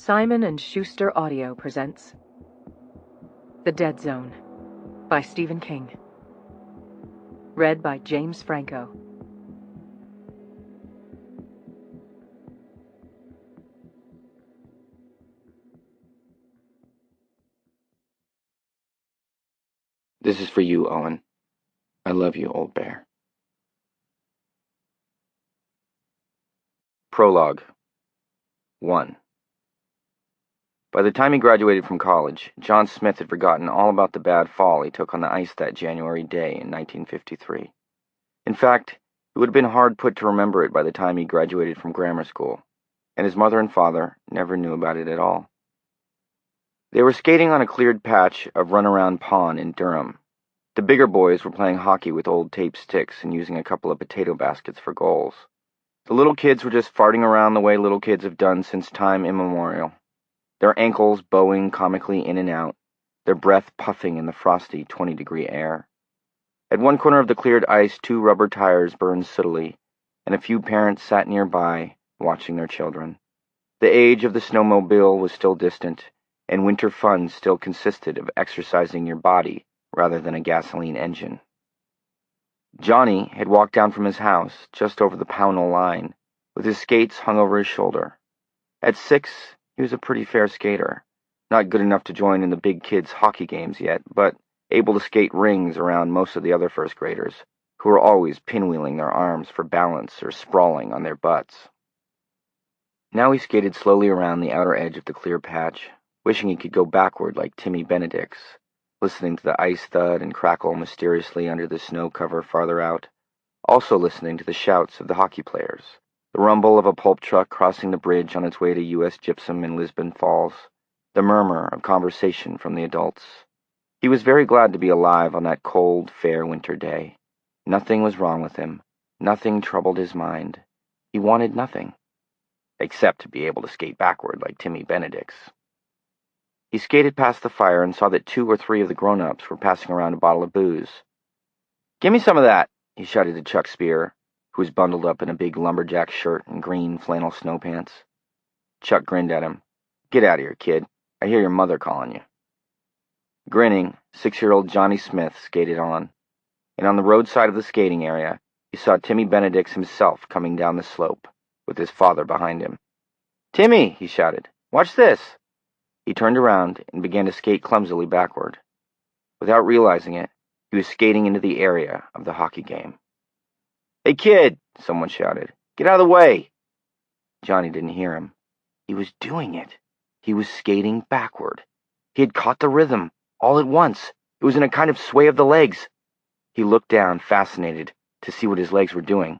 Simon & Schuster Audio presents The Dead Zone by Stephen King. Read by James Franco. This is for you, Owen. I love you, old bear. Prologue 1. By the time he graduated from college, John Smith had forgotten all about the bad fall he took on the ice that January day in 1953. In fact, it would have been hard put to remember it by the time he graduated from grammar school, and his mother and father never knew about it at all. They were skating on a cleared patch of runaround pond in Durham. The bigger boys were playing hockey with old tape sticks and using a couple of potato baskets for goals. The little kids were just farting around the way little kids have done since time immemorial, their ankles bowing comically in and out, their breath puffing in the frosty 20-degree air. At one corner of the cleared ice, 2 rubber tires burned sootily, and a few parents sat nearby, watching their children. The age of the snowmobile was still distant, and winter fun still consisted of exercising your body rather than a gasoline engine. Johnny had walked down from his house just over the Pownell line, with his skates hung over his shoulder. At 6, he was a pretty fair skater, not good enough to join in the big kids' hockey games yet, but able to skate rings around most of the other first graders, who were always pinwheeling their arms for balance or sprawling on their butts. Now he skated slowly around the outer edge of the clear patch, wishing he could go backward like Timmy Benedict's, listening to the ice thud and crackle mysteriously under the snow cover farther out, also listening to the shouts of the hockey players, the rumble of a pulp truck crossing the bridge on its way to U.S. Gypsum in Lisbon Falls, the murmur of conversation from the adults. He was very glad to be alive on that cold, fair winter day. Nothing was wrong with him. Nothing troubled his mind. He wanted nothing, except to be able to skate backward like Timmy Benedict's. He skated past the fire and saw that 2 or 3 of the grown-ups were passing around a bottle of booze. "Give me some of that," he shouted to Chuck Spear, who was bundled up in a big lumberjack shirt and green flannel snow pants. Chuck grinned at him. "Get out of here, kid. I hear your mother calling you." Grinning, 6-year-old Johnny Smith skated on, and on the roadside of the skating area, he saw Timmy Benedict's himself coming down the slope, with his father behind him. "Timmy," he shouted, "watch this." He turned around and began to skate clumsily backward. Without realizing it, he was skating into the area of the hockey game. "Hey, kid," someone shouted, "get out of the way." Johnny didn't hear him. He was doing it. He was skating backward. He had caught the rhythm, all at once. It was in a kind of sway of the legs. He looked down, fascinated, to see what his legs were doing.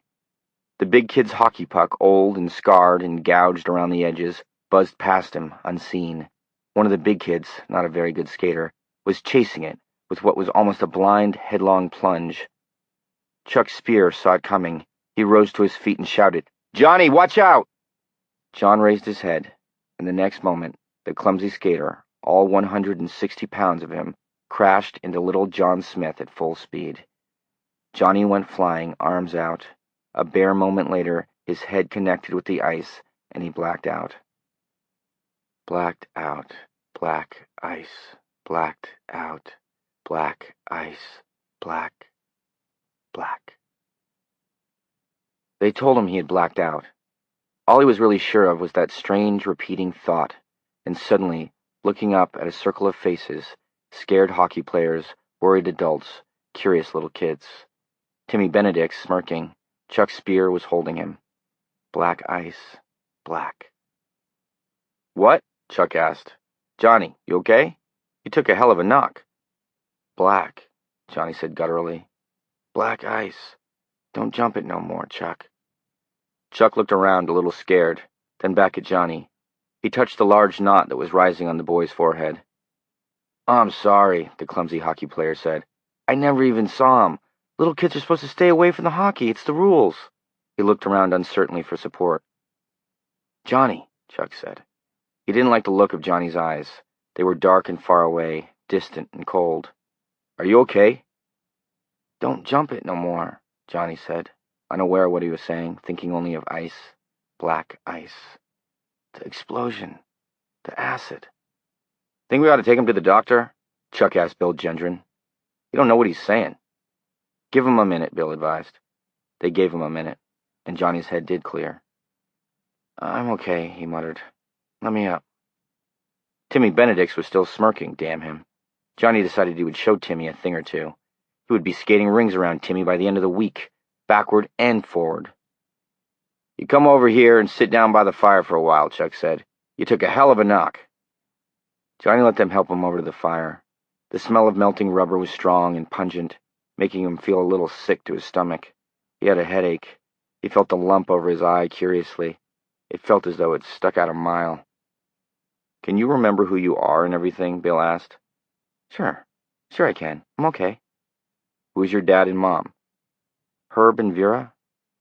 The big kid's hockey puck, old and scarred and gouged around the edges, buzzed past him, unseen. One of the big kids, not a very good skater, was chasing it with what was almost a blind, headlong plunge. Chuck Spear saw it coming. He rose to his feet and shouted, "Johnny, watch out!" John raised his head, and the next moment, the clumsy skater, all 160 pounds of him, crashed into little John Smith at full speed. Johnny went flying, arms out. A bare moment later, his head connected with the ice, and he blacked out. Blacked out, black ice, blacked out, black ice, black. They told him he had blacked out. All he was really sure of was that strange, repeating thought, and suddenly, looking up at a circle of faces, scared hockey players, worried adults, curious little kids. Timmy Benedict smirking. Chuck Spear was holding him. Black ice, black. "What?" Chuck asked. "Johnny, you okay? You took a hell of a knock." "Black," Johnny said gutturally. "Black ice. Don't jump it no more, Chuck." Chuck looked around a little scared, then back at Johnny. He touched the large knot that was rising on the boy's forehead. "I'm sorry," the clumsy hockey player said. "I never even saw him. Little kids are supposed to stay away from the hockey. It's the rules." He looked around uncertainly for support. "Johnny," Chuck said. He didn't like the look of Johnny's eyes. They were dark and far away, distant and cold. "Are you okay?" "Don't jump it no more," Johnny said, unaware of what he was saying, thinking only of ice, black ice. The explosion. The acid. Think we ought to take him to the doctor? Chuck asked Bill Gendron. You don't know what he's saying. Give him a minute, Bill advised. They gave him a minute, and Johnny's head did clear. I'm okay, he muttered. Let me up. Timmy Benedict's was still smirking, damn him. Johnny decided he would show Timmy a thing or two. He would be skating rings around Timmy by the end of the week, backward and forward. You come over here and sit down by the fire for a while, Chuck said. You took a hell of a knock. Johnny let them help him over to the fire. The smell of melting rubber was strong and pungent, making him feel a little sick to his stomach. He had a headache. He felt the lump over his eye curiously. It felt as though it stuck out a mile. Can you remember who you are and everything? Bill asked. Sure I can. I'm okay. Who's your dad and mom? Herb and Vera?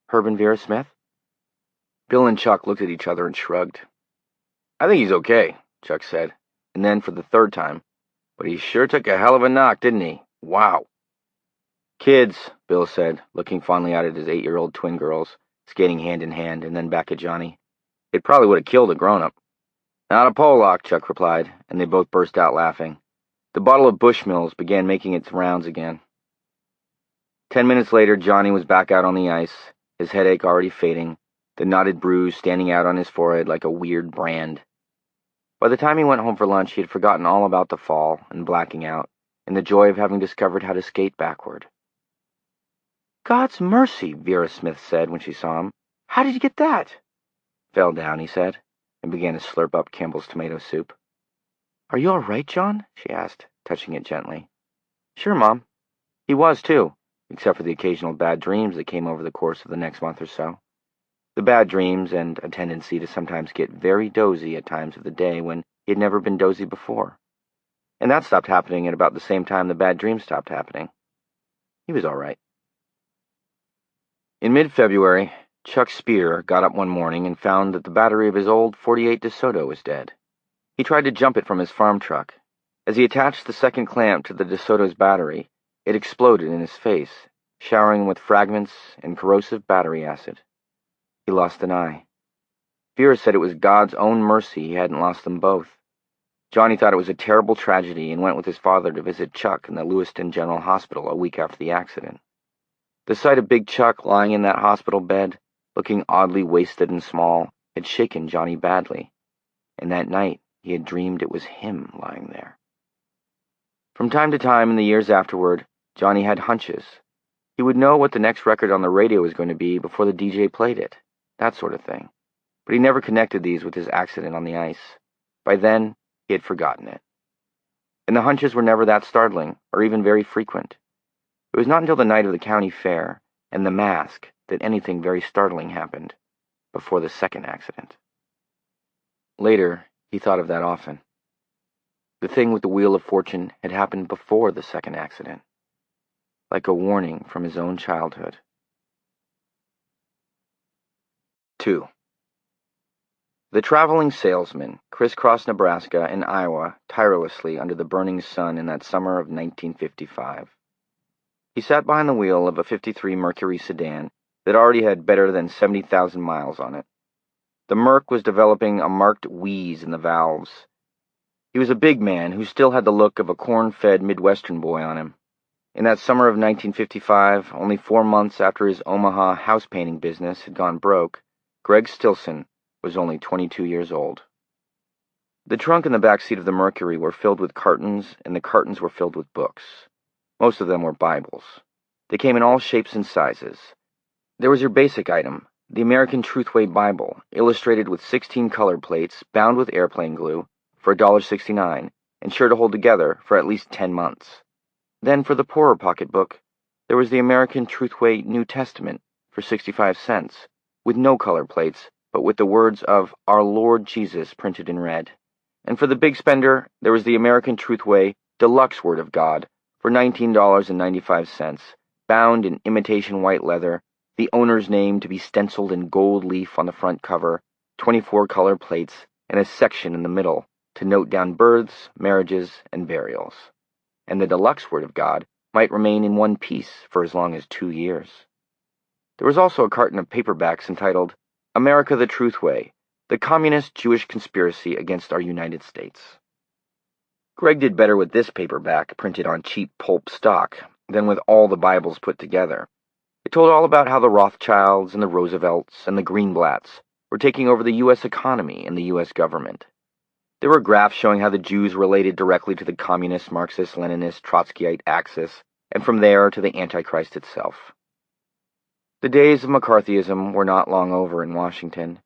Herb and Vera Smith? Bill and Chuck looked at each other and shrugged. I think he's okay, Chuck said, and then for the third time, but he sure took a hell of a knock, didn't he? Wow. Kids, Bill said, looking fondly out at his 8-year-old twin girls, skating hand in hand, and then back at Johnny. It probably would have killed a grown-up. Not a Pollock, Chuck replied, and they both burst out laughing. The bottle of Bushmills began making its rounds again. 10 minutes later, Johnny was back out on the ice, his headache already fading, the knotted bruise standing out on his forehead like a weird brand. By the time he went home for lunch, he had forgotten all about the fall and blacking out, and the joy of having discovered how to skate backward. God's mercy, Vera Smith said when she saw him. How did you get that? Fell down, he said, and began to slurp up Campbell's tomato soup. Are you all right, John? She asked, touching it gently. Sure, Mom. He was, too, except for the occasional bad dreams that came over the course of the next month or so. The bad dreams and a tendency to sometimes get very dozy at times of the day when he had never been dozy before. And that stopped happening at about the same time the bad dreams stopped happening. He was all right. In mid-February, Chuck Spear got up one morning and found that the battery of his old .48 DeSoto was dead. He tried to jump it from his farm truck. As he attached the second clamp to the DeSoto's battery, it exploded in his face, showering him with fragments and corrosive battery acid. He lost an eye. Vera said it was God's own mercy he hadn't lost them both. Johnny thought it was a terrible tragedy and went with his father to visit Chuck in the Lewiston General Hospital a week after the accident. The sight of Big Chuck lying in that hospital bed, looking oddly wasted and small, had shaken Johnny badly, and that night he had dreamed it was him lying there. From time to time in the years afterward, Johnny had hunches. He would know what the next record on the radio was going to be before the DJ played it, that sort of thing. But he never connected these with his accident on the ice. By then, he had forgotten it. And the hunches were never that startling, or even very frequent. It was not until the night of the county fair and the mask that anything very startling happened, before the second accident. Later, he thought of that often. The thing with the Wheel of Fortune had happened before the second accident, like a warning from his own childhood. 2. The traveling salesman crisscrossed Nebraska and Iowa tirelessly under the burning sun in that summer of 1955. He sat behind the wheel of a '53 Mercury sedan that already had better than 70,000 miles on it. The Merc was developing a marked wheeze in the valves. He was a big man who still had the look of a corn-fed Midwestern boy on him. In that summer of 1955, only 4 months after his Omaha house-painting business had gone broke, Greg Stilson was only 22 years old. The trunk and the back seat of the Mercury were filled with cartons, and the cartons were filled with books. Most of them were Bibles. They came in all shapes and sizes. There was your basic item, the American Truthway Bible, illustrated with 16 color plates, bound with airplane glue, for $1.69, and sure to hold together for at least 10 months. Then for the poorer pocketbook, there was the American Truthway New Testament for 65 cents, with no color plates, but with the words of Our Lord Jesus printed in red. And for the big spender, there was the American Truthway Deluxe Word of God for $19.95, bound in imitation white leather, the owner's name to be stenciled in gold leaf on the front cover, 24 color plates, and a section in the middle to note down births, marriages, and burials. And the Deluxe Word of God might remain in one piece for as long as 2 years. There was also a carton of paperbacks entitled America the Truthway, The Communist-Jewish Conspiracy Against Our United States. Greg did better with this paperback, printed on cheap pulp stock, than with all the Bibles put together. It told all about how the Rothschilds and the Roosevelts and the Greenblatts were taking over the U.S. economy and the U.S. government. There were graphs showing how the Jews related directly to the communist, Marxist, Leninist, Trotskyite axis, and from there to the Antichrist itself. The days of McCarthyism were not long over in Washington.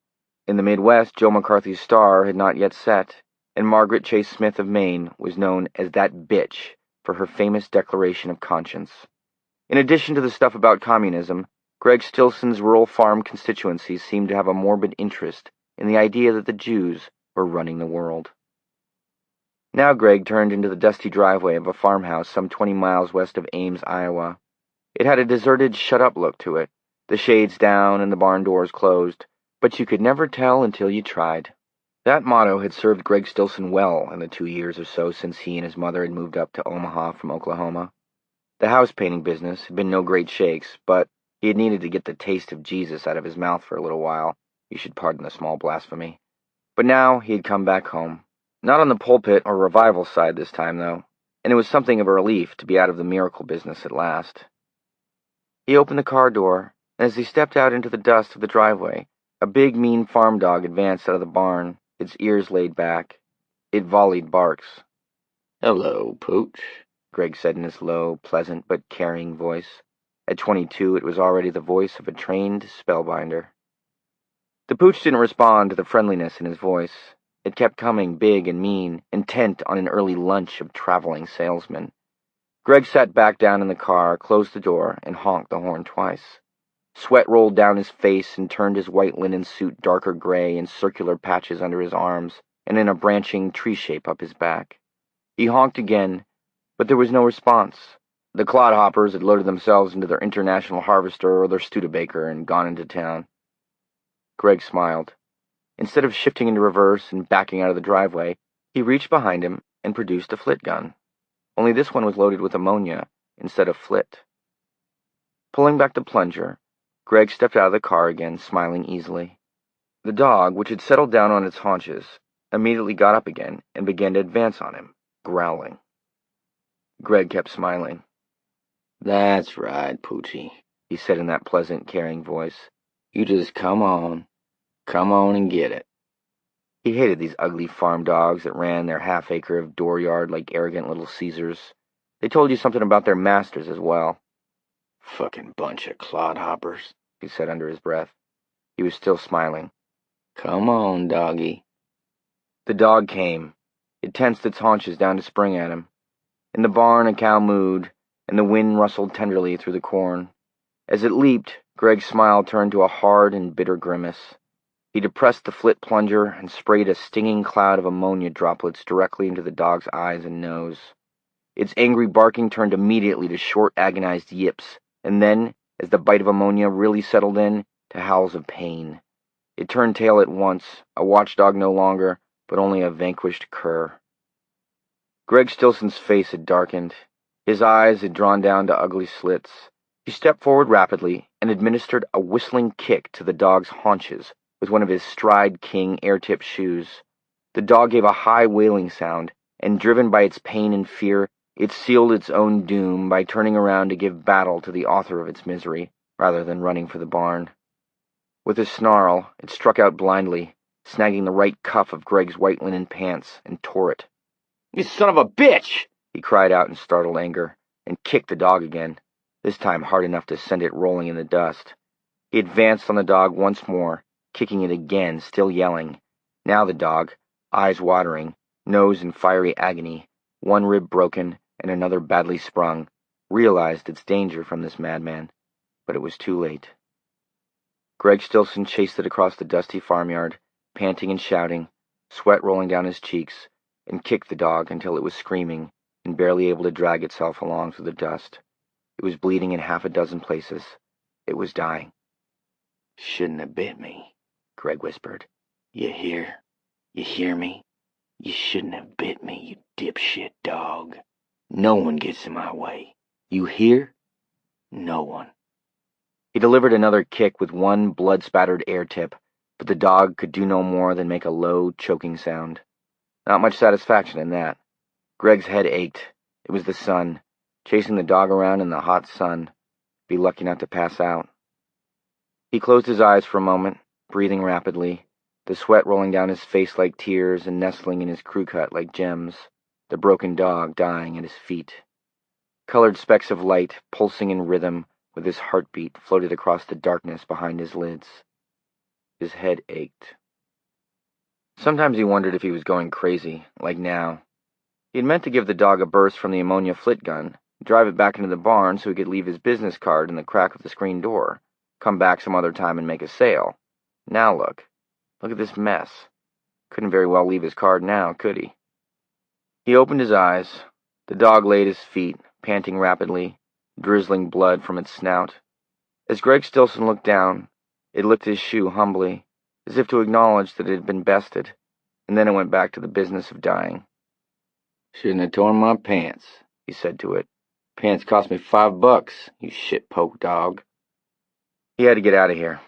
In the Midwest, Joe McCarthy's star had not yet set, and Margaret Chase Smith of Maine was known as that bitch for her famous declaration of conscience. In addition to the stuff about communism, Greg Stilson's rural farm constituencies seemed to have a morbid interest in the idea that the Jews were running the world. Now Greg turned into the dusty driveway of a farmhouse some 20 miles west of Ames, Iowa. It had a deserted, shut-up look to it, the shades down and the barn doors closed, but you could never tell until you tried. That motto had served Greg Stilson well in the 2 years or so since he and his mother had moved up to Omaha from Oklahoma. The house painting business had been no great shakes, but he had needed to get the taste of Jesus out of his mouth for a little while. You should pardon the small blasphemy. But now he had come back home. Not on the pulpit or revival side this time, though, and it was something of a relief to be out of the miracle business at last. He opened the car door, and as he stepped out into the dust of the driveway, a big, mean farm dog advanced out of the barn, its ears laid back. It volleyed barks. "Hello, Pooch," Greg said in his low, pleasant, but caring voice. At 22, it was already the voice of a trained spellbinder. The Pooch didn't respond to the friendliness in his voice. It kept coming, big and mean, intent on an early lunch of traveling salesmen. Greg sat back down in the car, closed the door, and honked the horn twice. Sweat rolled down his face and turned his white linen suit darker gray in circular patches under his arms and in a branching tree shape up his back. He honked again, but there was no response. The clodhoppers had loaded themselves into their International Harvester or their Studebaker and gone into town. Greg smiled. Instead of shifting into reverse and backing out of the driveway, he reached behind him and produced a flit gun. Only this one was loaded with ammonia instead of flit. Pulling back the plunger, Greg stepped out of the car again, smiling easily. The dog, which had settled down on its haunches, immediately got up again and began to advance on him, growling. Greg kept smiling. "That's right, Poochie," he said in that pleasant, caring voice. "You just come on and get it." He hated these ugly farm dogs that ran their half-acre of dooryard like arrogant little Caesars. They told you something about their masters as well. "Fucking bunch of clodhoppers," he said under his breath. He was still smiling. "Come on, doggy." The dog came. It tensed its haunches down to spring at him. In the barn, a cow mooed, and the wind rustled tenderly through the corn. As it leaped, Greg's smile turned to a hard and bitter grimace. He depressed the flit plunger and sprayed a stinging cloud of ammonia droplets directly into the dog's eyes and nose. Its angry barking turned immediately to short, agonized yips, and then, as the bite of ammonia really settled in, to howls of pain. It turned tail at once, a watchdog no longer, but only a vanquished cur. Greg Stilson's face had darkened. His eyes had drawn down to ugly slits. He stepped forward rapidly and administered a whistling kick to the dog's haunches with one of his Stride King air-tip shoes. The dog gave a high wailing sound, and driven by its pain and fear, it sealed its own doom by turning around to give battle to the author of its misery, rather than running for the barn. With a snarl, it struck out blindly, snagging the right cuff of Greg's white linen pants, and tore it. "You son of a bitch!" he cried out in startled anger, and kicked the dog again, this time hard enough to send it rolling in the dust. He advanced on the dog once more, kicking it again, still yelling. Now the dog, eyes watering, nose in fiery agony, one rib broken and another badly sprung, realized its danger from this madman, but it was too late. Greg Stilson chased it across the dusty farmyard, panting and shouting, sweat rolling down his cheeks, and kicked the dog until it was screaming and barely able to drag itself along through the dust. It was bleeding in half a dozen places. It was dying. "Shouldn't have bit me," Greg whispered. "You hear? You hear me? You shouldn't have bit me, you dipshit dog. No one gets in my way. You hear? No one." He delivered another kick with one blood-spattered air tip, but but the dog could do no more than make a low, choking sound. Not much satisfaction in that. Greg's head ached. It was the sun. Chasing the dog around in the hot sun. Be lucky not to pass out. He closed his eyes for a moment, breathing rapidly, the sweat rolling down his face like tears and nestling in his crew cut like gems, the broken dog dying at his feet. Colored specks of light, pulsing in rhythm with his heartbeat, floated across the darkness behind his lids. His head ached. Sometimes he wondered if he was going crazy, like now. He had meant to give the dog a burst from the ammonia flit gun, drive it back into the barn so he could leave his business card in the crack of the screen door, come back some other time and make a sale. Now look at this mess. Couldn't very well leave his card now, could he? He opened his eyes. The dog lay at his feet, panting rapidly, drizzling blood from its snout. As Greg Stilson looked down, it licked his shoe humbly, as if to acknowledge that it had been bested, and then it went back to the business of dying. "Shouldn't have torn my pants," he said to it. "Pants cost me $5, you shit-poke dog." He had to get out of here.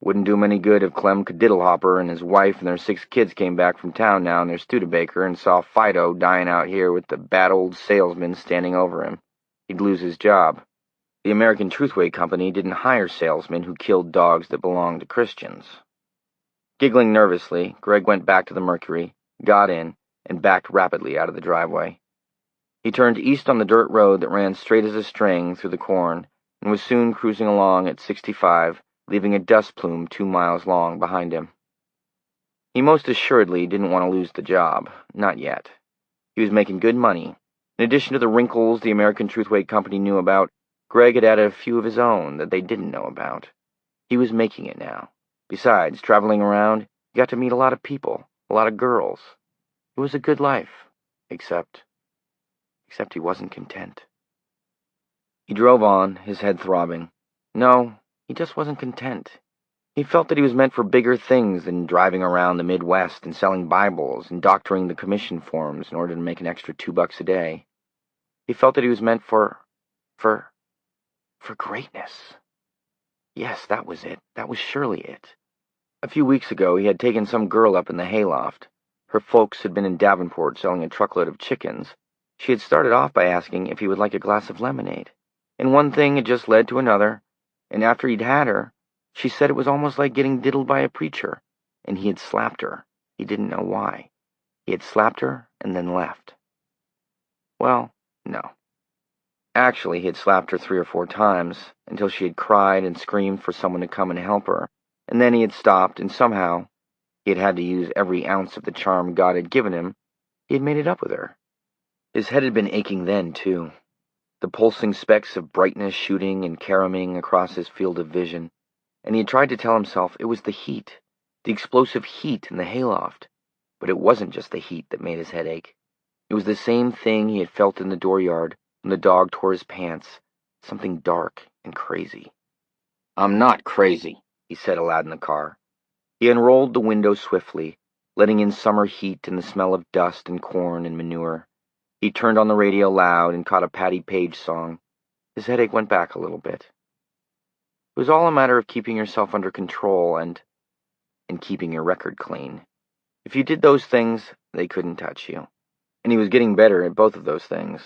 Wouldn't do him any good if Clem Cadiddlehopper and his wife and their 6 kids came back from town now in their Studebaker and saw Fido dying out here with the bad old salesman standing over him. He'd lose his job. The American Truthway Company didn't hire salesmen who killed dogs that belonged to Christians. Giggling nervously, Greg went back to the Mercury, got in, and backed rapidly out of the driveway. He turned east on the dirt road that ran straight as a string through the corn, and was soon cruising along at 65, leaving a dust plume 2 miles long behind him. He most assuredly didn't want to lose the job, not yet. He was making good money. In addition to the wrinkles the American Truthway Company knew about, Greg had added a few of his own that they didn't know about. He was making it now. Besides, traveling around, he got to meet a lot of people, a lot of girls. It was a good life, except he wasn't content. He drove on, his head throbbing. No, he just wasn't content. He felt that he was meant for bigger things than driving around the Midwest and selling Bibles and doctoring the commission forms in order to make an extra $2 a day. He felt that he was meant for greatness. Yes, that was it. That was surely it. A few weeks ago, he had taken some girl up in the hayloft. Her folks had been in Davenport selling a truckload of chickens. She had started off by asking if he would like a glass of lemonade. And one thing had just led to another, and after he'd had her, she said it was almost like getting diddled by a preacher, and he had slapped her. He didn't know why. He had slapped her and then left. Well, no. Actually, he had slapped her 3 or 4 times, until she had cried and screamed for someone to come and help her, and then he had stopped, and somehow, he had had to use every ounce of the charm God had given him, he had made it up with her. His head had been aching then, too. The pulsing specks of brightness shooting and caroming across his field of vision, and he had tried to tell himself it was the heat, the explosive heat in the hayloft, but it wasn't just the heat that made his head ache. It was the same thing he had felt in the dooryard when the dog tore his pants, something dark and crazy. "I'm not crazy," he said aloud in the car. He unrolled the window swiftly, letting in summer heat and the smell of dust and corn and manure. He turned on the radio loud and caught a Patti Page song. His headache went back a little bit. It was all a matter of keeping yourself under control and keeping your record clean. If you did those things, they couldn't touch you. And he was getting better at both of those things.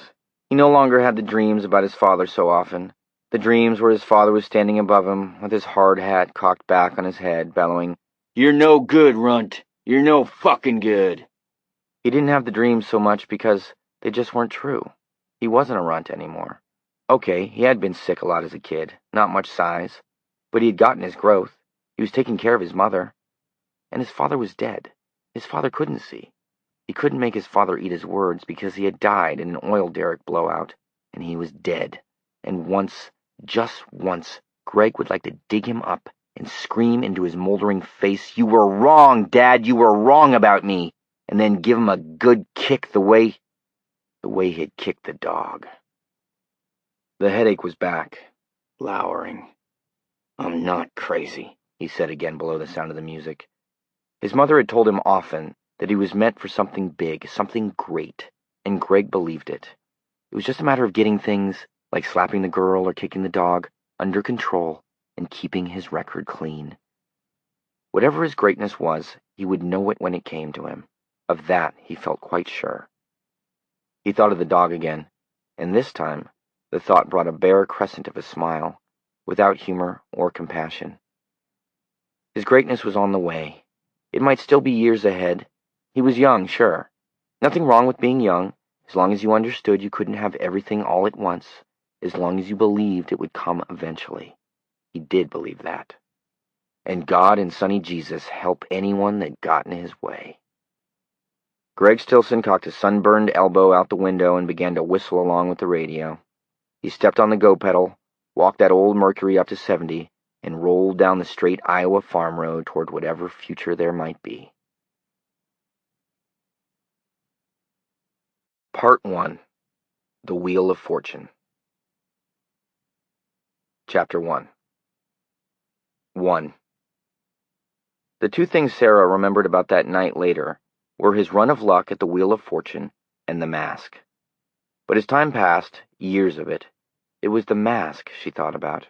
He no longer had the dreams about his father so often. The dreams where his father was standing above him, with his hard hat cocked back on his head, bellowing, "You're no good, runt! You're no fucking good!" He didn't have the dreams so much because they just weren't true. He wasn't a runt anymore. Okay, he had been sick a lot as a kid, not much size, but he had gotten his growth. He was taking care of his mother. And his father was dead. His father couldn't see. He couldn't make his father eat his words because he had died in an oil derrick blowout, and he was dead. And once, just once, Greg would like to dig him up and scream into his moldering face, "You were wrong, Dad, you were wrong about me," and then give him a good kick the way he had kicked the dog. The headache was back, lowering. "I'm not crazy," he said again below the sound of the music. His mother had told him often that he was meant for something big, something great, and Greg believed it. It was just a matter of getting things, like slapping the girl or kicking the dog, under control and keeping his record clean. Whatever his greatness was, he would know it when it came to him. Of that he felt quite sure. He thought of the dog again, and this time the thought brought a bare crescent of a smile, without humor or compassion. His greatness was on the way. It might still be years ahead. He was young, sure. Nothing wrong with being young, as long as you understood you couldn't have everything all at once, as long as you believed it would come eventually. He did believe that. And God and Sonny Jesus help anyone that got in his way. Greg Stilson cocked his sunburned elbow out the window and began to whistle along with the radio. He stepped on the go pedal, walked that old Mercury up to 70, and rolled down the straight Iowa farm road toward whatever future there might be. Part 1. The Wheel of Fortune. Chapter 1. 1. The two things Sarah remembered about that night later were his run of luck at the Wheel of Fortune and the mask. But as time passed, years of it, it was the mask she thought about,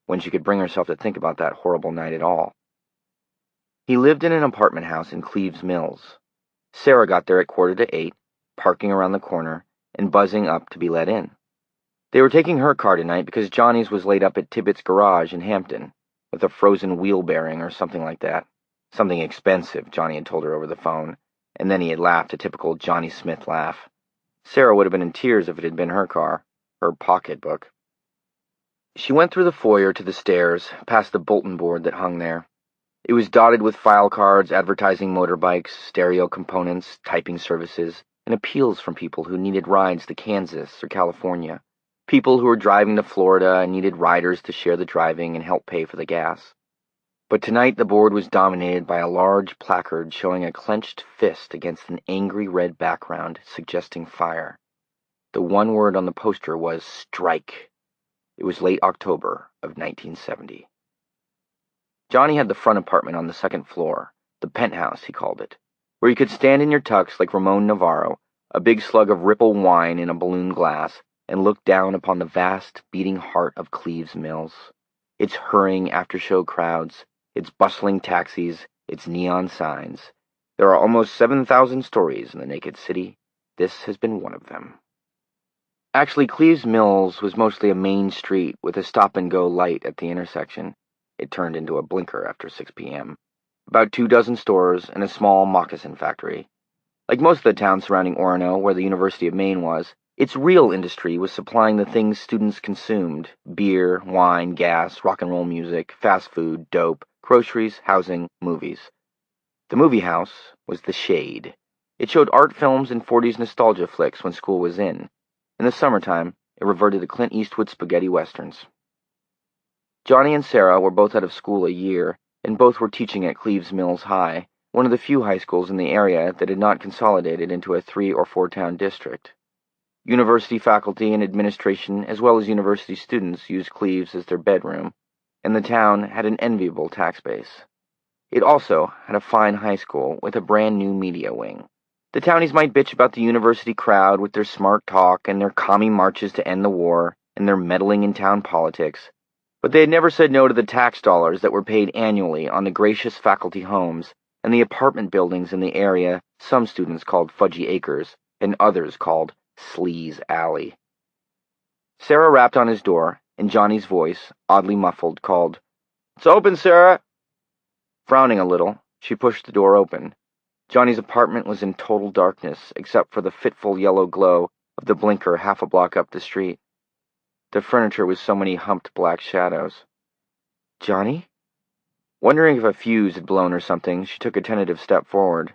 when she could bring herself to think about that horrible night at all. He lived in an apartment house in Cleves Mills. Sarah got there at 7:45, parking around the corner and buzzing up to be let in. They were taking her car tonight because Johnny's was laid up at Tibbet's garage in Hampton, with a frozen wheel bearing or something like that. Something expensive, Johnny had told her over the phone, and then he had laughed a typical Johnny Smith laugh. Sarah would have been in tears if it had been her car, her pocketbook. She went through the foyer to the stairs, past the bulletin board that hung there. It was dotted with file cards advertising motorbikes, stereo components, typing services, and appeals from people who needed rides to Kansas or California, people who were driving to Florida and needed riders to share the driving and help pay for the gas. But tonight the board was dominated by a large placard showing a clenched fist against an angry red background suggesting fire. The one word on the poster was strike. It was late October of 1970. Johnny had the front apartment on the second floor, the penthouse, he called it, where you could stand in your tux like Ramon Navarro, a big slug of Ripple wine in a balloon glass, and look down upon the vast, beating heart of Cleves Mills, its hurrying after-show crowds, its bustling taxis, its neon signs. There are almost 7,000 stories in the naked city. This has been one of them. Actually, Cleves Mills was mostly a main street with a stop-and-go light at the intersection. It turned into a blinker after 6 p.m. About 24 stores and a small moccasin factory. Like most of the towns surrounding Orono, where the University of Maine was, its real industry was supplying the things students consumed: beer, wine, gas, rock and roll music, fast food, dope, groceries, housing, movies. The movie house was the Shade. It showed art films and 40s nostalgia flicks when school was in. In the summertime, it reverted to Clint Eastwood spaghetti westerns. Johnny and Sarah were both out of school a year, and both were teaching at Cleves Mills High, one of the few high schools in the area that had not consolidated into a 3- or 4-town district. University faculty and administration, as well as university students, used Cleves as their bedroom, and the town had an enviable tax base. It also had a fine high school with a brand-new media wing. The townies might bitch about the university crowd with their smart talk and their commie marches to end the war and their meddling in town politics, but they had never said no to the tax dollars that were paid annually on the gracious faculty homes and the apartment buildings in the area some students called Fudgy Acres and others called Sleaze Alley. Sarah rapped on his door, and Johnny's voice, oddly muffled, called, "It's open, Sarah!" Frowning a little, she pushed the door open. Johnny's apartment was in total darkness, except for the fitful yellow glow of the blinker half a block up the street. The furniture was so many humped black shadows. "Johnny?" Wondering if a fuse had blown or something, she took a tentative step forward.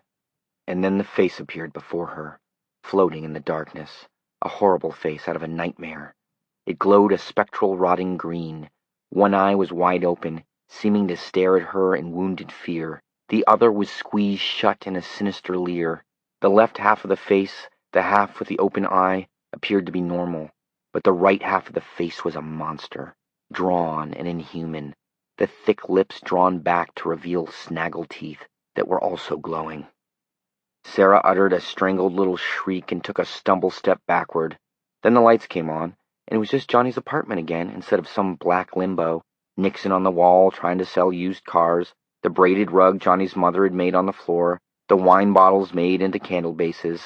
And then the face appeared before her, floating in the darkness, a horrible face out of a nightmare. It glowed a spectral rotting green. One eye was wide open, seeming to stare at her in wounded fear. The other was squeezed shut in a sinister leer. The left half of the face, the half with the open eye, appeared to be normal, but the right half of the face was a monster, drawn and inhuman, the thick lips drawn back to reveal snaggle teeth that were also glowing. Sarah uttered a strangled little shriek and took a stumble step backward. Then the lights came on, and it was just Johnny's apartment again instead of some black limbo, Nixon on the wall trying to sell used cars, The braided rug Johnny's mother had made on the floor, the wine bottles made into candle bases.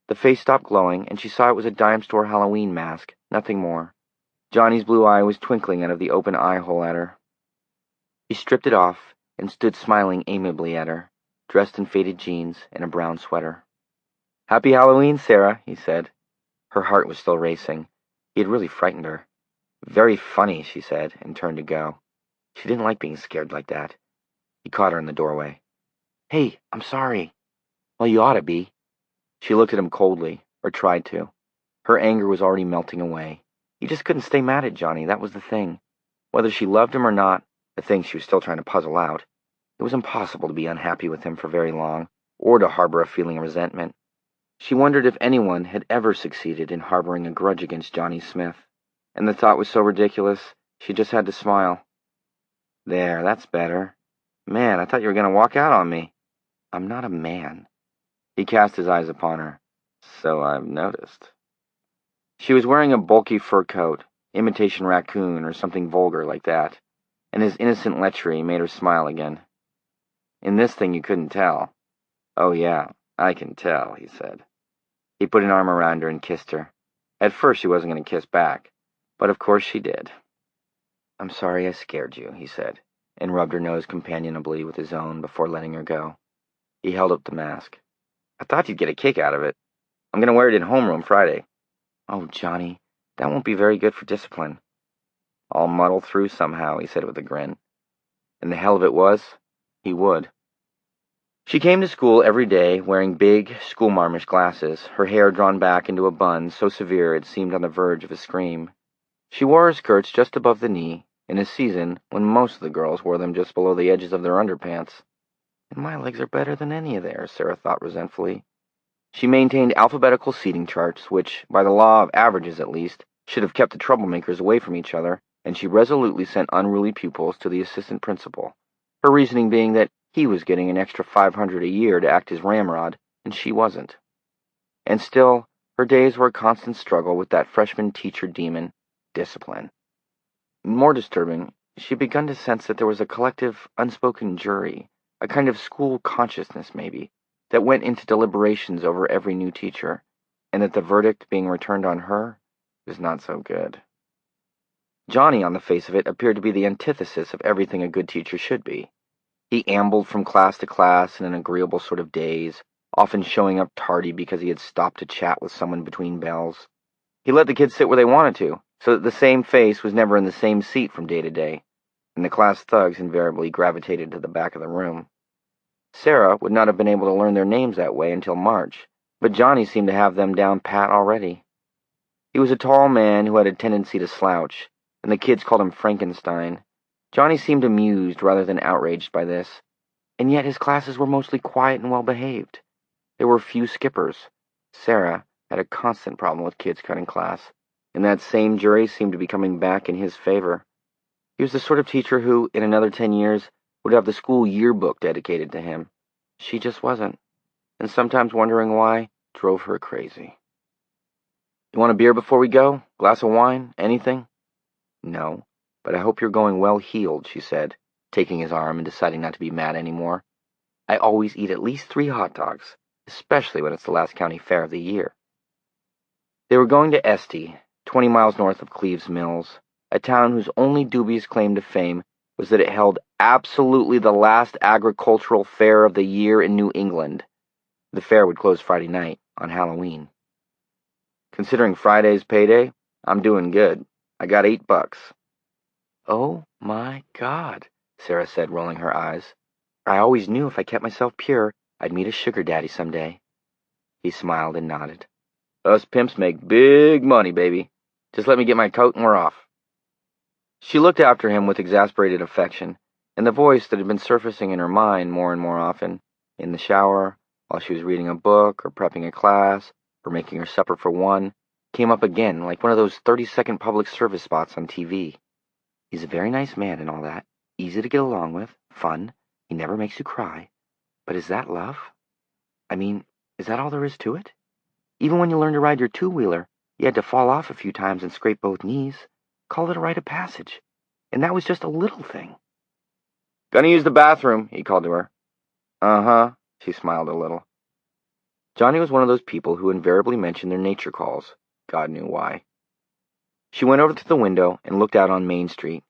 The face stopped glowing, and she saw it was a dime store Halloween mask, nothing more. Johnny's blue eye was twinkling out of the open eye hole at her. He stripped it off and stood smiling amiably at her, dressed in faded jeans and a brown sweater. "Happy Halloween, Sarah," he said. Her heart was still racing. He had really frightened her. "Very funny," she said, and turned to go. She didn't like being scared like that. He caught her in the doorway. "Hey, I'm sorry." "Well, you ought to be." She looked at him coldly, or tried to. Her anger was already melting away. He just couldn't stay mad at Johnny, that was the thing. Whether she loved him or not, the thing she was still trying to puzzle out, it was impossible to be unhappy with him for very long, or to harbor a feeling of resentment. She wondered if anyone had ever succeeded in harboring a grudge against Johnny Smith, and the thought was so ridiculous, she just had to smile. "There, that's better. Man, I thought you were going to walk out on me." "I'm not a man." He cast his eyes upon her. "So I've noticed." She was wearing a bulky fur coat, imitation raccoon or something vulgar like that, and his innocent lechery made her smile again. "In this thing you couldn't tell." "Oh yeah, I can tell," he said. He put an arm around her and kissed her. At first she wasn't going to kiss back, but of course she did. "I'm sorry I scared you," he said, and rubbed her nose companionably with his own before letting her go. He held up the mask. "I thought you'd get a kick out of it. I'm going to wear it in homeroom Friday." "Oh, Johnny, that won't be very good for discipline." "I'll muddle through somehow," he said with a grin. And the hell of it was, he would. She came to school every day wearing big, schoolmarmish glasses, her hair drawn back into a bun so severe it seemed on the verge of a scream. She wore her skirts just above the knee, in a season when most of the girls wore them just below the edges of their underpants. "And my legs are better than any of theirs," Sarah thought resentfully. She maintained alphabetical seating charts, which, by the law of averages at least, should have kept the troublemakers away from each other, and she resolutely sent unruly pupils to the assistant principal, her reasoning being that he was getting an extra $500 a year to act as ramrod, and she wasn't. And still, her days were a constant struggle with that freshman teacher demon, discipline. More disturbing, she had begun to sense that there was a collective, unspoken jury, a kind of school consciousness, maybe, that went into deliberations over every new teacher, and that the verdict being returned on her was not so good. Johnny, on the face of it, appeared to be the antithesis of everything a good teacher should be. He ambled from class to class in an agreeable sort of daze, often showing up tardy because he had stopped to chat with someone between bells. He let the kids sit where they wanted to, so that the same face was never in the same seat from day to day, and the class thugs invariably gravitated to the back of the room. Sarah would not have been able to learn their names that way until March, but Johnny seemed to have them down pat already. He was a tall man who had a tendency to slouch, and the kids called him Frankenstein. Johnny seemed amused rather than outraged by this, and yet his classes were mostly quiet and well-behaved. There were few skippers. Sarah had a constant problem with kids cutting class, and that same jury seemed to be coming back in his favor. He was the sort of teacher who, in another 10 years, would have the school yearbook dedicated to him. She just wasn't, and sometimes wondering why drove her crazy. "You want a beer before we go? Glass of wine? Anything?" "No, but I hope you're going well-heeled," she said, taking his arm and deciding not to be mad anymore. "I always eat at least 3 hot dogs, especially when it's the last county fair of the year." They were going to Estey, 20 miles north of Cleves Mills, a town whose only dubious claim to fame was that it held absolutely the last agricultural fair of the year in New England. The fair would close Friday night, on Halloween. "Considering Friday's payday, I'm doing good. I got $8. "Oh, my God," Sarah said, rolling her eyes. "I always knew if I kept myself pure, I'd meet a sugar daddy someday." He smiled and nodded. "Us pimps make big money, baby. Just let me get my coat and we're off." She looked after him with exasperated affection, and the voice that had been surfacing in her mind more and more often, in the shower, while she was reading a book, or prepping a class, or making her supper for one, came up again like one of those 30-second public service spots on TV. "He's a very nice man and all that, easy to get along with, fun, he never makes you cry. But is that love? I mean, is that all there is to it? Even when you learned to ride your two-wheeler, you had to fall off a few times and scrape both knees. Call it a rite of passage. And that was just a little thing." Gonna use the bathroom, he called to her. Uh-huh, she smiled a little. Johnny was one of those people who invariably mentioned their nature calls. God knew why. She went over to the window and looked out on Main Street.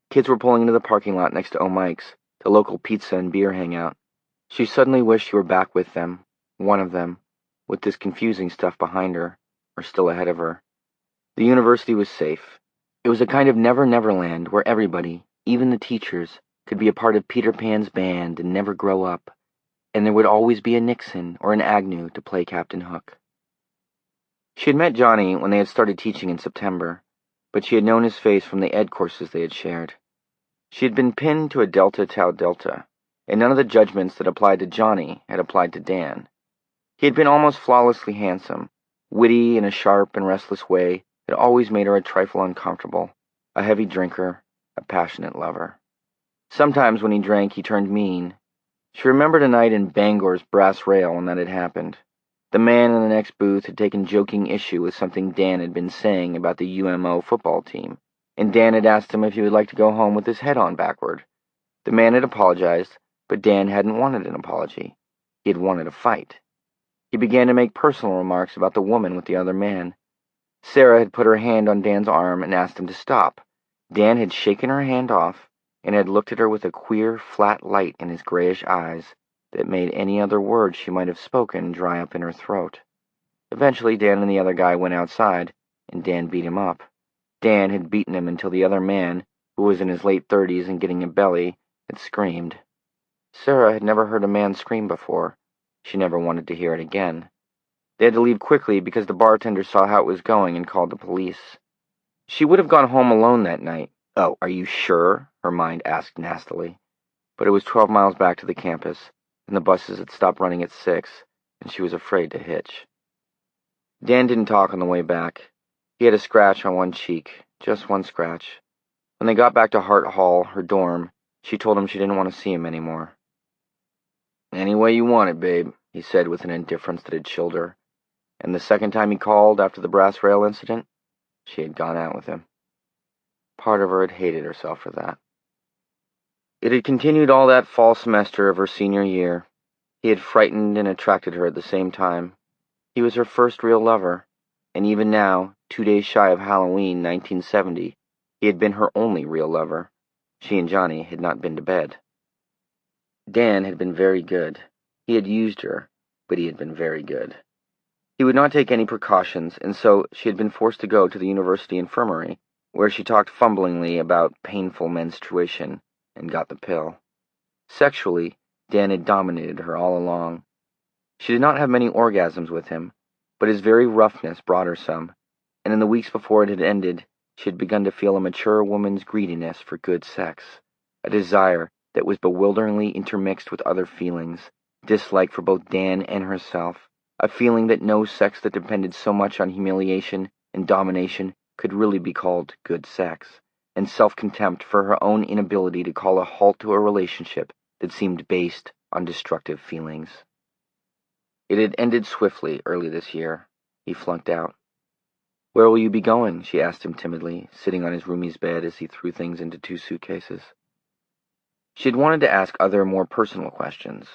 Kids were pulling into the parking lot next to O'Mike's, the local pizza and beer hangout. She suddenly wished she were back with them, one of them, with this confusing stuff behind her, or still ahead of her. The university was safe. It was a kind of never-never land where everybody, even the teachers, could be a part of Peter Pan's band and never grow up, and there would always be a Nixon or an Agnew to play Captain Hook. She had met Johnny when they had started teaching in September, but she had known his face from the ed courses they had shared. She had been pinned to a Delta Tau Delta, and none of the judgments that applied to Johnny had applied to Dan. He had been almost flawlessly handsome, witty in a sharp and restless way that always made her a trifle uncomfortable, a heavy drinker, a passionate lover. Sometimes when he drank, he turned mean. She remembered a night in Bangor's brass rail when that had happened. The man in the next booth had taken joking issue with something Dan had been saying about the UMO football team, and Dan had asked him if he would like to go home with his head on backward. The man had apologized, but Dan hadn't wanted an apology. He had wanted a fight. He began to make personal remarks about the woman with the other man. Sarah had put her hand on Dan's arm and asked him to stop. Dan had shaken her hand off and had looked at her with a queer, flat light in his grayish eyes that made any other words she might have spoken dry up in her throat. Eventually, Dan and the other guy went outside, and Dan beat him up. Dan had beaten him until the other man, who was in his late 30s and getting a belly, had screamed. Sarah had never heard a man scream before. She never wanted to hear it again. They had to leave quickly because the bartender saw how it was going and called the police. She would have gone home alone that night. Oh, are you sure? Her mind asked nastily. But it was 12 miles back to the campus, and the buses had stopped running at 6, and she was afraid to hitch. Dan didn't talk on the way back. He had a scratch on one cheek, just one scratch. When they got back to Hart Hall, her dorm, she told him she didn't want to see him anymore. "Any way you want it, babe," he said with an indifference that had chilled her. And the second time he called after the brass rail incident, she had gone out with him. Part of her had hated herself for that. It had continued all that fall semester of her senior year. He had frightened and attracted her at the same time. He was her first real lover, and even now, 2 days shy of Halloween, 1970, he had been her only real lover. She and Johnny had not been to bed. Dan had been very good. He had used her, but he had been very good. He would not take any precautions, and so she had been forced to go to the university infirmary, where she talked fumblingly about painful menstruation and got the pill. Sexually, Dan had dominated her all along. She did not have many orgasms with him, but his very roughness brought her some, and in the weeks before it had ended, she had begun to feel a mature woman's greediness for good sex, a desire that was bewilderingly intermixed with other feelings, dislike for both Dan and herself, a feeling that no sex that depended so much on humiliation and domination could really be called good sex, and self-contempt for her own inability to call a halt to a relationship that seemed based on destructive feelings. It had ended swiftly early this year. He flunked out. "Where will you be going?" she asked him timidly, sitting on his roomie's bed as he threw things into 2 suitcases. She had wanted to ask other, more personal questions.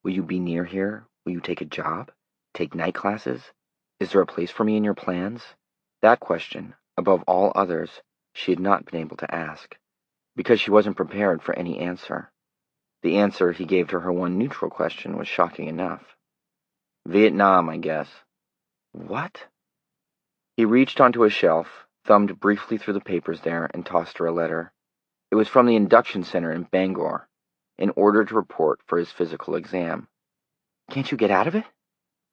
Will you be near here? Will you take a job? Take night classes? Is there a place for me in your plans? That question, above all others, she had not been able to ask, because she wasn't prepared for any answer. The answer he gave to her one neutral question was shocking enough. "Vietnam, I guess." "What?" He reached onto a shelf, thumbed briefly through the papers there, and tossed her a letter. It was from the induction center in Bangor, in order to report for his physical exam. "Can't you get out of it?"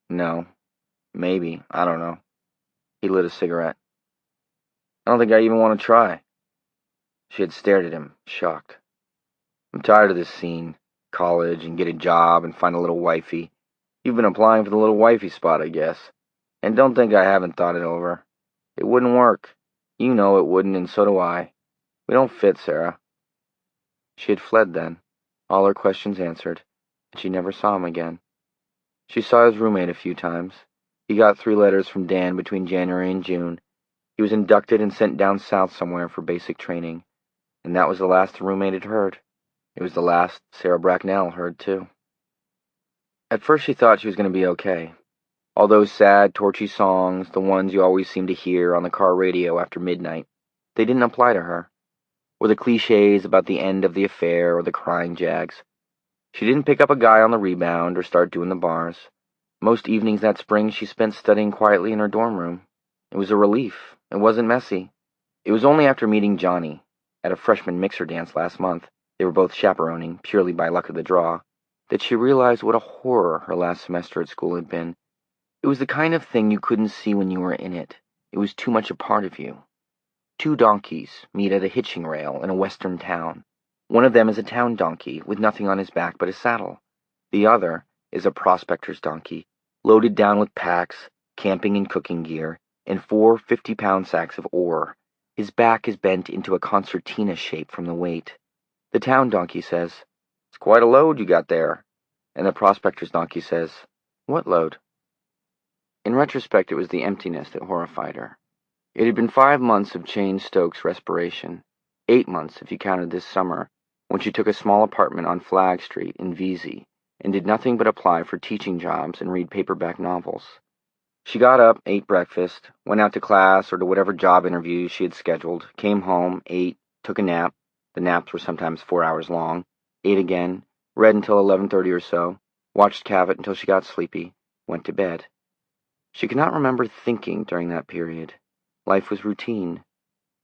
"No. Maybe. I don't know." He lit a cigarette. "I don't think I even want to try." She had stared at him, shocked. "I'm tired of this scene. College, and get a job, and find a little wifey. You've been applying for the little wifey spot, I guess. And don't think I haven't thought it over. It wouldn't work. You know it wouldn't, and so do I. We don't fit, Sarah." She had fled then, all her questions answered, and she never saw him again. She saw his roommate a few times. He got 3 letters from Dan between January and June. He was inducted and sent down south somewhere for basic training, and that was the last the roommate had heard. It was the last Sarah Bracknell heard, too. At first she thought she was going to be okay. All those sad, torchy songs, the ones you always seem to hear on the car radio after midnight, they didn't apply to her. Or the cliches about the end of the affair or the crying Jags. She didn't pick up a guy on the rebound or start doing the bars. Most evenings that spring she spent studying quietly in her dorm room. It was a relief. It wasn't messy. It was only after meeting Johnny at a freshman mixer dance last month, they were both chaperoning, purely by luck of the draw, that she realized what a horror her last semester at school had been. It was the kind of thing you couldn't see when you were in it. It was too much a part of you. Two donkeys meet at a hitching rail in a western town. One of them is a town donkey with nothing on his back but a saddle. The other is a prospector's donkey, loaded down with packs, camping and cooking gear, and 4 50-pound sacks of ore. His back is bent into a concertina shape from the weight. The town donkey says, "It's quite a load you got there." And the prospector's donkey says, "What load?" In retrospect, it was the emptiness that horrified her. It had been 5 months of Cheyne-Stokes respiration, 8 months if you counted this summer, when she took a small apartment on Flag Street in Vesey and did nothing but apply for teaching jobs and read paperback novels. She got up, ate breakfast, went out to class or to whatever job interviews she had scheduled, came home, ate, took a nap. The naps were sometimes 4 hours long, ate again, read until 11:30 or so, watched Cavett until she got sleepy, went to bed. She could not remember thinking during that period. Life was routine.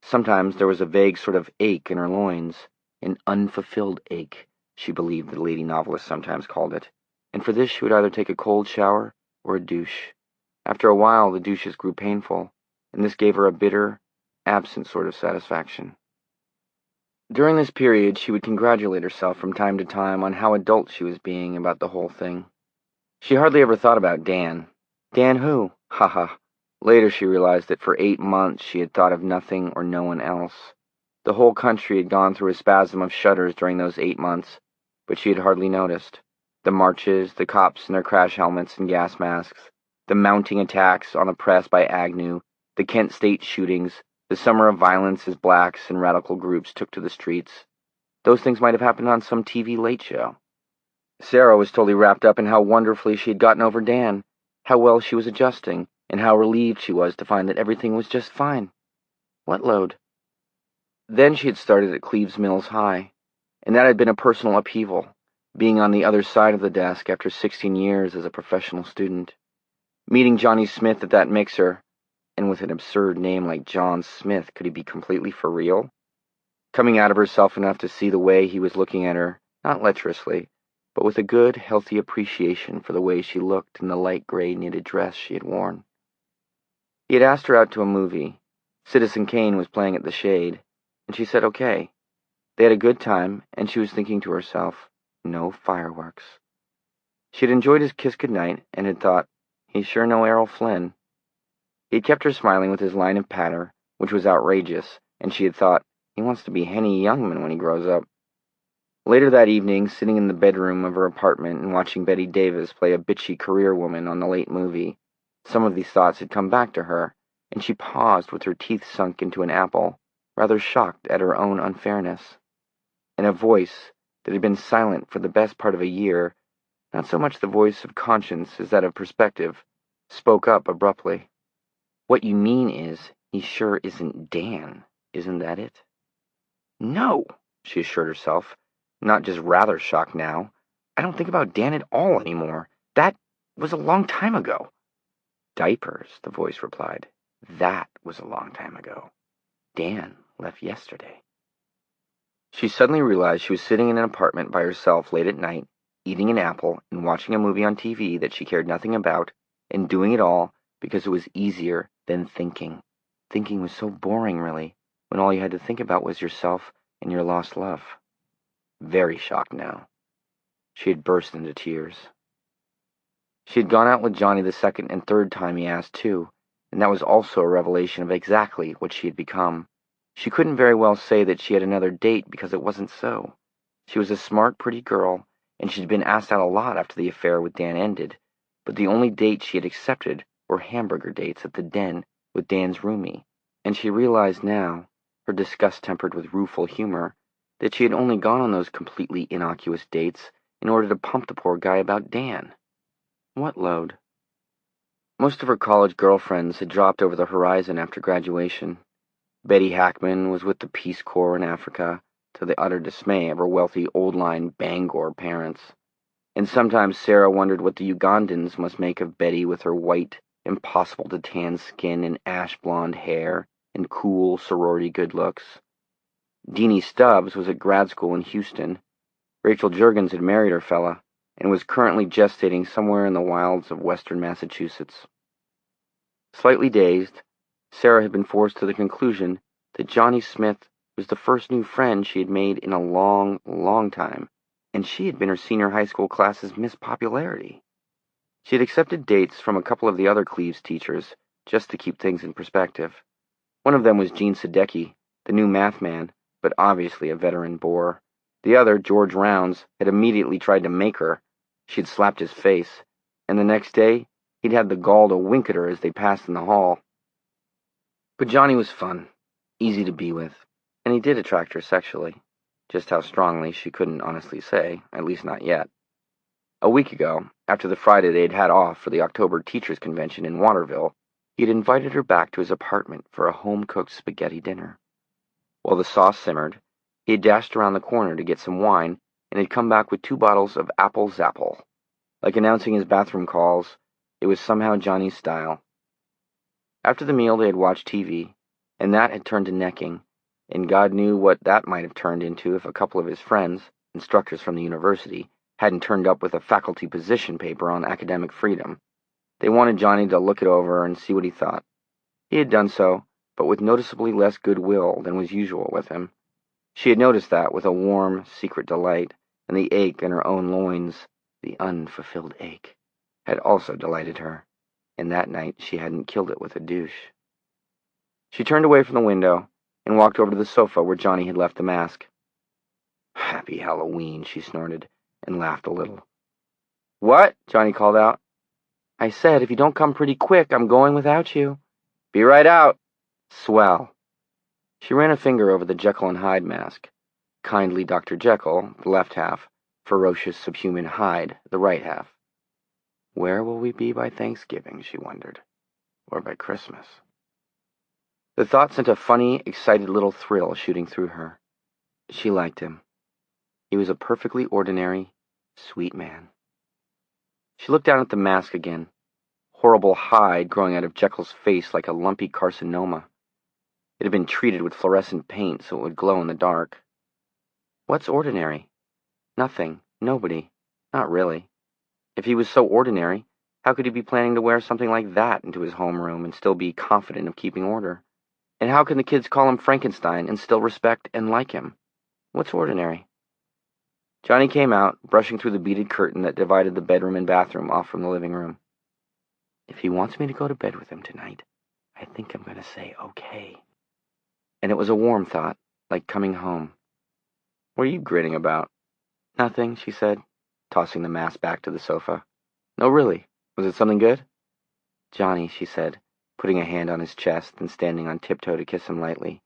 Sometimes there was a vague sort of ache in her loins, an unfulfilled ache, she believed the lady novelist sometimes called it, and for this she would either take a cold shower or a douche. After a while, the douches grew painful, and this gave her a bitter, absent sort of satisfaction. During this period, she would congratulate herself from time to time on how adult she was being about the whole thing. She hardly ever thought about Dan. Dan who? Ha. Later she realized that for 8 months she had thought of nothing or no one else. The whole country had gone through a spasm of shudders during those 8 months, but she had hardly noticed. The marches, the cops in their crash helmets and gas masks, the mounting attacks on the press by Agnew, the Kent State shootings, the summer of violence as blacks and radical groups took to the streets. Those things might have happened on some TV late show. Sarah was totally wrapped up in how wonderfully she had gotten over Dan, how well she was adjusting, and how relieved she was to find that everything was just fine. What load? Then she had started at Cleves Mills High, and that had been a personal upheaval, being on the other side of the desk after 16 years as a professional student. Meeting Johnny Smith at that mixer, and with an absurd name like John Smith, could he be completely for real? Coming out of herself enough to see the way he was looking at her, not lecherously, but with a good, healthy appreciation for the way she looked in the light gray knitted dress she had worn. He had asked her out to a movie. Citizen Kane was playing at the Shade, and she said okay. They had a good time, and she was thinking to herself, no fireworks. She had enjoyed his kiss goodnight, and had thought, he's sure no Errol Flynn. He had kept her smiling with his line of patter, which was outrageous, and she had thought, he wants to be Henny Youngman when he grows up. Later that evening, sitting in the bedroom of her apartment and watching Betty Davis play a bitchy career woman on the late movie, some of these thoughts had come back to her, and she paused with her teeth sunk into an apple, rather shocked at her own unfairness. And a voice that had been silent for the best part of a year, not so much the voice of conscience as that of perspective, spoke up abruptly. What you mean is, he sure isn't Dan, isn't that it? No, she assured herself, not just rather shocked now. I don't think about Dan at all anymore. That was a long time ago. Diapers, the voice replied. That was a long time ago. Dan left yesterday. She suddenly realized she was sitting in an apartment by herself late at night, eating an apple and watching a movie on TV that she cared nothing about, and doing it all because it was easier than thinking. Thinking was so boring, really, when all you had to think about was yourself and your lost love. Very shocked now. She had burst into tears. She had gone out with Johnny the second and third time he asked, too, and that was also a revelation of exactly what she had become. She couldn't very well say that she had another date because it wasn't so. She was a smart, pretty girl, and she'd been asked out a lot after the affair with Dan ended, but the only dates she had accepted were hamburger dates at the Den with Dan's roomie, and she realized now, her disgust tempered with rueful humor, that she had only gone on those completely innocuous dates in order to pump the poor guy about Dan. What load? Most of her college girlfriends had dropped over the horizon after graduation. Betty Hackman was with the Peace Corps in Africa, to the utter dismay of her wealthy old-line Bangor parents. And sometimes Sarah wondered what the Ugandans must make of Betty with her white, impossible-to-tan skin and ash-blonde hair and cool sorority good looks. Deanie Stubbs was at grad school in Houston. Rachel Juergens had married her fella and was currently gestating somewhere in the wilds of western Massachusetts. Slightly dazed, Sarah had been forced to the conclusion that Johnny Smith was the first new friend she had made in a long, long time, and she had been her senior high school class's Miss Popularity. She had accepted dates from a couple of the other Cleves teachers, just to keep things in perspective. One of them was Gene Sadecki, the new math man, but obviously a veteran bore. The other, George Rounds, had immediately tried to make her. She'd slapped his face, and the next day he'd had the gall to wink at her as they passed in the hall. But Johnny was fun, easy to be with, and he did attract her sexually. Just how strongly she couldn't honestly say, at least not yet. A week ago, after the Friday they had had off for the October Teachers' Convention in Waterville, he had invited her back to his apartment for a home-cooked spaghetti dinner. While the sauce simmered, he had dashed around the corner to get some wine and had come back with 2 bottles of Apple Zapple. Like announcing his bathroom calls, it was somehow Johnny's style. After the meal they had watched TV, and that had turned to necking, and God knew what that might have turned into if a couple of his friends, instructors from the university, hadn't turned up with a faculty position paper on academic freedom. They wanted Johnny to look it over and see what he thought. He had done so, but with noticeably less goodwill than was usual with him. She had noticed that with a warm, secret delight, and the ache in her own loins, the unfulfilled ache, had also delighted her, and that night she hadn't killed it with a douche. She turned away from the window and walked over to the sofa where Johnny had left the mask. "Happy Halloween," she snorted, and laughed a little. "What?" Johnny called out. "I said, if you don't come pretty quick, I'm going without you." "Be right out." "Swell." She ran a finger over the Jekyll and Hyde mask. Kindly Dr. Jekyll, the left half, ferocious subhuman Hyde, the right half. Where will we be by Thanksgiving, she wondered, or by Christmas? The thought sent a funny, excited little thrill shooting through her. She liked him. He was a perfectly ordinary, sweet man. She looked down at the mask again, horrible hide growing out of Jekyll's face like a lumpy carcinoma. It had been treated with fluorescent paint so it would glow in the dark. What's ordinary? Nothing. Nobody. Not really. If he was so ordinary, how could he be planning to wear something like that into his homeroom and still be confident of keeping order? And how can the kids call him Frankenstein and still respect and like him? What's ordinary? Johnny came out, brushing through the beaded curtain that divided the bedroom and bathroom off from the living room. If he wants me to go to bed with him tonight, I think I'm going to say okay. And it was a warm thought, like coming home. What are you grinning about? Nothing, she said, tossing the mask back to the sofa. No, really. Was it something good? Johnny, she said, putting a hand on his chest and standing on tiptoe to kiss him lightly.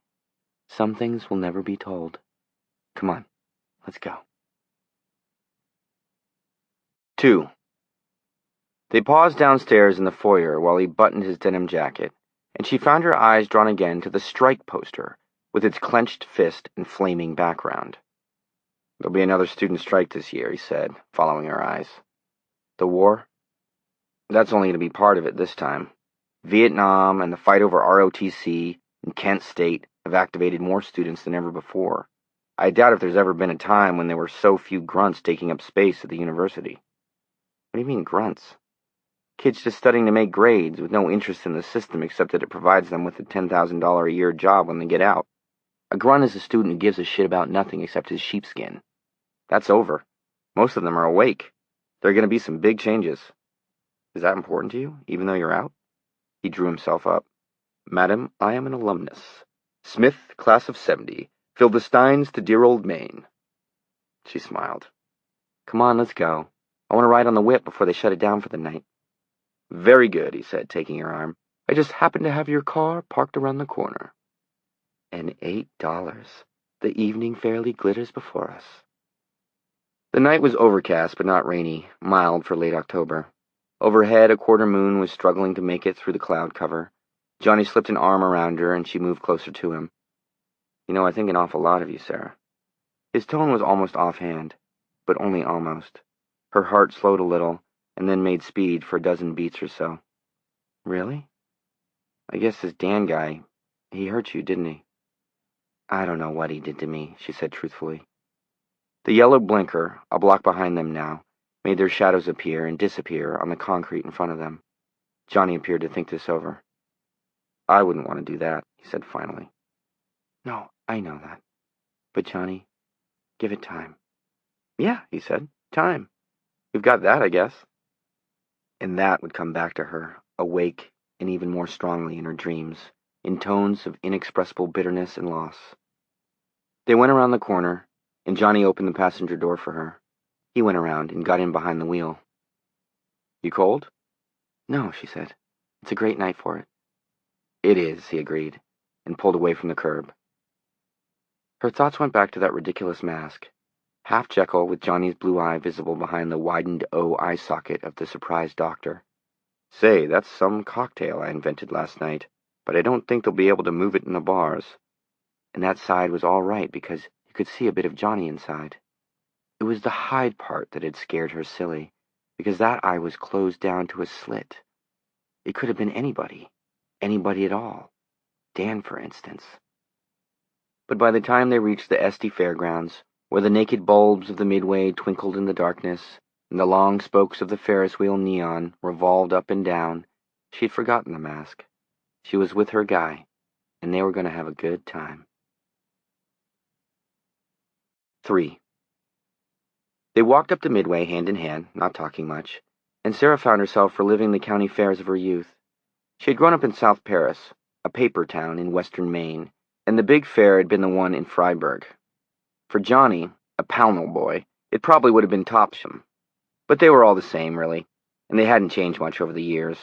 Some things will never be told. Come on, let's go. 2. They paused downstairs in the foyer while he buttoned his denim jacket, and she found her eyes drawn again to the strike poster with its clenched fist and flaming background. There'll be another student strike this year, he said, following her eyes. The war? That's only going to be part of it this time. Vietnam and the fight over ROTC and Kent State have activated more students than ever before. I doubt if there's ever been a time when there were so few grunts taking up space at the university. What do you mean, grunts? Kids just studying to make grades with no interest in the system except that it provides them with a $10,000 a year job when they get out. A grunt is a student who gives a shit about nothing except his sheepskin. That's over. Most of them are awake. There are going to be some big changes. Is that important to you, even though you're out? He drew himself up. Madam, I am an alumnus. Smith, class of 70. Philistines to dear old Maine. She smiled. Come on, let's go. I want to ride on the whip before they shut it down for the night. Very good, he said, taking her arm. I just happen to have your car parked around the corner. And $8. The evening fairly glitters before us. The night was overcast but not rainy, mild for late October. Overhead, a quarter moon was struggling to make it through the cloud cover. Johnny slipped an arm around her, and she moved closer to him. "You know, I think an awful lot of you, Sarah." His tone was almost offhand, but only almost. Her heart slowed a little, and then made speed for a dozen beats or so. "Really? I guess this Dan guy, he hurt you, didn't he?" "I don't know what he did to me," she said truthfully. The yellow blinker, a block behind them now, made their shadows appear and disappear on the concrete in front of them. Johnny appeared to think this over. "I wouldn't want to do that," he said finally. "No, I know that. But Johnny, give it time." "Yeah," he said, "time. We've got that, I guess." And that would come back to her, awake and even more strongly in her dreams, in tones of inexpressible bitterness and loss. They went around the corner, and Johnny opened the passenger door for her. He went around and got in behind the wheel. "You cold?" "No," she said. "It's a great night for it." "It is," he agreed, and pulled away from the curb. Her thoughts went back to that ridiculous mask, half Jekyll with Johnny's blue eye visible behind the widened O eye socket of the surprised doctor. "Say, that's some cocktail I invented last night, but I don't think they'll be able to move it in the bars." And that side was all right because you could see a bit of Johnny inside. It was the hide part that had scared her silly, because that eye was closed down to a slit. It could have been anybody at all. Dan, for instance. But by the time they reached the Este Fairgrounds, where the naked bulbs of the Midway twinkled in the darkness, and the long spokes of the Ferris wheel neon revolved up and down, she'd forgotten the mask. She was with her guy, and they were going to have a good time. 3. They walked up to Midway hand in hand, not talking much, and Sarah found herself reliving the county fairs of her youth. She had grown up in South Paris, a paper town in western Maine, and the big fair had been the one in Freiburg. For Johnny, a Pownell boy, it probably would have been Topsham. But they were all the same, really, and they hadn't changed much over the years.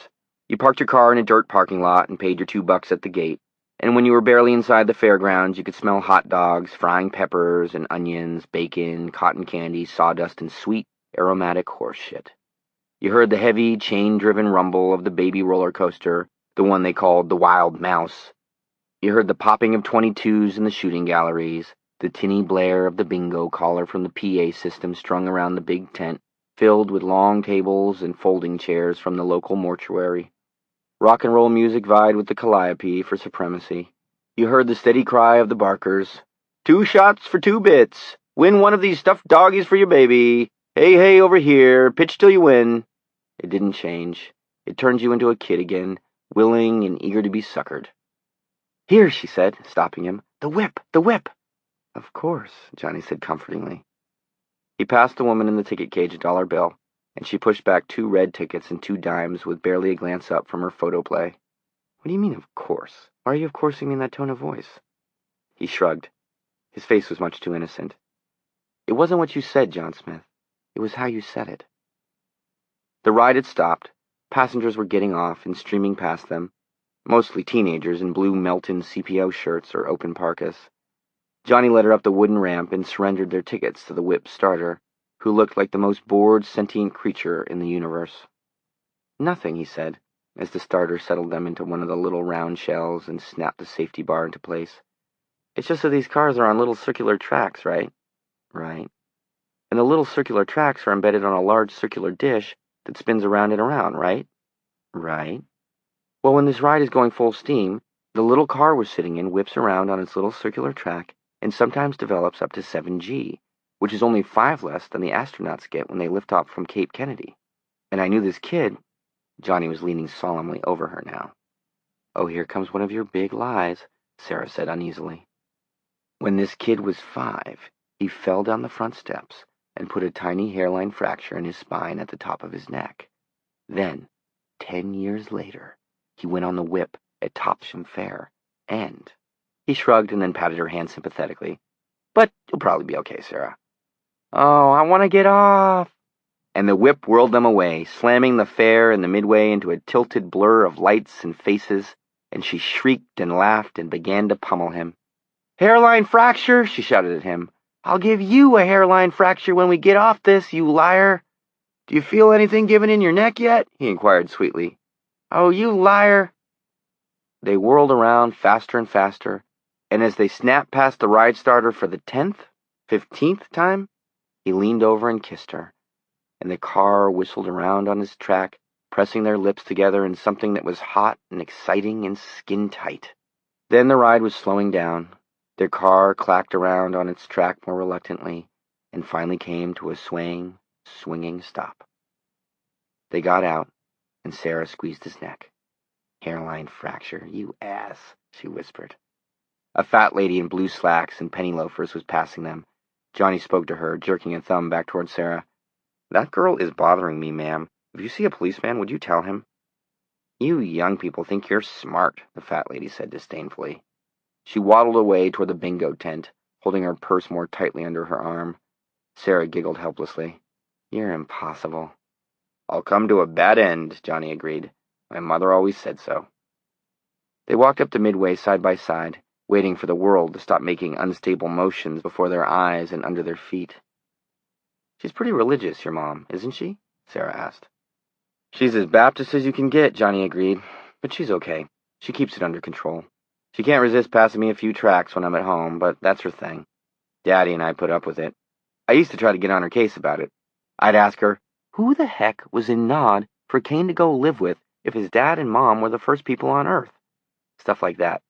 You parked your car in a dirt parking lot and paid your $2 at the gate, and when you were barely inside the fairgrounds, you could smell hot dogs, frying peppers and onions, bacon, cotton candy, sawdust, and sweet, aromatic horse shit. You heard the heavy, chain-driven rumble of the baby roller coaster, the one they called the Wild Mouse. You heard the popping of 22s in the shooting galleries, the tinny blare of the bingo caller from the PA system strung around the big tent, filled with long tables and folding chairs from the local mortuary. Rock and roll music vied with the calliope for supremacy. You heard the steady cry of the barkers, "2 shots for 2 bits! Win one of these stuffed doggies for your baby! Hey, hey, over here! Pitch till you win!" It didn't change. It turned you into a kid again, willing and eager to be suckered. "Here," she said, stopping him. "The whip! The whip!" "Of course," Johnny said comfortingly. He passed the woman in the ticket cage $1 bill, and she pushed back 2 red tickets and 2 dimes with barely a glance up from her photoplay. "What do you mean, of course? Why are you of coursing me in that tone of voice?" He shrugged. His face was much too innocent. "It wasn't what you said, John Smith. It was how you said it." The ride had stopped. Passengers were getting off and streaming past them, mostly teenagers in blue Melton CPO shirts or open parkas. Johnny led her up the wooden ramp and surrendered their tickets to the whip starter, who looked like the most bored sentient creature in the universe. "Nothing," he said, as the starter settled them into one of the little round shells and snapped the safety bar into place. "It's just that these cars are on little circular tracks, right?" "Right." "And the little circular tracks are embedded on a large circular dish that spins around and around, right?" "Right." "Well, when this ride is going full steam, the little car we're sitting in whips around on its little circular track and sometimes develops up to 7G, which is only 5 less than the astronauts get when they lift off from Cape Kennedy. And I knew this kid—" Johnny was leaning solemnly over her now. "Oh, here comes one of your big lies," Sarah said uneasily. "When this kid was 5, he fell down the front steps and put a tiny hairline fracture in his spine at the top of his neck. Then, 10 years later, he went on the whip at Topsham Fair, and—" He shrugged and then patted her hand sympathetically. "But you'll probably be okay, Sarah." "Oh, I want to get off!" And the whip whirled them away, slamming the fair and the Midway into a tilted blur of lights and faces, and she shrieked and laughed and began to pummel him. Hairline fracture, she shouted at him. I'll give you a hairline fracture when we get off this, you liar. Do you feel anything giving in your neck yet? He inquired sweetly. Oh, you liar. They whirled around faster and faster, and as they snapped past the ride starter for the 10th, 15th time, he leaned over and kissed her, and the car whistled around on his track, pressing their lips together in something that was hot and exciting and skin-tight. Then the ride was slowing down. Their car clacked around on its track more reluctantly, and finally came to a swaying, swinging stop. They got out, and Sarah squeezed his neck. Hairline fracture, you ass, she whispered. A fat lady in blue slacks and penny loafers was passing them. Johnny spoke to her, jerking a thumb back toward Sarah. That girl is bothering me, ma'am. If you see a policeman, would you tell him? You young people think you're smart, the fat lady said disdainfully. She waddled away toward the bingo tent, holding her purse more tightly under her arm. Sarah giggled helplessly. You're impossible. I'll come to a bad end, Johnny agreed. My mother always said so. They walked up to Midway side by side, waiting for the world to stop making unstable motions before their eyes and under their feet. She's pretty religious, your mom, isn't she? Sarah asked. She's as Baptist as you can get, Johnny agreed, but she's okay. She keeps it under control. She can't resist passing me a few tracts when I'm at home, but that's her thing. Daddy and I put up with it. I used to try to get on her case about it. I'd ask her, who the heck was in Nod for Kane to go live with if his dad and mom were the first people on Earth? Stuff like that.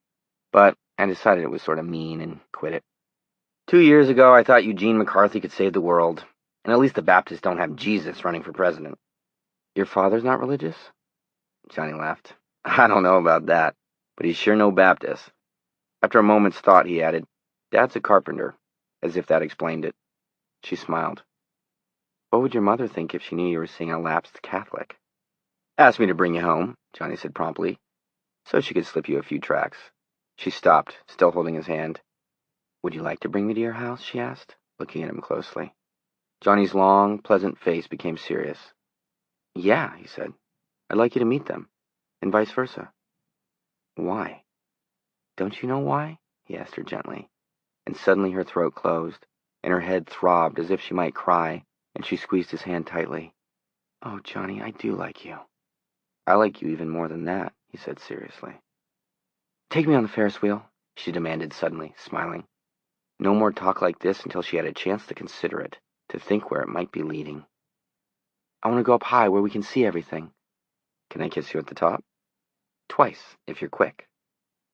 But I decided it was sort of mean and quit it. 2 years ago, I thought Eugene McCarthy could save the world, and at least the Baptists don't have Jesus running for president. Your father's not religious? Johnny laughed. I don't know about that, but he's sure no Baptist. After a moment's thought, he added, Dad's a carpenter, as if that explained it. She smiled. What would your mother think if she knew you were seeing a lapsed Catholic? Asked me to bring you home, Johnny said promptly, so she could slip you a few tracts. She stopped, still holding his hand. Would you like to bring me to your house? She asked, looking at him closely. Johnny's long, pleasant face became serious. Yeah, he said. I'd like you to meet them, and vice versa. Why? Don't you know why? He asked her gently, and suddenly her throat closed, and her head throbbed as if she might cry, and she squeezed his hand tightly. Oh, Johnny, I do like you. I like you even more than that, he said seriously. Take me on the Ferris wheel, she demanded suddenly, smiling. No more talk like this until she had a chance to consider it, to think where it might be leading. I want to go up high where we can see everything. Can I kiss you at the top? Twice, if you're quick.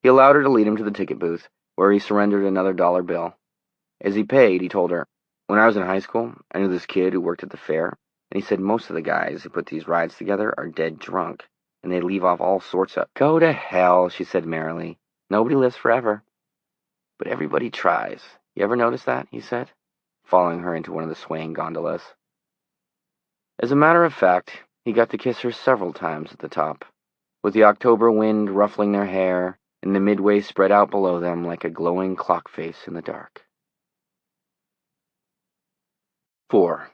He allowed her to lead him to the ticket booth, where he surrendered another $1 bill. As he paid, he told her, When I was in high school, I knew this kid who worked at the fair, and he said most of the guys who put these rides together are dead drunk, and they leave off all sorts of... Go to hell, she said merrily. Nobody lives forever. But everybody tries. You ever notice that? He said, following her into one of the swaying gondolas. As a matter of fact, he got to kiss her several times at the top, with the October wind ruffling their hair, and the Midway spread out below them like a glowing clock face in the dark. 4.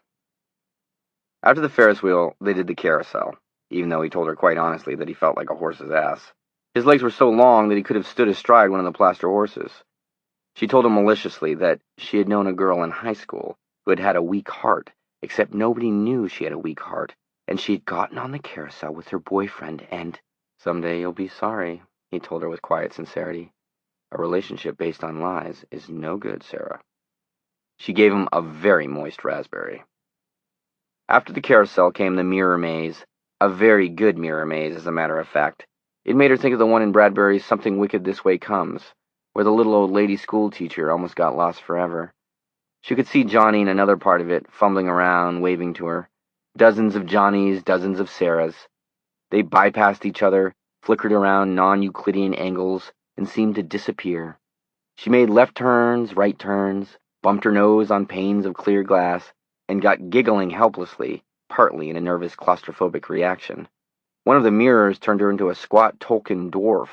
After the Ferris wheel, they did the carousel, even though he told her quite honestly that he felt like a horse's ass. His legs were so long that he could have stood astride one of the plaster horses. She told him maliciously that she had known a girl in high school who had had a weak heart, except nobody knew she had a weak heart, and she had gotten on the carousel with her boyfriend, and... Someday you'll be sorry, he told her with quiet sincerity. A relationship based on lies is no good, Sarah. She gave him a very moist raspberry. After the carousel came the mirror maze, a very good mirror maze, as a matter of fact. It made her think of the one in Bradbury's Something Wicked This Way Comes, where the little old lady school teacher almost got lost forever. She could see Johnny in another part of it, fumbling around, waving to her. Dozens of Johnnies, dozens of Sarahs. They bypassed each other, flickered around non-Euclidean angles, and seemed to disappear. She made left turns, right turns, bumped her nose on panes of clear glass, and got giggling helplessly, partly in a nervous claustrophobic reaction. One of the mirrors turned her into a squat Tolkien dwarf.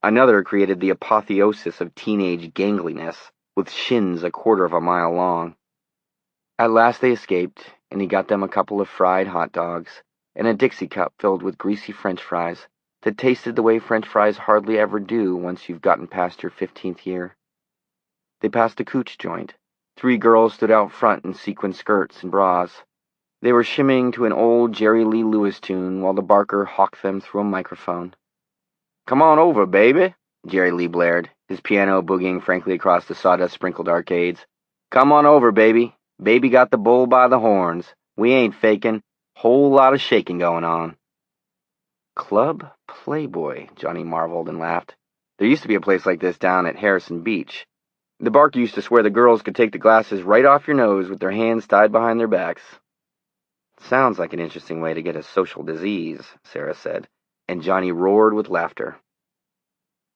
Another created the apotheosis of teenage gangliness, with shins 1/4 mile long. At last they escaped, and he got them a couple of fried hot dogs, and a Dixie cup filled with greasy French fries that tasted the way French fries hardly ever do once you've gotten past your 15th year. They passed a cooch joint. 3 girls stood out front in sequin skirts and bras. They were shimmying to an old Jerry Lee Lewis tune while the barker hawked them through a microphone. "Come on over, baby," Jerry Lee blared, his piano boogieing frankly across the sawdust-sprinkled arcades. "Come on over, baby. Baby got the bull by the horns. We ain't faking. Whole lot of shaking going on." Club Playboy, Johnny marveled and laughed. There used to be a place like this down at Harrison Beach. The barker used to swear the girls could take the glasses right off your nose with their hands tied behind their backs. "Sounds like an interesting way to get a social disease," Sarah said, and Johnny roared with laughter.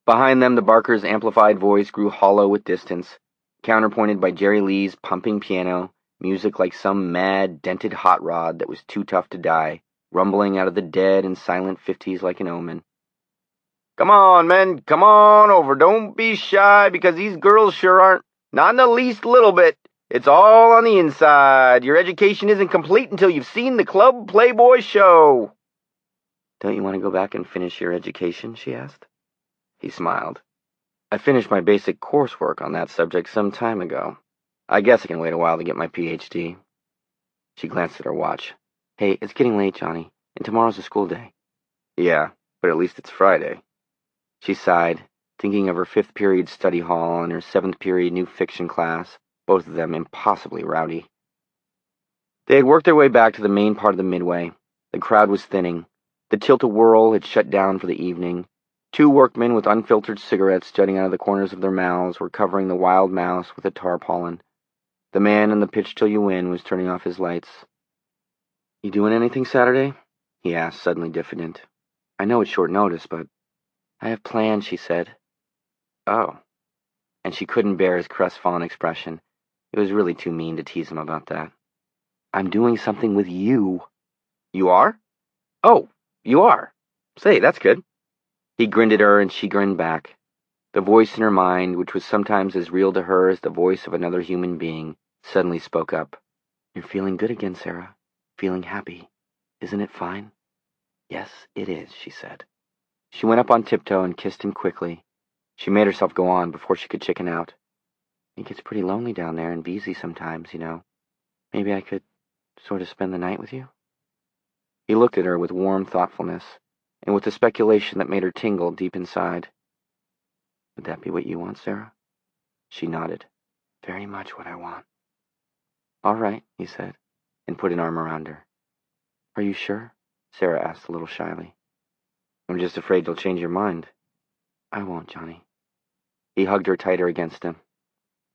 Behind them, the barker's amplified voice grew hollow with distance, counterpointed by Jerry Lee's pumping piano, music like some mad, dented hot rod that was too tough to die, rumbling out of the dead and silent 50s like an omen. "Come on, men, come on over. Don't be shy, because these girls sure aren't. Not in the least little bit. It's all on the inside. Your education isn't complete until you've seen the Club Playboy show." "Don't you want to go back and finish your education?" she asked. He smiled. "I finished my basic coursework on that subject some time ago. I guess I can wait a while to get my PhD. She glanced at her watch. "Hey, it's getting late, Johnny, and tomorrow's a school day." "Yeah, but at least it's Friday." She sighed, thinking of her 5th period study hall and her 7th period new fiction class, both of them impossibly rowdy. They had worked their way back to the main part of the Midway. The crowd was thinning. The tilt-a-whirl had shut down for the evening. 2 workmen with unfiltered cigarettes jutting out of the corners of their mouths were covering the wild mouse with a tarpaulin. The man in the pitch-till-you-win was turning off his lights. "You doing anything Saturday?" he asked, suddenly diffident. "I know it's short notice, but—" "I have plans," she said. "Oh." And she couldn't bear his crestfallen expression. It was really too mean to tease him about that. "I'm doing something with you." "You are? Oh, you are. Say, that's good." He grinned at her, and she grinned back. The voice in her mind, which was sometimes as real to her as the voice of another human being, suddenly spoke up. "You're feeling good again, Sarah. Feeling happy. Isn't it fine?" "Yes, it is," she said. She went up on tiptoe and kissed him quickly. She made herself go on before she could chicken out. "It gets pretty lonely down there in Veazey sometimes, you know. Maybe I could sort of spend the night with you?" He looked at her with warm thoughtfulness, and with a speculation that made her tingle deep inside. "Would that be what you want, Sarah?" She nodded. "Very much what I want." "All right," he said, and put an arm around her. "Are you sure?" Sarah asked a little shyly. "I'm just afraid you'll change your mind." "I won't, Johnny." He hugged her tighter against him.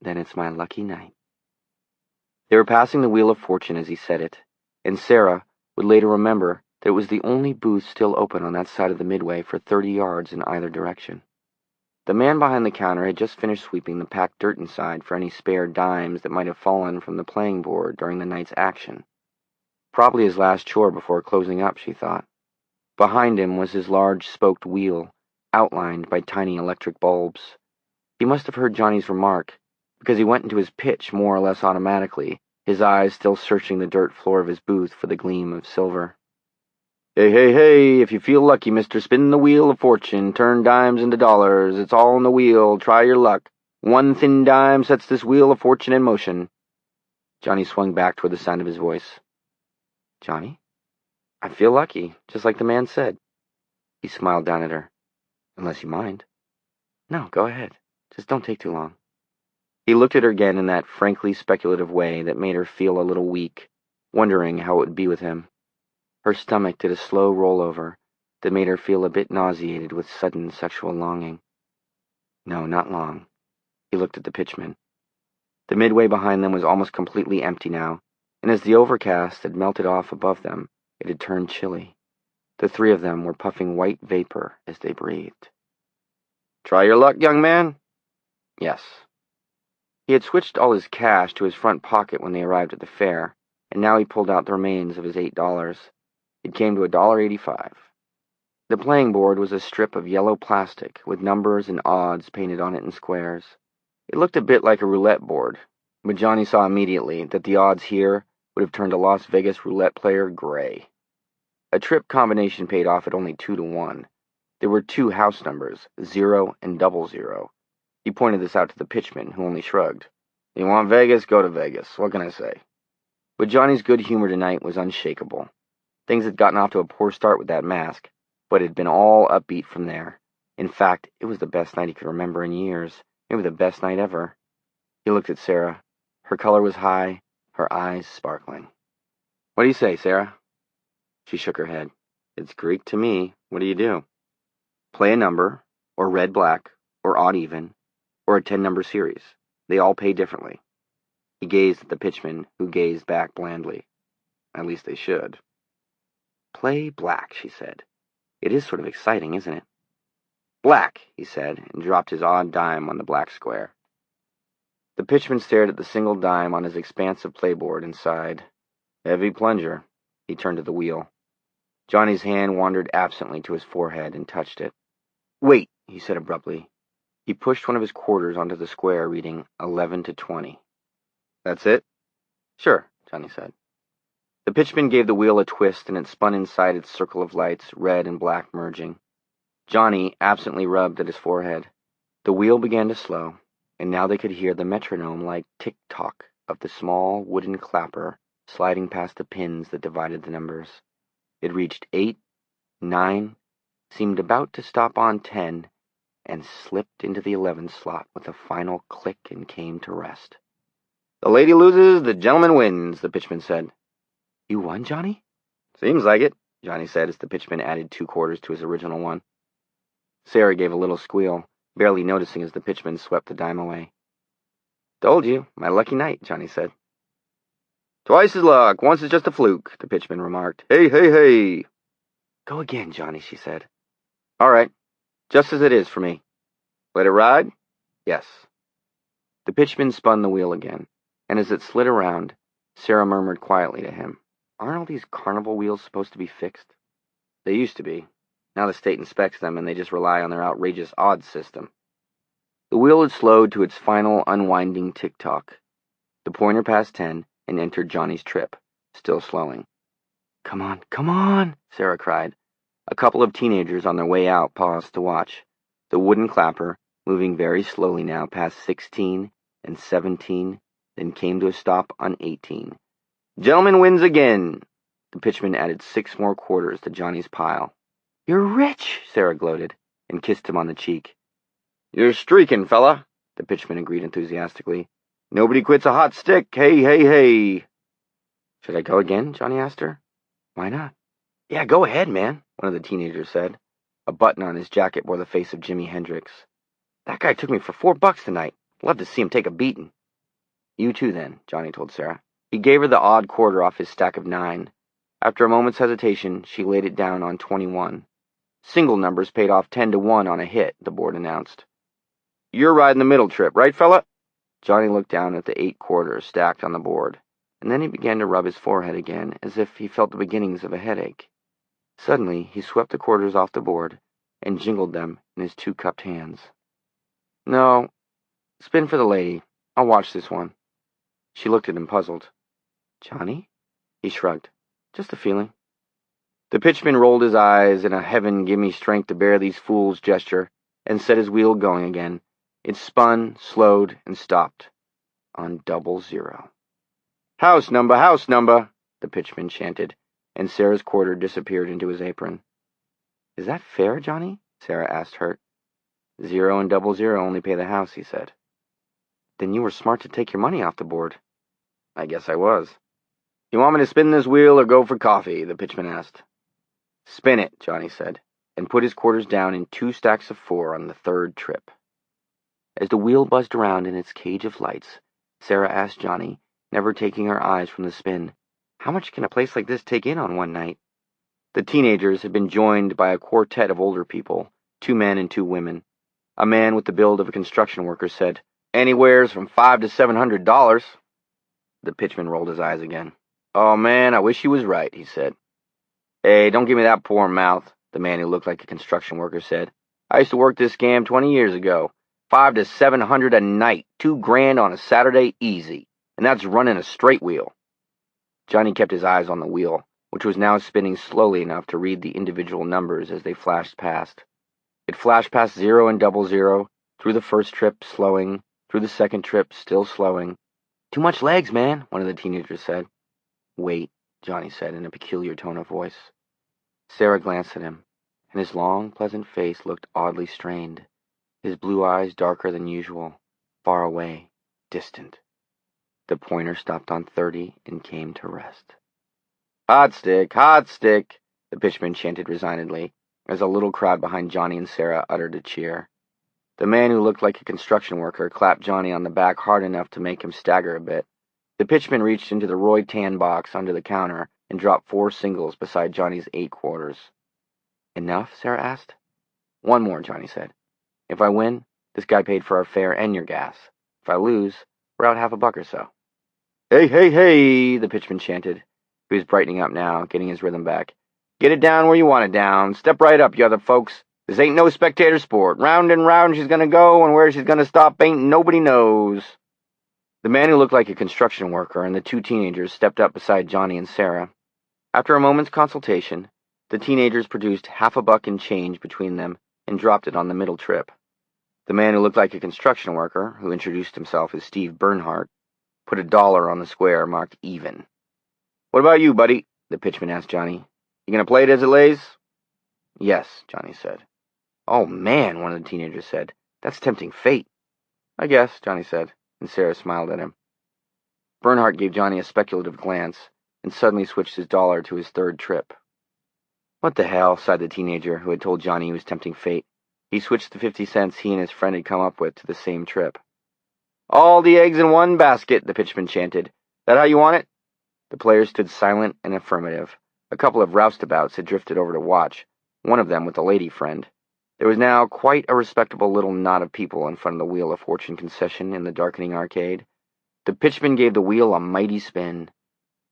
"Then it's my lucky night." They were passing the Wheel of Fortune as he said it, and Sarah would later remember that it was the only booth still open on that side of the Midway for 30 yards in either direction. The man behind the counter had just finished sweeping the packed dirt inside for any spare dimes that might have fallen from the playing board during the night's action. Probably his last chore before closing up, she thought. Behind him was his large spoked wheel, outlined by tiny electric bulbs. He must have heard Johnny's remark, because he went into his pitch more or less automatically, his eyes still searching the dirt floor of his booth for the gleam of silver. "Hey, hey, hey, if you feel lucky, mister, spin the Wheel of Fortune, turn dimes into dollars, it's all in the wheel, try your luck. 1 thin dime sets this Wheel of Fortune in motion." Johnny swung back toward the sound of his voice. "Johnny? I feel lucky, just like the man said." He smiled down at her. "Unless you mind." "No, go ahead. Just don't take too long." He looked at her again in that frankly speculative way that made her feel a little weak, wondering how it would be with him. Her stomach did a slow rollover that made her feel a bit nauseated with sudden sexual longing. No, not long. He looked at the pitchman. The Midway behind them was almost completely empty now, and as the overcast had melted off above them, it had turned chilly. The 3 of them were puffing white vapor as they breathed. "Try your luck, young man?" "Yes." He had switched all his cash to his front pocket when they arrived at the fair, and now he pulled out the remains of his $8. It came to $1.85. The playing board was a strip of yellow plastic with numbers and odds painted on it in squares. It looked a bit like a roulette board, but Johnny saw immediately that the odds here would have turned a Las Vegas roulette player gray. A trip combination paid off at only 2 to 1. There were 2 house numbers, 0 and 00. He pointed this out to the pitchman, who only shrugged. You want Vegas? Go to Vegas. What can I say? But Johnny's good humor tonight was unshakable. Things had gotten off to a poor start with that mask, but it had been all upbeat from there. In fact, it was the best night he could remember in years, maybe the best night ever. He looked at Sarah. Her color was high, her eyes sparkling. What do you say, Sarah? She shook her head. It's Greek to me. What do you do? Play a number, or red-black, or odd-even, or a 10-number series. They all pay differently. He gazed at the pitchman, who gazed back blandly. At least they should. Play black, she said. It is sort of exciting, isn't it? Black, he said, and dropped his odd dime on the black square. The pitchman stared at the single dime on his expansive playboard and sighed. Heavy plunger. He turned to the wheel. Johnny's hand wandered absently to his forehead and touched it. Wait, he said abruptly. He pushed one of his quarters onto the square, reading 11 to 20. That's it? Sure, Johnny said. The pitchman gave the wheel a twist, and it spun inside its circle of lights, red and black merging. Johnny absently rubbed at his forehead. The wheel began to slow, and now they could hear the metronome-like tick-tock of the small wooden clapper sliding past the pins that divided the numbers. It reached 8, 9, seemed about to stop on 10, and slipped into the 11 slot with a final click and came to rest. The lady loses, the gentleman wins, the pitchman said. You won, Johnny? Seems like it, Johnny said as the pitchman added 2 quarters to his original one. Sarah gave a little squeal, barely noticing as the pitchman swept the dime away. Told you, my lucky night, Johnny said. Twice is luck, once is just a fluke, the pitchman remarked. Hey, hey, hey. Go again, Johnny, she said. All right, just as it is for me. Let it ride? Yes. The pitchman spun the wheel again, and as it slid around, Sarah murmured quietly to him, Aren't all these carnival wheels supposed to be fixed? They used to be. Now the state inspects them, and they just rely on their outrageous odds system. The wheel had slowed to its final unwinding tick-tock. The pointer passed 10 and entered Johnny's trip, still slowing. Come on, Sarah cried. A couple of teenagers on their way out paused to watch. The wooden clapper, moving very slowly now past 16 and 17, then came to a stop on 18. Gentleman wins again. The pitchman added 6 more quarters to Johnny's pile. You're rich, Sarah gloated, and kissed him on the cheek. You're streaking, fella, the pitchman agreed enthusiastically. Nobody quits a hot stick, hey, hey, hey. Should I go again? Johnny asked her. Why not? Yeah, go ahead, man, one of the teenagers said. A button on his jacket bore the face of Jimi Hendrix. That guy took me for $4 tonight. Love to see him take a beating. You too, then, Johnny told Sarah. He gave her the odd quarter off his stack of 9. After a moment's hesitation, she laid it down on 21. Single numbers paid off 10 to 1 on a hit, the board announced. You're riding the middle trip, right, fella? Johnny looked down at the 8 quarters stacked on the board, and then he began to rub his forehead again, as if he felt the beginnings of a headache. Suddenly, he swept the quarters off the board and jingled them in his 2 cupped hands. No, spin for the lady. I'll watch this one. She looked at him puzzled. Johnny? He shrugged. Just a feeling. The pitchman rolled his eyes in a heaven give me strength to bear these fools gesture and set his wheel going again. It spun, slowed, and stopped on 00. House number, the pitchman chanted, and Sarah's quarter disappeared into his apron. Is that fair, Johnny? Sarah asked hurt. 0 and 00 only pay the house, he said. Then you were smart to take your money off the board. I guess I was. You want me to spin this wheel or go for coffee? The pitchman asked. Spin it, Johnny said, and put his quarters down in 2 stacks of 4 on the 3rd trip. As the wheel buzzed around in its cage of lights, Sarah asked Johnny, never taking her eyes from the spin, how much can a place like this take in on one night? The teenagers had been joined by a quartet of older people, 2 men and 2 women. A man with the build of a construction worker said, Anywheres from $500 to $700. The pitchman rolled his eyes again. Oh, man, I wish he was right, he said. Hey, don't give me that poor mouth, the man who looked like a construction worker said. I used to work this scam 20 years ago. $500 to $700 a night, $2,000 on a Saturday easy. And that's running a straight wheel. Johnny kept his eyes on the wheel, which was now spinning slowly enough to read the individual numbers as they flashed past. It flashed past 0 and 00, Through the first trip, slowing. Through the second trip, still slowing. "Too much legs, man," one of the teenagers said. "Wait," Johnny said in a peculiar tone of voice. Sarah glanced at him, and his long, pleasant face looked oddly strained, his blue eyes darker than usual, far away, distant. The pointer stopped on 30 and came to rest. "Hot stick, hot stick," the pitchman chanted resignedly, as a little crowd behind Johnny and Sarah uttered a cheer. The man who looked like a construction worker clapped Johnny on the back hard enough to make him stagger a bit. The pitchman reached into the Roy Tan box under the counter and dropped 4 singles beside Johnny's 8 quarters. "Enough?" Sarah asked. "One more," Johnny said. "If I win, this guy paid for our fare and your gas. If I lose, we're out $50 or so." "Hey, hey, hey," the pitchman chanted. He was brightening up now, getting his rhythm back. "Get it down where you want it down. Step right up, you other folks. This ain't no spectator sport. Round and round she's gonna go, and where she's gonna stop ain't nobody knows." The man who looked like a construction worker and the 2 teenagers stepped up beside Johnny and Sarah. After a moment's consultation, the teenagers produced $50 in change between them and dropped it on the middle trip. The man who looked like a construction worker, who introduced himself as Steve Bernhardt, put $1 on the square marked even. "What about you, buddy?" the pitchman asked Johnny. "You gonna play it as it lays?" "Yes," Johnny said. "Oh, man," one of the teenagers said. "That's tempting fate." "I guess," Johnny said, and Sarah smiled at him. Bernhardt gave Johnny a speculative glance and suddenly switched his dollar to his 3rd trip. "What the hell," sighed the teenager who had told Johnny he was tempting fate. He switched the 50 cents he and his friend had come up with to the same trip. "All the eggs in one basket," the pitchman chanted. "That how you want it?" The players stood silent and affirmative. A couple of roustabouts had drifted over to watch, one of them with a lady friend. There was now quite a respectable little knot of people in front of the Wheel of Fortune concession in the darkening arcade. The pitchman gave the wheel a mighty spin.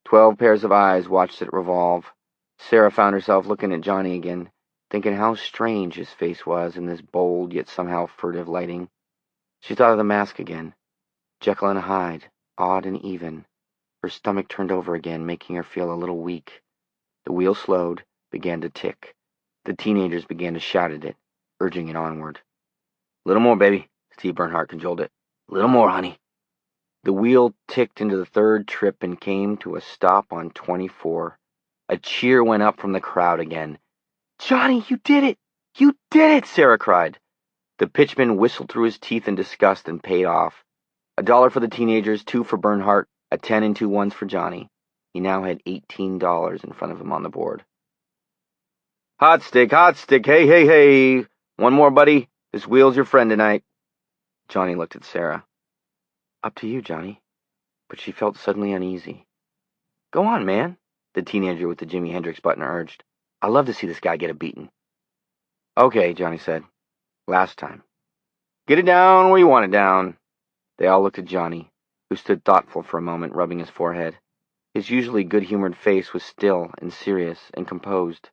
12 pairs of eyes watched it revolve. Sarah found herself looking at Johnny again, thinking how strange his face was in this bold yet somehow furtive lighting. She thought of the mask again. Jekyll and Hyde, odd and even. Her stomach turned over again, making her feel a little weak. The wheel slowed, began to tick. The teenagers began to shout at it, urging it onward. "Little more, baby," Steve Bernhardt cajoled it. "Little more, honey." The wheel ticked into the 3rd trip and came to a stop on 24. A cheer went up from the crowd again. "Johnny, you did it! You did it!" Sarah cried. The pitchman whistled through his teeth in disgust and paid off. $1 for the teenagers, 2 for Bernhardt, a 10 and 2 ones for Johnny. He now had $18 in front of him on the board. Hot stick, hey, hey, hey. One more, buddy. This wheel's your friend tonight." Johnny looked at Sarah. "Up to you, Johnny." But she felt suddenly uneasy. "Go on, man," the teenager with the Jimi Hendrix button urged. "I love to see this guy get a beating." "Okay," Johnny said. "Last time. Get it down where you want it down." They all looked at Johnny, who stood thoughtful for a moment, rubbing his forehead. His usually good-humored face was still and serious and composed.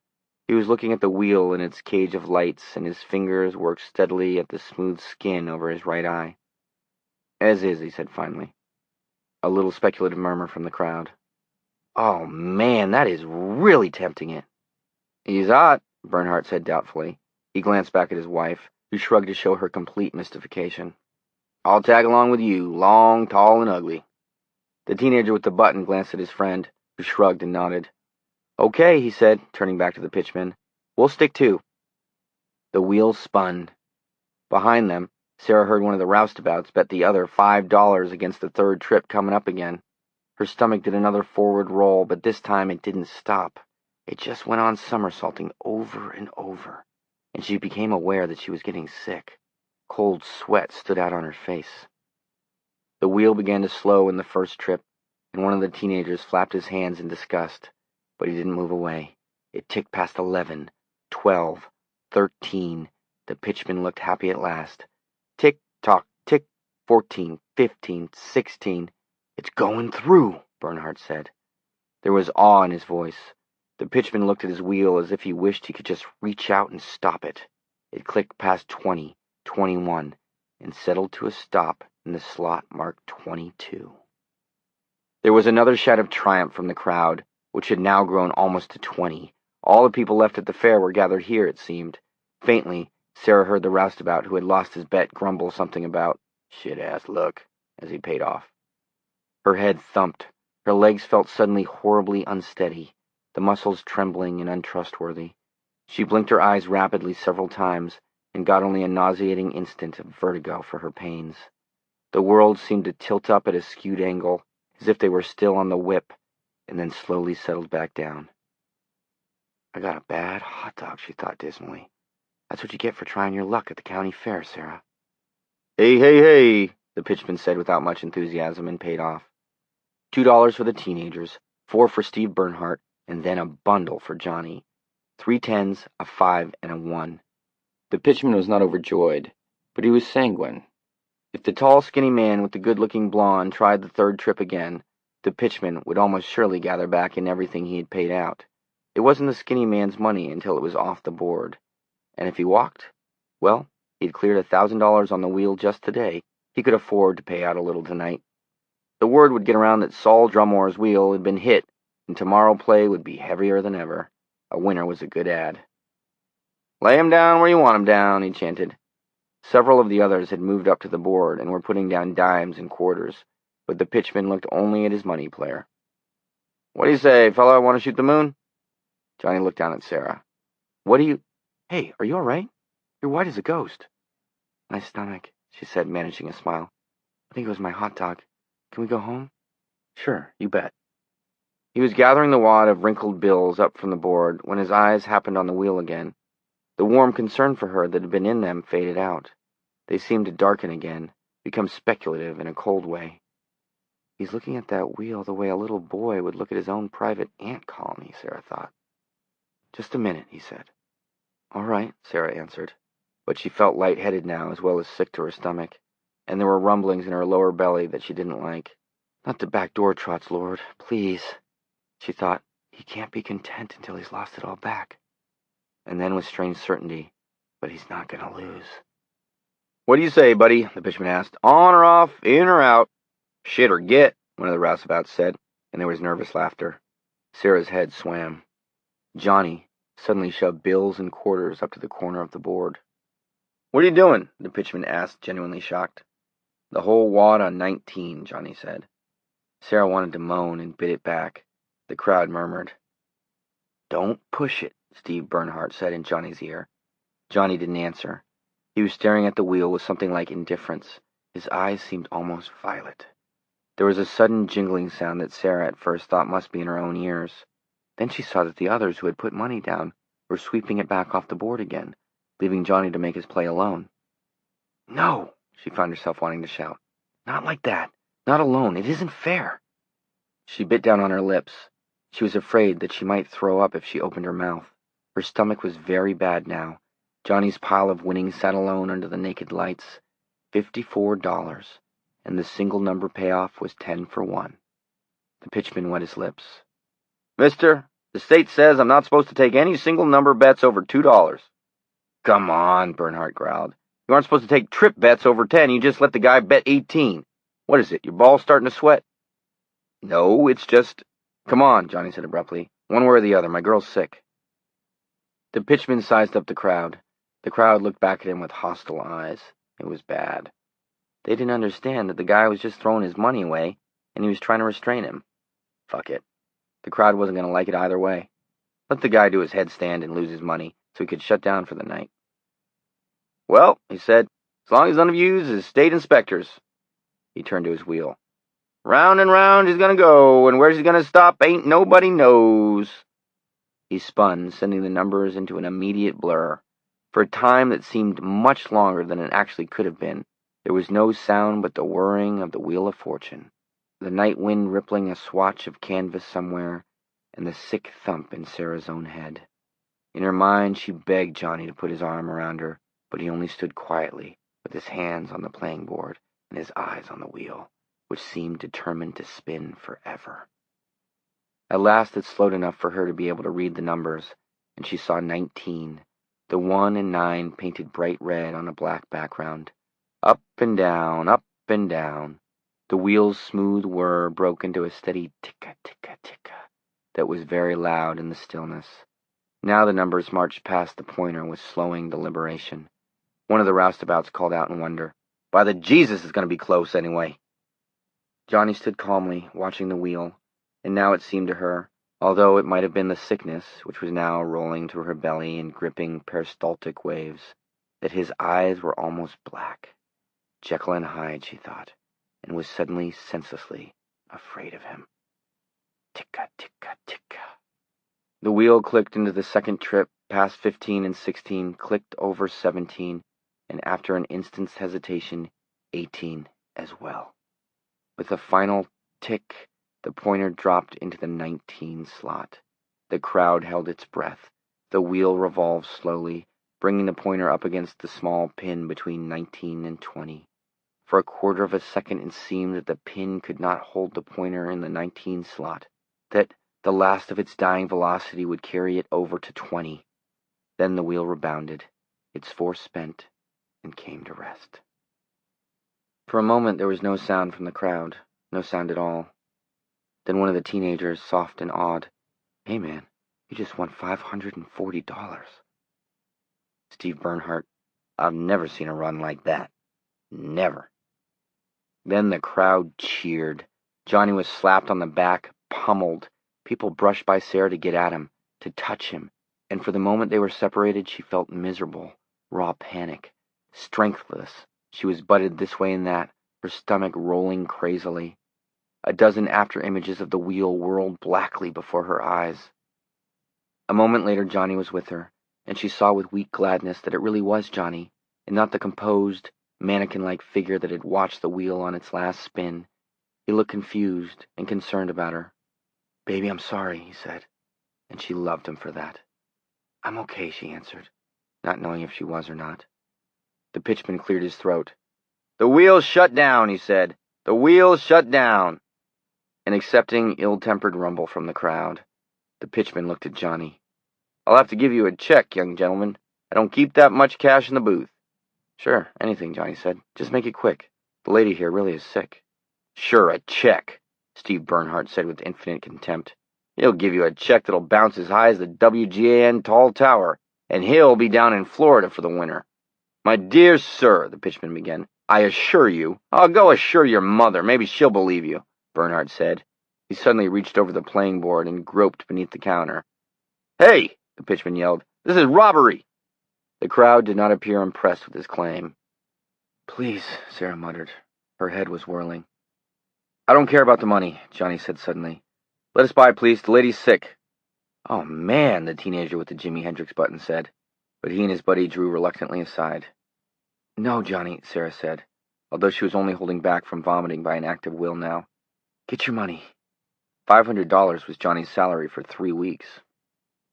He was looking at the wheel in its cage of lights, and his fingers worked steadily at the smooth skin over his right eye. "As is," he said finally. A little speculative murmur from the crowd. "Oh, man, that is really tempting it." "He's hot," Bernhardt said doubtfully. He glanced back at his wife, who shrugged to show her complete mystification. "I'll tag along with you, long, tall, and ugly." The teenager with the button glanced at his friend, who shrugged and nodded. "Okay," he said, turning back to the pitchman. "We'll stick to." The wheels spun. Behind them, Sarah heard one of the roustabouts bet the other $5 against the 3rd trip coming up again. Her stomach did another forward roll, but this time it didn't stop. It just went on somersaulting over and over, and she became aware that she was getting sick. Cold sweat stood out on her face. The wheel began to slow in the 1st trip, and one of the teenagers flapped his hands in disgust, but he didn't move away. It ticked past 11, 12, 13. The pitchman looked happy at last. Tick-tock, tick, 14, 15, 16. "It's going through," Bernhardt said. There was awe in his voice. The pitchman looked at his wheel as if he wished he could just reach out and stop it. It clicked past 20, 21, and settled to a stop in the slot marked 22. There was another shout of triumph from the crowd, which had now grown almost to 20. All the people left at the fair were gathered here, it seemed. Faintly, Sarah heard the roustabout who had lost his bet grumble something about shit-ass luck as he paid off. Her head thumped. Her legs felt suddenly horribly unsteady, the muscles trembling and untrustworthy. She blinked her eyes rapidly several times and got only a nauseating instant of vertigo for her pains. The world seemed to tilt up at a skewed angle, as if they were still on the whip, and then slowly settled back down. I got a bad hot dog, she thought dismally. That's what you get for trying your luck at the county fair, Sarah. Hey, hey, hey, the pitchman said without much enthusiasm and paid off. $2 for the teenagers, 4 for Steve Bernhardt, and then a bundle for Johnny. 3 tens, a 5, and a 1. The pitchman was not overjoyed, but he was sanguine. If the tall, skinny man with the good-looking blonde tried the third trip again, the pitchman would almost surely gather back in everything he had paid out. It wasn't the skinny man's money until it was off the board. And if he walked, well, he'd cleared $1,000 on the wheel just today. He could afford to pay out a little tonight. The word would get around that Saul Drummore's wheel had been hit, and tomorrow play would be heavier than ever. A winner was a good ad. Lay 'em down where you want 'em down, he chanted. Several of the others had moved up to the board and were putting down dimes and quarters, but the pitchman looked only at his money player. What do you say, fella? Want to shoot the moon? Johnny looked down at Sarah. What do you... Hey, are you all right? You're white as a ghost. My stomach, she said, managing a smile. I think it was my hot dog. Can we go home? Sure, you bet. He was gathering the wad of wrinkled bills up from the board when his eyes happened on the wheel again. The warm concern for her that had been in them faded out. They seemed to darken again, become speculative in a cold way. He's looking at that wheel the way a little boy would look at his own private ant colony, Sarah thought. Just a minute, he said. All right, Sarah answered, but she felt lightheaded now as well as sick to her stomach, and there were rumblings in her lower belly that she didn't like. Not the back door trots, Lord, please. She thought, he can't be content until he's lost it all back. And then with strange certainty, but he's not going to lose. What do you say, buddy? The pitchman asked. On or off, in or out? Shit or get, one of the roustabouts said, and there was nervous laughter. Sarah's head swam. Johnny suddenly shoved bills and quarters up to the corner of the board. What are you doing? The pitchman asked, genuinely shocked. The whole wad on 19, Johnny said. Sarah wanted to moan and bit it back. The crowd murmured. Don't push it, Steve Bernhardt said in Johnny's ear. Johnny didn't answer. He was staring at the wheel with something like indifference. His eyes seemed almost violet. There was a sudden jingling sound that Sarah at first thought must be in her own ears. Then she saw that the others who had put money down were sweeping it back off the board again, leaving Johnny to make his play alone. No, she found herself wanting to shout. Not like that. Not alone. It isn't fair. She bit down on her lips. She was afraid that she might throw up if she opened her mouth. Her stomach was very bad now. Johnny's pile of winnings sat alone under the naked lights. $54, and the single number payoff was 10 for 1. The pitchman wet his lips. Mister, the state says I'm not supposed to take any single number bets over $2. Come on, Bernhardt growled. You aren't supposed to take trip bets over 10. You just let the guy bet 18. What is it, your ball's starting to sweat? No, it's just... Come on, Johnny said abruptly. One way or the other. My girl's sick. The pitchman sized up the crowd. The crowd looked back at him with hostile eyes. It was bad. They didn't understand that the guy was just throwing his money away, and he was trying to restrain him. Fuck it. The crowd wasn't going to like it either way. Let the guy do his headstand and lose his money, so he could shut down for the night. Well, he said, as long as none of yous is state inspectors. He turned to his wheel. Round and round he's gonna go, and where he's gonna stop ain't nobody knows. He spun, sending the numbers into an immediate blur. For a time that seemed much longer than it actually could have been, there was no sound but the whirring of the Wheel of Fortune, the night wind rippling a swatch of canvas somewhere, and the sick thump in Sarah's own head. In her mind she begged Johnny to put his arm around her, but he only stood quietly, with his hands on the playing board and his eyes on the wheel, which seemed determined to spin forever. At last it slowed enough for her to be able to read the numbers, and she saw 19, the 1 and 9 painted bright red on a black background. Up and down, up and down. The wheel's smooth whir broke into a steady ticka, ticka, ticka that was very loud in the stillness. Now the numbers marched past the pointer with slowing deliberation. One of the roustabouts called out in wonder. "By the Jesus, it's going to be close anyway." Johnny stood calmly, watching the wheel, and now it seemed to her, although it might have been the sickness which was now rolling through her belly in gripping peristaltic waves, that his eyes were almost black. Jekyll and Hyde, she thought, and was suddenly, senselessly afraid of him. Ticka, ticka, ticka. The wheel clicked into the second trip, past 15 and 16, clicked over 17, and after an instant's hesitation, 18 as well. With a final tick, the pointer dropped into the 19 slot. The crowd held its breath. The wheel revolved slowly, bringing the pointer up against the small pin between 19 and 20. For a quarter of a second it seemed that the pin could not hold the pointer in the 19 slot, that the last of its dying velocity would carry it over to 20. Then the wheel rebounded, its force spent, and came to rest. For a moment there was no sound from the crowd, no sound at all. Then one of the teenagers, soft and awed, "Hey man, you just won $540. Steve Bernhardt, "I've never seen a run like that. Never." Then the crowd cheered. Johnny was slapped on the back, pummeled. People brushed by Sarah to get at him, to touch him, and for the moment they were separated she felt miserable, raw panic. Strengthless, she was butted this way and that, her stomach rolling crazily. A dozen after-images of the wheel whirled blackly before her eyes. A moment later Johnny was with her, and she saw with weak gladness that it really was Johnny, and not the composed, mannequin-like figure that had watched the wheel on its last spin. He looked confused and concerned about her. "Baby, I'm sorry," he said, and she loved him for that. "I'm okay," she answered, not knowing if she was or not. The pitchman cleared his throat. "The wheel's shut down," he said. "The wheel's shut down." An accepting, ill-tempered rumble from the crowd. The pitchman looked at Johnny. "I'll have to give you a check, young gentleman. I don't keep that much cash in the booth." "Sure, anything," Johnny said. "Just make it quick. The lady here really is sick." "Sure, a check," Steve Bernhardt said with infinite contempt. "He'll give you a check that'll bounce as high as the WGAN Tall Tower, and he'll be down in Florida for the winter." "My dear sir," the pitchman began, "I assure you—" "I'll go assure your mother. Maybe she'll believe you," Bernhardt said. He suddenly reached over the playing board and groped beneath the counter. "Hey!" the pitchman yelled. "This is robbery!" The crowd did not appear impressed with his claim. "Please," Sarah muttered. Her head was whirling. "I don't care about the money," Johnny said suddenly. "Let us by, please. The lady's sick." "Oh, man," the teenager with the Jimi Hendrix button said, but he and his buddy drew reluctantly aside. "No, Johnny," Sarah said, although she was only holding back from vomiting by an act of will now. "Get your money." $500 was Johnny's salary for 3 weeks.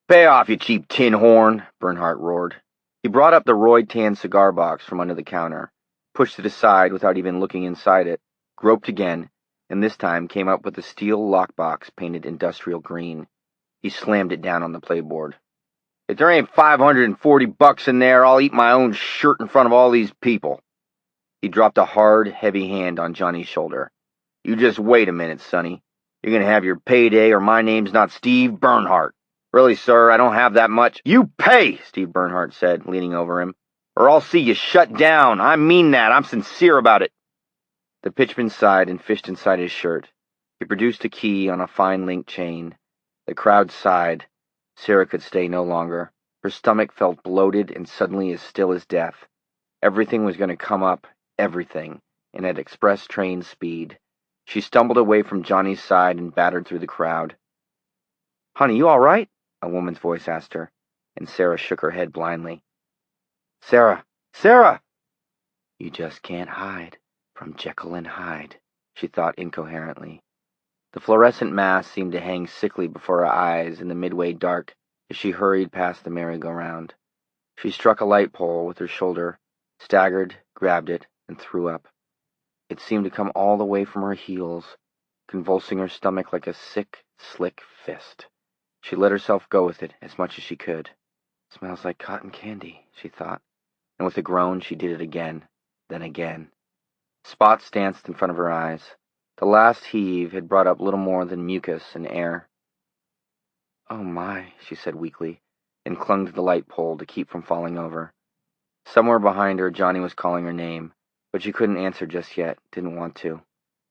"Pay off, you cheap tin horn," Bernhardt roared. He brought up the Roy Tan cigar box from under the counter, pushed it aside without even looking inside it, groped again, and this time came up with a steel lockbox painted industrial green. He slammed it down on the playboard. "If there ain't $540 in there, I'll eat my own shirt in front of all these people." He dropped a hard, heavy hand on Johnny's shoulder. "You just wait a minute, sonny. You're gonna have your payday, or my name's not Steve Bernhardt. Really, sir, I don't have that much." "You pay," Steve Bernhardt said, leaning over him, "or I'll see you shut down. I mean that. I'm sincere about it." The pitchman sighed and fished inside his shirt. He produced a key on a fine link chain. The crowd sighed. Sarah could stay no longer. Her stomach felt bloated and suddenly as still as death. Everything was going to come up, everything, and at express train speed. She stumbled away from Johnny's side and battered through the crowd. "Honey, you all right?" a woman's voice asked her, and Sarah shook her head blindly. "Sarah! Sarah!" "You just can't hide from Jekyll and Hyde," she thought incoherently. The fluorescent mass seemed to hang sickly before her eyes in the midway dark as she hurried past the merry-go-round. She struck a light pole with her shoulder, staggered, grabbed it, and threw up. It seemed to come all the way from her heels, convulsing her stomach like a sick, slick fist. She let herself go with it as much as she could. "Smells like cotton candy," she thought, and with a groan she did it again, then again. Spots danced in front of her eyes. The last heave had brought up little more than mucus and air. "Oh my," she said weakly, and clung to the light pole to keep from falling over. Somewhere behind her, Johnny was calling her name, but she couldn't answer just yet, didn't want to.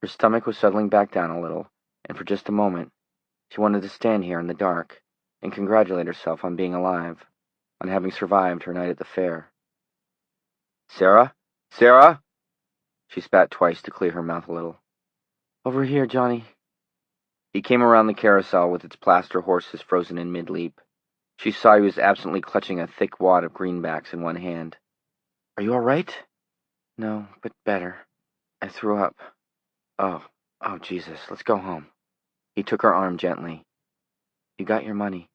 Her stomach was settling back down a little, and for just a moment, she wanted to stand here in the dark and congratulate herself on being alive, on having survived her night at the fair. "Sarah? Sarah?" She spat twice to clear her mouth a little. "Over here, Johnny." He came around the carousel with its plaster horses frozen in mid-leap. She saw he was absently clutching a thick wad of greenbacks in one hand. "Are you all right?" "No, but better. I threw up." Oh, Jesus, let's go home." He took her arm gently. "You got your money."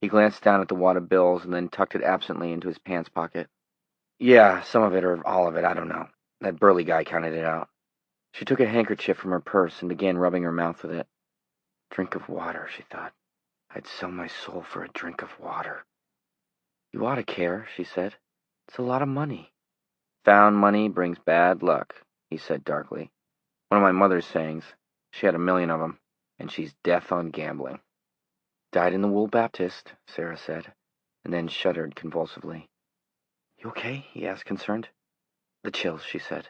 He glanced down at the wad of bills and then tucked it absently into his pants pocket. "Yeah, some of it or all of it, I don't know. That burly guy counted it out." She took a handkerchief from her purse and began rubbing her mouth with it. Drink of water, she thought. I'd sell my soul for a drink of water. "You ought to care," she said. "It's a lot of money." "Found money brings bad luck," he said darkly. "One of my mother's sayings. She had 1,000,000 of them, and she's death on gambling." "Died in the Wool Baptist," Sarah said, and then shuddered convulsively. "You okay?" he asked, concerned. "The chills," she said.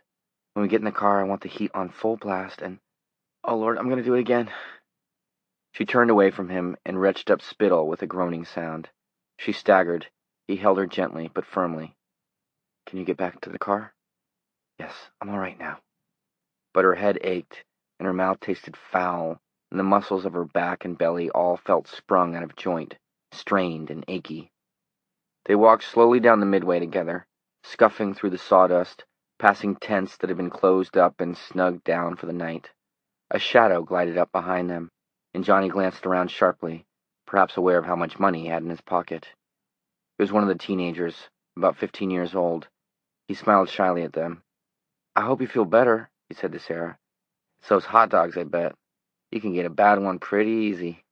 "When we get in the car, I want the heat on full blast, and... oh, Lord, I'm going to do it again." She turned away from him and retched up spittle with a groaning sound. She staggered. He held her gently, but firmly. "Can you get back to the car?" "Yes, I'm all right now." But her head ached, and her mouth tasted foul, and the muscles of her back and belly all felt sprung out of joint, strained and achy. They walked slowly down the midway together, scuffing through the sawdust, passing tents that had been closed up and snugged down for the night. A shadow glided up behind them, and Johnny glanced around sharply, perhaps aware of how much money he had in his pocket. It was one of the teenagers, about 15 years old. He smiled shyly at them. "I hope you feel better," he said to Sarah. "It's those hot dogs, I bet. You can get a bad one pretty easy."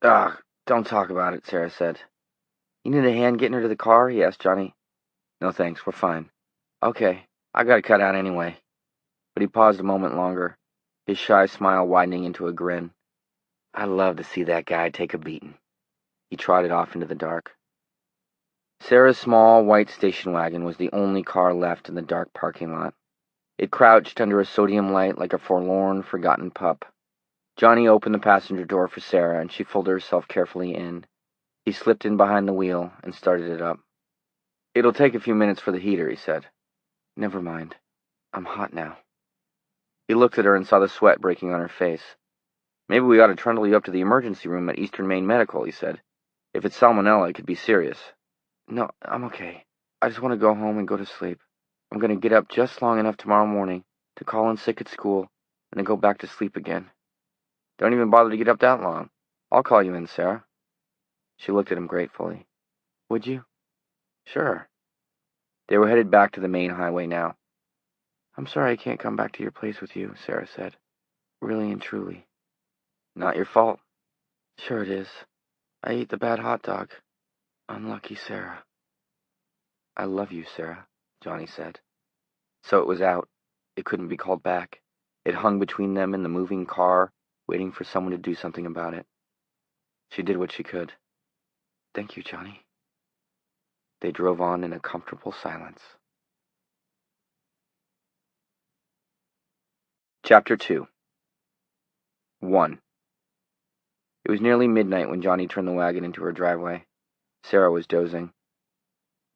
"Ugh, don't talk about it," Sarah said. "You need a hand getting her to the car?" he asked Johnny. "No thanks, we're fine." "Okay, I gotta cut out anyway." But he paused a moment longer, his shy smile widening into a grin. "I love to see that guy take a beating." He trotted off into the dark. Sarah's small, white station wagon was the only car left in the dark parking lot. It crouched under a sodium light like a forlorn, forgotten pup. Johnny opened the passenger door for Sarah, and she folded herself carefully in. He slipped in behind the wheel and started it up. "It'll take a few minutes for the heater," he said. "Never mind. I'm hot now." He looked at her and saw the sweat breaking on her face. "Maybe we ought to trundle you up to the emergency room at Eastern Maine Medical," he said. "If it's salmonella, it could be serious." "No, I'm okay. I just want to go home and go to sleep. I'm going to get up just long enough tomorrow morning to call in sick at school and then go back to sleep again." "Don't even bother to get up that long. I'll call you in, Sarah." She looked at him gratefully. "Would you?" "Sure." They were headed back to the main highway now. "I'm sorry I can't come back to your place with you," Sarah said. "Really and truly." "Not your fault." "Sure it is. I ate the bad hot dog. Unlucky Sarah." "I love you, Sarah," Johnny said. So it was out. It couldn't be called back. It hung between them and the moving car, waiting for someone to do something about it. She did what she could. "Thank you, Johnny." They drove on in a comfortable silence. Chapter 2. 1. It was nearly midnight when Johnny turned the wagon into her driveway. Sarah was dozing.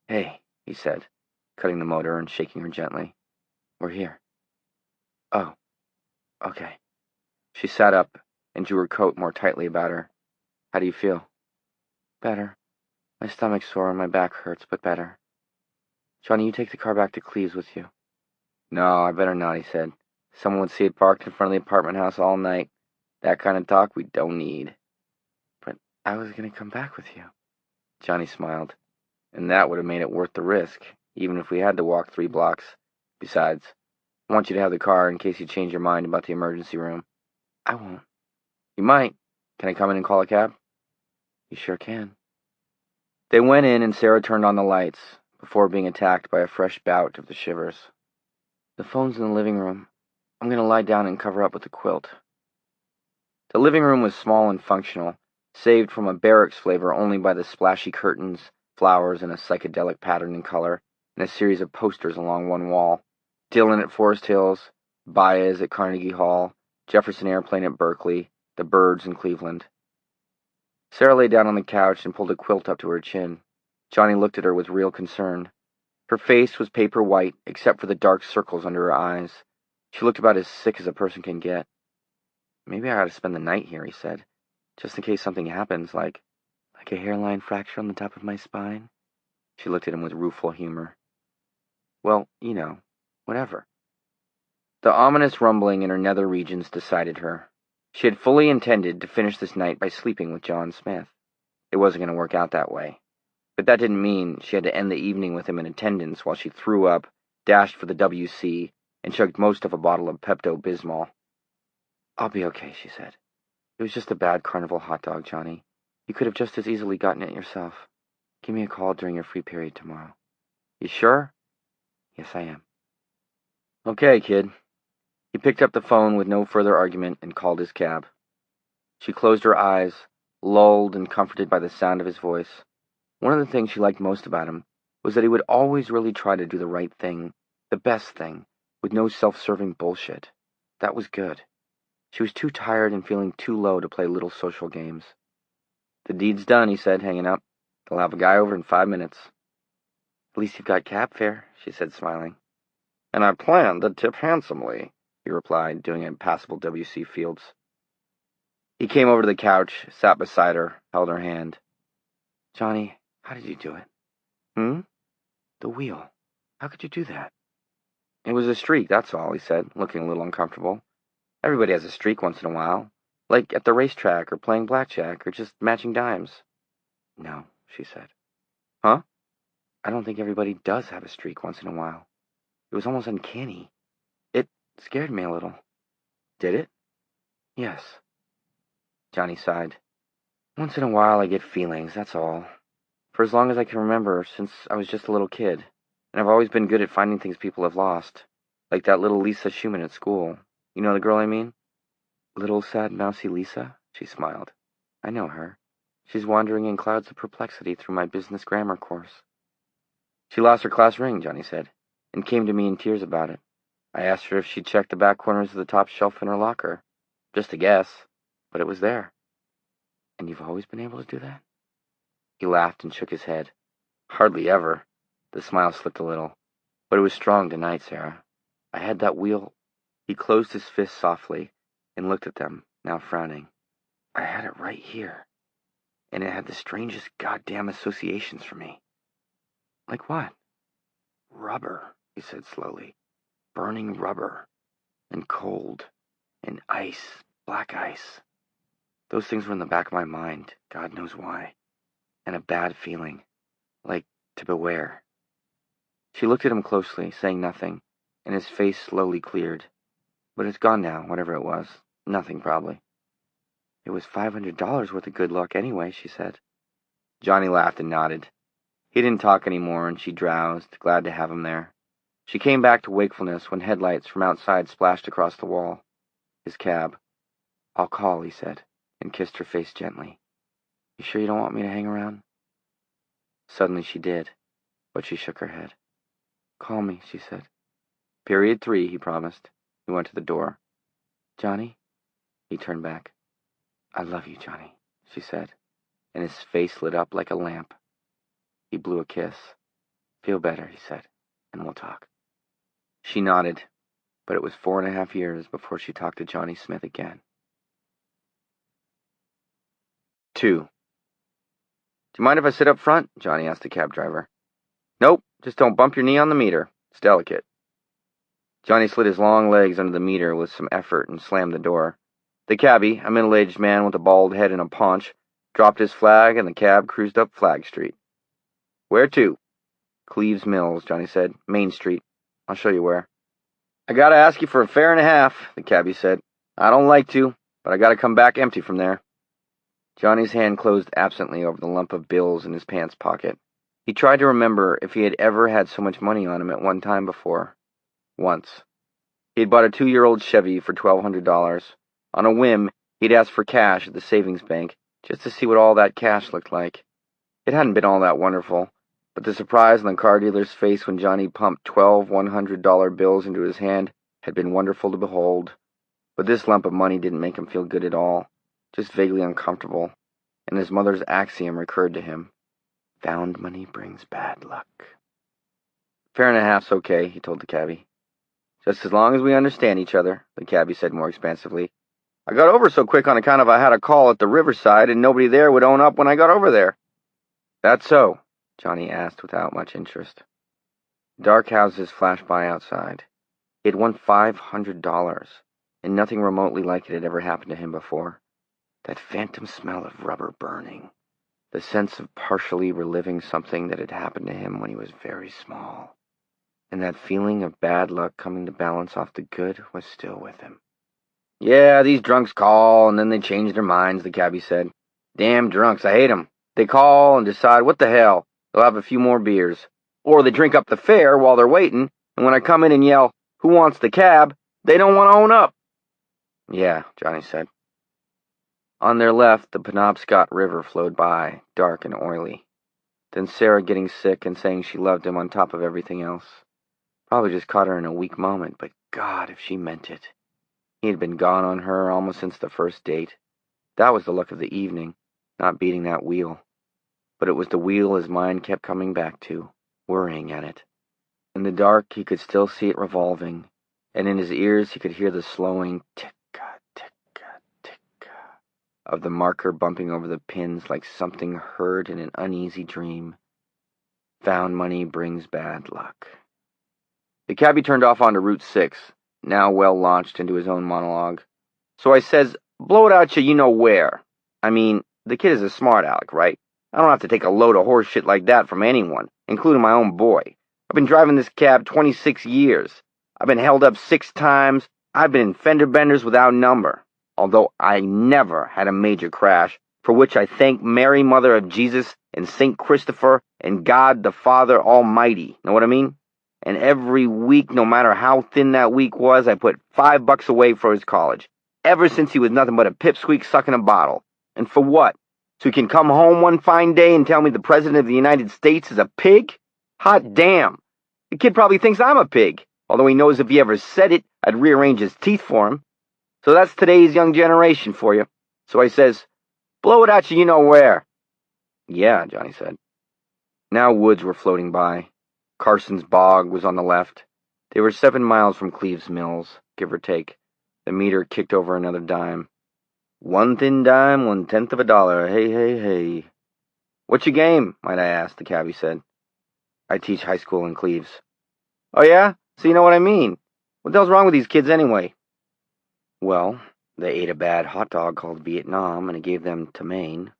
"Hey," he said, cutting the motor and shaking her gently. "We're here." "Oh, okay." She sat up and drew her coat more tightly about her. "How do you feel?" "Better. My stomach's sore and my back hurts, but better. Johnny, you take the car back to Cleves with you." "No, I better not," he said. "Someone would see it parked in front of the apartment house all night. That kind of talk we don't need." "But I was going to come back with you." Johnny smiled. "And that would have made it worth the risk, even if we had to walk 3 blocks. Besides, I want you to have the car in case you change your mind about the emergency room." "I won't." "You might. Can I come in and call a cab?" "You sure can." They went in and Sarah turned on the lights, before being attacked by a fresh bout of the shivers. "The phone's in the living room. I'm going to lie down and cover up with a quilt." The living room was small and functional, saved from a barracks flavor only by the splashy curtains, flowers, and a psychedelic pattern and color. and a series of posters along one wall. Dylan at Forest Hills, Baez at Carnegie Hall, Jefferson Airplane at Berkeley, the Birds in Cleveland. Sarah lay down on the couch and pulled a quilt up to her chin. Johnny looked at her with real concern. Her face was paper white, except for the dark circles under her eyes. She looked about as sick as a person can get. "Maybe I ought to spend the night here," he said, "just in case something happens, like a hairline fracture on the top of my spine." She looked at him with rueful humor. "Well, whatever." The ominous rumbling in her nether regions decided her. She had fully intended to finish this night by sleeping with John Smith. It wasn't going to work out that way. But that didn't mean she had to end the evening with him in attendance while she threw up, dashed for the WC, and chugged most of a bottle of Pepto-Bismol. "I'll be okay," she said. "It was just a bad carnival hot dog, Johnny. You could have just as easily gotten it yourself. Give me a call during your free period tomorrow." "You sure?" "Yes, I am." "Okay, kid." He picked up the phone with no further argument and called his cab. She closed her eyes, lulled and comforted by the sound of his voice. One of the things she liked most about him was that he would always really try to do the right thing, the best thing, with no self-serving bullshit. That was good. She was too tired and feeling too low to play little social games. "The deed's done," he said, hanging up. "They'll have a guy over in 5 minutes. "At least you've got cab fare," she said, smiling. "And I plan to tip handsomely," he replied, doing a passable W.C. Fields. He came over to the couch, sat beside her, held her hand. "Johnny, how did you do it?" "The wheel. How could you do that?" "It was a streak, that's all," he said, looking a little uncomfortable. "Everybody has a streak once in a while, like at the racetrack or playing blackjack or just matching dimes." "No," she said. "Huh?" "I don't think everybody does have a streak once in a while. It was almost uncanny. It scared me a little." "Did it?" "Yes." Johnny sighed. "Once in a while I get feelings, that's all. For as long as I can remember, since I was just a little kid. And I've always been good at finding things people have lost. Like that little Lisa Schumann at school. You know the girl I mean?" "Little sad mousy Lisa?" She smiled. "I know her. She's wandering in clouds of perplexity through my business grammar course." "She lost her class ring," Johnny said, and came to me in tears about it. I asked her if she'd checked the back corners of the top shelf in her locker. Just a guess, but it was there." "And you've always been able to do that?" He laughed and shook his head. "Hardly ever." The smile slipped a little. "But it was strong tonight, Sarah. I had that wheel." He closed his fists softly and looked at them, now frowning. "I had it right here. And it had the strangest goddamn associations for me." "Like what?" "Rubber," he said slowly. "Burning rubber. And cold. And ice. Black ice. Those things were in the back of my mind, God knows why. And a bad feeling. Like to beware." She looked at him closely, saying nothing, and his face slowly cleared. "But it's gone now, whatever it was. Nothing, probably." "It was $500 worth of good luck anyway," she said. Johnny laughed and nodded. He didn't talk anymore, and she drowsed, glad to have him there. She came back to wakefulness when headlights from outside splashed across the wall. His cab. "I'll call," he said, and kissed her face gently. "You sure you don't want me to hang around?" Suddenly she did, but she shook her head. "Call me," she said. "Period 3, he promised. He went to the door. "Johnny?" He turned back. "I love you, Johnny," she said, and his face lit up like a lamp. He blew a kiss. "Feel better," he said, "and we'll talk." She nodded, but it was 4.5 years before she talked to Johnny Smith again. 2. "Do you mind if I sit up front?" Johnny asked the cab driver. "Nope, just don't bump your knee on the meter. It's delicate." Johnny slid his long legs under the meter with some effort and slammed the door. The cabbie, a middle-aged man with a bald head and a paunch, dropped his flag and the cab cruised up Flag Street. "Where to?" "Cleves Mills," Johnny said. "Main Street. I'll show you where." "I gotta ask you for a fare and a half," the cabbie said. "I don't like to, but I gotta come back empty from there." Johnny's hand closed absently over the lump of bills in his pants pocket. He tried to remember if he had ever had so much money on him at one time before. Once. He had bought a 2-year-old Chevy for $1,200. On a whim, he'd asked for cash at the savings bank, just to see what all that cash looked like. It hadn't been all that wonderful, But the surprise on the car dealer's face when Johnny pumped 12 $100 bills into his hand had been wonderful to behold. But this lump of money didn't make him feel good at all, just vaguely uncomfortable, and his mother's axiom recurred to him. Found money brings bad luck. $1.50's okay, he told the cabbie. Just as long as we understand each other, the cabbie said more expansively. I got over so quick on account of I had a call at the riverside and nobody there would own up when I got over there. That's so? Johnny asked without much interest. Dark houses flashed by outside. He had won $500, and nothing remotely like it had ever happened to him before. That phantom smell of rubber burning, the sense of partially reliving something that had happened to him when he was very small, and that feeling of bad luck coming to balance off the good was still with him. Yeah, these drunks call, and then they change their minds, the cabbie said. Damn drunks, I hate 'em. They call and decide, what the hell, they'll have a few more beers. Or they drink up the fare while they're waiting, and when I come in and yell, who wants the cab, they don't want to own up. Yeah, Johnny said. On their left, the Penobscot River flowed by, dark and oily. Then Sarah getting sick and saying she loved him on top of everything else. Probably just caught her in a weak moment, but God, if she meant it. He had been gone on her almost since the first date. That was the luck of the evening, not beating that wheel. But it was the wheel his mind kept coming back to, worrying at it. In the dark, he could still see it revolving, and in his ears he could hear the slowing tick-a, tick-a, tick-a of the marker bumping over the pins like something heard in an uneasy dream. Found money brings bad luck. The cabbie turned off onto Route 6, now well launched into his own monologue. So I says, blow it out you know where. I mean, the kid is a smart aleck, right? I don't have to take a load of horse shit like that from anyone, including my own boy. I've been driving this cab 26 years. I've been held up 6 times. I've been in fender benders without number. Although I never had a major crash, for which I thank Mary, Mother of Jesus, and St. Christopher, and God the Father Almighty. Know what I mean? And every week, no matter how thin that week was, I put $5 away for his college. Ever since he was nothing but a pipsqueak sucking a bottle. And for what? So he can come home one fine day and tell me the President of the United States is a pig? Hot damn. The kid probably thinks I'm a pig, although he knows if he ever said it, I'd rearrange his teeth for him. So that's today's young generation for you. So I says, blow it at you know where. Yeah, Johnny said. Now woods were floating by. Carson's Bog was on the left. They were 7 miles from Cleves Mills, give or take. The meter kicked over another dime. 1 thin dime, 1/10 of a dollar. Hey, hey, hey. What's your game, might I ask, the cabbie said. I teach high school in Cleves. Oh, yeah? So you know what I mean. What the hell's wrong with these kids anyway? Well, they ate a bad hot dog called Vietnam, and it gave them to Maine.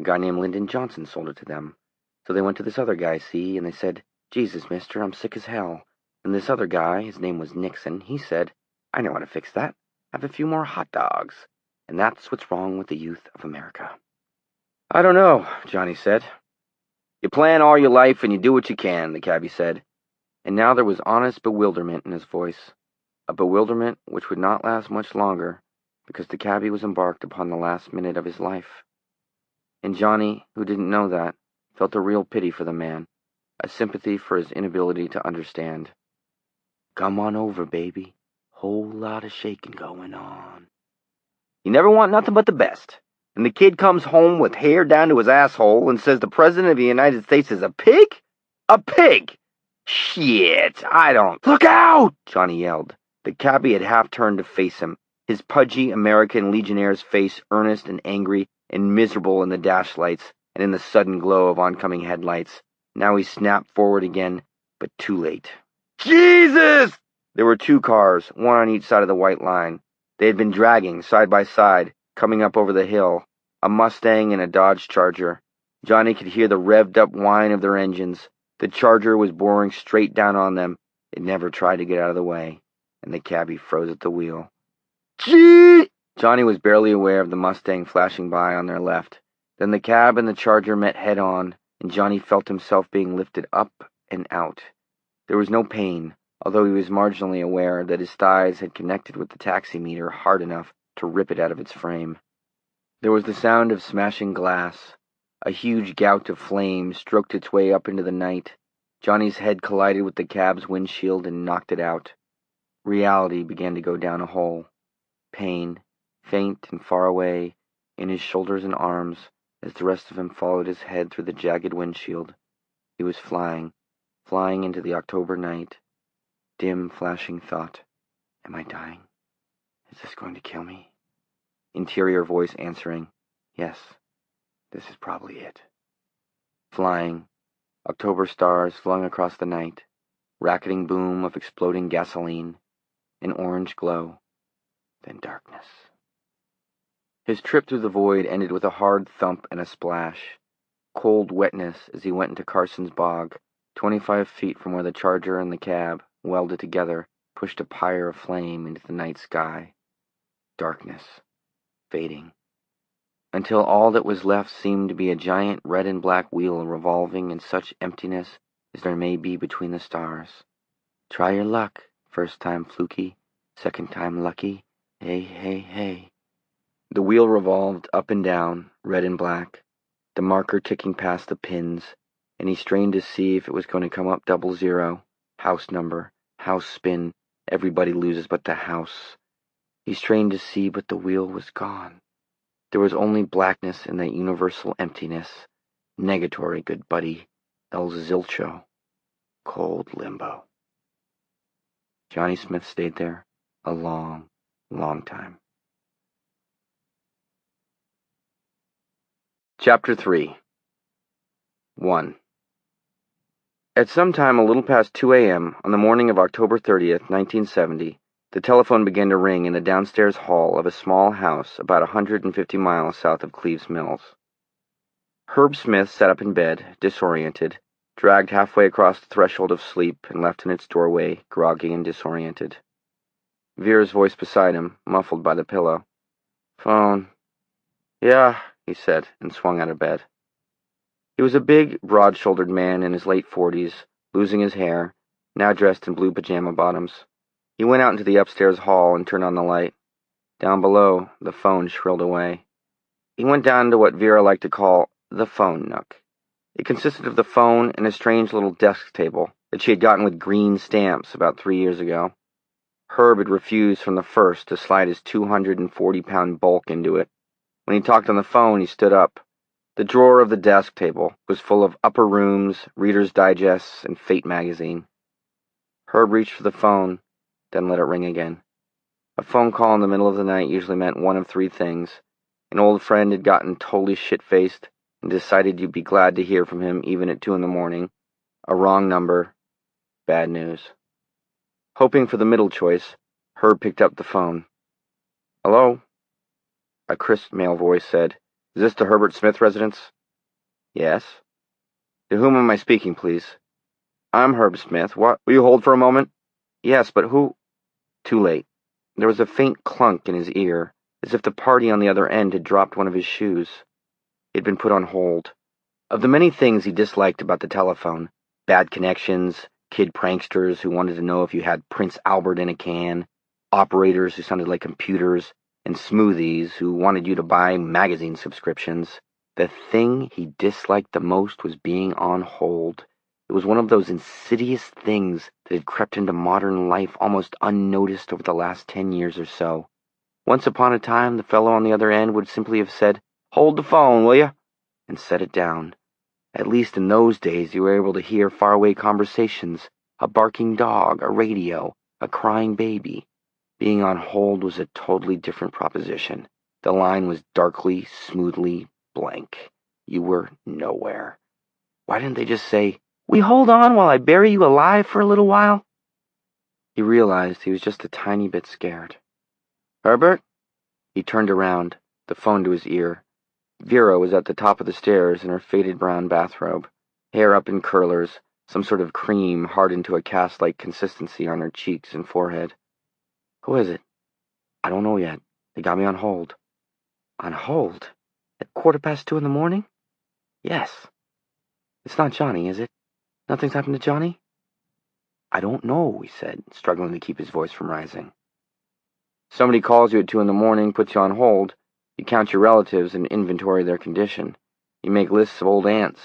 A guy named Lyndon Johnson sold it to them. So they went to this other guy, see, and they said, Jesus, mister, I'm sick as hell. And this other guy, his name was Nixon, he said, I know how to fix that. Have a few more hot dogs. And that's what's wrong with the youth of America. I don't know, Johnny said. You plan all your life and you do what you can, the cabbie said. And now there was honest bewilderment in his voice. A bewilderment which would not last much longer, because the cabbie was embarked upon the last minute of his life. And Johnny, who didn't know that, felt a real pity for the man, a sympathy for his inability to understand. Come on over, baby. Whole lot of shaking going on. You never want nothing but the best. And the kid comes home with hair down to his asshole and says the President of the United States is a pig? A pig! Shit, I don't... Look out! Johnny yelled. The cabbie had half turned to face him, his pudgy American Legionnaire's face earnest and angry and miserable in the dash lights and in the sudden glow of oncoming headlights. Now he snapped forward again, but too late. Jesus! There were 2 cars, one on each side of the white line. They had been dragging, side by side, coming up over the hill, a Mustang and a Dodge Charger. Johnny could hear the revved-up whine of their engines. The Charger was boring straight down on them. It never tried to get out of the way, and the cabbie froze at the wheel. Gee! Johnny was barely aware of the Mustang flashing by on their left. Then the cab and the Charger met head-on, and Johnny felt himself being lifted up and out. There was no pain, although he was marginally aware that his thighs had connected with the taximeter hard enough to rip it out of its frame. There was the sound of smashing glass, A huge gout of flame stroked its way up into the night. Johnny's head collided with the cab's windshield and knocked it out. Reality began to go down a hole. Pain, faint and far away, in his shoulders and arms, as the rest of him followed his head through the jagged windshield. He was flying into the October night. Dim, flashing thought. Am I dying? Is this going to kill me? Interior voice answering, yes, this is probably it. Flying, October stars flung across the night, racketing boom of exploding gasoline, an orange glow, then darkness. His trip through the void ended with a hard thump and a splash. Cold wetness as he went into Carson's bog, 25 feet from where the Charger and the cab, welded together, pushed a pyre of flame into the night sky. Darkness, fading, until all that was left seemed to be a giant red and black wheel revolving in such emptiness as there may be between the stars. Try your luck, first time fluky, second time lucky, hey, hey, hey. The wheel revolved up and down, red and black, the marker ticking past the pins, and he strained to see if it was going to come up 00, house number, house spin, everybody loses but the house. He strained to see, but the wheel was gone. There was only blackness in that universal emptiness. Negatory, good buddy. El Zilcho. Cold limbo. Johnny Smith stayed there a long, long time. Chapter 3. 1. At some time a little past 2 a.m. on the morning of October 30th, 1970, the telephone began to ring in the downstairs hall of a small house about 150 miles south of Cleves Mills. Herb Smith sat up in bed, disoriented, dragged halfway across the threshold of sleep and left in its doorway, groggy and disoriented. Vera's voice beside him, muffled by the pillow. Phone. Yeah, he said, and swung out of bed. He was a big, broad-shouldered man in his late 40s, losing his hair, now dressed in blue pajama bottoms. He went out into the upstairs hall and turned on the light. Down below, the phone shrilled away. He went down to what Vera liked to call the phone nook. It consisted of the phone and a strange little desk table that she had gotten with green stamps about 3 years ago. Herb had refused from the first to slide his 240-pound bulk into it. When he talked on the phone, he stood up. The drawer of the desk table was full of Upper Rooms, Reader's Digests, and Fate magazine. Herb reached for the phone, then let it ring again. A phone call in the middle of the night usually meant one of three things. An old friend had gotten totally shit-faced and decided you'd be glad to hear from him even at 2 a.m. A wrong number. Bad news. Hoping for the middle choice, Herb picked up the phone. Hello? A crisp male voice said, Is this the Herbert Smith residence? Yes. To whom am I speaking, please? I'm Herb Smith. What? Will you hold for a moment? Yes, but who? Too late. There was a faint clunk in his ear, as if the party on the other end had dropped one of his shoes. He had been put on hold. Of the many things he disliked about the telephone, bad connections, kid pranksters who wanted to know if you had Prince Albert in a can, operators who sounded like computers, and smoothies who wanted you to buy magazine subscriptions, the thing he disliked the most was being on hold. It was one of those insidious things that had crept into modern life almost unnoticed over the last 10 years or so. Once upon a time, the fellow on the other end would simply have said, Hold the phone, will you? And set it down. At least in those days you were able to hear faraway conversations, a barking dog, a radio, a crying baby. Being on hold was a totally different proposition. The line was darkly, smoothly blank. You were nowhere. Why didn't they just say, Will you hold on while I bury you alive for a little while? He realized he was just a tiny bit scared. Herbert? He turned around, the phone to his ear. Vera was at the top of the stairs in her faded brown bathrobe, hair up in curlers, some sort of cream hardened to a cast-like consistency on her cheeks and forehead. Who is it? I don't know yet. They got me on hold. On hold? At 2:15 in the morning? Yes. It's not Johnny, is it? Nothing's happened to Johnny? I don't know, he said, struggling to keep his voice from rising. Somebody calls you at 2 a.m, puts you on hold. You count your relatives and inventory their condition. You make lists of old aunts.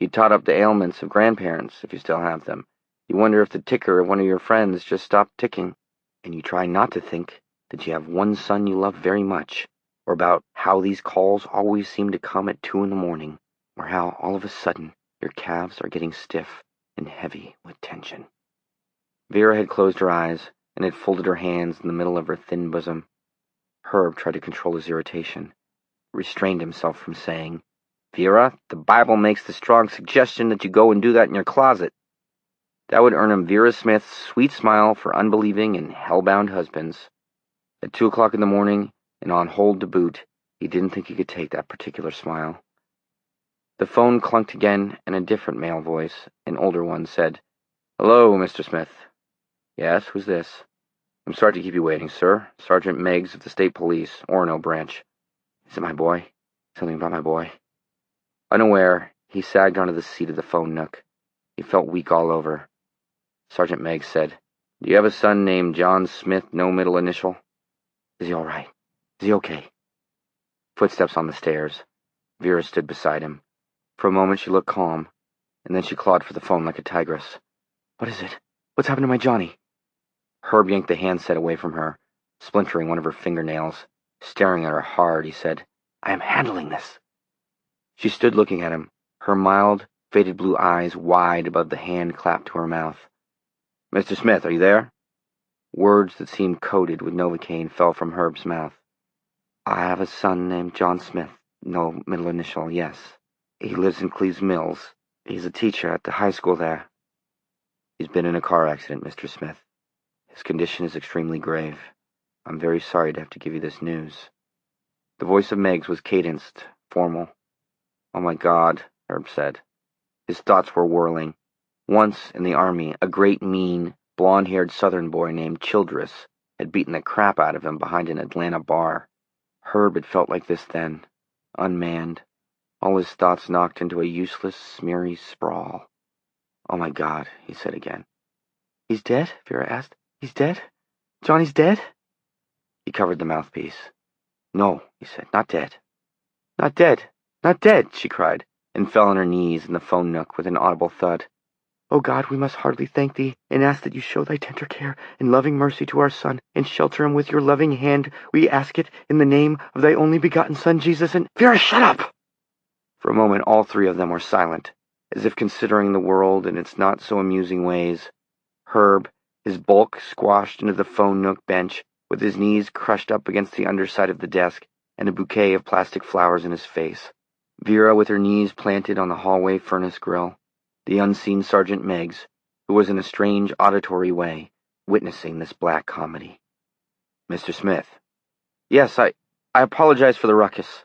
You tot up the ailments of grandparents, if you still have them. You wonder if the ticker of one of your friends just stopped ticking. And you try not to think that you have one son you love very much, or about how these calls always seem to come at 2 a.m, or how all of a sudden your calves are getting stiff and heavy with tension. Vera had closed her eyes and had folded her hands in the middle of her thin bosom. Herb tried to control his irritation, restrained himself from saying, "Vera, the Bible makes the strong suggestion that you go and do that in your closet." That would earn him Vera Smith's sweet smile for unbelieving and hell-bound husbands. At 2 o'clock in the morning, and on hold to boot, he didn't think he could take that particular smile. The phone clunked again, and a different male voice, an older one, said, "Hello, Mr. Smith." "Yes, who's this?" "I'm sorry to keep you waiting, sir. Sergeant Meigs of the State Police, Orono Branch." "Is it my boy? Something about my boy?" Unaware, he sagged onto the seat of the phone nook. He felt weak all over. Sergeant Meigs said, "Do you have a son named John Smith, no middle initial?" "Is he all right? Is he okay?" Footsteps on the stairs. Vera stood beside him. For a moment she looked calm, and then she clawed for the phone like a tigress. "What is it? What's happened to my Johnny?" Herb yanked the handset away from her, splintering one of her fingernails. Staring at her hard, he said, "I am handling this." She stood looking at him, her mild, faded blue eyes wide above the hand clapped to her mouth. "Mr. Smith, are you there?" Words that seemed coated with Novocaine fell from Herb's mouth. "I have a son named John Smith, no middle initial, yes. He lives in Cleves Mills. He's a teacher at the high school there." "He's been in a car accident, Mr. Smith. His condition is extremely grave. I'm very sorry to have to give you this news." The voice of Meigs was cadenced, formal. "Oh my God," Herb said. His thoughts were whirling. Once, in the army, a great, mean, blonde-haired southern boy named Childress had beaten the crap out of him behind an Atlanta bar. Herb had felt like this then, unmanned, all his thoughts knocked into a useless, smeary sprawl. "Oh my God," he said again. "He's dead?" Vera asked. "He's dead? Johnny's dead?" He covered the mouthpiece. "No," he said, "not dead." "Not dead! Not dead!" she cried, and fell on her knees in the phone nook with an audible thud. "O God, we must heartily thank thee, and ask that you show thy tender care and loving mercy to our son, and shelter him with your loving hand. We ask it in the name of thy only begotten Son, Jesus, and—" "Vera, shut up!" For a moment all three of them were silent, as if considering the world in its not-so-amusing ways. Herb, his bulk squashed into the phone nook bench, with his knees crushed up against the underside of the desk, and a bouquet of plastic flowers in his face. Vera with her knees planted on the hallway furnace grill. The unseen Sergeant Meigs, who was in a strange auditory way witnessing this black comedy. "Mr. Smith." "Yes, I apologize for the ruckus."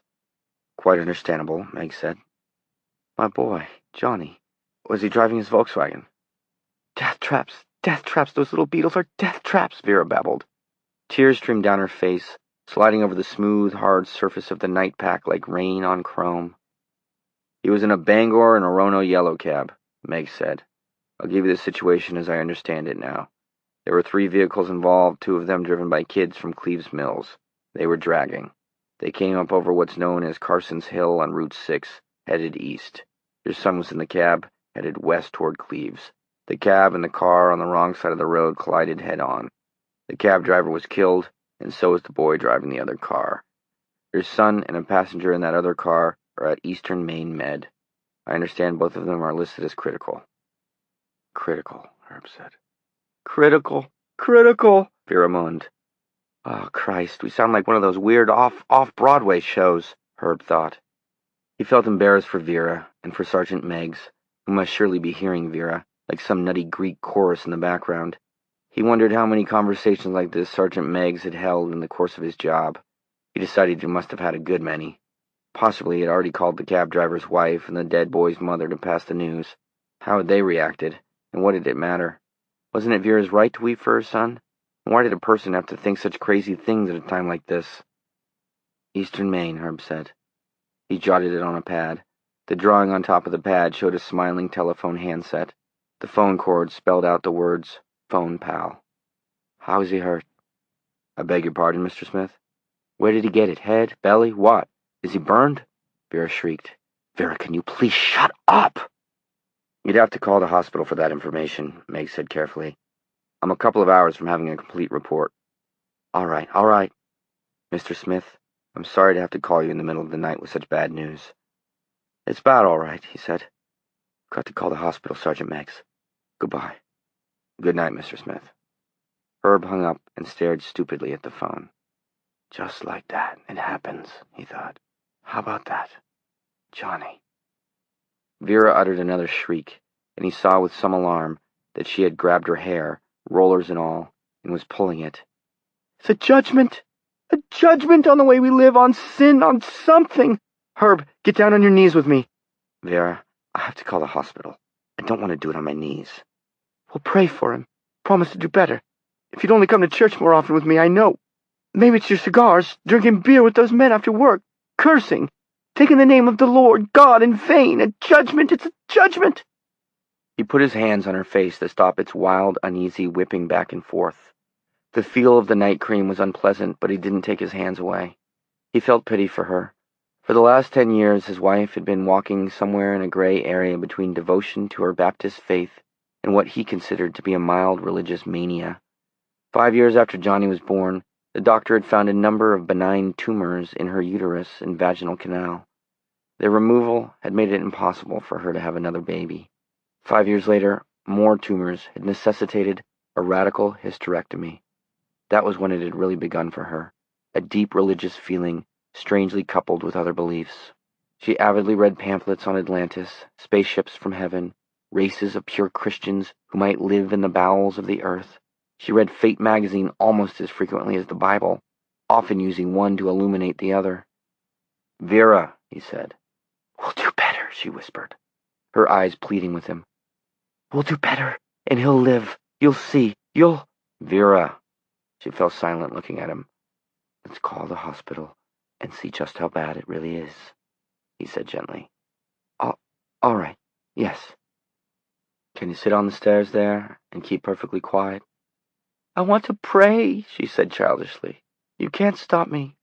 "Quite understandable," Meigs said. "My boy, Johnny. Was he driving his Volkswagen?" Death traps, those little beetles are death traps," Vera babbled. Tears streamed down her face, sliding over the smooth, hard surface of the night pack like rain on chrome. "He was in a Bangor and Orono yellow cab," Meg said. "I'll give you the situation as I understand it now. There were 3 vehicles involved, 2 of them driven by kids from Cleves Mills. They were dragging. They came up over what's known as Carson's Hill on Route 6, headed east. Your son was in the cab, headed west toward Cleves. The cab and the car on the wrong side of the road collided head-on. The cab driver was killed, and so was the boy driving the other car. Your son and a passenger in that other car are at Eastern Maine Med. I understand both of them are listed as critical." "Critical," Herb said. Critical, Vera moaned. "Oh, Christ, we sound like one of those weird off-Broadway shows," Herb thought. He felt embarrassed for Vera, and for Sergeant Meigs, who must surely be hearing Vera, like some nutty Greek chorus in the background. He wondered how many conversations like this Sergeant Meigs had held in the course of his job. He decided he must have had a good many. Possibly he had already called the cab driver's wife and the dead boy's mother to pass the news. How had they reacted, and what did it matter? Wasn't it Vera's right to weep for her son? And why did a person have to think such crazy things at a time like this? "Eastern Maine," Herb said. He jotted it on a pad. The drawing on top of the pad showed a smiling telephone handset. The phone cord spelled out the words, "Phone Pal." "How is he hurt?" "I beg your pardon, Mr. Smith?" "Where did he get it? Head? Belly? What? Is he burned?" Vera shrieked. Vera, can you please shut up? You'd have to call the hospital for that information, Meg said carefully. I'm a couple of hours from having a complete report. All right. Mr. Smith, I'm sorry to have to call you in the middle of the night with such bad news. It's bad, all right, he said. Got to call the hospital, Sergeant Meggs. Goodbye. Good night, Mr. Smith. Herb hung up and stared stupidly at the phone. Just like that, it happens, he thought. How about that? Johnny. Vera uttered another shriek, and he saw with some alarm that she had grabbed her hair, rollers and all, and was pulling it. It's a judgment! A judgment on the way we live, on sin, on something! Herb, get down on your knees with me. Vera, I have to call the hospital. I don't want to do it on my knees. Well, pray for him. Promise to do better. If you'd only come to church more often with me, I know. Maybe it's your cigars, drinking beer with those men after work, cursing, taking the name of the Lord God in vain. A judgment, it's a judgment. He put his hands on her face to stop its wild, uneasy whipping back and forth. The feel of the night cream was unpleasant, but he didn't take his hands away. He felt pity for her. For the last 10 years, his wife had been walking somewhere in a gray area between devotion to her Baptist faith and what he considered to be a mild religious mania. 5 years after Johnny was born, the doctor had found a number of benign tumors in her uterus and vaginal canal. Their removal had made it impossible for her to have another baby. 5 years later, more tumors had necessitated a radical hysterectomy. That was when it had really begun for her, a deep religious feeling strangely coupled with other beliefs. She avidly read pamphlets on Atlantis, spaceships from heaven, races of pure Christians who might live in the bowels of the earth. She read Fate magazine almost as frequently as the Bible, often using one to illuminate the other. Vera, he said. We'll do better, she whispered, her eyes pleading with him. We'll do better, and he'll live. You'll see. Vera. She fell silent, looking at him. Let's call the hospital and see just how bad it really is, he said gently. All right, yes. Can you sit on the stairs there and keep perfectly quiet? I want to pray, she said childishly. You can't stop me.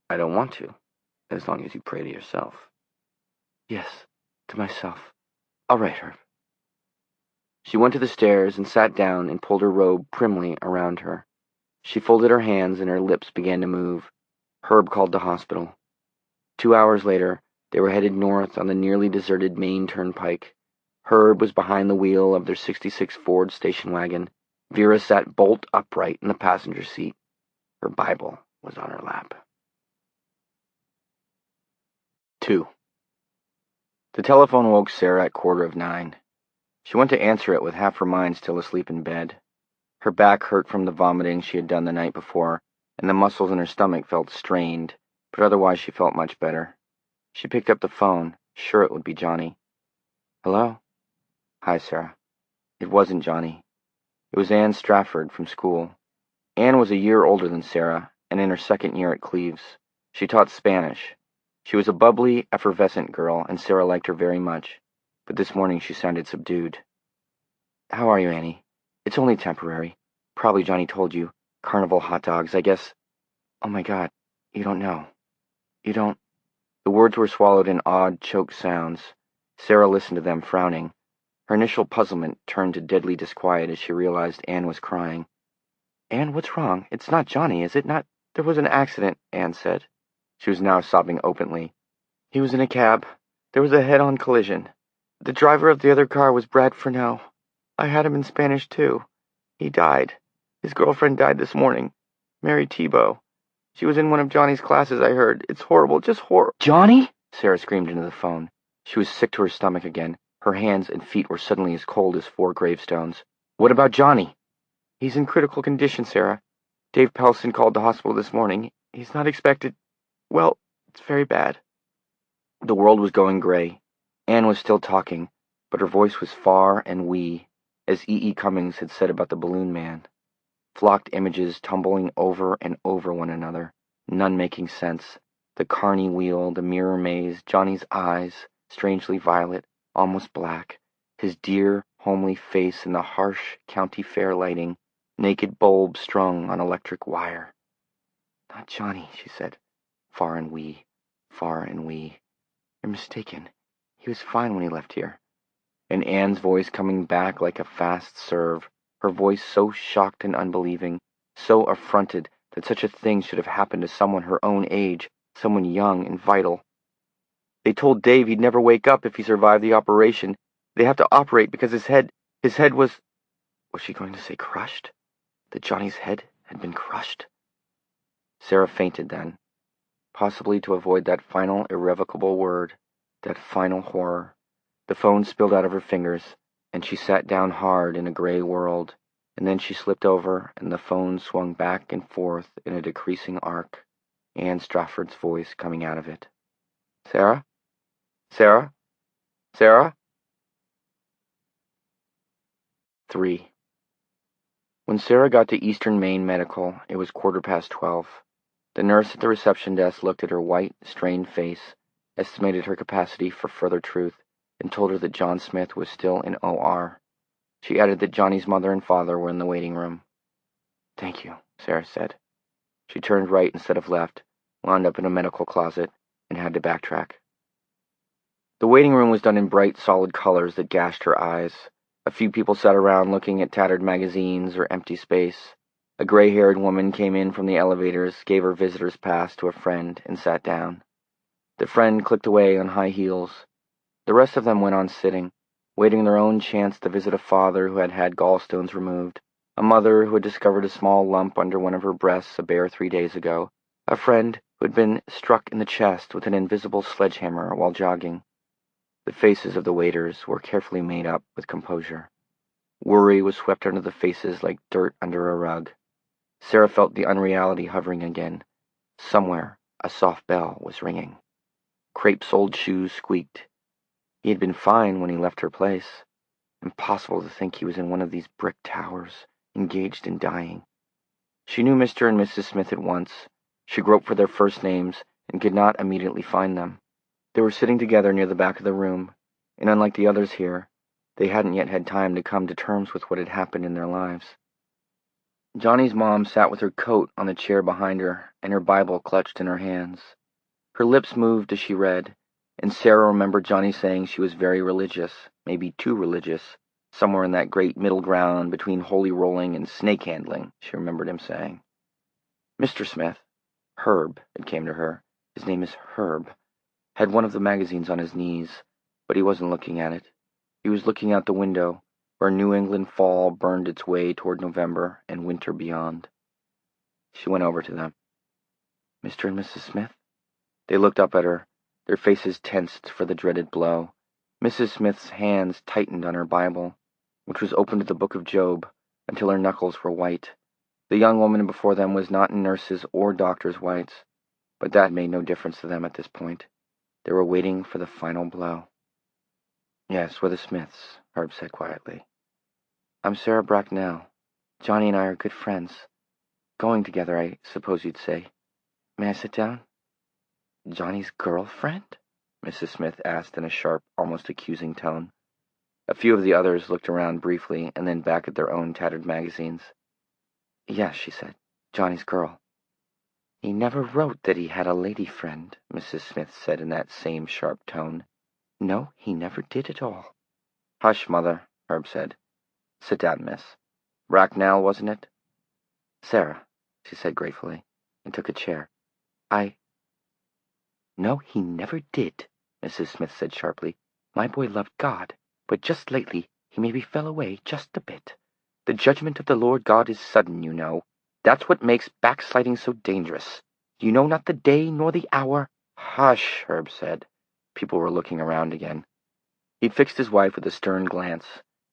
I don't want to, as long as you pray to yourself. Yes, to myself. All right, Herb. She went to the stairs and sat down and pulled her robe primly around her. She folded her hands and her lips began to move. Herb called the hospital. 2 hours later, they were headed north on the nearly deserted Maine Turnpike. Herb was behind the wheel of their '66 Ford station wagon. Vera sat bolt upright in the passenger seat. Her Bible was on her lap. 2. The telephone woke Sarah at 9:15. She went to answer it with half her mind still asleep in bed. Her back hurt from the vomiting she had done the night before, and the muscles in her stomach felt strained, but otherwise she felt much better. She picked up the phone, sure it would be Johnny. Hello? Hi, Sarah. It wasn't Johnny. It was Anne Strafford from school. Anne was a year older than Sarah, and in her second year at Cleves. She taught Spanish. She was a bubbly, effervescent girl, and Sarah liked her very much, but this morning she sounded subdued. How are you, Annie? It's only temporary. Probably Johnny told you. Carnival hot dogs, I guess. Oh my God, you don't know. You don't... The words were swallowed in odd, choked sounds. Sarah listened to them, frowning. Her initial puzzlement turned to deadly disquiet as she realized Anne was crying. Anne, what's wrong? It's not Johnny, is it? Not... There was an accident, Anne said. She was now sobbing openly. He was in a cab. There was a head-on collision. The driver of the other car was Brad Furneaux. I had him in Spanish, too. He died. His girlfriend died this morning. Mary Thibault. She was in one of Johnny's classes, I heard. It's horrible, just horrible. Johnny? Sarah screamed into the phone. She was sick to her stomach again. Her hands and feet were suddenly as cold as 4 gravestones. What about Johnny? He's in critical condition, Sarah. Dave Pelson called the hospital this morning. He's not expected... Well, it's very bad. The world was going gray. Anne was still talking, but her voice was far and wee, as E. Cummings had said about the balloon man. Flocked images tumbling over and over one another, none making sense. The carny wheel, the mirror maze, Johnny's eyes, strangely violet, almost black, his dear, homely face in the harsh county fair lighting, naked bulb strung on electric wire. Not Johnny, she said, far and wee, far and wee. You're mistaken. He was fine when he left here. And Anne's voice coming back like a fast serve, her voice so shocked and unbelieving, so affronted that such a thing should have happened to someone her own age, someone young and vital. They told Dave he'd never wake up if he survived the operation. They have to operate because his head was... Was she going to say crushed? That Johnny's head had been crushed? Sarah fainted then, possibly to avoid that final irrevocable word, that final horror. The phone spilled out of her fingers, and she sat down hard in a gray world, and then she slipped over, and the phone swung back and forth in a decreasing arc, Anne Strafford's voice coming out of it. Sarah? Sarah? Sarah? 3. When Sarah got to Eastern Maine Medical, it was 12:15. The nurse at the reception desk looked at her white, strained face, estimated her capacity for further truth, and told her that John Smith was still in OR. She added that Johnny's mother and father were in the waiting room. Thank you, Sarah said. She turned right instead of left, wound up in a medical closet, and had to backtrack. The waiting room was done in bright, solid colors that gashed her eyes. A few people sat around looking at tattered magazines or empty space. A gray-haired woman came in from the elevators, gave her visitor's pass to a friend, and sat down. The friend clicked away on high heels. The rest of them went on sitting, waiting their own chance to visit a father who had had gallstones removed, a mother who had discovered a small lump under one of her breasts a bare 3 days ago, a friend who had been struck in the chest with an invisible sledgehammer while jogging. The faces of the waiters were carefully made up with composure. Worry was swept under the faces like dirt under a rug. Sarah felt the unreality hovering again. Somewhere, a soft bell was ringing. Crepe-soled shoes squeaked. He had been fine when he left her place. Impossible to think he was in one of these brick towers, engaged in dying. She knew Mr. and Mrs. Smith at once. She groped for their first names and could not immediately find them. They were sitting together near the back of the room, and unlike the others here, they hadn't yet had time to come to terms with what had happened in their lives. Johnny's mom sat with her coat on the chair behind her and her Bible clutched in her hands. Her lips moved as she read, and Sarah remembered Johnny saying she was very religious, maybe too religious, somewhere in that great middle ground between holy rolling and snake handling, she remembered him saying. Mr. Smith, Herb, it came to her, his name is Herb, had one of the magazines on his knees, but he wasn't looking at it. He was looking out the window, where New England fall burned its way toward November and winter beyond. She went over to them. Mr. and Mrs. Smith? They looked up at her, their faces tensed for the dreaded blow. Mrs. Smith's hands tightened on her Bible, which was open to the book of Job, until her knuckles were white. The young woman before them was not in nurses' or doctors' whites, but that made no difference to them at this point. They were waiting for the final blow. Yes, we're the Smiths, Herb said quietly. I'm Sarah Bracknell. Johnny and I are good friends. Going together, I suppose you'd say. May I sit down? Johnny's girlfriend? Mrs. Smith asked in a sharp, almost accusing tone. A few of the others looked around briefly and then back at their own tattered magazines. Yes, she said. Johnny's girl. He never wrote that he had a lady friend, Mrs. Smith said in that same sharp tone. No, he never did at all. Hush, Mother, Herb said. Sit down, miss. Bracknell, wasn't it? Sarah, she said gratefully, and took a chair. No, he never did, Mrs. Smith said sharply. My boy loved God, but just lately he maybe fell away just a bit. The judgment of the Lord God is sudden, you know. That's what makes backsliding so dangerous. You know not the day nor the hour. Hush, Herb said. People were looking around again. He fixed his wife with a stern glance.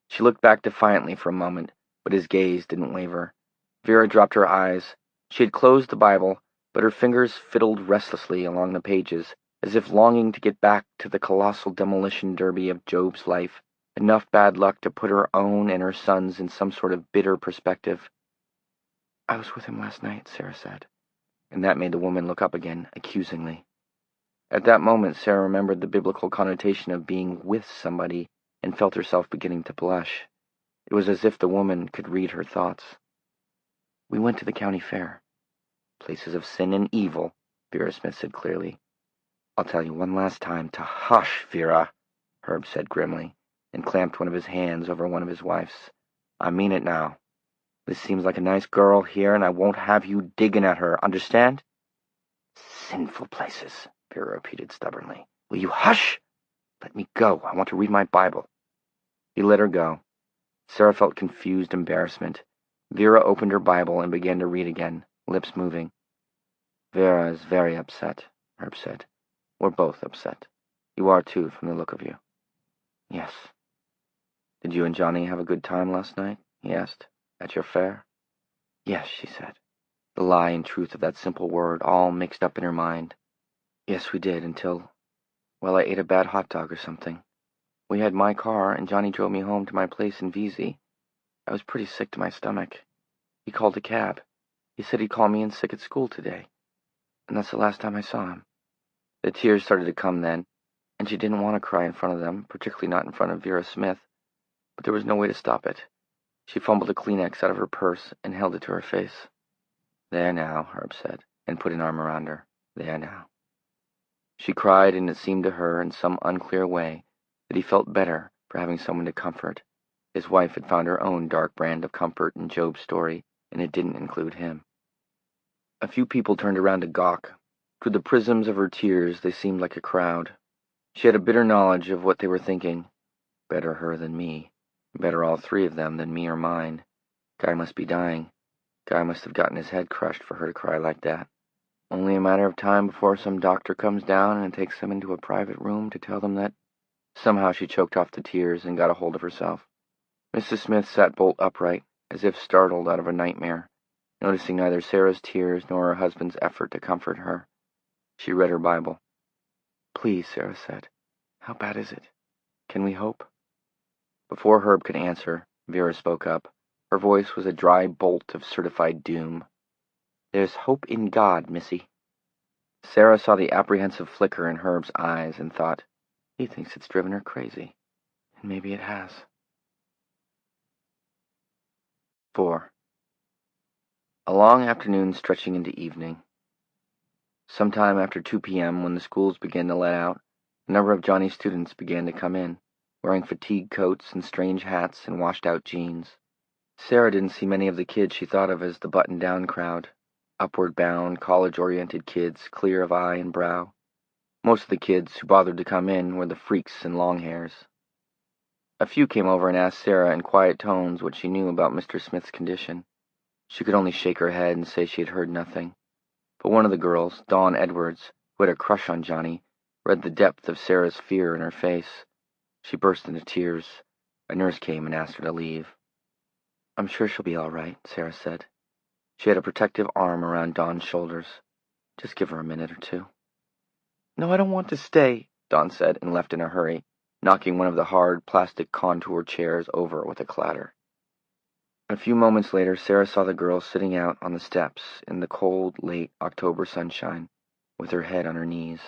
She looked back defiantly for a moment, but his gaze didn't waver. Vera dropped her eyes. She had closed the Bible, but her fingers fiddled restlessly along the pages, as if longing to get back to the colossal demolition derby of Job's life, enough bad luck to put her own and her son's in some sort of bitter perspective. I was with him last night, Sarah said, and that made the woman look up again, accusingly. At that moment, Sarah remembered the biblical connotation of being with somebody and felt herself beginning to blush. It was as if the woman could read her thoughts. We went to the county fair. Places of sin and evil, Vera Smith said clearly. I'll tell you one last time to hush, Vera, Herb said grimly, and clamped one of his hands over one of his wife's. I mean it now. This seems like a nice girl here, and I won't have you digging at her, understand? Sinful places, Vera repeated stubbornly. Will you hush? Let me go. I want to read my Bible. He let her go. Sarah felt confused embarrassment. Vera opened her Bible and began to read again, lips moving. Vera is very upset, Herb said. We're both upset. You are too, from the look of you. Yes. Did you and Johnny have a good time last night? He asked. At your fair? Yes, she said. The lie and truth of that simple word all mixed up in her mind. Yes, we did, until, well, I ate a bad hot dog or something. We had my car, and Johnny drove me home to my place in VZ. I was pretty sick to my stomach. He called a cab. He said he'd call me in sick at school today. And that's the last time I saw him. The tears started to come then, and she didn't want to cry in front of them, particularly not in front of Vera Smith, but there was no way to stop it. She fumbled a Kleenex out of her purse and held it to her face. There now, Herb said, and put an arm around her. There now. She cried, and it seemed to her, in some unclear way, that he felt better for having someone to comfort. His wife had found her own dark brand of comfort in Job's story, and it didn't include him. A few people turned around to gawk. Through the prisms of her tears, they seemed like a crowd. She had a bitter knowledge of what they were thinking. Better her than me. Better all three of them than me or mine. Guy must be dying. Guy must have gotten his head crushed for her to cry like that. Only a matter of time before some doctor comes down and takes them into a private room to tell them that... Somehow she choked off the tears and got a hold of herself. Mrs. Smith sat bolt upright, as if startled out of a nightmare, noticing neither Sarah's tears nor her husband's effort to comfort her. She read her Bible. Please, Sarah said. How bad is it? Can we hope? Before Herb could answer, Vera spoke up. Her voice was a dry bolt of certified doom. There's hope in God, Missy. Sarah saw the apprehensive flicker in Herb's eyes and thought, he thinks it's driven her crazy. And maybe it has. 4. A long afternoon stretching into evening. Sometime after 2 p.m., when the schools began to let out, a number of Johnny's students began to come in, wearing fatigue coats and strange hats and washed-out jeans. Sarah didn't see many of the kids she thought of as the buttoned-down crowd, upward-bound, college-oriented kids, clear of eye and brow. Most of the kids who bothered to come in were the freaks and longhairs. A few came over and asked Sarah in quiet tones what she knew about Mr. Smith's condition. She could only shake her head and say she had heard nothing. But one of the girls, Dawn Edwards, who had a crush on Johnny, read the depth of Sarah's fear in her face. She burst into tears. A nurse came and asked her to leave. I'm sure she'll be all right, Sarah said. She had a protective arm around Dawn's shoulders. Just give her a minute or two. No, I don't want to stay, Dawn said, and left in a hurry, knocking one of the hard plastic contour chairs over with a clatter. A few moments later, Sarah saw the girl sitting out on the steps in the cold, late October sunshine, with her head on her knees.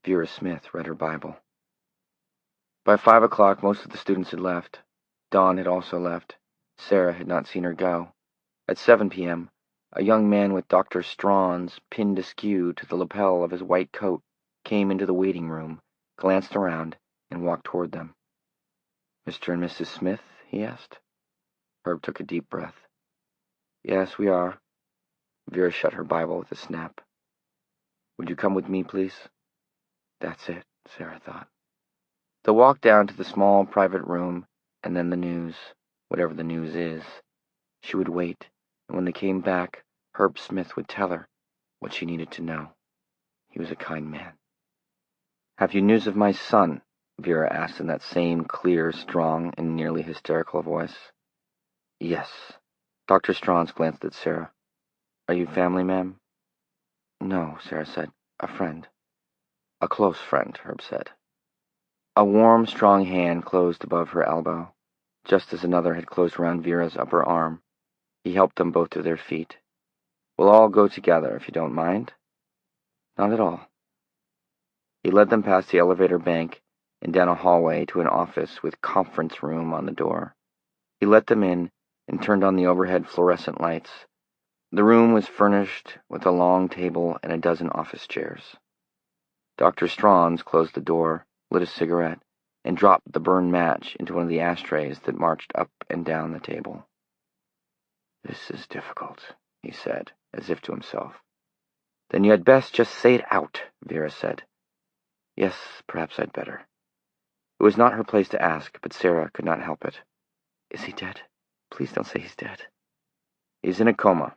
Vera Smith read her Bible. By 5 o'clock, most of the students had left. Dawn had also left. Sarah had not seen her go. At 7 p.m., a young man with Dr. Strawn's pinned askew to the lapel of his white coat came into the waiting room, glanced around, and walked toward them. Mr. and Mrs. Smith? He asked. Herb took a deep breath. Yes, we are. Vera shut her Bible with a snap. Would you come with me, please? That's it, Sarah thought. They'll walk down to the small private room, and then the news, whatever the news is. She would wait, and when they came back, Herb Smith would tell her what she needed to know. He was a kind man. Have you news of my son? Vera asked in that same clear, strong, and nearly hysterical voice. Yes. Dr. Strauss glanced at Sarah. Are you family, ma'am? No, Sarah said. A friend. A close friend, Herb said. A warm, strong hand closed above her elbow, just as another had closed around Vera's upper arm. He helped them both to their feet. We'll all go together, if you don't mind. Not at all. He led them past the elevator bank and down a hallway to an office with conference room on the door. He let them in and turned on the overhead fluorescent lights. The room was furnished with a long table and a dozen office chairs. Dr. Strachan closed the door, lit a cigarette, and dropped the burned match into one of the ashtrays that marched up and down the table. "This is difficult," he said, as if to himself. "Then you had best just say it out," Vera said. "Yes, perhaps I'd better." It was not her place to ask, but Sarah could not help it. "Is he dead? Please don't say he's dead." "He's in a coma."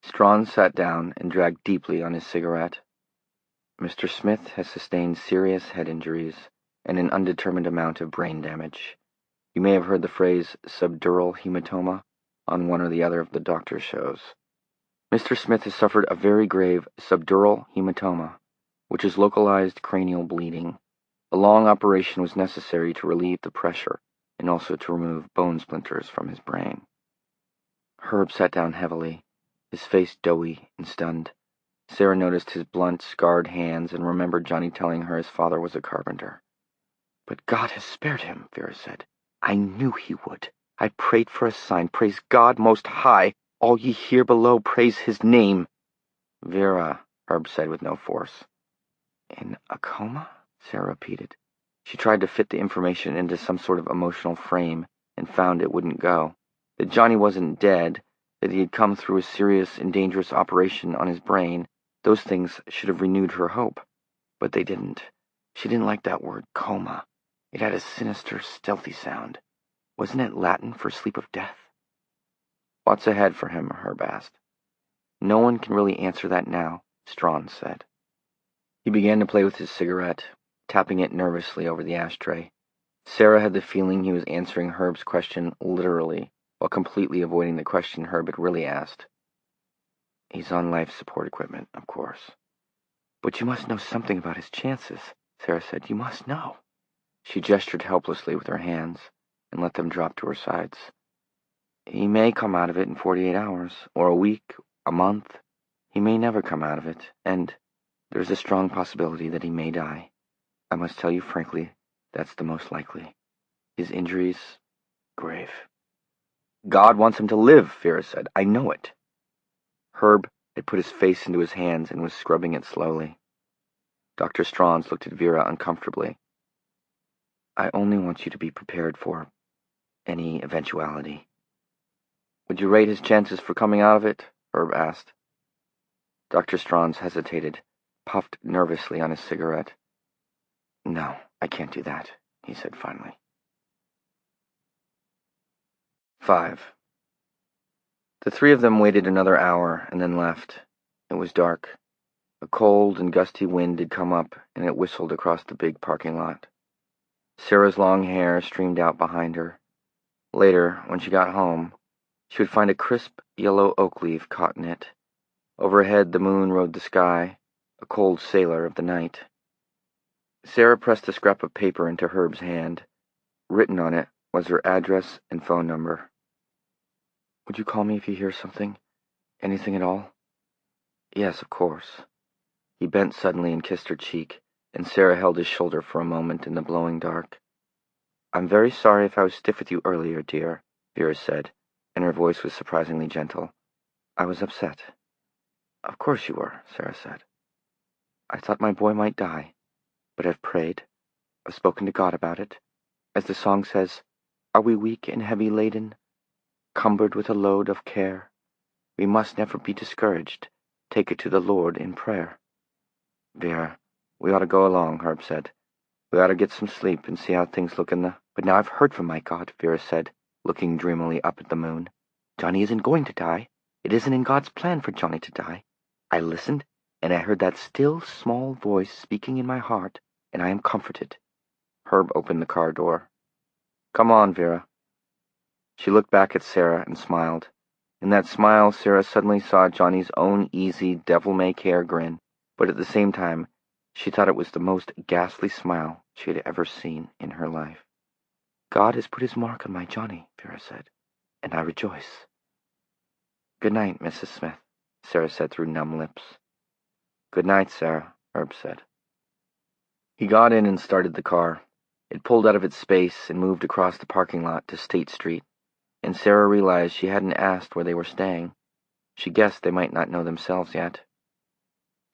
Strachan sat down and dragged deeply on his cigarette. "Mr. Smith has sustained serious head injuries and an undetermined amount of brain damage. You may have heard the phrase subdural hematoma on one or the other of the doctor's shows. Mr. Smith has suffered a very grave subdural hematoma, which is localized cranial bleeding. A long operation was necessary to relieve the pressure and also to remove bone splinters from his brain." Herb sat down heavily, his face doughy and stunned. Sarah noticed his blunt, scarred hands and remembered Johnny telling her his father was a carpenter. "But God has spared him," Vera said. "I knew he would. I prayed for a sign. Praise God Most High. All ye here below, praise his name." "Vera," Herb said with no force. "In a coma?" Sarah repeated. She tried to fit the information into some sort of emotional frame and found it wouldn't go. That Johnny wasn't dead, that he had come through a serious and dangerous operation on his brain, those things should have renewed her hope. But they didn't. She didn't like that word, coma. It had a sinister, stealthy sound. Wasn't it Latin for sleep of death? "What's ahead for him?" Herb asked. "No one can really answer that now," Strachan said. He began to play with his cigarette, tapping it nervously over the ashtray. Sarah had the feeling he was answering Herb's question literally, while completely avoiding the question Herb had really asked. "He's on life support equipment, of course." "But you must know something about his chances," Sarah said. "You must know." She gestured helplessly with her hands and let them drop to her sides. "He may come out of it in 48 hours, or a week, a month. He may never come out of it, and there's a strong possibility that he may die. I must tell you frankly, that's the most likely. His injuries, grave." "God wants him to live," Vera said. "I know it." Herb had put his face into his hands and was scrubbing it slowly. Dr. Strachan looked at Vera uncomfortably. "I only want you to be prepared for any eventuality." "Would you rate his chances for coming out of it?" Herb asked. Dr. Strachan hesitated, puffed nervously on his cigarette. "No, I can't do that," he said finally. 5. The three of them waited another hour and then left. It was dark. A cold and gusty wind had come up, and it whistled across the big parking lot. Sarah's long hair streamed out behind her. Later, when she got home, she would find a crisp yellow oak leaf caught in it. Overhead the moon rode the sky, a cold sailor of the night. Sarah pressed a scrap of paper into Herb's hand. Written on it was her address and phone number. "Would you call me if you hear something? Anything at all?" "Yes, of course." He bent suddenly and kissed her cheek, and Sarah held his shoulder for a moment in the blowing dark. "I'm very sorry if I was stiff with you earlier, dear," Vera said, and her voice was surprisingly gentle. "I was upset." "Of course you were," Sarah said. "I thought my boy might die, but I've prayed. I've spoken to God about it. As the song says, are we weak and heavy laden, cumbered with a load of care? We must never be discouraged. Take it to the Lord in prayer." "Vera, we ought to go along," Herb said. "We ought to get some sleep and see how things look in the—" "But now I've heard from my God," Vera said, looking dreamily up at the moon. "Johnny isn't going to die. It isn't in God's plan for Johnny to die. I listened, and I heard that still, small voice speaking in my heart, and I am comforted." Herb opened the car door. "Come on, Vera." She looked back at Sarah and smiled. In that smile, Sarah suddenly saw Johnny's own easy, devil-may-care grin, but at the same time, she thought it was the most ghastly smile she had ever seen in her life. "God has put his mark on my Johnny," Vera said, "and I rejoice." "Good night, Mrs. Smith," Sarah said through numb lips. "Good night, Sarah," Herb said. He got in and started the car. It pulled out of its space and moved across the parking lot to State Street, and Sarah realized she hadn't asked where they were staying. She guessed they might not know themselves yet.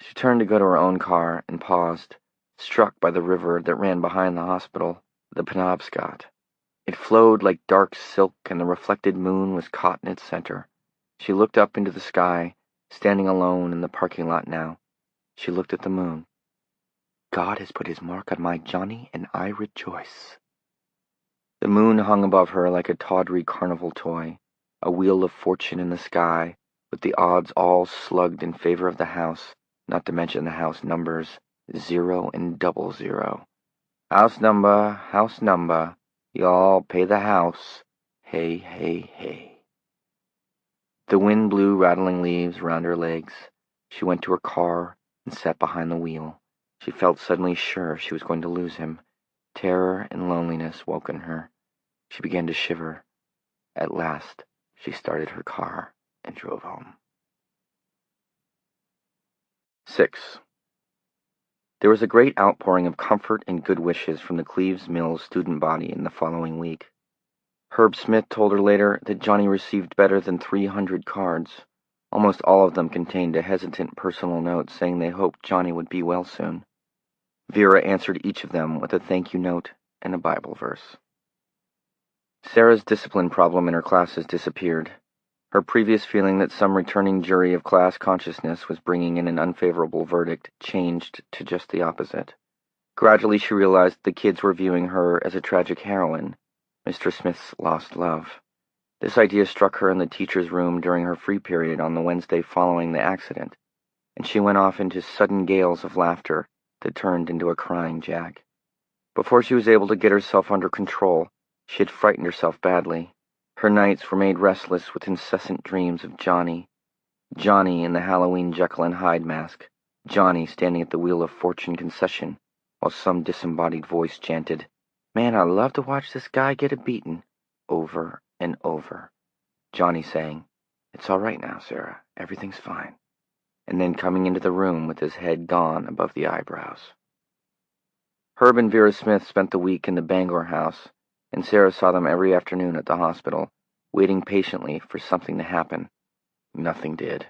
She turned to go to her own car and paused, struck by the river that ran behind the hospital, the Penobscot. It flowed like dark silk, and the reflected moon was caught in its center. She looked up into the sky, standing alone in the parking lot now. She looked at the moon. God has put his mark on my Johnny, and I rejoice. The moon hung above her like a tawdry carnival toy, a wheel of fortune in the sky, with the odds all slugged in favor of the house, not to mention the house numbers, 0 and 00. House number, y'all pay the house. Hey, hey, hey. The wind blew rattling leaves round her legs. She went to her car and sat behind the wheel. She felt suddenly sure she was going to lose him. Terror and loneliness woke in her. She began to shiver. At last, she started her car and drove home. 6. There was a great outpouring of comfort and good wishes from the Cleves Mills student body in the following week. Herb Smith told her later that Johnny received better than 300 cards. Almost all of them contained a hesitant personal note saying they hoped Johnny would be well soon. Vera answered each of them with a thank you note and a Bible verse. Sarah's discipline problem in her classes disappeared. Her previous feeling that some returning jury of class consciousness was bringing in an unfavorable verdict changed to just the opposite. Gradually she realized the kids were viewing her as a tragic heroine, Mr. Smith's lost love. This idea struck her in the teacher's room during her free period on the Wednesday following the accident, and she went off into sudden gales of laughter that turned into a crying Jack. Before she was able to get herself under control, she had frightened herself badly. Her nights were made restless with incessant dreams of Johnny. Johnny in the Halloween Jekyll and Hyde mask. Johnny standing at the Wheel of Fortune concession, while some disembodied voice chanted, "Man, I love to watch this guy get a beating," over and over. Johnny saying, "It's all right now, Sarah. Everything's fine." And then coming into the room with his head gone above the eyebrows. Herb and Vera Smith spent the week in the Bangor house, and Sarah saw them every afternoon at the hospital, waiting patiently for something to happen. Nothing did.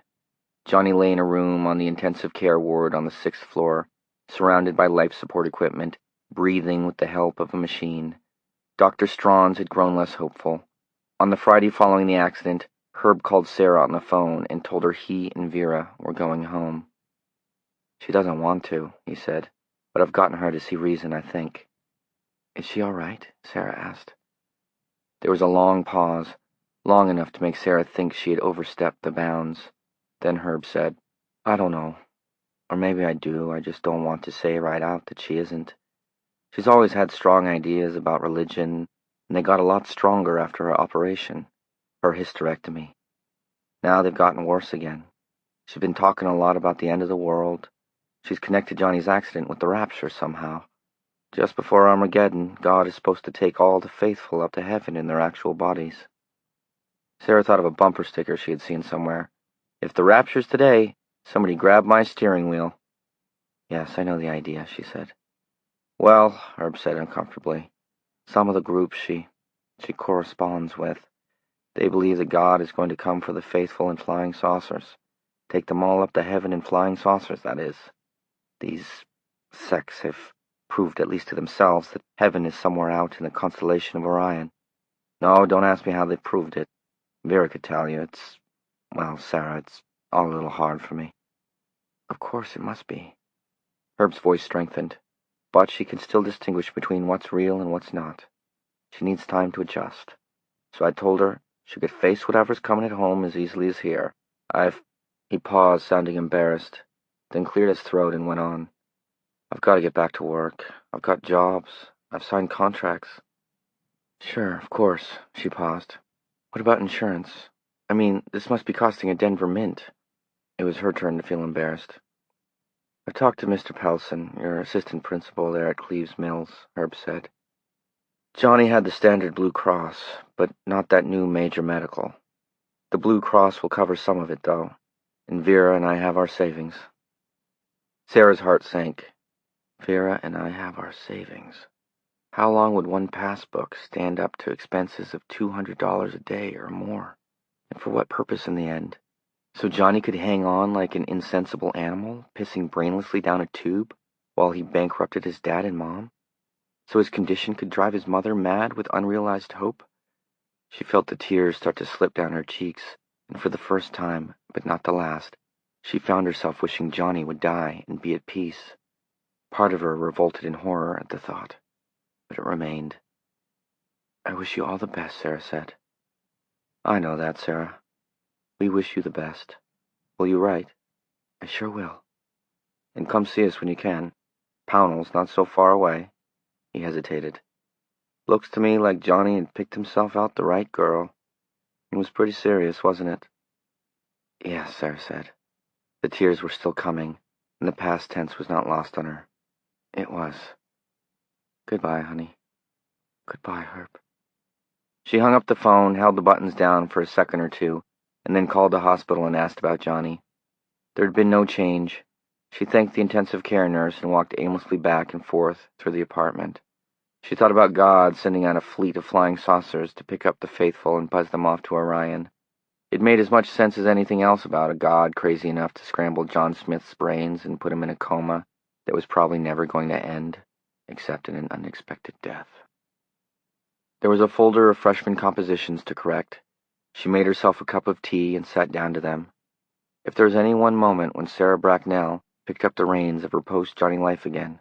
Johnny lay in a room on the intensive care ward on the 6th floor, surrounded by life support equipment, breathing with the help of a machine. Dr. Straughns had grown less hopeful. On the Friday following the accident, Herb called Sarah on the phone and told her he and Vera were going home. "She doesn't want to," he said, "but I've gotten her to see reason, I think." "Is she all right?" Sarah asked. There was a long pause, long enough to make Sarah think she had overstepped the bounds. Then Herb said, "I don't know. Or maybe I do, I just don't want to say right out that she isn't. She's always had strong ideas about religion, and they got a lot stronger after her operation, her hysterectomy. Now they've gotten worse again. She's been talking a lot about the end of the world. She's connected Johnny's accident with the rapture somehow. Just before Armageddon, God is supposed to take all the faithful up to heaven in their actual bodies." Sarah thought of a bumper sticker she had seen somewhere. "If the rapture's today, somebody grab my steering wheel." "Yes, I know the idea," she said. "Well," Herb said uncomfortably, "some of the groups she corresponds with, they believe that God is going to come for the faithful in flying saucers. Take them all up to heaven in flying saucers, that is. These sects have proved, at least to themselves, that heaven is somewhere out in the constellation of Orion. No, don't ask me how they've proved it. Vera could tell you. Well, Sarah, it's all a little hard for me." "Of course it must be." Herb's voice strengthened, but she can still distinguish between what's real and what's not. She needs time to adjust. So I told her she could face whatever's coming at home as easily as here. He paused, sounding embarrassed, then cleared his throat and went on. "I've got to get back to work. I've got jobs. I've signed contracts." "Sure, of course." She paused. "What about insurance? I mean, this must be costing a Denver mint." It was her turn to feel embarrassed. "I've talked to Mr. Pelson, your assistant principal there at Cleves Mills," Herb said. "Johnny had the standard Blue Cross, but not that new major medical. The Blue Cross will cover some of it, though, and Vera and I have our savings." Sarah's heart sank. Vera and I have our savings. How long would one passbook stand up to expenses of $200 a day or more? And for what purpose in the end? So Johnny could hang on like an insensible animal, pissing brainlessly down a tube? while he bankrupted his dad and mom, so his condition could drive his mother mad with unrealized hope? She felt the tears start to slip down her cheeks, and for the first time, but not the last, she found herself wishing Johnny would die and be at peace. Part of her revolted in horror at the thought, but it remained. "I wish you all the best," Sarah said. "I know that, Sarah. We wish you the best. Will you write?" "I sure will." "And come see us when you can. Pownell's not so far away." He hesitated. "Looks to me like Johnny had picked himself out the right girl. It was pretty serious, wasn't it?" "Yes," Sarah said. The tears were still coming, and the past tense was not lost on her. "It was. Goodbye, honey. Goodbye, Herb." She hung up the phone, held the buttons down for a second or two, and then called the hospital and asked about Johnny. There had been no change. She thanked the intensive care nurse and walked aimlessly back and forth through the apartment. She thought about God sending out a fleet of flying saucers to pick up the faithful and buzz them off to Orion. It made as much sense as anything else about a God crazy enough to scramble John Smith's brains and put him in a coma that was probably never going to end, except in an unexpected death. There was a folder of freshman compositions to correct. She made herself a cup of tea and sat down to them. If there was any one moment when Sarah Bracknell picked up the reins of her post-Johnny life again,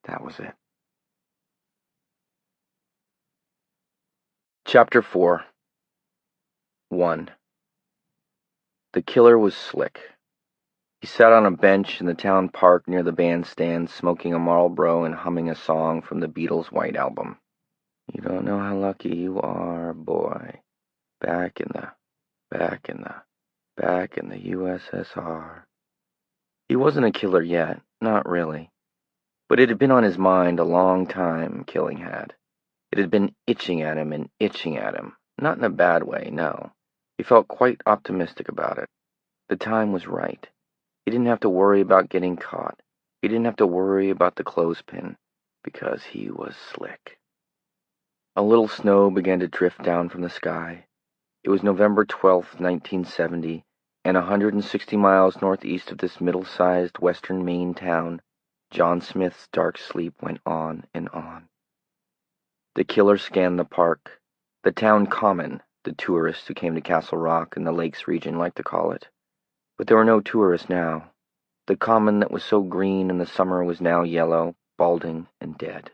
that was it. Chapter 4. 1. The killer was slick. He sat on a bench in the town park near the bandstand, smoking a Marlboro and humming a song from the Beatles' White Album. "You don't know how lucky you are, boy. Back in the USSR. He wasn't a killer yet, not really. But it had been on his mind a long time, killing had. It had been itching at him and itching at him. Not in a bad way, no. He felt quite optimistic about it. The time was right. He didn't have to worry about getting caught. He didn't have to worry about the clothespin, because he was slick. A little snow began to drift down from the sky. It was November 12th, 1970, and 160 miles northeast of this middle-sized western Maine town, John Smith's dark sleep went on and on. The killer scanned the park, the town common, the tourists who came to Castle Rock and the Lakes region like to call it. But there were no tourists now. The common that was so green in the summer was now yellow, balding, and dead.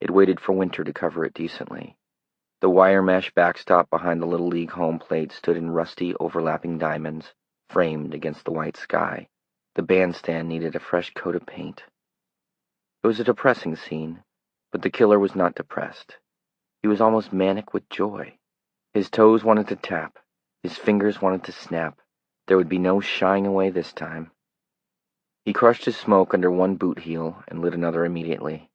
It waited for winter to cover it decently. The wire mesh backstop behind the Little League home plate stood in rusty, overlapping diamonds, framed against the white sky. The bandstand needed a fresh coat of paint. It was a depressing scene, but the killer was not depressed. He was almost manic with joy. His toes wanted to tap. His fingers wanted to snap. There would be no shying away this time. He crushed his smoke under one boot heel and lit another immediately.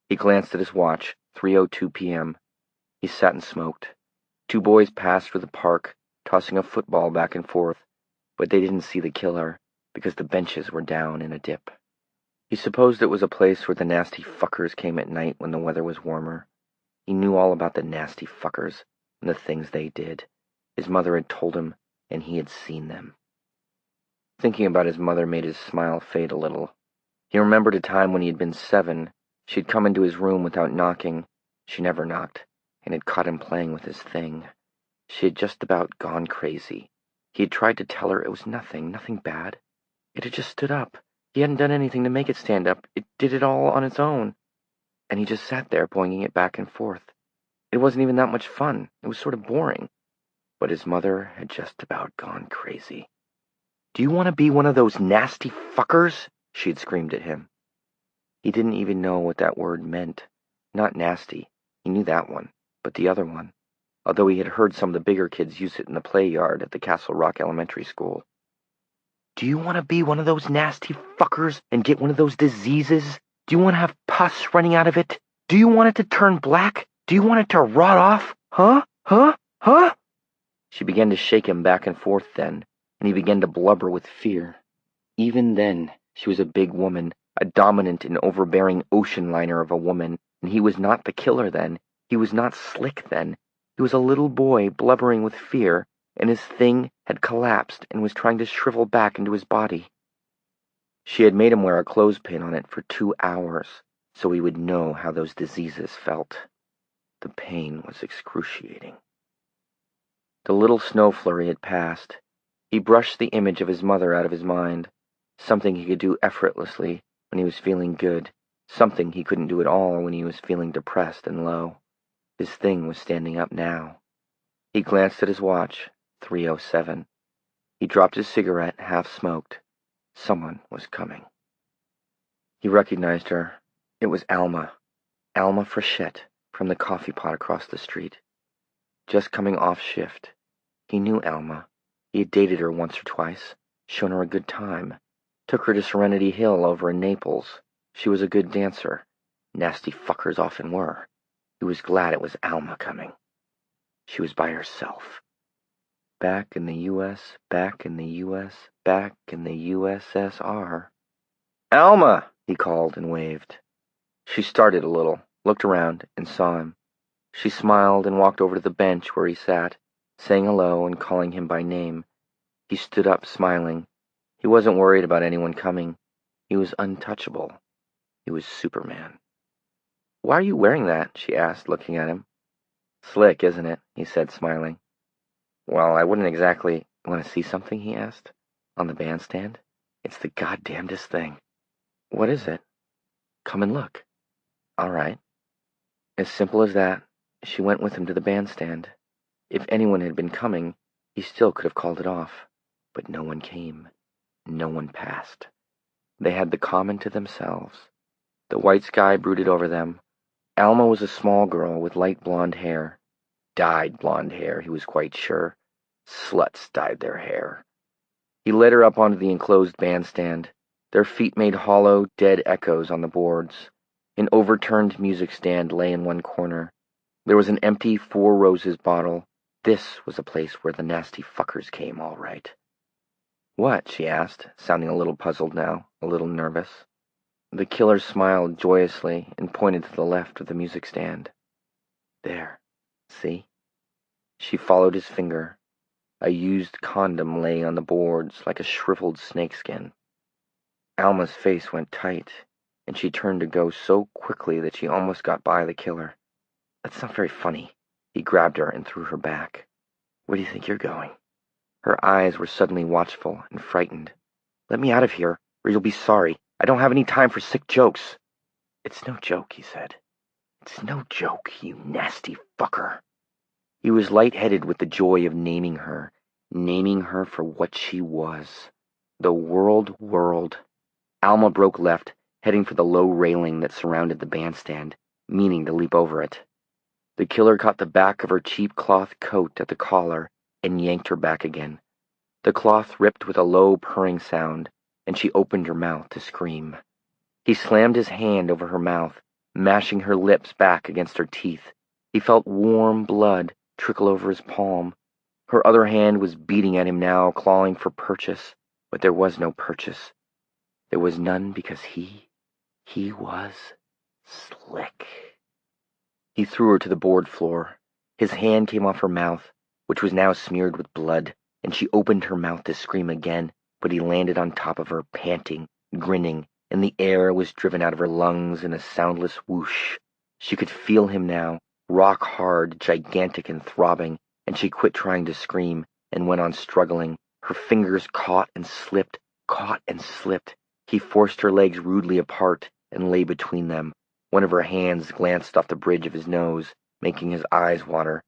He glanced at his watch, 3:02 p.m. He sat and smoked. 2 boys passed through the park, tossing a football back and forth, but they didn't see the killer because the benches were down in a dip. He supposed it was a place where the nasty fuckers came at night when the weather was warmer. He knew all about the nasty fuckers and the things they did. His mother had told him, and he had seen them. Thinking about his mother made his smile fade a little. He remembered a time when he had been 7. She'd come into his room without knocking. She never knocked, and had caught him playing with his thing. She had just about gone crazy. He had tried to tell her it was nothing bad. It had just stood up. He hadn't done anything to make it stand up. It did it all on its own. And he just sat there, boinging it back and forth. It wasn't even that much fun. It was sort of boring. But his mother had just about gone crazy. "Do you want to be one of those nasty fuckers?" she had screamed at him. He didn't even know what that word meant. Not nasty. He knew that one. But the other one. Although he had heard some of the bigger kids use it in the play yard at the Castle Rock Elementary School. "Do you want to be one of those nasty fuckers and get one of those diseases? Do you want to have pus running out of it? Do you want it to turn black? Do you want it to rot off? Huh? She began to shake him back and forth then, and he began to blubber with fear. Even then, she was a big woman, a dominant and overbearing ocean liner of a woman, and he was not the killer then. He was not slick then. He was a little boy blubbering with fear, and his thing had collapsed and was trying to shrivel back into his body. She had made him wear a clothespin on it for 2 hours, so he would know how those diseases felt. The pain was excruciating. The little snow flurry had passed. He brushed the image of his mother out of his mind, something he could do effortlessly when he was feeling good, something he couldn't do at all when he was feeling depressed and low. His thing was standing up now. He glanced at his watch, 3:07. He dropped his cigarette, half-smoked. Someone was coming. He recognized her. It was Alma Frechette, from the coffee pot across the street. Just coming off shift. He knew Alma. He had dated her once or twice, shown her a good time, took her to Serenity Hill over in Naples. She was a good dancer. Nasty fuckers often were. He was glad it was Alma coming. She was by herself. Back in the U.S., back in the U.S., back in the USSR. Alma, he called and waved. She started a little, looked around, and saw him. She smiled and walked over to the bench where he sat, saying hello and calling him by name. He stood up, smiling. He wasn't worried about anyone coming. He was untouchable. He was Superman. Why are you wearing that? She asked, looking at him. Slick, isn't it? He said, smiling. Well, I wouldn't exactly... Want to see something? He asked. On the bandstand? It's the goddamnedest thing. What is it? Come and look. All right. As simple as that, she went with him to the bandstand. If anyone had been coming, he still could have called it off. But no one came. No one passed. They had the common to themselves. The white sky brooded over them. Alma was a small girl with light blonde hair. Dyed blonde hair, he was quite sure. Sluts dyed their hair. He led her up onto the enclosed bandstand. Their feet made hollow, dead echoes on the boards. An overturned music stand lay in one corner. There was an empty Four Roses bottle. This was a place where the nasty fuckers came, all right. What? She asked, sounding a little puzzled now, a little nervous. The killer smiled joyously and pointed to the left of the music stand. There. See? She followed his finger. A used condom lay on the boards like a shriveled snakeskin. Alma's face went tight, and she turned to go so quickly that she almost got by the killer. That's not very funny. He grabbed her and threw her back. Where do you think you're going? Her eyes were suddenly watchful and frightened. Let me out of here, or you'll be sorry. I don't have any time for sick jokes. It's no joke, he said. It's no joke, you nasty fucker. He was lightheaded with the joy of naming her for what she was. The world. Alma broke left, heading for the low railing that surrounded the bandstand, meaning to leap over it. The killer caught the back of her cheap cloth coat at the collar and yanked her back again. The cloth ripped with a low purring sound, and she opened her mouth to scream. He slammed his hand over her mouth, mashing her lips back against her teeth. He felt warm blood trickle over his palm. Her other hand was beating at him now, clawing for purchase, but there was no purchase. There was none because he was slick. He threw her to the board floor. His hand came off her mouth, which was now smeared with blood, and she opened her mouth to scream again, but he landed on top of her, panting, grinning, and the air was driven out of her lungs in a soundless whoosh. She could feel him now, rock hard, gigantic and throbbing, and she quit trying to scream and went on struggling. Her fingers caught and slipped. He forced her legs rudely apart and lay between them. One of her hands glanced off the bridge of his nose, making his eyes water.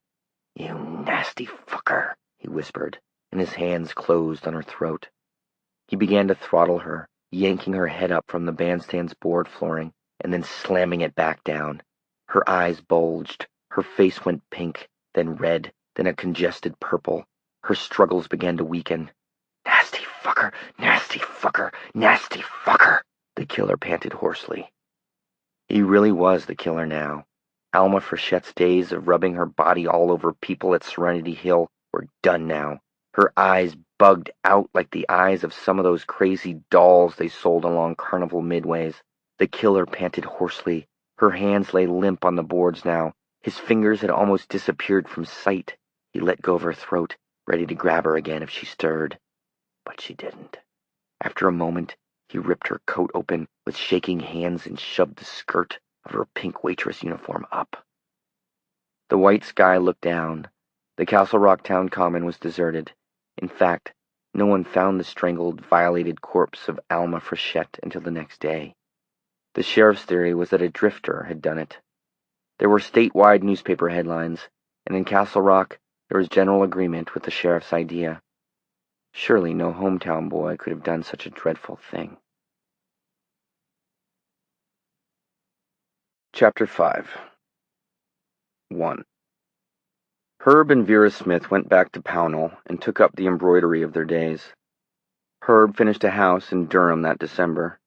You nasty fucker, he whispered, and his hands closed on her throat. He began to throttle her, yanking her head up from the bandstand's board flooring and then slamming it back down. Her eyes bulged, her face went pink, then red, then a congested purple. Her struggles began to weaken. Nasty fucker, nasty fucker, nasty fucker, the killer panted hoarsely. He really was the killer now. Alma Frechette's days of rubbing her body all over people at Serenity Hill were done now. Her eyes bugged out like the eyes of some of those crazy dolls they sold along Carnival Midways. The killer panted hoarsely. Her hands lay limp on the boards now. His fingers had almost disappeared from sight. He let go of her throat, ready to grab her again if she stirred. But she didn't. After a moment, He ripped her coat open with shaking hands and shoved the skirt of her pink waitress uniform up. The white sky looked down. The Castle Rock town common was deserted. In fact, no one found the strangled, violated corpse of Alma Frechette until the next day. The sheriff's theory was that a drifter had done it. There were statewide newspaper headlines, and in Castle Rock there was general agreement with the sheriff's idea. Surely no hometown boy could have done such a dreadful thing. Chapter 5. 1. Herb and Vera Smith went back to Pownell and took up the embroidery of their days. Herb finished a house in Durham that December.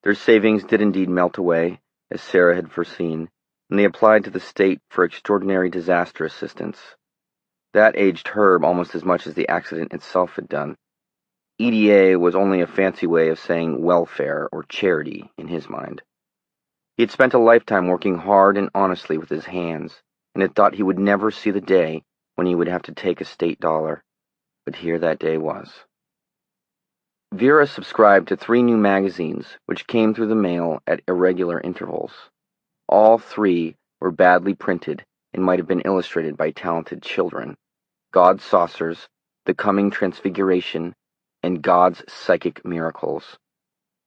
Their savings did indeed melt away, as Sarah had foreseen, and they applied to the state for extraordinary disaster assistance. That aged Herb almost as much as the accident itself had done. EDA was only a fancy way of saying welfare or charity in his mind. He had spent a lifetime working hard and honestly with his hands, and had thought he would never see the day when he would have to take a state dollar. But here that day was. Vera subscribed to 3 new magazines, which came through the mail at irregular intervals. All 3 were badly printed and might have been illustrated by talented children. God's Saucers, The Coming Transfiguration, and God's Psychic Miracles.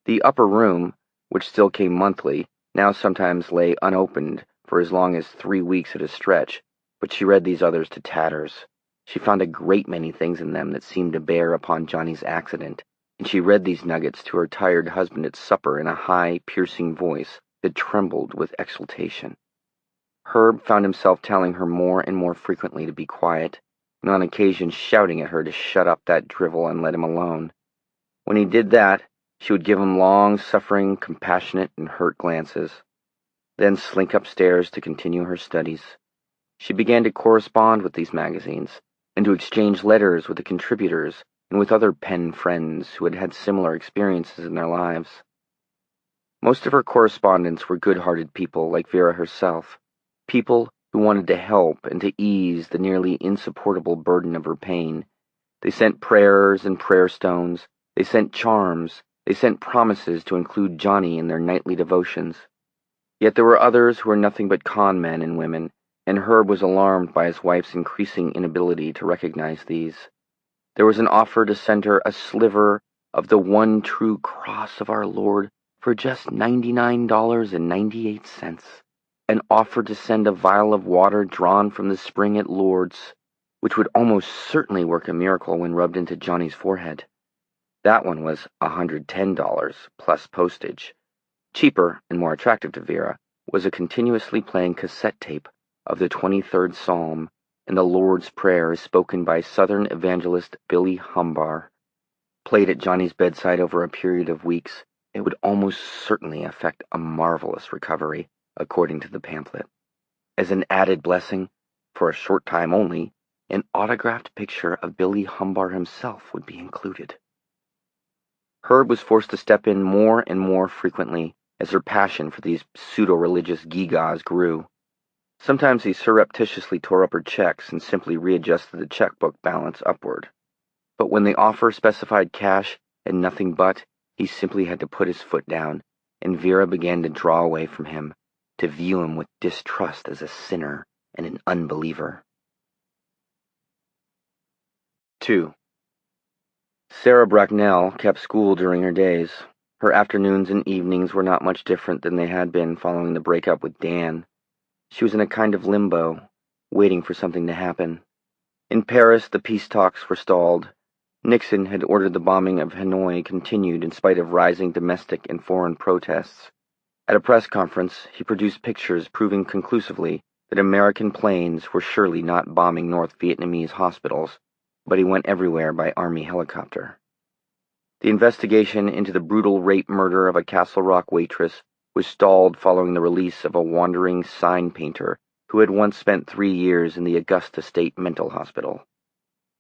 The Upper Room, which still came monthly, now sometimes lay unopened for as long as 3 weeks at a stretch, but she read these others to tatters. She found a great many things in them that seemed to bear upon Johnny's accident, and she read these nuggets to her tired husband at supper in a high, piercing voice that trembled with exultation. Herb found himself telling her more and more frequently to be quiet, and on occasion shouting at her to shut up that drivel and let him alone. When he did that, she would give him long-suffering, compassionate, and hurt glances, then slink upstairs to continue her studies. She began to correspond with these magazines, and to exchange letters with the contributors and with other pen friends who had had similar experiences in their lives. Most of her correspondents were good-hearted people like Vera herself, people who wanted to help and to ease the nearly insupportable burden of her pain. They sent prayers and prayer stones, they sent charms, they sent promises to include Johnny in their nightly devotions. Yet there were others who were nothing but con men and women, and Herb was alarmed by his wife's increasing inability to recognize these. There was an offer to send her a sliver of the one true cross of our Lord for just $99.98. An offer to send a vial of water drawn from the spring at Lourdes, which would almost certainly work a miracle when rubbed into Johnny's forehead. That one was $110 plus postage. Cheaper and more attractive to Vera was a continuously playing cassette tape of the 23rd Psalm and the Lord's Prayer spoken by Southern evangelist Billy Humbar. Played at Johnny's bedside over a period of weeks, it would almost certainly effect a marvelous recovery, according to the pamphlet. As an added blessing, for a short time only, an autographed picture of Billy Humbar himself would be included. Herb was forced to step in more and more frequently as her passion for these pseudo-religious gewgaws grew. Sometimes he surreptitiously tore up her checks and simply readjusted the checkbook balance upward. But when the offer specified cash and nothing but, he simply had to put his foot down, and Vera began to draw away from him, to view him with distrust as a sinner and an unbeliever. 2. Sarah Bracknell kept school during her days. Her afternoons and evenings were not much different than they had been following the breakup with Dan. She was in a kind of limbo, waiting for something to happen. In Paris, the peace talks were stalled. Nixon had ordered the bombing of Hanoi continued in spite of rising domestic and foreign protests. At a press conference, he produced pictures proving conclusively that American planes were surely not bombing North Vietnamese hospitals, but he went everywhere by Army helicopter. The investigation into the brutal rape murder of a Castle Rock waitress was stalled following the release of a wandering sign painter who had once spent 3 years in the Augusta State Mental Hospital.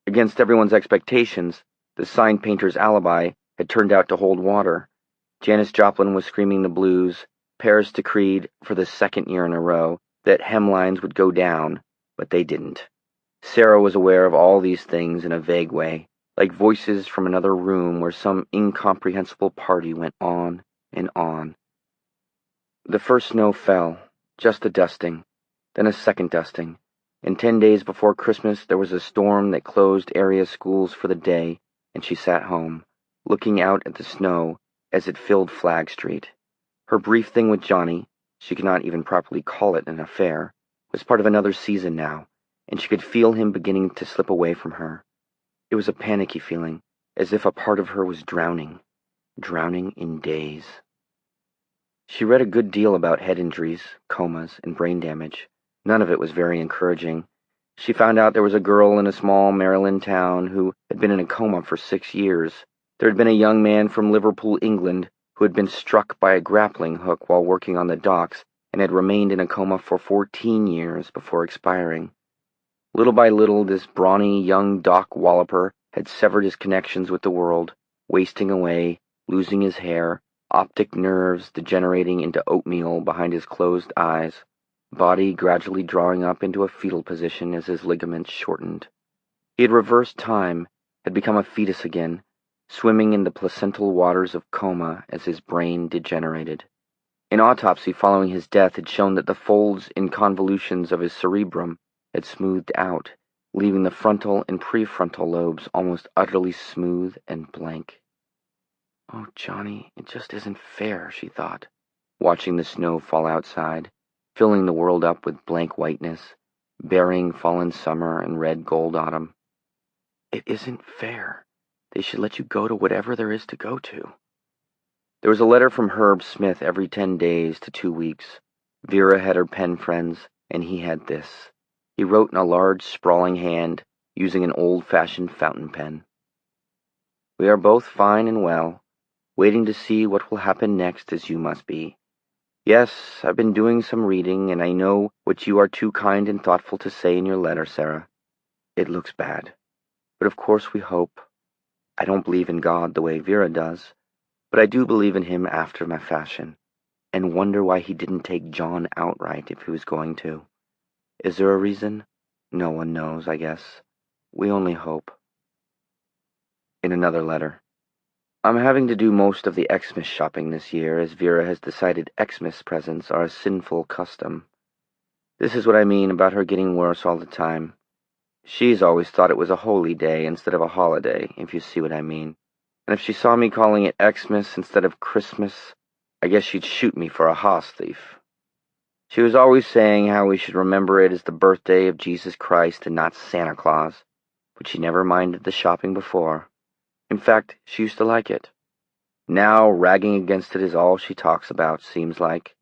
Against everyone's expectations, the sign painter's alibi had turned out to hold water. Janis Joplin was screaming the blues. Paris decreed, for the 2nd year in a row, that hemlines would go down, but they didn't. Sarah was aware of all these things in a vague way, like voices from another room where some incomprehensible party went on and on. The first snow fell, just a dusting, then a second dusting, and 10 days before Christmas there was a storm that closed area schools for the day, and she sat home, looking out at the snow as it filled Flag Street. Her brief thing with Johnny, she could not even properly call it an affair, was part of another season now, and she could feel him beginning to slip away from her. It was a panicky feeling, as if a part of her was drowning in daze. She read a good deal about head injuries, comas, and brain damage. None of it was very encouraging. She found out there was a girl in a small Maryland town who had been in a coma for 6 years. There had been a young man from Liverpool, England, who had been struck by a grappling hook while working on the docks and had remained in a coma for 14 years before expiring. Little by little, this brawny young dock walloper had severed his connections with the world, wasting away, losing his hair, optic nerves degenerating into oatmeal behind his closed eyes, body gradually drawing up into a fetal position as his ligaments shortened. He had reversed time, had become a fetus again, swimming in the placental waters of coma as his brain degenerated. An autopsy following his death had shown that the folds and convolutions of his cerebrum had smoothed out, leaving the frontal and prefrontal lobes almost utterly smooth and blank. "Oh, Johnny, it just isn't fair," she thought, watching the snow fall outside, filling the world up with blank whiteness, burying fallen summer and red gold autumn. It isn't fair. They should let you go to whatever there is to go to. There was a letter from Herb Smith every 10 days to 2 weeks. Vera had her pen friends, and he had this. He wrote in a large, sprawling hand, using an old-fashioned fountain pen. "We are both fine and well, waiting to see what will happen next, as you must be. Yes, I've been doing some reading, and I know what you are too kind and thoughtful to say in your letter, Sarah. It looks bad. But of course we hope. I don't believe in God the way Vera does, but I do believe in him after my fashion, and wonder why he didn't take John outright if he was going to. Is there a reason? No one knows, I guess. We only hope." In another letter, "I'm having to do most of the Xmas shopping this year, as Vera has decided Xmas presents are a sinful custom. This is what I mean about her getting worse all the time. She's always thought it was a holy day instead of a holiday, if you see what I mean. And if she saw me calling it Xmas instead of Christmas, I guess she'd shoot me for a hoss thief. She was always saying how we should remember it as the birthday of Jesus Christ and not Santa Claus, but she never minded the shopping before. In fact, she used to like it. Now, ragging against it is all she talks about, seems like.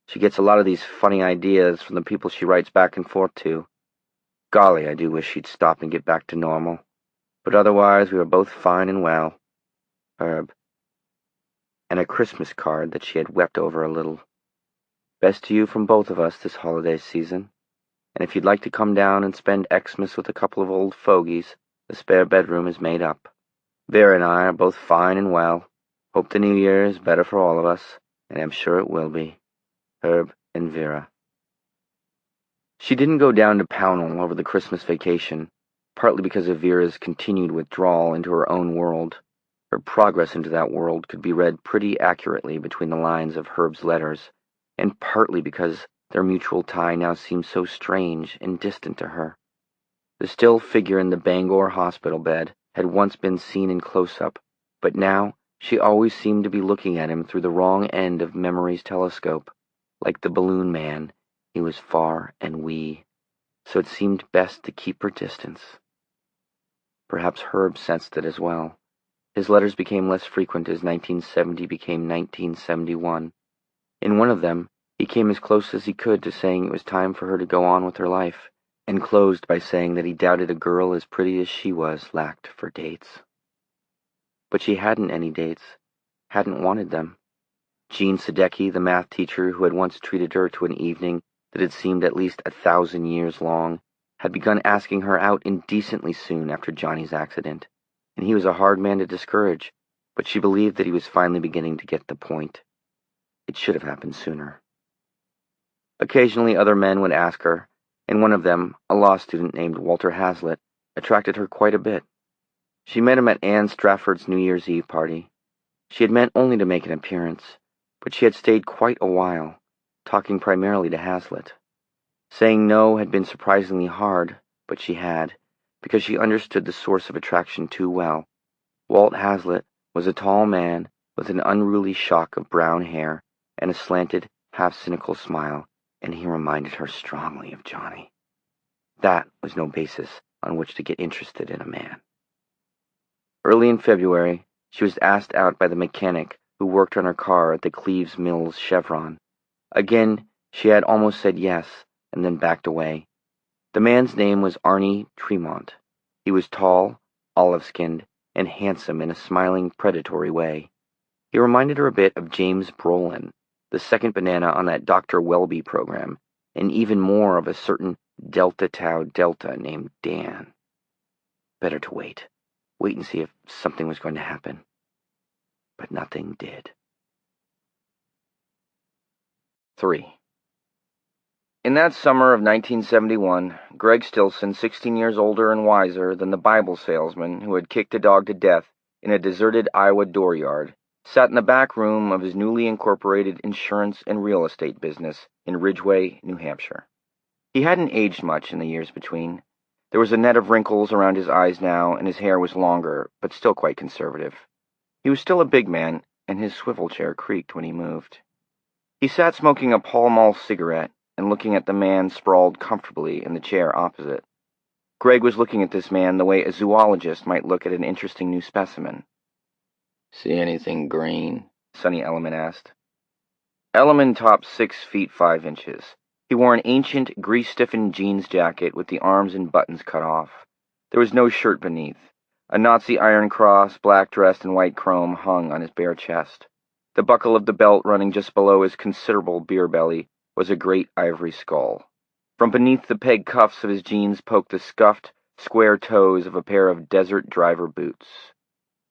She gets a lot of these funny ideas from the people she writes back and forth to. Golly, I do wish she'd stop and get back to normal. But otherwise, we are both fine and well. Herb." And a Christmas card that she had wept over a little. "Best to you from both of us this holiday season. And if you'd like to come down and spend Xmas with a couple of old fogies, the spare bedroom is made up. Vera and I are both fine and well. Hope the new year is better for all of us, and I'm sure it will be. Herb and Vera." She didn't go down to Pownell over the Christmas vacation, partly because of Vera's continued withdrawal into her own world. Her progress into that world could be read pretty accurately between the lines of Herb's letters, and partly because their mutual tie now seemed so strange and distant to her. The still figure in the Bangor hospital bed had once been seen in close-up, but now she always seemed to be looking at him through the wrong end of memory's telescope. Like the balloon man, he was far and wee, so it seemed best to keep her distance. Perhaps Herb sensed it as well. His letters became less frequent as 1970 became 1971. In one of them, he came as close as he could to saying it was time for her to go on with her life, and closed by saying that he doubted a girl as pretty as she was lacked for dates. But she hadn't any dates, hadn't wanted them. Jean Sadecki, the math teacher who had once treated her to an evening that had seemed at least 1,000 years long, had begun asking her out indecently soon after Johnny's accident, and he was a hard man to discourage, but she believed that he was finally beginning to get the point. It should have happened sooner. Occasionally other men would ask her, and one of them, a law student named Walter Hazlitt, attracted her quite a bit. She met him at Anne Strafford's New Year's Eve party. She had meant only to make an appearance, but she had stayed quite a while, talking primarily to Hazlitt. Saying no had been surprisingly hard, but she had, because she understood the source of attraction too well. Walt Hazlitt was a tall man with an unruly shock of brown hair and a slanted, half-cynical smile, and he reminded her strongly of Johnny. That was no basis on which to get interested in a man. Early in February, she was asked out by the mechanic who worked on her car at the Cleves Mills Chevron. Again, she had almost said yes, and then backed away. The man's name was Arnie Tremont. He was tall, olive-skinned, and handsome in a smiling, predatory way. He reminded her a bit of James Brolin, the second banana on that Dr. Welby program, and even more of a certain Delta Tau Delta named Dan. Better to wait. Wait and see if something was going to happen. But nothing did. 3. In that summer of 1971, Greg Stilson, 16 years older and wiser than the Bible salesman who had kicked a dog to death in a deserted Iowa dooryard, sat in the back room of his newly incorporated insurance and real estate business in Ridgway, New Hampshire. He hadn't aged much in the years between. There was a net of wrinkles around his eyes now, and his hair was longer, but still quite conservative. He was still a big man, and his swivel chair creaked when he moved. He sat smoking a Pall Mall cigarette and looking at the man sprawled comfortably in the chair opposite. Greg was looking at this man the way a zoologist might look at an interesting new specimen. "See anything green?" Sonny Elliman asked. Elliman topped 6 feet 5 inches. He wore an ancient, grease-stiffened jeans jacket with the arms and buttons cut off. There was no shirt beneath. A Nazi Iron Cross, black dressed in white chrome, hung on his bare chest. The buckle of the belt running just below his considerable beer belly was a great ivory skull. From beneath the peg cuffs of his jeans poked the scuffed, square toes of a pair of desert driver boots.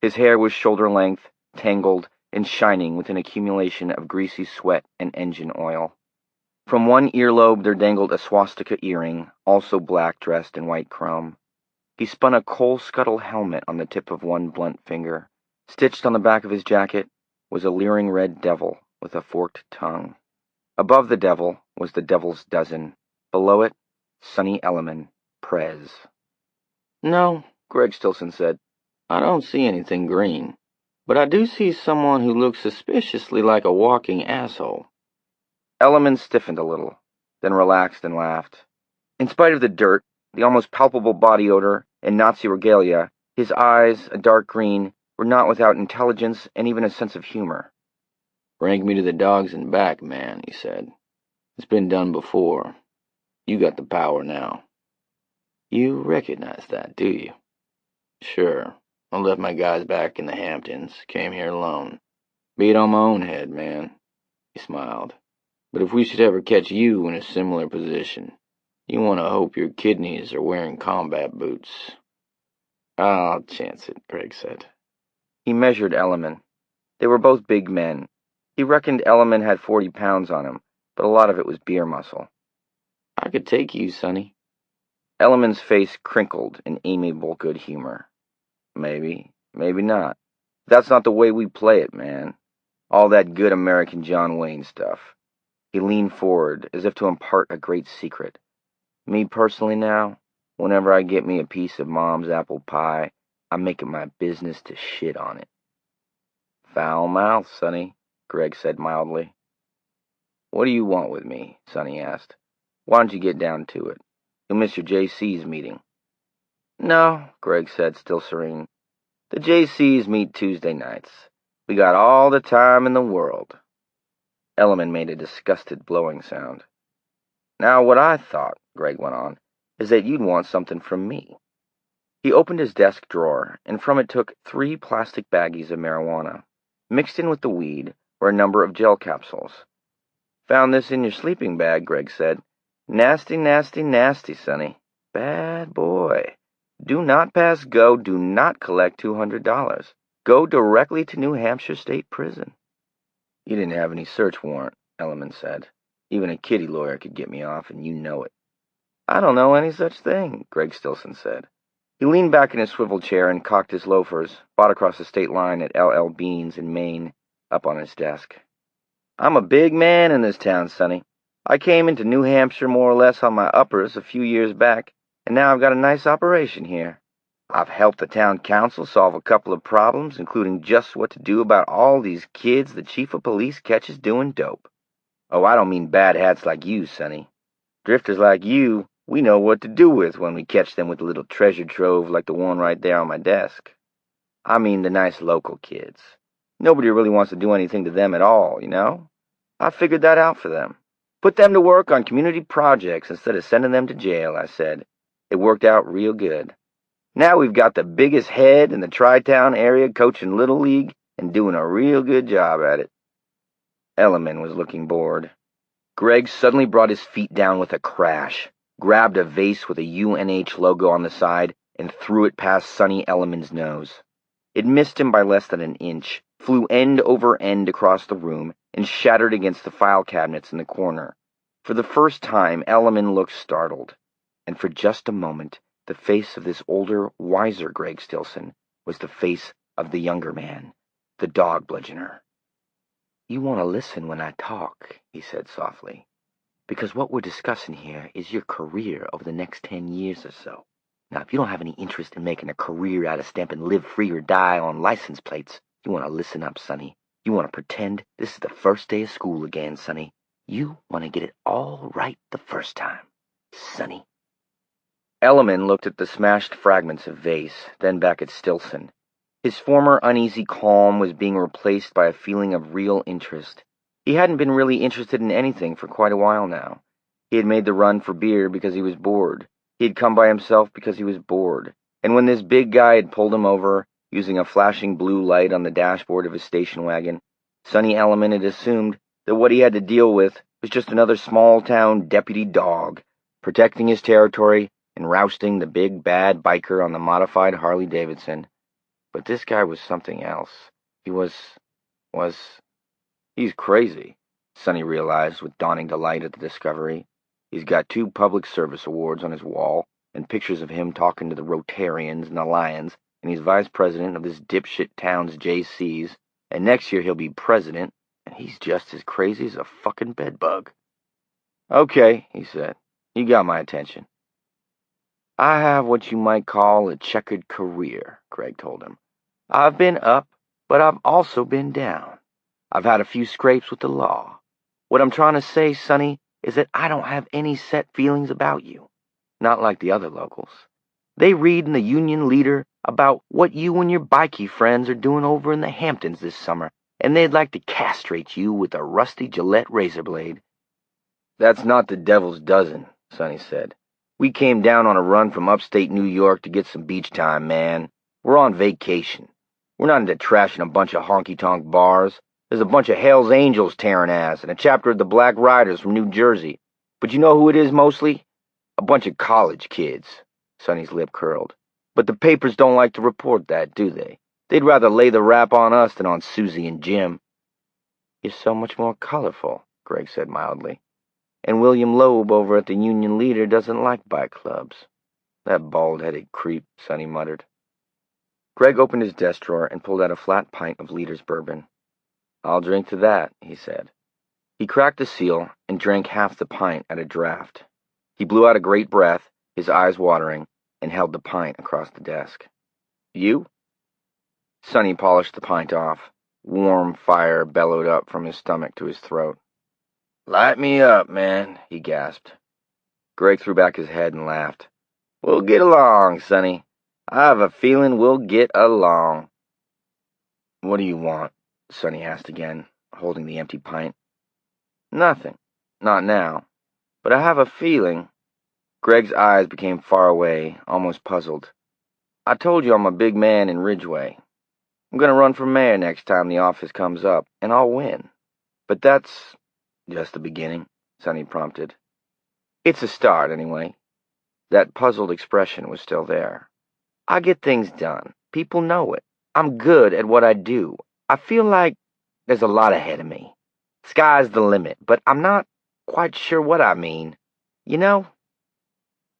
His hair was shoulder-length, tangled, and shining with an accumulation of greasy sweat and engine oil. From one earlobe there dangled a swastika earring, also black dressed in white chrome. He spun a coal scuttle helmet on the tip of one blunt finger. Stitched on the back of his jacket was a leering red devil with a forked tongue. Above the devil was the devil's dozen. Below it, Sonny Elliman, Prez. "No," Greg Stilson said. "I don't see anything green. But I do see someone who looks suspiciously like a walking asshole." Elliman stiffened a little, then relaxed and laughed. In spite of the dirt, the almost palpable body odor, and Nazi regalia, his eyes, a dark green, were not without intelligence and even a sense of humor. "Bring me to the dogs and back, man," he said. "It's been done before. You got the power now." "You recognize that, do you?" "Sure. I left my guys back in the Hamptons, came here alone. Beat on my own head, man." He smiled. "But if we should ever catch you in a similar position, you want to hope your kidneys are wearing combat boots." "I'll chance it," Greg said. He measured Elliman. They were both big men. He reckoned Elliman had 40 pounds on him, but a lot of it was beer muscle. "I could take you, Sonny." Elliman's face crinkled in amiable good humor. "Maybe, maybe not. That's not the way we play it, man. All that good American John Wayne stuff." He leaned forward, as if to impart a great secret. "Me personally now, whenever I get me a piece of Mom's apple pie, I make it my business to shit on it." "Foul mouth, Sonny," Greg said mildly. "What do you want with me?" Sonny asked. "Why don't you get down to it? You'll miss your JC's meeting." "No," Greg said, still serene. "The JC's meet Tuesday nights. We got all the time in the world." Elliman made a disgusted blowing sound. "Now what I thought," Greg went on, "is that you'd want something from me." He opened his desk drawer, and from it took 3 plastic baggies of marijuana. Mixed in with the weed were a number of gel capsules. "Found this in your sleeping bag," Greg said. "Nasty, nasty, nasty, Sonny. Bad boy. Do not pass go, do not collect $200. Go directly to New Hampshire State Prison." "You didn't have any search warrant," Elliman said. "Even a kitty lawyer could get me off, and you know it." "I don't know any such thing," Greg Stilson said. He leaned back in his swivel chair and cocked his loafers, bought across the state line at LL Beans in Maine, up on his desk. I'm a big man in this town, Sonny. I came into New Hampshire more or less on my uppers a few years back, and now I've got a nice operation here. I've helped the town council solve a couple of problems, including just what to do about all these kids the chief of police catches doing dope. Oh, I don't mean bad hats like you, Sonny. Drifters like you, we know what to do with when we catch them with a little treasure trove like the one right there on my desk. I mean the nice local kids. Nobody really wants to do anything to them at all, you know? I figured that out for them. Put them to work on community projects instead of sending them to jail, I said. It worked out real good. Now we've got the biggest head in the Tri-Town area coaching Little League and doing a real good job at it. Elliman was looking bored. Greg suddenly brought his feet down with a crash, grabbed a vase with a UNH logo on the side, and threw it past Sonny Elliman's nose. It missed him by less than an inch, flew end over end across the room, and shattered against the file cabinets in the corner. For the first time, Elliman looked startled, and for just a moment, the face of this older, wiser Greg Stilson was the face of the younger man, the dog bludgeoner. You want to listen when I talk, he said softly, because what we're discussing here is your career over the next 10 years or so. Now, if you don't have any interest in making a career out of stamping live free or die on license plates, you want to listen up, Sonny. You want to pretend this is the first day of school again, Sonny. You want to get it all right the first time, Sonny. Elliman looked at the smashed fragments of vase, then back at Stilson. His former uneasy calm was being replaced by a feeling of real interest. He hadn't been really interested in anything for quite a while now. He had made the run for beer because he was bored. He had come by himself because he was bored. And when this big guy had pulled him over, using a flashing blue light on the dashboard of his station wagon, Sonny Elliman had assumed that what he had to deal with was just another small-town deputy dog, protecting his territory and rousting the big bad biker on the modified Harley-Davidson. But this guy was something else. He's crazy, Sonny realized with dawning delight at the discovery. He's got 2 public service awards on his wall, and pictures of him talking to the Rotarians and the Lions, and he's vice president of this dipshit town's JCs, and next year he'll be president, and he's just as crazy as a fucking bedbug. Okay, he said. You got my attention. I have what you might call a checkered career, Greg told him. I've been up, but I've also been down. I've had a few scrapes with the law. What I'm trying to say, Sonny, is that I don't have any set feelings about you. Not like the other locals. They read in the Union Leader about what you and your bikey friends are doing over in the Hamptons this summer, and they'd like to castrate you with a rusty Gillette razor blade. That's not the devil's dozen, Sonny said. We came down on a run from upstate New York to get some beach time, man. We're on vacation. We're not into trashing a bunch of honky-tonk bars. There's a bunch of Hell's Angels tearing ass and a chapter of the Black Riders from New Jersey. But you know who it is mostly? A bunch of college kids. Sonny's lip curled. But the papers don't like to report that, do they? They'd rather lay the rap on us than on Susie and Jim. You're so much more colorful, Greg said mildly. And William Loeb over at the Union Leader doesn't like bike clubs. That bald-headed creep, Sonny muttered. Greg opened his desk drawer and pulled out a flat pint of Leader's bourbon. I'll drink to that, he said. He cracked the seal and drank half the pint at a draught. He blew out a great breath, his eyes watering, and held the pint across the desk. You? Sonny polished the pint off. Warm fire bellowed up from his stomach to his throat. Light me up, man, he gasped. Greg threw back his head and laughed. We'll get along, Sonny. I have a feeling we'll get along. What do you want? Sonny asked again, holding the empty pint. Nothing. Not now. But I have a feeling. Greg's eyes became far away, almost puzzled. I told you I'm a big man in Ridgeway. I'm going to run for mayor next time the office comes up, and I'll win. But that's just the beginning, Sonny prompted. It's a start, anyway. That puzzled expression was still there. I get things done. People know it. I'm good at what I do. I feel like there's a lot ahead of me. Sky's the limit, but I'm not quite sure what I mean. You know?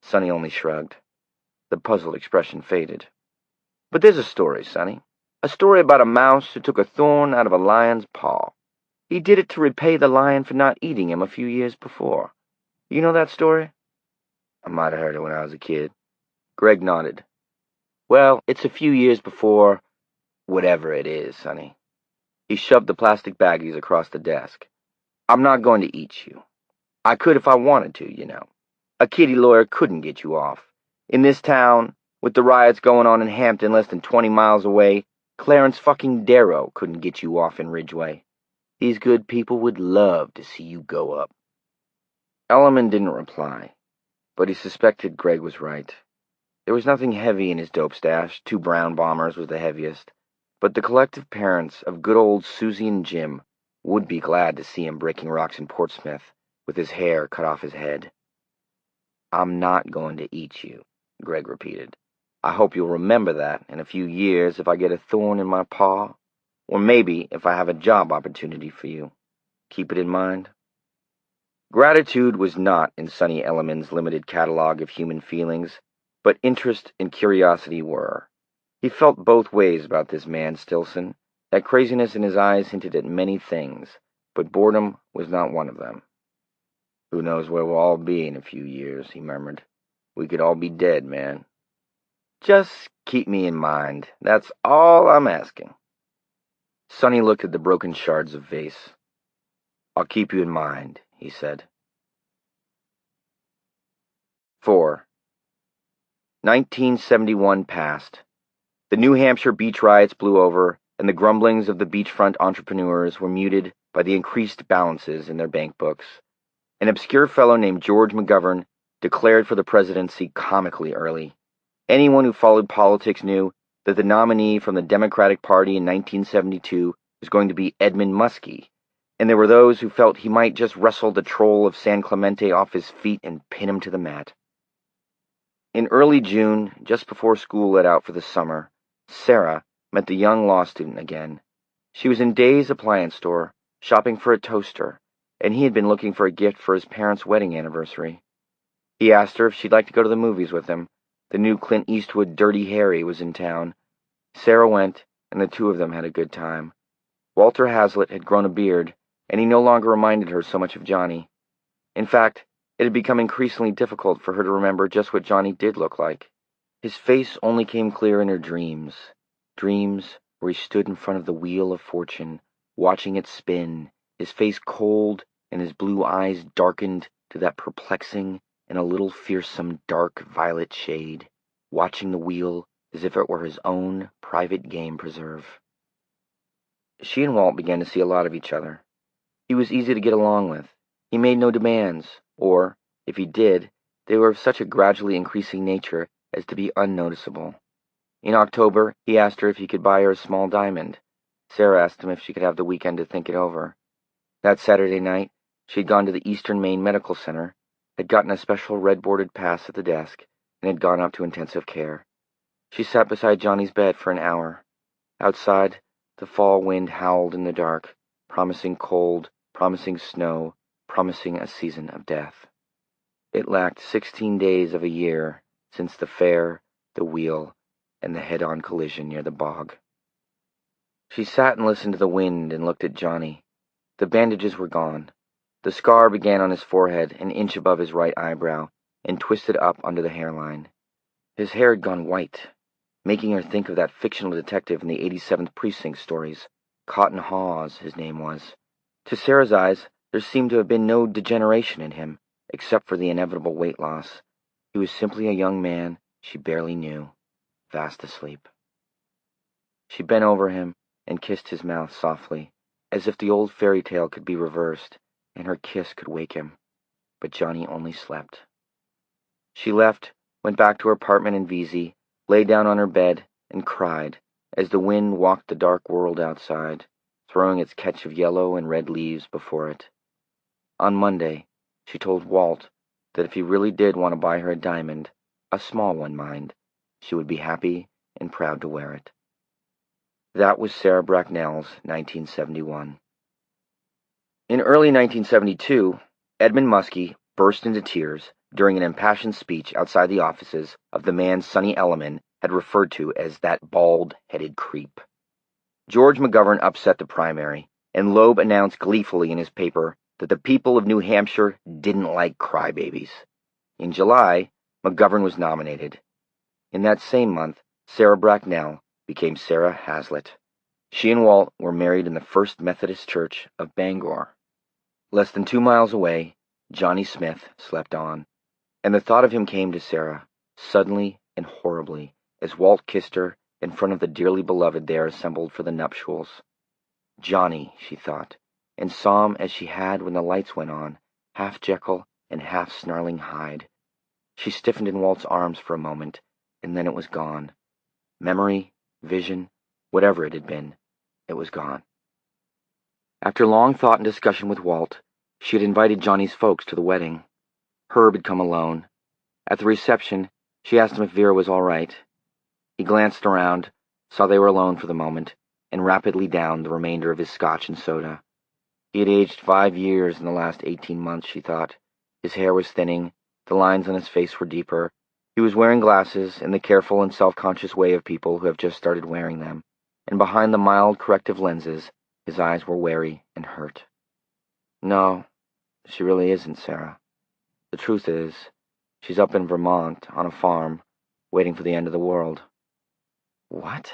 Sonny only shrugged. The The puzzled expression faded. "But there's a story, Sonny. A story about a mouse who took a thorn out of a lion's paw. He did it to repay the lion for not eating him a few years before. You know that story?" "I might have heard it when I was a kid." Greg nodded. "Well, it's a few years before whatever it is, Sonny." He shoved the plastic baggies across the desk. "I'm not going to eat you. I could if I wanted to, you know. A kitty lawyer couldn't get you off. In this town, with the riots going on in Hampton less than 20 miles away, Clarence fucking Darrow couldn't get you off in Ridgeway. These good people would love to see you go up." Elliman didn't reply, but he suspected Greg was right. There was nothing heavy in his dope stash. 2 brown bombers was the heaviest. But the collective parents of good old Susie and Jim would be glad to see him breaking rocks in Portsmouth with his hair cut off his head. "I'm not going to eat you," Greg repeated. "I hope you'll remember that in a few years if I get a thorn in my paw, or maybe if I have a job opportunity for you. Keep it in mind." Gratitude was not in Sonny Elliman's limited catalog of human feelings, but interest and curiosity were. He felt both ways about this man, Stilson. That craziness in his eyes hinted at many things, but boredom was not one of them. "Who knows where we'll all be in a few years," he murmured. "We could all be dead, man. Just keep me in mind. That's all I'm asking." Sonny looked at the broken shards of vase. "I'll keep you in mind," he said. 4. 1971 passed. The New Hampshire beach riots blew over, and the grumblings of the beachfront entrepreneurs were muted by the increased balances in their bank books. An obscure fellow named George McGovern declared for the presidency comically early. Anyone who followed politics knew that the nominee from the Democratic Party in 1972 was going to be Edmund Muskie, and there were those who felt he might just wrestle the troll of San Clemente off his feet and pin him to the mat. In early June, just before school let out for the summer, Sarah met the young law student again. She was in Day's appliance store, shopping for a toaster, and he had been looking for a gift for his parents' wedding anniversary. He asked her if she'd like to go to the movies with him. The new Clint Eastwood Dirty Harry was in town. Sarah went, and the two of them had a good time. Walter Hazlitt had grown a beard, and he no longer reminded her so much of Johnny. In fact, it had become increasingly difficult for her to remember just what Johnny did look like. His face only came clear in her dreams where he stood in front of the wheel of fortune, watching it spin, his face cold and his blue eyes darkened to that perplexing and a little fearsome dark violet shade, watching the wheel as if it were his own private game preserve. She and Walt began to see a lot of each other. He was easy to get along with. He made no demands, or, if he did, they were of such a gradually increasing nature as to be unnoticeable. In October, he asked her if he could buy her a small diamond. Sarah asked him if she could have the weekend to think it over. That Saturday night, she had gone to the Eastern Maine Medical Center, had gotten a special red-boarded pass at the desk, and had gone up to intensive care. She sat beside Johnny's bed for an hour. Outside, the fall wind howled in the dark, promising cold, promising snow, promising a season of death. It lacked 16 days of a year since the fair, the wheel, and the head-on collision near the bog. She sat and listened to the wind and looked at Johnny. The bandages were gone. The scar began on his forehead, an inch above his right eyebrow, and twisted up under the hairline. His hair had gone white, making her think of that fictional detective in the 87th Precinct stories. Cotton Hawes, his name was. To Sarah's eyes, there seemed to have been no degeneration in him, except for the inevitable weight loss. He was simply a young man she barely knew, fast asleep. She bent over him and kissed his mouth softly, as if the old fairy tale could be reversed, and her kiss could wake him. But Johnny only slept. She left, went back to her apartment in Vesey, lay down on her bed, and cried as the wind walked the dark world outside, throwing its catch of yellow and red leaves before it. On Monday, she told Walt that if he really did want to buy her a diamond, a small one, mind, she would be happy and proud to wear it. That was Sarah Bracknell's 1971. In early 1972, Edmund Muskie burst into tears, during an impassioned speech outside the offices of the man Sonny Elliman had referred to as that bald-headed creep. George McGovern upset the primary, and Loeb announced gleefully in his paper that the people of New Hampshire didn't like crybabies. In July, McGovern was nominated. In that same month, Sarah Bracknell became Sarah Hazlitt. She and Walt were married in the First Methodist Church of Bangor. Less than 2 miles away, Johnny Smith slept on, and the thought of him came to Sarah, suddenly and horribly, as Walt kissed her in front of the dearly beloved there assembled for the nuptials. Johnny, she thought, and saw him as she had when the lights went on, half Jekyll and half snarling Hyde. She stiffened in Walt's arms for a moment, and then it was gone. Memory, vision, whatever it had been, it was gone. After long thought and discussion with Walt, she had invited Johnny's folks to the wedding. Herb had come alone. At the reception, she asked him if Vera was all right. He glanced around, saw they were alone for the moment, and rapidly downed the remainder of his scotch and soda. He had aged 5 years in the last 18 months, she thought. His hair was thinning, the lines on his face were deeper. He was wearing glasses in the careful and self-conscious way of people who have just started wearing them, and behind the mild corrective lenses, his eyes were wary and hurt. No, she really isn't, Sarah. The truth is, she's up in Vermont, on a farm, waiting for the end of the world. What?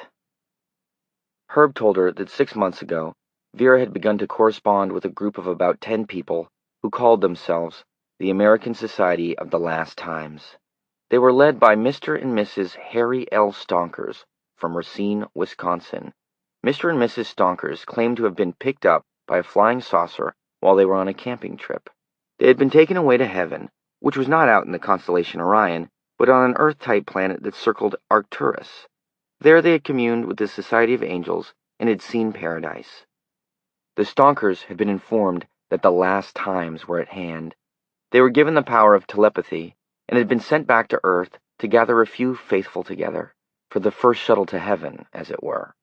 Herb told her that 6 months ago, Vera had begun to correspond with a group of about 10 people who called themselves the American Society of the Last Times. They were led by Mr. and Mrs. Harry L. Stonkers from Racine, Wisconsin. Mr. and Mrs. Stonkers claimed to have been picked up by a flying saucer while they were on a camping trip. They had been taken away to heaven, which was not out in the constellation Orion, but on an Earth-type planet that circled Arcturus. There they had communed with the Society of Angels and had seen paradise. The Stonkers had been informed that the last times were at hand. They were given the power of telepathy and had been sent back to Earth to gather a few faithful together, for the first shuttle to heaven, as it were.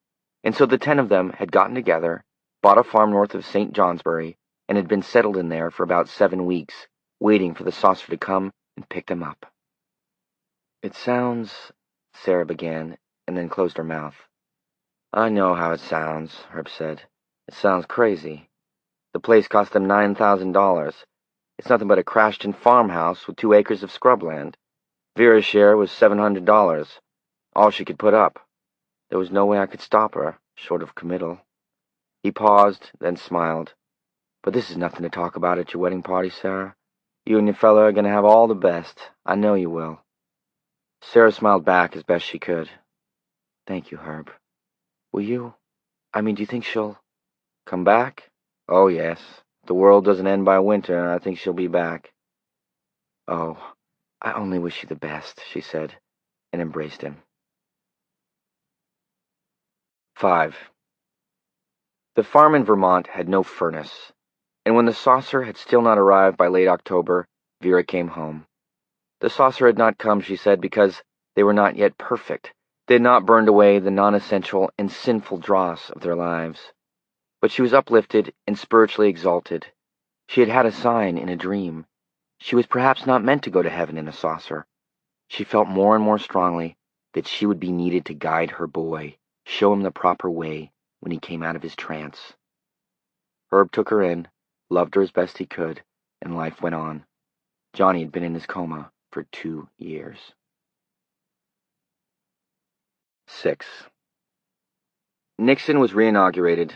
And so the 10 of them had gotten together, bought a farm north of St. Johnsbury, and had been settled in there for about 7 weeks, waiting for the saucer to come and pick them up. It sounds, Sarah began, and then closed her mouth. I know how it sounds, Herb said. It sounds crazy. The place cost them $9,000. It's nothing but a crashed-in farmhouse with 2 acres of scrubland. Vera's share was $700, all she could put up. There was no way I could stop her, short of committal. He paused, then smiled. But this is nothing to talk about at your wedding party, Sarah. You and your fella are going to have all the best. I know you will. Sarah smiled back as best she could. Thank you, Herb. Will you? Do you think she'll come back? Oh, yes. The world doesn't end by winter, and I think she'll be back. Oh, I only wish you the best, she said, and embraced him. 5. The farm in Vermont had no furnace, and when the saucer had still not arrived by late October, Vera came home. The saucer had not come, she said, because they were not yet perfect. They had not burned away the non-essential and sinful dross of their lives. But she was uplifted and spiritually exalted. She had had a sign in a dream. She was perhaps not meant to go to heaven in a saucer. She felt more and more strongly that she would be needed to guide her boy, show him the proper way when he came out of his trance. Herb took her in, loved her as best he could, and life went on. Johnny had been in his coma for 2 years. 6. Nixon was reinaugurated.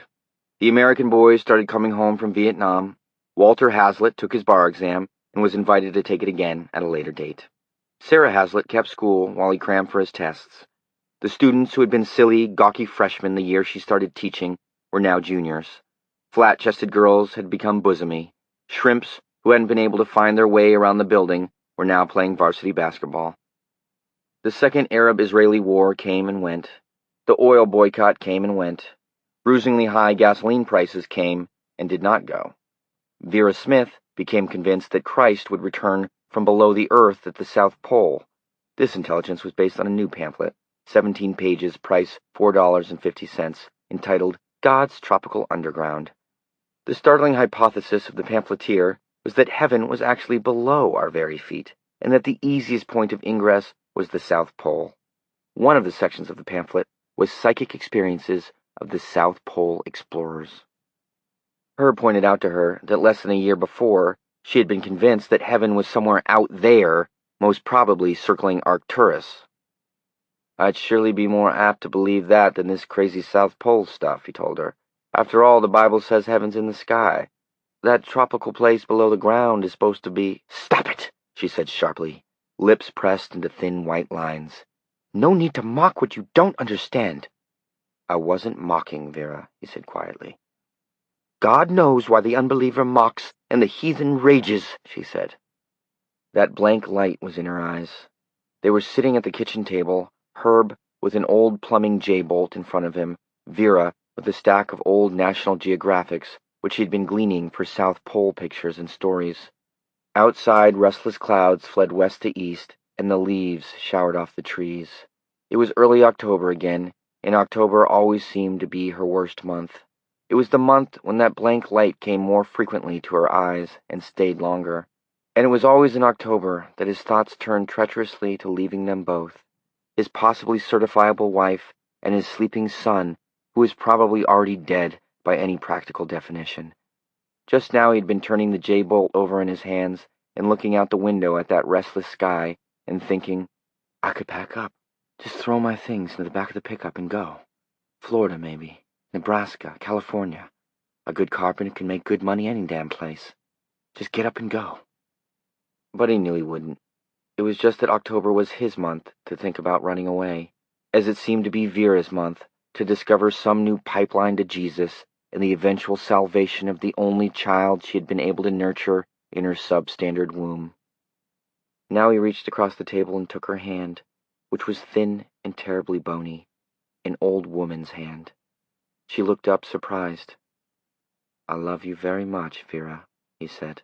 The American boys started coming home from Vietnam. Walter Hazlitt took his bar exam and was invited to take it again at a later date. Sarah Hazlitt kept school while he crammed for his tests. The students who had been silly, gawky freshmen the year she started teaching were now juniors. Flat-chested girls had become bosomy. Shrimps, who hadn't been able to find their way around the building, were now playing varsity basketball. The second Arab-Israeli war came and went. The oil boycott came and went. Bruisingly high gasoline prices came and did not go. Vera Smith became convinced that Christ would return from below the earth at the South Pole. This intelligence was based on a new pamphlet, 17 pages, price $4.50, entitled God's Tropical Underground. The startling hypothesis of the pamphleteer was that heaven was actually below our very feet, and that the easiest point of ingress was the South Pole. One of the sections of the pamphlet was Psychic Experiences of the South Pole Explorers. Herb pointed out to her that less than a year before, she had been convinced that heaven was somewhere out there, most probably circling Arcturus. "I'd surely be more apt to believe that than this crazy South Pole stuff," he told her. "After all, the Bible says heaven's in the sky. That tropical place below the ground is supposed to be—" "Stop it," she said sharply, lips pressed into thin white lines. "No need to mock what you don't understand." "I wasn't mocking, Vera," he said quietly. "God knows why the unbeliever mocks and the heathen rages," she said. That blank light was in her eyes. They were sitting at the kitchen table, Herb with an old plumbing J-bolt in front of him, Vera with a stack of old National Geographics, which he'd been gleaning for South Pole pictures and stories. Outside, restless clouds fled west to east, and the leaves showered off the trees. It was early October again, and October always seemed to be her worst month. It was the month when that blank light came more frequently to her eyes and stayed longer. And it was always in October that his thoughts turned treacherously to leaving them both, his possibly certifiable wife and his sleeping son, who was probably already dead by any practical definition. Just now he'd been turning the J-bolt over in his hands and looking out the window at that restless sky and thinking, "I could pack up. Just throw my things into the back of the pickup and go. Florida, maybe. Nebraska, California. A good carpenter can make good money any damn place. Just get up and go." But he knew he wouldn't. It was just that October was his month to think about running away, as it seemed to be Vera's month to discover some new pipeline to Jesus and the eventual salvation of the only child she had been able to nurture in her substandard womb. Now he reached across the table and took her hand, which was thin and terribly bony, an old woman's hand. She looked up surprised. "I love you very much, Vera," he said.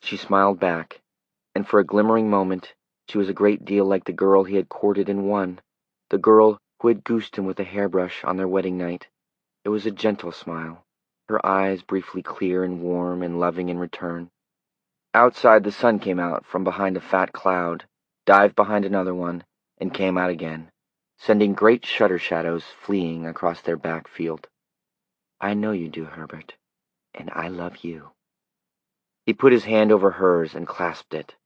She smiled back, and for a glimmering moment she was a great deal like the girl he had courted and won, the girl who had goosed him with a hairbrush on their wedding night. It was a gentle smile, her eyes briefly clear and warm and loving in return. Outside, the sun came out from behind a fat cloud, dived behind another one, and came out again, sending great shutter shadows fleeing across their back field. "I know you do, Herbert, and I love you." He put his hand over hers and clasped it.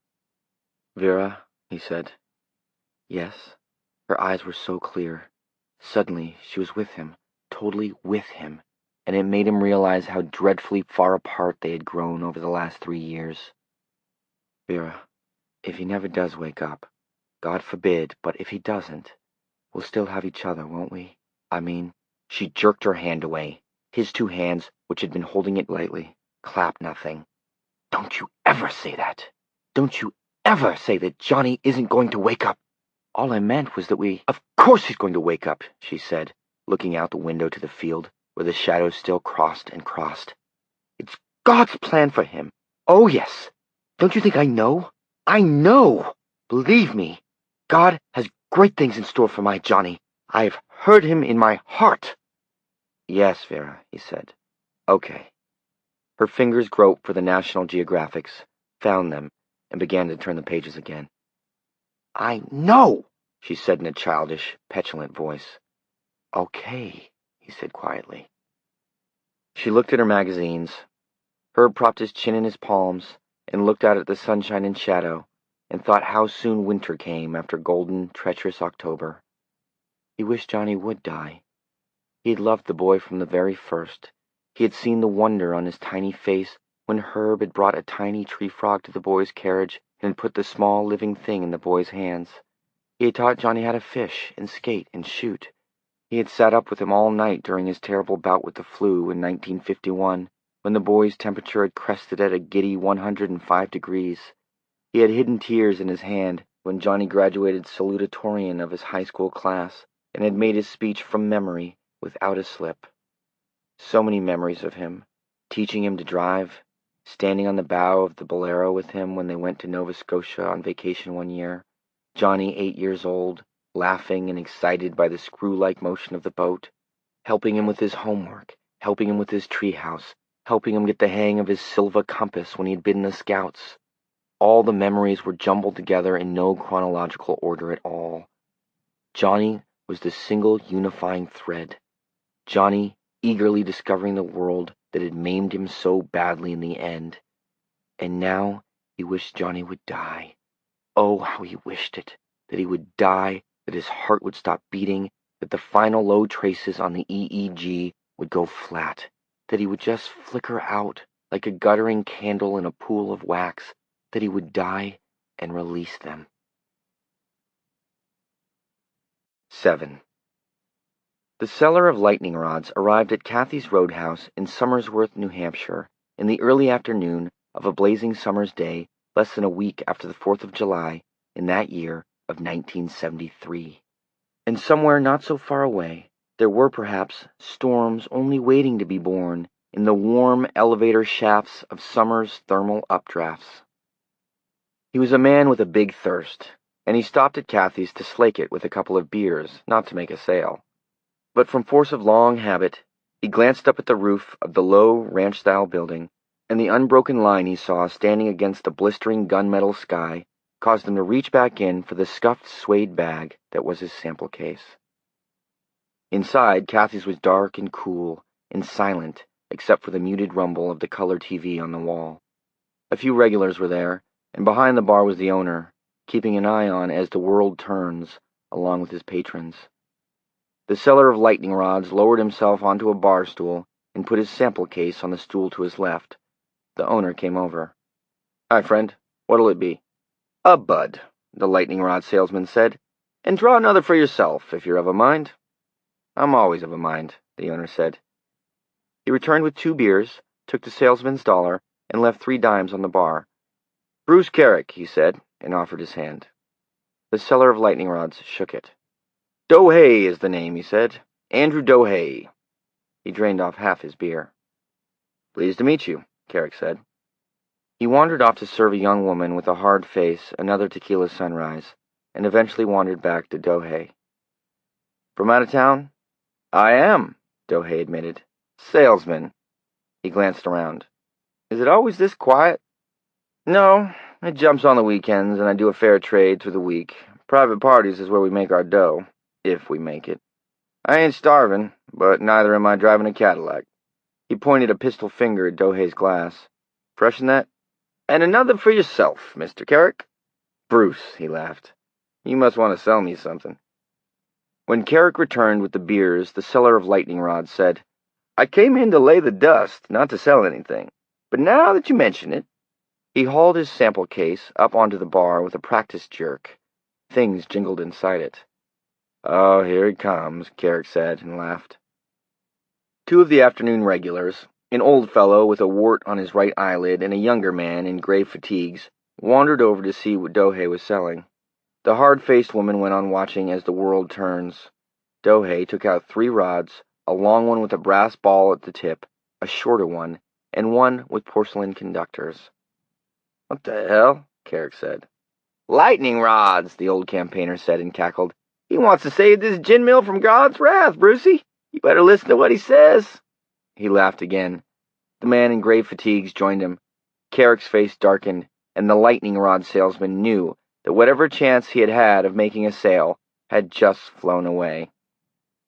"Vera," he said. "Yes." Her eyes were so clear. Suddenly she was with him, totally with him, and it made him realize how dreadfully far apart they had grown over the last 3 years. "Vera, if he never does wake up, God forbid, but if he doesn't, we'll still have each other, won't we? I mean—" She jerked her hand away. His 2 hands, which had been holding it lightly, clapped nothing. "Don't you ever say that. Don't you ever say that Johnny isn't going to wake up. All I meant was that we—" "Of course he's going to wake up," she said, looking out the window to the field, where the shadows still crossed and crossed. "It's God's plan for him. Oh, yes. Don't you think I know? I know. Believe me, God has great things in store for my Johnny. I have heard him in my heart." "Yes, Vera," he said. "Okay." Her fingers groped for the National Geographics, found them, and began to turn the pages again. "I know," she said in a childish, petulant voice. "Okay," he said quietly. She looked at her magazines. Herb propped his chin in his palms and looked out at the sunshine and shadow and thought how soon winter came after golden, treacherous October. He wished Johnny would die. He had loved the boy from the very first. He had seen the wonder on his tiny face when Herb had brought a tiny tree frog to the boy's carriage and had put the small living thing in the boy's hands. He had taught Johnny how to fish and skate and shoot. He had sat up with him all night during his terrible bout with the flu in 1951, when the boy's temperature had crested at a giddy 105 degrees. He had hidden tears in his hand when Johnny graduated salutatorian of his high school class and had made his speech from memory without a slip. So many memories of him, teaching him to drive, standing on the bow of the Bolero with him when they went to Nova Scotia on vacation one year, Johnny 8 years old, laughing and excited by the screw-like motion of the boat, helping him with his homework, helping him with his treehouse, helping him get the hang of his Silva compass when he had been in the Scouts. All the memories were jumbled together in no chronological order at all. Johnny was the single unifying thread. Johnny eagerly discovering the world that had maimed him so badly in the end. And now he wished Johnny would die. Oh, how he wished it, that he would die, that his heart would stop beating, that the final low traces on the EEG would go flat, that he would just flicker out like a guttering candle in a pool of wax, that he would die and release them. 7. The seller of lightning rods arrived at Kathy's Roadhouse in Somersworth, New Hampshire, in the early afternoon of a blazing summer's day less than a week after the 4th of July in that year of 1973. And somewhere not so far away, there were perhaps storms only waiting to be born in the warm elevator shafts of summer's thermal updrafts. He was a man with a big thirst, and he stopped at Kathy's to slake it with a couple of beers, not to make a sale. But from force of long habit, he glanced up at the roof of the low ranch-style building, and the unbroken line he saw standing against the blistering gunmetal sky caused him to reach back in for the scuffed suede bag that was his sample case. Inside, Kathy's was dark and cool and silent, except for the muted rumble of the color TV on the wall. A few regulars were there, and behind the bar was the owner, keeping an eye on As the World Turns, along with his patrons. The seller of lightning rods lowered himself onto a bar stool and put his sample case on the stool to his left. The owner came over. "Hi, friend. What'll it be?" "A bud," the lightning rod salesman said, "and draw another for yourself, if you're of a mind." "I'm always of a mind," the owner said. He returned with 2 beers, took the salesman's dollar, and left 3 dimes on the bar. "Bruce Carrick," he said, and offered his hand. The seller of lightning rods shook it. "Dohay is the name," he said. "Andrew Dohay." He drained off half his beer. "Pleased to meet you," Carrick said. He wandered off to serve a young woman with a hard face another tequila sunrise, and eventually wandered back to Dohay. "From out of town?" "I am," Dohay admitted. "Salesman." He glanced around. "Is it always this quiet?" "No, it jumps on the weekends, and I do a fair trade through the week. Private parties is where we make our dough, if we make it. I ain't starving, but neither am I driving a Cadillac." He pointed a pistol finger at Dohay's glass. "Freshen that? And another for yourself, Mr. Carrick." "Bruce," he laughed. "You must want to sell me something." When Carrick returned with the beers, the seller of lightning rods said, "I came in to lay the dust, not to sell anything. But now that you mention it..." He hauled his sample case up onto the bar with a practiced jerk. Things jingled inside it. "Oh, here he comes," Carrick said, and laughed. 2 of the afternoon regulars, an old fellow with a wart on his right eyelid and a younger man in gray fatigues, wandered over to see what Dohay was selling. The hard-faced woman went on watching As the World Turns. Dohay took out 3 rods, a long one with a brass ball at the tip, a shorter one, and one with porcelain conductors. "What the hell?" Carrick said. "Lightning rods," the old campaigner said and cackled. "He wants to save this gin mill from God's wrath, Brucey. You better listen to what he says." He laughed again. The man in gray fatigues joined him. Carrick's face darkened, and the lightning rod salesman knew that whatever chance he had had of making a sale had just flown away.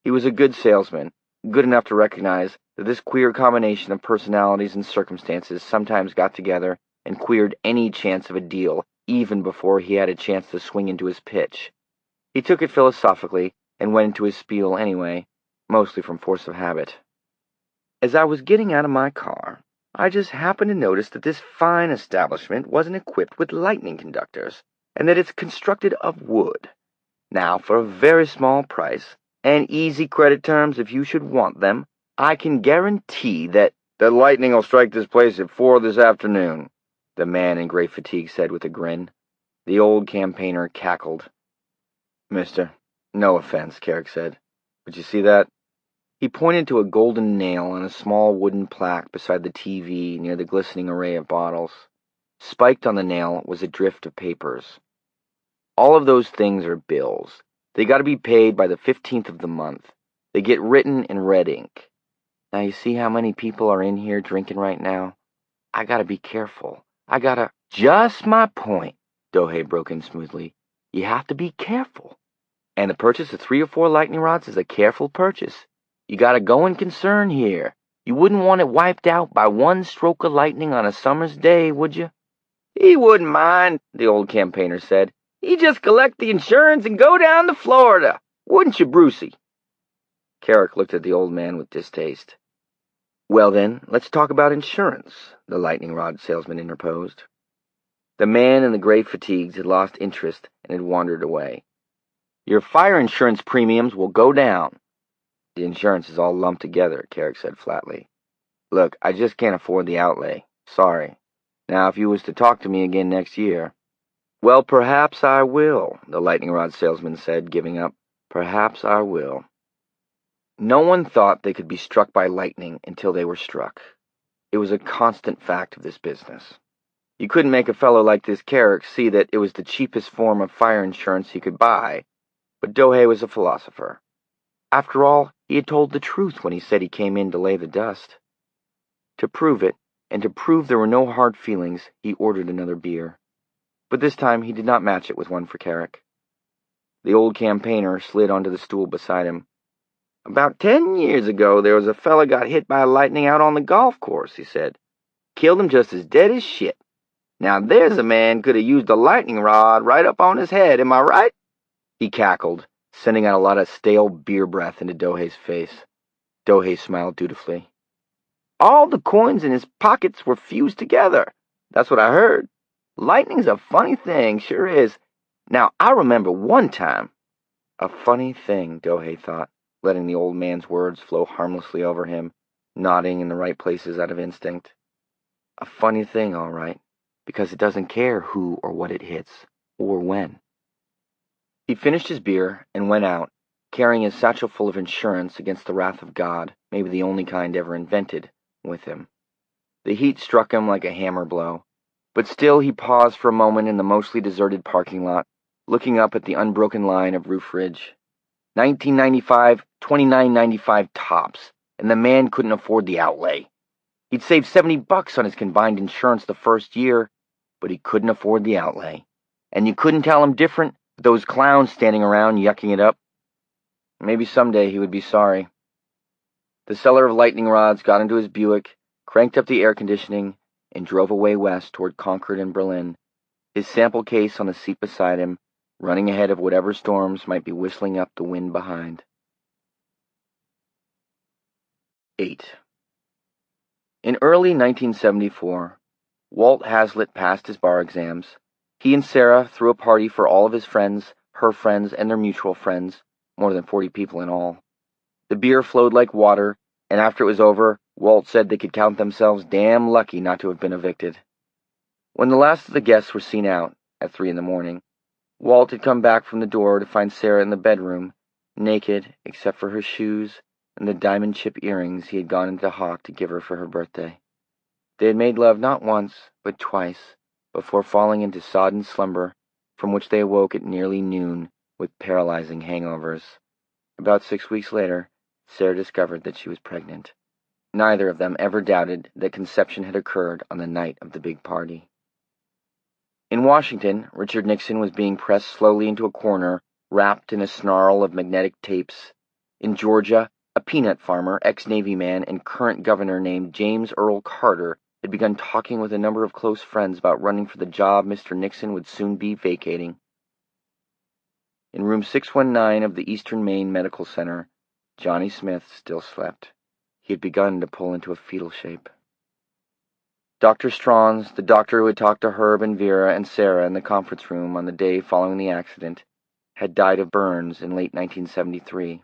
He was a good salesman, good enough to recognize that this queer combination of personalities and circumstances sometimes got together and queered any chance of a deal, even before he had a chance to swing into his pitch. He took it philosophically and went into his spiel anyway, mostly from force of habit. "As I was getting out of my car, I just happened to notice that this fine establishment wasn't equipped with lightning conductors, and that it's constructed of wood. Now, for a very small price, and easy credit terms if you should want them, I can guarantee that..." "The lightning will strike this place at 4 this afternoon," the man in gray fatigue said with a grin. The old campaigner cackled. "Mister, no offense," Carrick said, "but you see that?" He pointed to a golden nail on a small wooden plaque beside the TV near the glistening array of bottles. Spiked on the nail was a drift of papers. "All of those things are bills. They got to be paid by the 15th of the month. They get written in red ink. Now you see how many people are in here drinking right now? I got to be careful. I got to..." Just my point, Dohei broke in smoothly. You have to be careful. And the purchase of 3 or 4 lightning rods is a careful purchase. You got a going concern here. You wouldn't want it wiped out by one stroke of lightning on a summer's day, would you? He wouldn't mind, the old campaigner said. He'd just collect the insurance and go down to Florida. Wouldn't you, Brucey? Carrick looked at the old man with distaste. Well then, let's talk about insurance, the lightning rod salesman interposed. The man in the gray fatigues had lost interest and had wandered away. Your fire insurance premiums will go down. The insurance is all lumped together, Carrick said flatly. Look, I just can't afford the outlay. Sorry. Now, if you was to talk to me again next year... Well, perhaps I will, the lightning rod salesman said, giving up. Perhaps I will. No one thought they could be struck by lightning until they were struck. It was a constant fact of this business. You couldn't make a fellow like this Carrick see that it was the cheapest form of fire insurance he could buy, but Dohei was a philosopher. After all, he had told the truth when he said he came in to lay the dust. To prove it, and to prove there were no hard feelings, he ordered another beer. But this time he did not match it with one for Carrick. The old campaigner slid onto the stool beside him. About 10 years ago, there was a fella got hit by lightning out on the golf course, he said. Killed him just as dead as shit. Now there's a man could have used a lightning rod right up on his head, am I right? He cackled, sending out a lot of stale beer breath into Dohei's face. Dohei smiled dutifully. All the coins in his pockets were fused together. That's what I heard. Lightning's a funny thing, sure is. Now, I remember one time. A funny thing, Dohei thought, letting the old man's words flow harmlessly over him, nodding in the right places out of instinct. A funny thing, all right, because it doesn't care who or what it hits, or when. He finished his beer and went out, carrying his satchel full of insurance against the wrath of God, maybe the only kind ever invented, with him. The heat struck him like a hammer blow, but still he paused for a moment in the mostly deserted parking lot, looking up at the unbroken line of roof ridge. $19.95, $29.95 tops, and the man couldn't afford the outlay. He'd saved $70 on his combined insurance the first year, but he couldn't afford the outlay. And you couldn't tell him different with those clowns standing around yucking it up. Maybe someday he would be sorry. The seller of lightning rods got into his Buick, cranked up the air conditioning, and drove away west toward Concord and Berlin, his sample case on the seat beside him, running ahead of whatever storms might be whistling up the wind behind. 8. In early 1974, Walt Hazlitt passed his bar exams. He and Sarah threw a party for all of his friends, her friends, and their mutual friends, more than 40 people in all. The beer flowed like water, and after it was over, Walt said they could count themselves damn lucky not to have been evicted. When the last of the guests were seen out, at 3 a.m, Walt had come back from the door to find Sarah in the bedroom, naked except for her shoes and the diamond chip earrings he had gone into Hawk to give her for her birthday. They had made love not once, but twice, before falling into sodden slumber, from which they awoke at nearly noon with paralyzing hangovers. About 6 weeks later, Sarah discovered that she was pregnant. Neither of them ever doubted that conception had occurred on the night of the big party. In Washington, Richard Nixon was being pressed slowly into a corner, wrapped in a snarl of magnetic tapes. In Georgia, a peanut farmer, ex-Navy man, and current governor named James Earl Carter had begun talking with a number of close friends about running for the job Mr. Nixon would soon be vacating. In room 619 of the Eastern Maine Medical Center, Johnny Smith still slept. He had begun to pull into a fetal shape. Dr. Strauns, the doctor who had talked to Herb and Vera and Sarah in the conference room on the day following the accident, had died of burns in late 1973.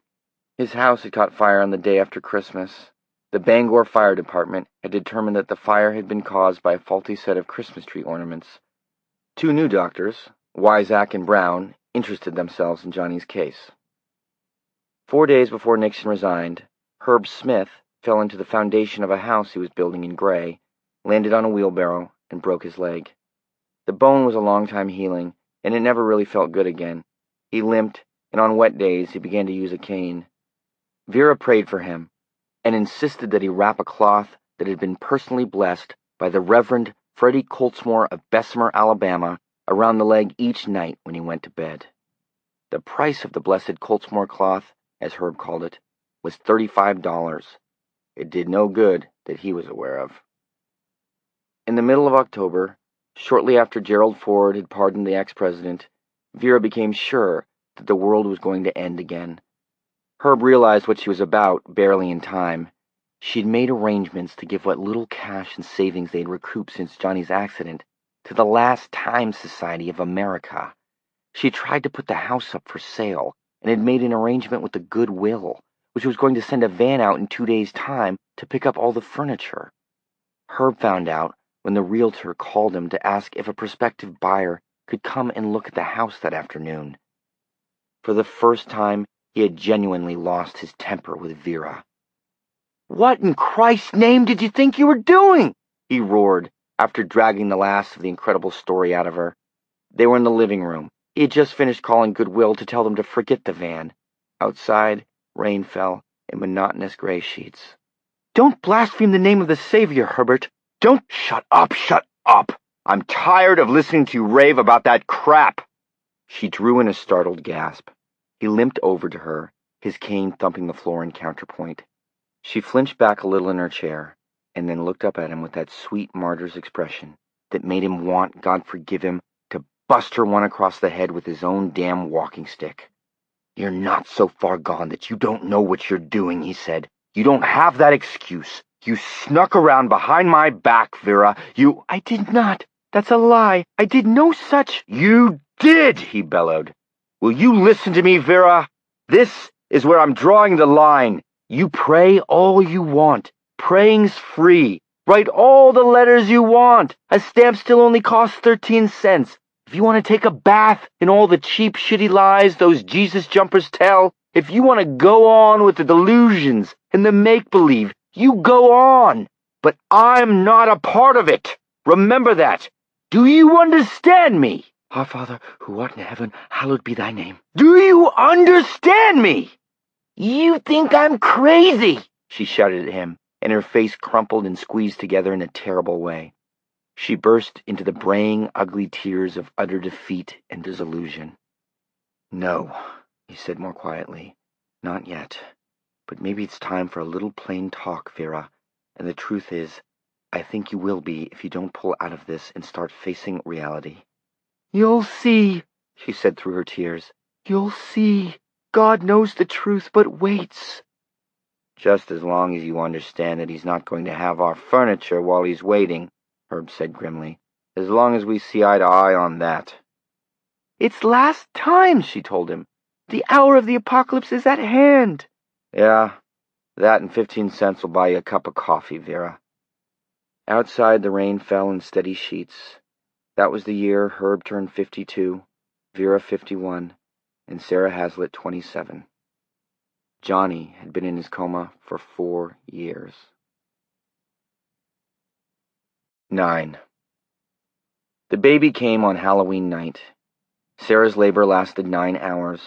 His house had caught fire on the day after Christmas. The Bangor Fire Department had determined that the fire had been caused by a faulty set of Christmas tree ornaments. 2 new doctors, Wysack and Brown, interested themselves in Johnny's case. 4 days before Nixon resigned, Herb Smith fell into the foundation of a house he was building in Gray, landed on a wheelbarrow, and broke his leg. The bone was a long time healing, and it never really felt good again. He limped, and on wet days he began to use a cane. Vera prayed for him, and insisted that he wrap a cloth that had been personally blessed by the Reverend Freddie Coltsmore of Bessemer, Alabama, around the leg each night when he went to bed. The price of the blessed Coltsmore cloth, as Herb called it, was $35. It did no good that he was aware of. In the middle of October, shortly after Gerald Ford had pardoned the ex-president, Vera became sure that the world was going to end again. Herb realized what she was about barely in time. She had made arrangements to give what little cash and savings they had recouped since Johnny's accident to the Last Time Society of America. She had tried to put the house up for sale and had made an arrangement with the Goodwill, which was going to send a van out in 2 days' time to pick up all the furniture. Herb found out when the realtor called him to ask if a prospective buyer could come and look at the house that afternoon. For the first time, he had genuinely lost his temper with Vera. "What in Christ's name did you think you were doing?" he roared, after dragging the last of the incredible story out of her. They were in the living room. He had just finished calling Goodwill to tell them to forget the van. Outside, rain fell in monotonous gray sheets. "Don't blaspheme the name of the Savior, Herbert. Don't—" Shut up, shut up! I'm tired of listening to you rave about that crap!" She drew in a startled gasp. He limped over to her, his cane thumping the floor in counterpoint. She flinched back a little in her chair, and then looked up at him with that sweet martyr's expression that made him want, God forgive him, to bust her one across the head with his own damn walking stick. "You're not so far gone that you don't know what you're doing," he said. "You don't have that excuse. You snuck around behind my back, Vera. You—" "I did not. That's a lie. I did no such—" "You did!" he bellowed. "Will you listen to me, Vera? This is where I'm drawing the line. You pray all you want. Praying's free. Write all the letters you want. A stamp still only costs 13 cents. If you want to take a bath in all the cheap, shitty lies those Jesus jumpers tell, if you want to go on with the delusions and the make-believe, you go on. But I'm not a part of it. Remember that. Do you understand me?" "Our Father, who art in heaven, hallowed be thy name." "Do you understand me?" "You think I'm crazy," she shouted at him, and her face crumpled and squeezed together in a terrible way. She burst into the braying, ugly tears of utter defeat and disillusion. "No," he said more quietly, "not yet. But maybe it's time for a little plain talk, Vera. And the truth is, I think you will be if you don't pull out of this and start facing reality." "You'll see," she said through her tears. "You'll see. God knows the truth, but waits." "Just as long as you understand that he's not going to have our furniture while he's waiting," Herb said grimly. "As long as we see eye to eye on that." "It's last times," she told him. "The hour of the apocalypse is at hand." "Yeah, that and 15 cents will buy you a cup of coffee, Vera." Outside, the rain fell in steady sheets. That was the year Herb turned 52, Vera 51, and Sarah Hazlitt 27. Johnny had been in his coma for 4 years. 9. The baby came on Halloween night. Sarah's labor lasted 9 hours.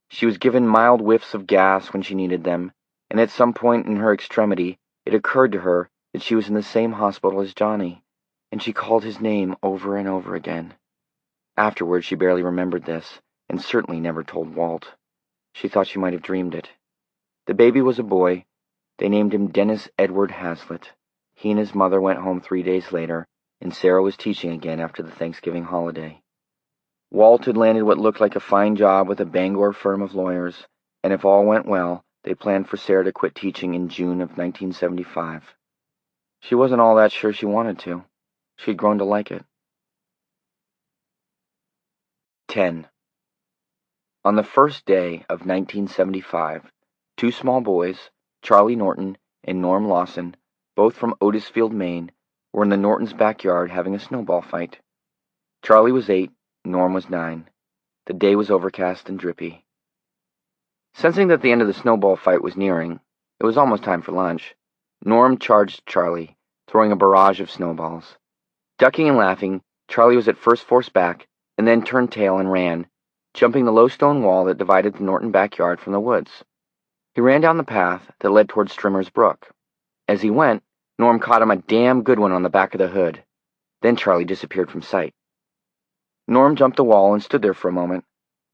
She was given mild whiffs of gas when she needed them, and at some point in her extremity, it occurred to her that she was in the same hospital as Johnny, and she called his name over and over again. Afterwards, she barely remembered this, and certainly never told Walt. She thought she might have dreamed it. The baby was a boy. They named him Dennis Edward Hazlitt. He and his mother went home 3 days later, and Sarah was teaching again after the Thanksgiving holiday. Walt had landed what looked like a fine job with a Bangor firm of lawyers, and if all went well, they planned for Sarah to quit teaching in June of 1975. She wasn't all that sure she wanted to. She had grown to like it. 10. On the first day of 1975, 2 small boys, Charlie Norton and Norm Lawson, both from Otisfield, Maine, were in the Nortons' backyard having a snowball fight. Charlie was 8, Norm was 9. The day was overcast and drippy. Sensing that the end of the snowball fight was nearing, it was almost time for lunch, Norm charged Charlie, throwing a barrage of snowballs. Ducking and laughing, Charlie was at first forced back, and then turned tail and ran, jumping the low stone wall that divided the Norton backyard from the woods. He ran down the path that led toward Strimmer's Brook. As he went, Norm caught him a damn good one on the back of the hood. Then Charlie disappeared from sight. Norm jumped the wall and stood there for a moment,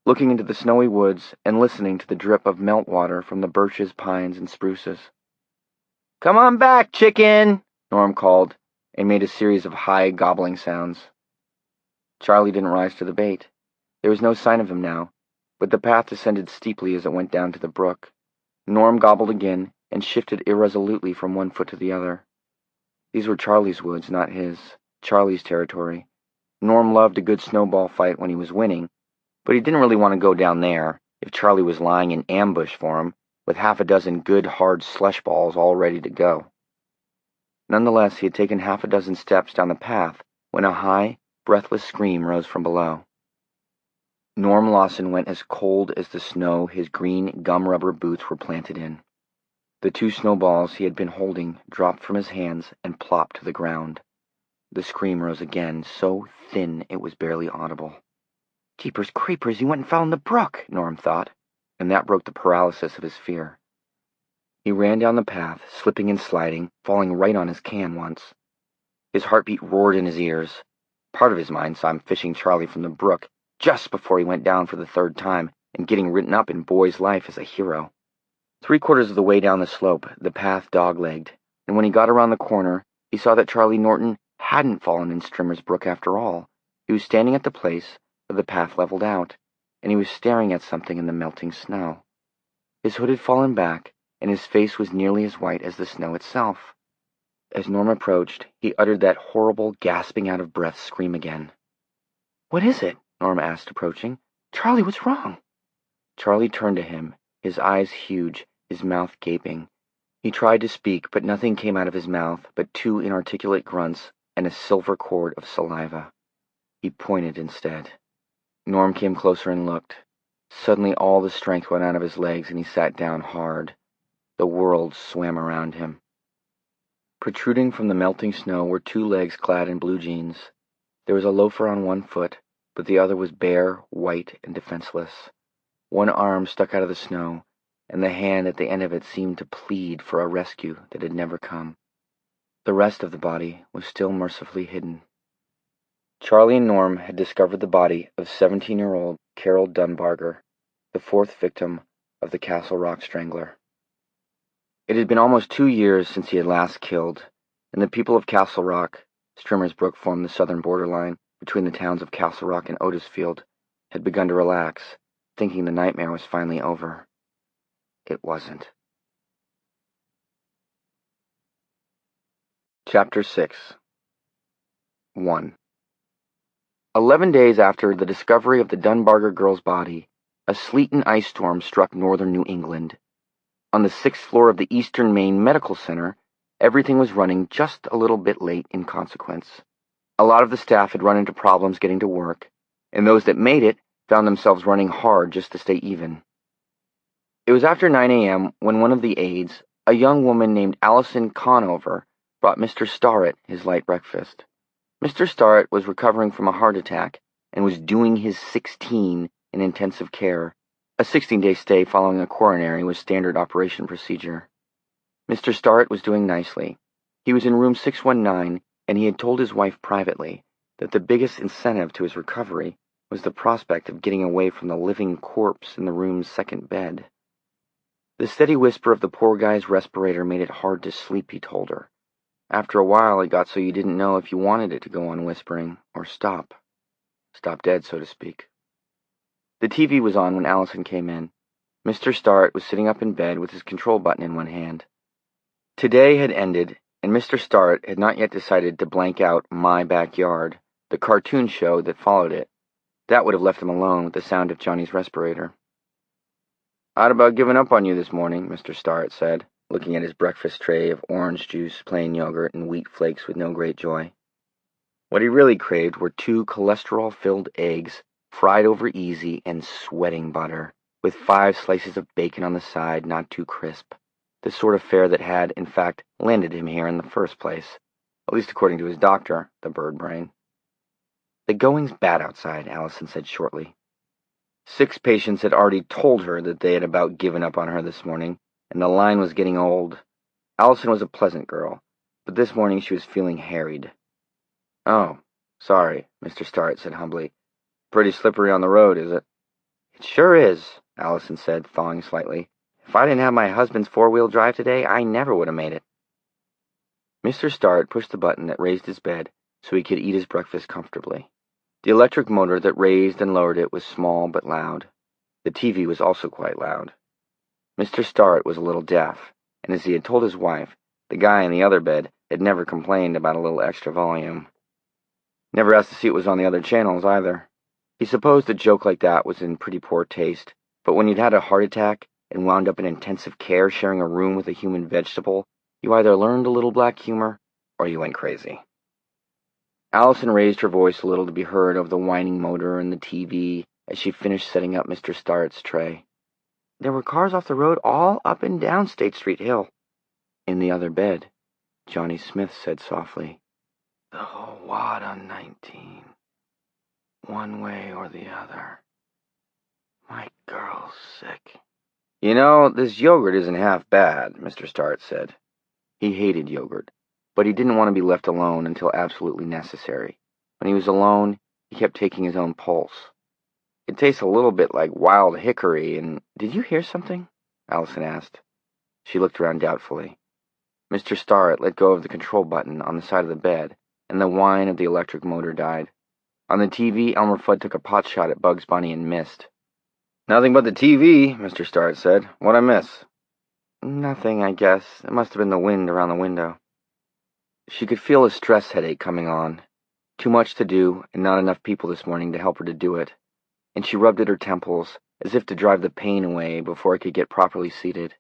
looking into the snowy woods and listening to the drip of meltwater from the birches, pines, and spruces. "Come on back, chicken!" Norm called, and made a series of high, gobbling sounds. Charlie didn't rise to the bait. There was no sign of him now, but the path descended steeply as it went down to the brook. Norm gobbled again and shifted irresolutely from one foot to the other. These were Charlie's woods, not his. Charlie's territory. Norm loved a good snowball fight when he was winning, but he didn't really want to go down there if Charlie was lying in ambush for him with half a dozen good, hard slush balls all ready to go. Nonetheless, he had taken half a dozen steps down the path when a high, breathless scream rose from below. Norm Lawson went as cold as the snow his green gum-rubber boots were planted in. The two snowballs he had been holding dropped from his hands and plopped to the ground. The scream rose again, so thin it was barely audible. "Jeepers creepers, he went and fell in the brook," Norm thought, and that broke the paralysis of his fear. He ran down the path, slipping and sliding, falling right on his can once. His heartbeat roared in his ears. Part of his mind saw him fishing Charlie from the brook just before he went down for the third time and getting written up in boy's life as a hero. 3/4 of the way down the slope, the path dog-legged, and when he got around the corner, he saw that Charlie Norton hadn't fallen in Strimmer's Brook after all. He was standing at the place where the path leveled out, and he was staring at something in the melting snow. His hood had fallen back, and his face was nearly as white as the snow itself. As Norm approached, he uttered that horrible, gasping out of breath scream again. "What is it?" Norm asked, approaching. "Charlie, what's wrong?" Charlie turned to him, his eyes huge, his mouth gaping. He tried to speak, but nothing came out of his mouth but two inarticulate grunts and a silver cord of saliva. He pointed instead. Norm came closer and looked. Suddenly all the strength went out of his legs and he sat down hard. The world swam around him. Protruding from the melting snow were two legs clad in blue jeans. There was a loafer on one foot, but the other was bare, white, and defenseless. One arm stuck out of the snow, and the hand at the end of it seemed to plead for a rescue that had never come. The rest of the body was still mercifully hidden. Charlie and Norm had discovered the body of 17-year-old Carol Dunbarger, the fourth victim of the Castle Rock Strangler. It had been almost 2 years since he had last killed, and the people of Castle Rock, Strimmer's Brook formed the southern borderline between the towns of Castle Rock and Otisfield, had begun to relax, thinking the nightmare was finally over. It wasn't. Chapter 6 1. 11 days after the discovery of the Dunbarger girl's body, a sleet and ice storm struck northern New England. On the 6th floor of the Eastern Maine Medical Center, everything was running just a little bit late in consequence. A lot of the staff had run into problems getting to work, and those that made it found themselves running hard just to stay even. It was after 9 a.m. when one of the aides, a young woman named Allison Conover, brought Mr. Starrett his light breakfast. Mr. Starrett was recovering from a heart attack and was doing his 16 in intensive care. A 16-day stay following a coronary was standard operation procedure. Mr. Starrett was doing nicely. He was in room 619, and he had told his wife privately that the biggest incentive to his recovery was the prospect of getting away from the living corpse in the room's second bed. The steady whisper of the poor guy's respirator made it hard to sleep, he told her. After a while, it got so you didn't know if you wanted it to go on whispering or stop. Stop dead, so to speak. The TV was on when Allison came in. Mr. Starrett was sitting up in bed with his control button in one hand. Today had ended, and Mr. Starrett had not yet decided to blank out My Backyard, the cartoon show that followed it. That would have left him alone with the sound of Johnny's respirator. "I'd about given up on you this morning," Mr. Starrett said, looking at his breakfast tray of orange juice, plain yogurt, and wheat flakes with no great joy. What he really craved were 2 cholesterol-filled eggs, fried over easy and sweating butter, with 5 slices of bacon on the side, not too crisp. The sort of fare that had, in fact, landed him here in the first place, at least according to his doctor, the bird brain. "The going's bad outside," Allison said shortly. 6 patients had already told her that they had about given up on her this morning, and the line was getting old. Allison was a pleasant girl, but this morning she was feeling harried. Oh, sorry, Mr. Starrett said humbly. Pretty slippery on the road, is it? It sure is, Allison said, thawing slightly. If I didn't have my husband's four-wheel drive today, I never would have made it. Mr. Starrett pushed the button that raised his bed so he could eat his breakfast comfortably. The electric motor that raised and lowered it was small but loud. The TV was also quite loud. Mr. Starrett was a little deaf, and as he had told his wife, the guy in the other bed had never complained about a little extra volume. Never asked to see what was on the other channels, either. He supposed a joke like that was in pretty poor taste, but when you'd had a heart attack and wound up in intensive care sharing a room with a human vegetable, you either learned a little black humor, or you went crazy. Allison raised her voice a little to be heard over the whining motor and the TV as she finished setting up Mr. Starrett's tray. There were cars off the road all up and down State Street Hill. In the other bed, Johnny Smith said softly, The whole wad on 19. One way or the other. My girl's sick. You know, this yogurt isn't half bad, Mr. Starrett said. He hated yogurt, but he didn't want to be left alone until absolutely necessary. When he was alone, he kept taking his own pulse. It tastes a little bit like wild hickory, and... Did you hear something? Allison asked. She looked around doubtfully. Mr. Starrett let go of the control button on the side of the bed, and the whine of the electric motor died. On the TV, Elmer Fudd took a pot shot at Bugs Bunny and missed. Nothing but the TV, Mr. Starrett said. What'd I miss? Nothing, I guess. It must have been the wind around the window. She could feel a stress headache coming on. Too much to do, and not enough people this morning to help her to do it. And she rubbed at her temples, as if to drive the pain away before it could get properly seated.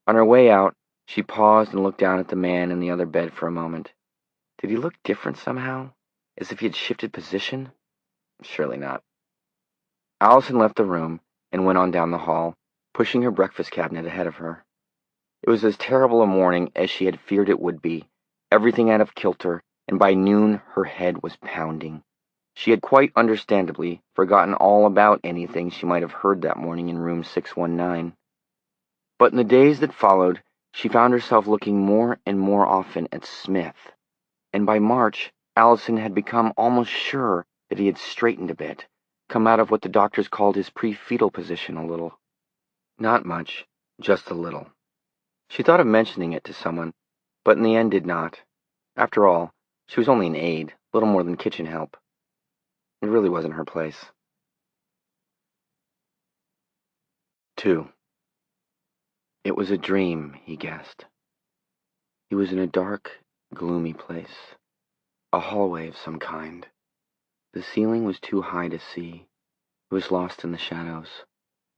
On her way out, she paused and looked down at the man in the other bed for a moment. Did he look different somehow? As if he had shifted position? Surely not. Allison left the room and went on down the hall, pushing her breakfast cabinet ahead of her. It was as terrible a morning as she had feared it would be, everything out of kilter, and by noon her head was pounding. She had quite understandably forgotten all about anything she might have heard that morning in room 619. But in the days that followed, she found herself looking more and more often at Smith, and by March, Allison had become almost sure that he had straightened a bit, come out of what the doctors called his pre-fetal position a little. Not much, just a little. She thought of mentioning it to someone, but in the end did not. After all, she was only an aide, little more than kitchen help. It really wasn't her place. 2. It was a dream, he guessed. He was in a dark, gloomy place, a hallway of some kind. The ceiling was too high to see. It was lost in the shadows.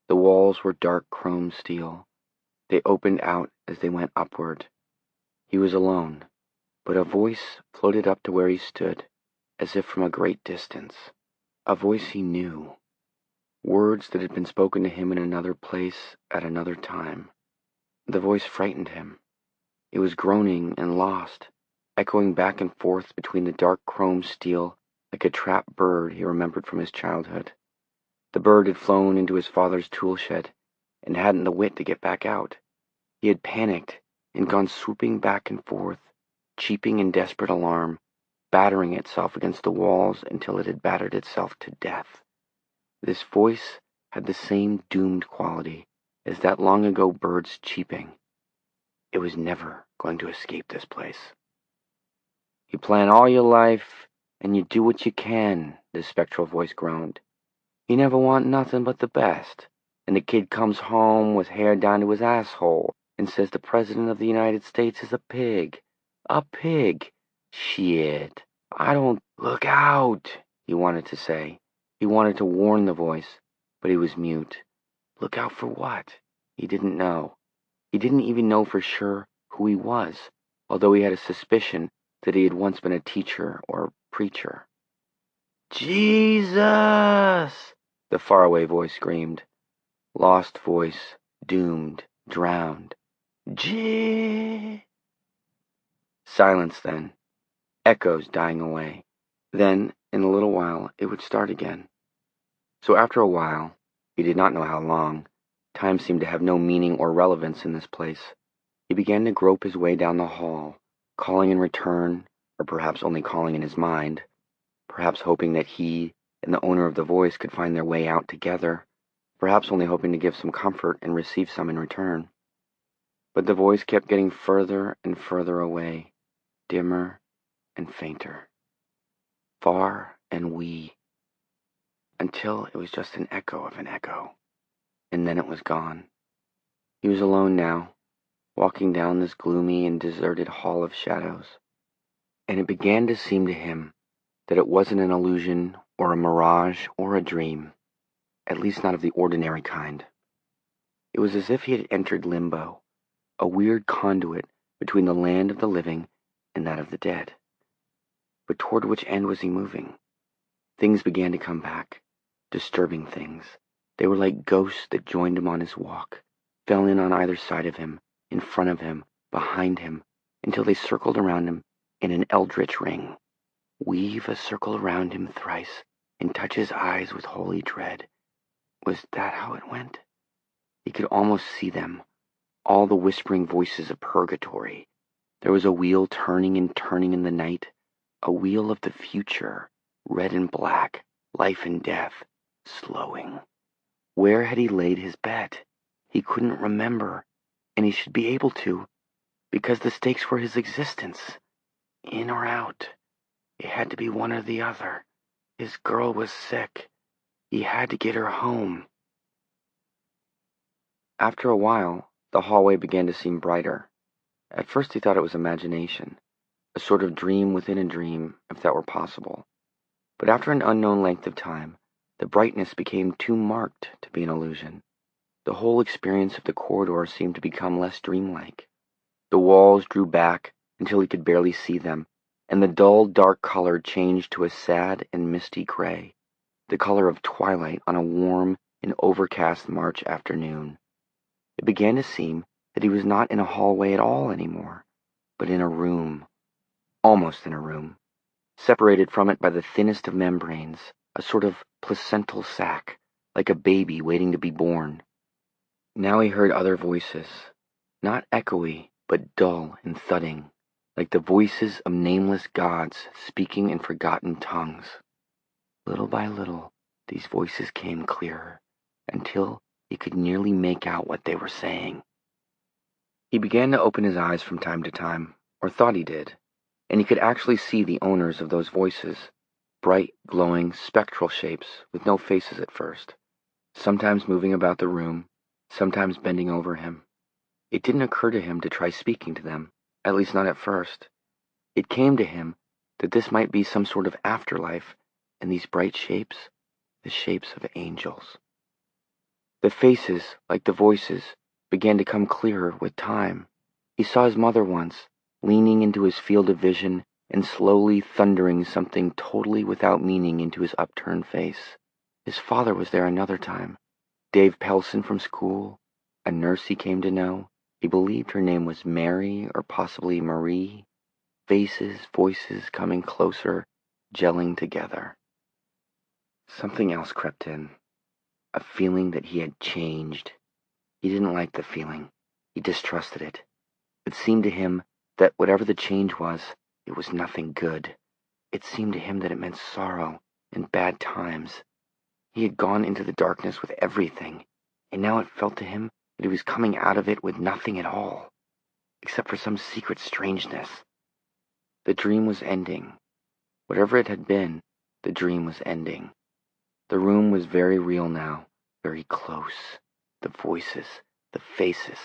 The walls were dark chrome steel. They opened out as they went upward. He was alone, but a voice floated up to where he stood, as if from a great distance. A voice he knew. Words that had been spoken to him in another place at another time. The voice frightened him. It was groaning and lost, echoing back and forth between the dark chrome steel like a trapped bird he remembered from his childhood. The bird had flown into his father's tool shed and hadn't the wit to get back out. He had panicked and gone swooping back and forth, cheeping in desperate alarm, battering itself against the walls until it had battered itself to death. This voice had the same doomed quality as that long-ago bird's cheeping. It was never going to escape this place. You plan all your life, and you do what you can, the spectral voice groaned. You never want nothing but the best, and the kid comes home with hair down to his asshole and says the President of the United States is a pig. A pig. Shit. I don't... Look out, he wanted to say. He wanted to warn the voice, but he was mute. Look out for what? He didn't know. He didn't even know for sure who he was, although he had a suspicion that he had once been a teacher or preacher. Jesus! The faraway voice screamed. Lost voice, doomed, drowned. Silence then. Echoes dying away. Then, in a little while, it would start again. So after a while, he did not know how long, time seemed to have no meaning or relevance in this place, he began to grope his way down the hall, calling in return, or perhaps only calling in his mind, perhaps hoping that he and the owner of the voice could find their way out together, perhaps only hoping to give some comfort and receive some in return. But the voice kept getting further and further away, dimmer and fainter, far and wee, until it was just an echo of an echo, and then it was gone. He was alone now, walking down this gloomy and deserted hall of shadows, and it began to seem to him that it wasn't an illusion or a mirage or a dream, at least not of the ordinary kind. It was as if he had entered limbo, a weird conduit between the land of the living and that of the dead. But toward which end was he moving? Things began to come back, disturbing things. They were like ghosts that joined him on his walk, fell in on either side of him, in front of him, behind him, until they circled around him in an eldritch ring. Weave a circle around him thrice, and touch his eyes with holy dread. Was that how it went? He could almost see them, all the whispering voices of purgatory. There was a wheel turning and turning in the night, a wheel of the future, red and black, life and death, slowing. Where had he laid his bet? He couldn't remember, and he should be able to, because the stakes were his existence. In or out. It had to be one or the other. His girl was sick. He had to get her home. After a while, the hallway began to seem brighter. At first he thought it was imagination, a sort of dream within a dream, if that were possible. But after an unknown length of time, the brightness became too marked to be an illusion. The whole experience of the corridor seemed to become less dreamlike. The walls drew back until he could barely see them, and the dull, dark color changed to a sad and misty gray, the color of twilight on a warm and overcast March afternoon. It began to seem that he was not in a hallway at all anymore, but in a room, almost in a room, separated from it by the thinnest of membranes, a sort of placental sac, like a baby waiting to be born. Now he heard other voices, not echoey, but dull and thudding, like the voices of nameless gods speaking in forgotten tongues. Little by little, these voices came clearer, until he could nearly make out what they were saying. He began to open his eyes from time to time, or thought he did, and he could actually see the owners of those voices, bright, glowing, spectral shapes with no faces at first, sometimes moving about the room, sometimes bending over him. It didn't occur to him to try speaking to them, at least not at first. It came to him that this might be some sort of afterlife, and these bright shapes, the shapes of angels. The faces, like the voices, began to come clearer with time. He saw his mother once, leaning into his field of vision and slowly thundering something totally without meaning into his upturned face. His father was there another time. Dave Pelson from school, a nurse he came to know. He believed her name was Mary or possibly Marie. Faces, voices coming closer, gelling together. Something else crept in, a feeling that he had changed. He didn't like the feeling. He distrusted it. It seemed to him that whatever the change was, it was nothing good. It seemed to him that it meant sorrow and bad times. He had gone into the darkness with everything, and now it felt to him that he was coming out of it with nothing at all, except for some secret strangeness. The dream was ending. Whatever it had been, the dream was ending. The room was very real now, very close. The voices, the faces.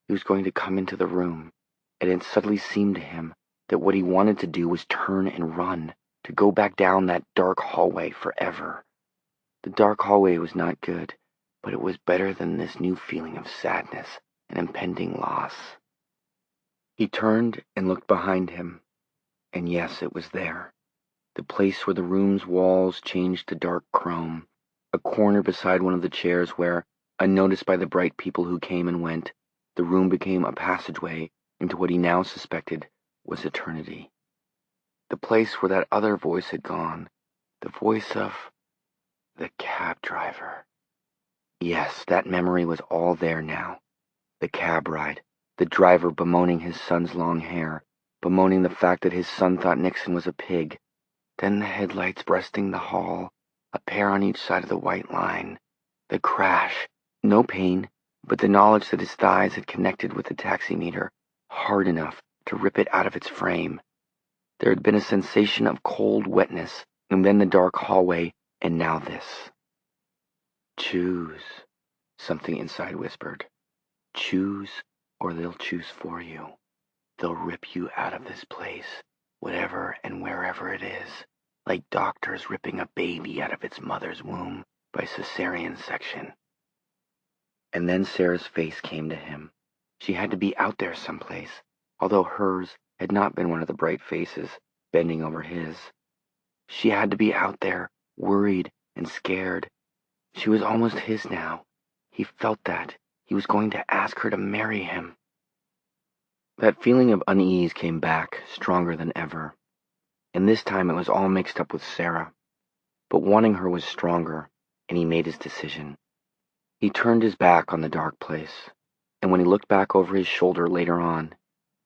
He was going to come into the room, and it suddenly seemed to him that what he wanted to do was turn and run, to go back down that dark hallway forever. The dark hallway was not good, but it was better than this new feeling of sadness and impending loss. He turned and looked behind him, and yes, it was there. The place where the room's walls changed to dark chrome, a corner beside one of the chairs where, unnoticed by the bright people who came and went, the room became a passageway into what he now suspected was eternity. The place where that other voice had gone, the voice of the cab driver. Yes, that memory was all there now. The cab ride, the driver bemoaning his son's long hair, bemoaning the fact that his son thought Nixon was a pig. Then the headlights breasting the hall, a pair on each side of the white line. The crash. No pain, but the knowledge that his thighs had connected with the taximeter hard enough to rip it out of its frame. There had been a sensation of cold wetness, and then the dark hallway, and now this. Choose, something inside whispered. Choose, or they'll choose for you. They'll rip you out of this place, whatever and wherever it is, like doctors ripping a baby out of its mother's womb by cesarean section. And then Sarah's face came to him. She had to be out there someplace, although hers had not been one of the bright faces bending over his. She had to be out there, worried and scared. She was almost his now. He felt that. He was going to ask her to marry him. That feeling of unease came back, stronger than ever. And this time it was all mixed up with Sarah. But wanting her was stronger, and he made his decision. He turned his back on the dark place, and when he looked back over his shoulder later on,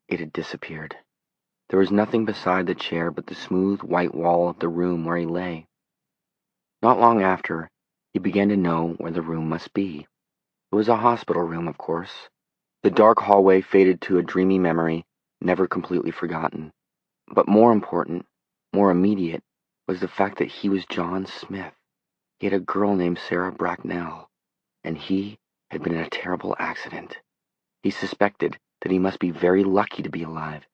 it had disappeared. There was nothing beside the chair but the smooth white wall of the room where he lay. Not long after, he began to know where the room must be. It was a hospital room, of course. The dark hallway faded to a dreamy memory, never completely forgotten. But more important, more immediate, was the fact that he was John Smith. He had a girl named Sarah Bracknell, and he had been in a terrible accident. He suspected that he must be very lucky to be alive,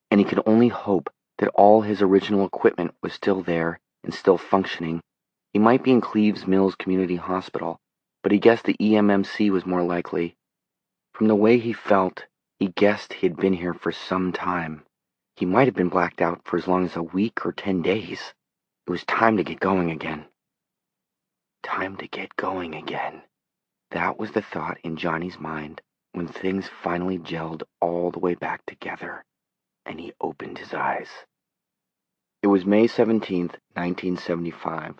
and he could only hope that all his original equipment was still there and still functioning. He might be in Cleves Mills Community Hospital, but he guessed the EMMC was more likely. From the way he felt, he guessed he had been here for some time. He might have been blacked out for as long as a week or 10 days. It was time to get going again. Time to get going again. That was the thought in Johnny's mind when things finally gelled all the way back together, and he opened his eyes. It was May 17th, 1975.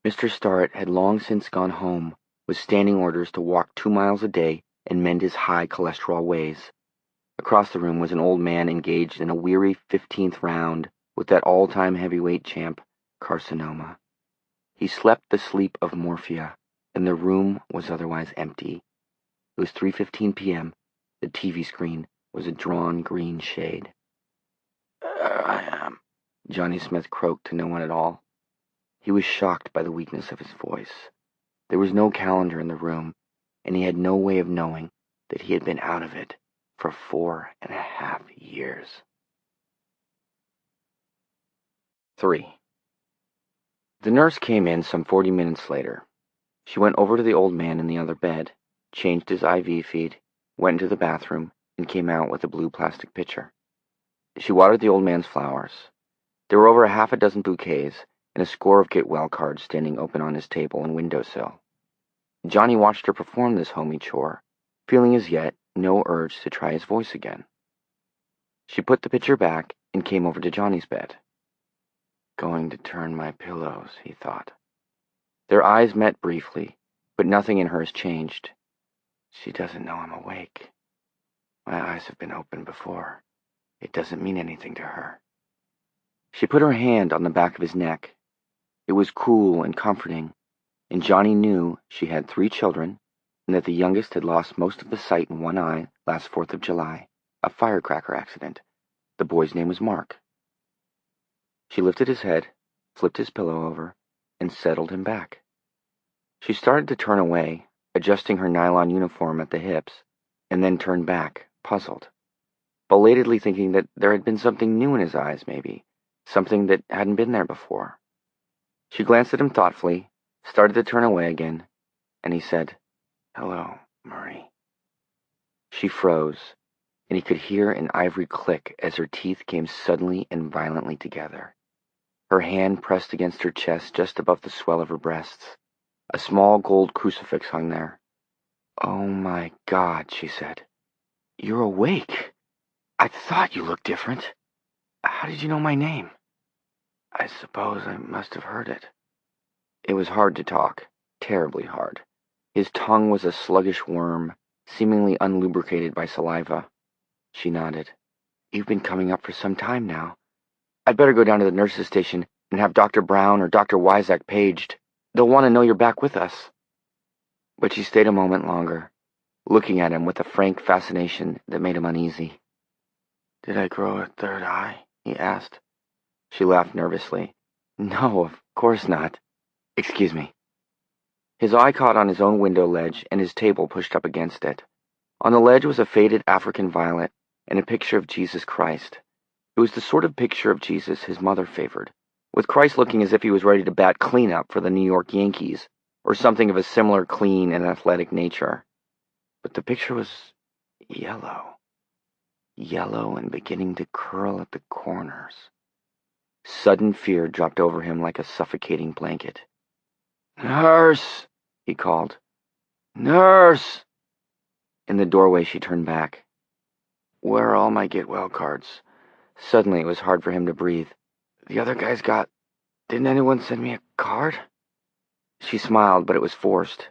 Mr. Starrett had long since gone home, with standing orders to walk 2 miles a day and mend his high cholesterol ways. Across the room was an old man engaged in a weary 15th round with that all-time heavyweight champ, carcinoma. He slept the sleep of morphia, and the room was otherwise empty. It was 3:15 p.m. The TV screen was a drawn green shade. I am, Johnny Smith croaked to no one at all. He was shocked by the weakness of his voice. There was no calendar in the room, and he had no way of knowing that he had been out of it for 4.5 years. 3. The nurse came in some 40 minutes later. She went over to the old man in the other bed, changed his IV feed, went into the bathroom, and came out with a blue plastic pitcher. She watered the old man's flowers. There were over 6 bouquets, and a score of get well cards standing open on his table and windowsill. Johnny watched her perform this homey chore, feeling as yet no urge to try his voice again. She put the pitcher back and came over to Johnny's bed. Going to turn my pillows, he thought. Their eyes met briefly, but nothing in hers changed. She doesn't know I'm awake. My eyes have been open before. It doesn't mean anything to her. She put her hand on the back of his neck. It was cool and comforting, and Johnny knew she had 3 children, and that the youngest had lost most of the sight in one eye last 4th of July, a firecracker accident. The boy's name was Mark. She lifted his head, flipped his pillow over, and settled him back. She started to turn away, adjusting her nylon uniform at the hips, and then turned back, puzzled, belatedly thinking that there had been something new in his eyes, maybe, something that hadn't been there before. She glanced at him thoughtfully, started to turn away again, and he said, "Hello, Murray." She froze, and he could hear an ivory click as her teeth came suddenly and violently together. Her hand pressed against her chest just above the swell of her breasts. A small gold crucifix hung there. "Oh my God," she said. "You're awake. I thought you looked different. How did you know my name?" "I suppose I must have heard it." It was hard to talk, terribly hard. His tongue was a sluggish worm, seemingly unlubricated by saliva. She nodded. You've been coming up for some time now. I'd better go down to the nurse's station and have Dr. Brown or Dr. Wyzak paged. They'll want to know you're back with us." But she stayed a moment longer, looking at him with a frank fascination that made him uneasy. "Did I grow a third eye?" he asked. She laughed nervously. "No, of course not. Excuse me." His eye caught on his own window ledge and his table pushed up against it. On the ledge was a faded African violet and a picture of Jesus Christ. It was the sort of picture of Jesus his mother favored, with Christ looking as if he was ready to bat cleanup for the New York Yankees, or something of a similar clean and athletic nature. But the picture was yellow. Yellow and beginning to curl at the corners. Sudden fear dropped over him like a suffocating blanket. "Nurse!" he called. "Nurse!" In the doorway she turned back. "Where are all my get well cards?" Suddenly it was hard for him to breathe. "The other guys got... Didn't anyone send me a card?" She smiled, but it was forced.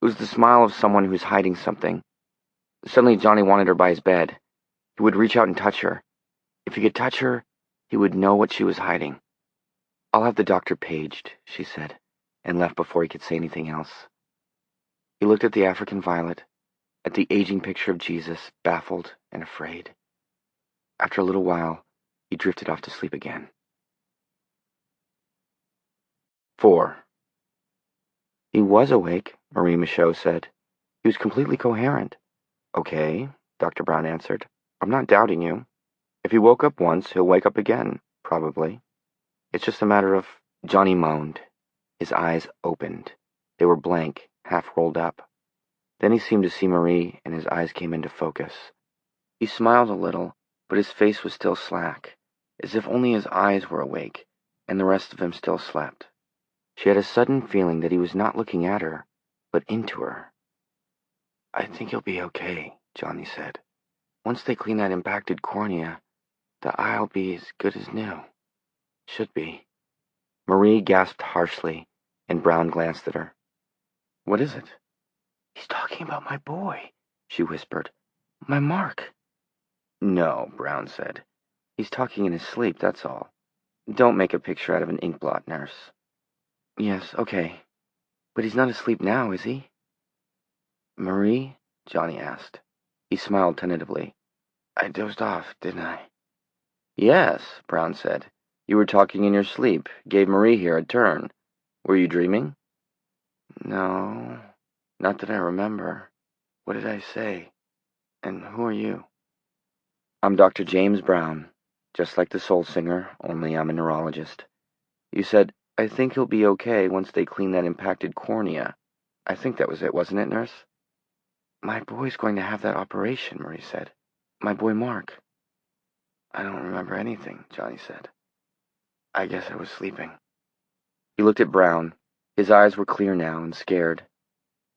It was the smile of someone who's hiding something. Suddenly Johnny wanted her by his bed. He would reach out and touch her. If he could touch her, he would know what she was hiding. "I'll have the doctor paged," she said, and left before he could say anything else. He looked at the African violet, at the aging picture of Jesus, baffled and afraid. After a little while, he drifted off to sleep again. 4. He was awake, Marie Michaud said. He was completely coherent. "Okay," Dr. Brown answered. "I'm not doubting you. If he woke up once, he'll wake up again, probably. It's just a matter of..." Johnny moaned. His eyes opened. They were blank, half rolled up. Then he seemed to see Marie, and his eyes came into focus. He smiled a little, but his face was still slack, as if only his eyes were awake, and the rest of him still slept. She had a sudden feeling that he was not looking at her, but into her. "I think he'll be okay," Johnny said. "Once they clean that impacted cornea, the eye'll be as good as new. Should be." Marie gasped harshly, and Brown glanced at her. "What is it?" "He's talking about my boy," she whispered. "My Mark." "No," Brown said. "He's talking in his sleep, that's all. Don't make a picture out of an inkblot, nurse." "Yes, okay. But he's not asleep now, is he?" "Marie?" Johnny asked. He smiled tentatively. "I dozed off, didn't I?" "Yes," Brown said. "You were talking in your sleep. Gave Marie here a turn. Were you dreaming?" "No, not that I remember. What did I say? And who are you?" "I'm Dr. James Brown, just like the soul singer, only I'm a neurologist. You said, 'I think he'll be okay once they clean that impacted cornea.' I think that was it, wasn't it, nurse?" "My boy's going to have that operation," Marie said. "My boy Mark." "I don't remember anything," Johnny said. "I guess I was sleeping." He looked at Brown. His eyes were clear now and scared.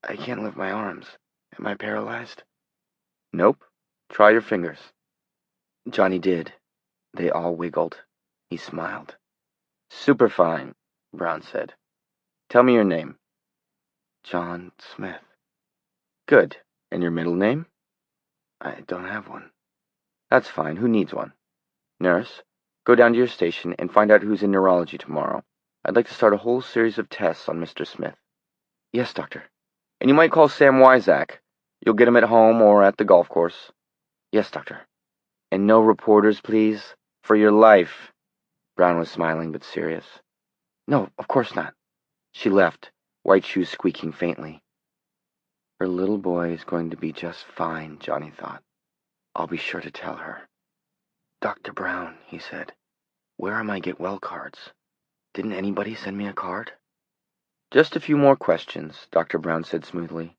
"I can't lift my arms. Am I paralyzed?" "Nope. Try your fingers." Johnny did. They all wiggled. He smiled. "Superfine," Brown said. "Tell me your name." "John Smith." "Good. And your middle name?" "I don't have one." "That's fine. Who needs one? Nurse, go down to your station and find out who's in neurology tomorrow. I'd like to start a whole series of tests on Mr. Smith." "Yes, doctor." "And you might call Sam Wyzak. You'll get him at home or at the golf course." "Yes, doctor." "And no reporters, please. For your life." Brown was smiling but serious. "No, of course not." She left, white shoes squeaking faintly. Her little boy is going to be just fine, Johnny thought. I'll be sure to tell her. "Dr. Brown," he said, "where are my get well cards? Didn't anybody send me a card?" "Just a few more questions," Dr. Brown said smoothly.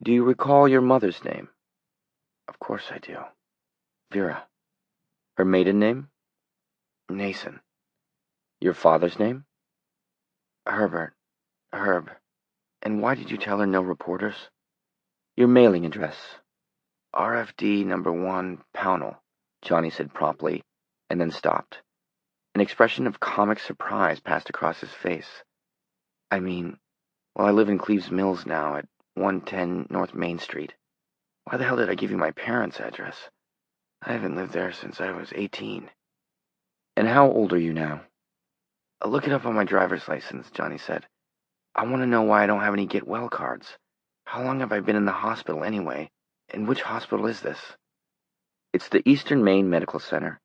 "Do you recall your mother's name?" "Of course I do. Vera." "Her maiden name?" "Nason." "Your father's name?" "Herbert. Herb. And why did you tell her no reporters?" "Your mailing address." "RFD number 1, Pownell," Johnny said promptly, and then stopped. An expression of comic surprise passed across his face. "I mean, well, I live in Cleves Mills now, at 110 North Main Street. Why the hell did I give you my parents' address?" I haven't lived there since I was 18. And how old are you now? I'll look it up on my driver's license, Johnny said. I want to know why I don't have any get well cards. How long have I been in the hospital anyway? And which hospital is this? It's the Eastern Maine Medical Center,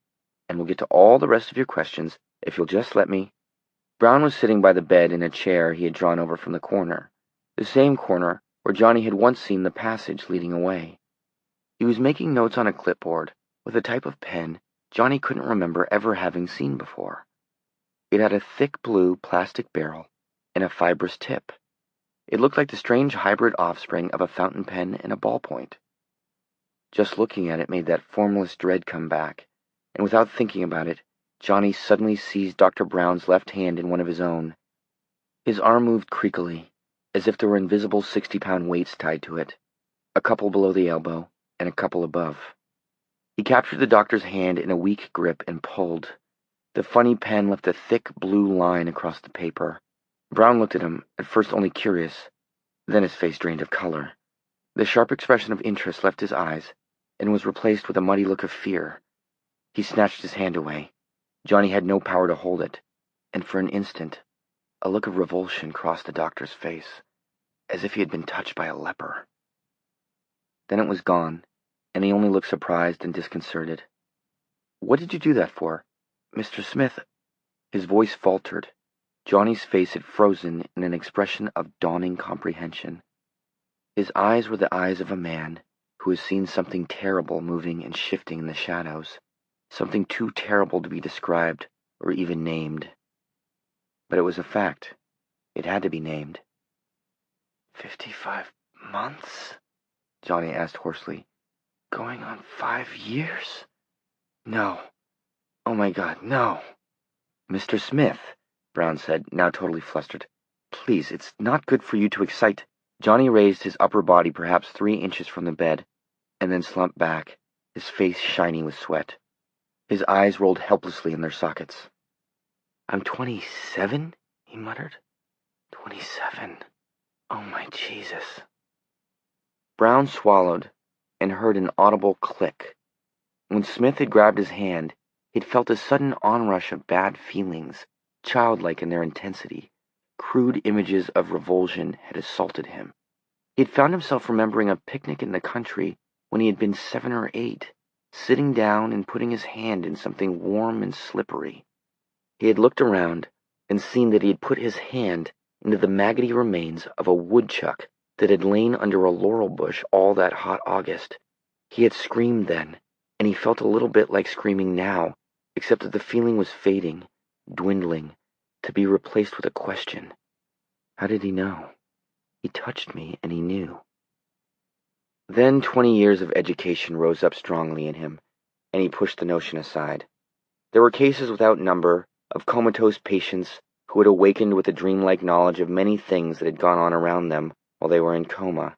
and we'll get to all the rest of your questions if you'll just let me. Brown was sitting by the bed in a chair he had drawn over from the corner, the same corner where Johnny had once seen the passage leading away. He was making notes on a clipboard with a type of pen Johnny couldn't remember ever having seen before. It had a thick blue plastic barrel and a fibrous tip. It looked like the strange hybrid offspring of a fountain pen and a ballpoint. Just looking at it made that formless dread come back, and without thinking about it, Johnny suddenly seized Dr. Brown's left hand in one of his own. His arm moved creakily, as if there were invisible 60-pound weights tied to it, a couple below the elbow and a couple above. He captured the doctor's hand in a weak grip and pulled. The funny pen left a thick blue line across the paper. Brown looked at him, at first only curious, then his face drained of color. The sharp expression of interest left his eyes and was replaced with a muddy look of fear. He snatched his hand away. Johnny had no power to hold it, and for an instant, a look of revulsion crossed the doctor's face, as if he had been touched by a leper. Then it was gone, and he only looked surprised and disconcerted. "What did you do that for, Mr. Smith?" His voice faltered. Johnny's face had frozen in an expression of dawning comprehension. His eyes were the eyes of a man who has seen something terrible moving and shifting in the shadows, something too terrible to be described or even named. But it was a fact. It had to be named. 55 months? Johnny asked hoarsely. Going on 5 years? No. Oh my God, no. "Mr. Smith," Brown said, now totally flustered. "Please, it's not good for you to excite—" Johnny raised his upper body perhaps 3 inches from the bed, and then slumped back, his face shiny with sweat. His eyes rolled helplessly in their sockets. "I'm 27, he muttered. 27. Oh my Jesus. Brown swallowed and heard an audible click. When Smith had grabbed his hand, he'd felt a sudden onrush of bad feelings, childlike in their intensity. Crude images of revulsion had assaulted him. He had found himself remembering a picnic in the country when he had been 7 or 8, sitting down and putting his hand in something warm and slippery. He had looked around and seen that he had put his hand into the maggoty remains of a woodchuck that had lain under a laurel bush all that hot August. He had screamed then, and he felt a little bit like screaming now, except that the feeling was fading, dwindling, to be replaced with a question. How did he know? He touched me, and he knew. Then 20 years of education rose up strongly in him, and he pushed the notion aside. There were cases without number of comatose patients who had awakened with a dreamlike knowledge of many things that had gone on around them while they were in coma.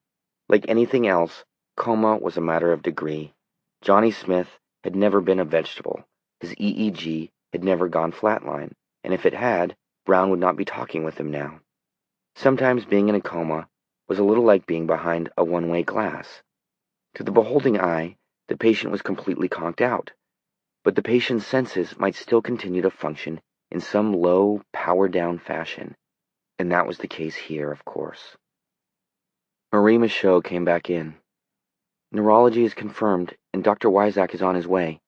Like anything else, coma was a matter of degree. Johnny Smith had never been a vegetable. His EEG had never gone flatline, and if it had, Brown would not be talking with him now. Sometimes being in a coma was a little like being behind a one-way glass. To the beholding eye, the patient was completely conked out, but the patient's senses might still continue to function in some low, powered-down fashion, and that was the case here, of course. Marie Michaud came back in. "Neurology is confirmed, and Dr. Wyzak is on his way."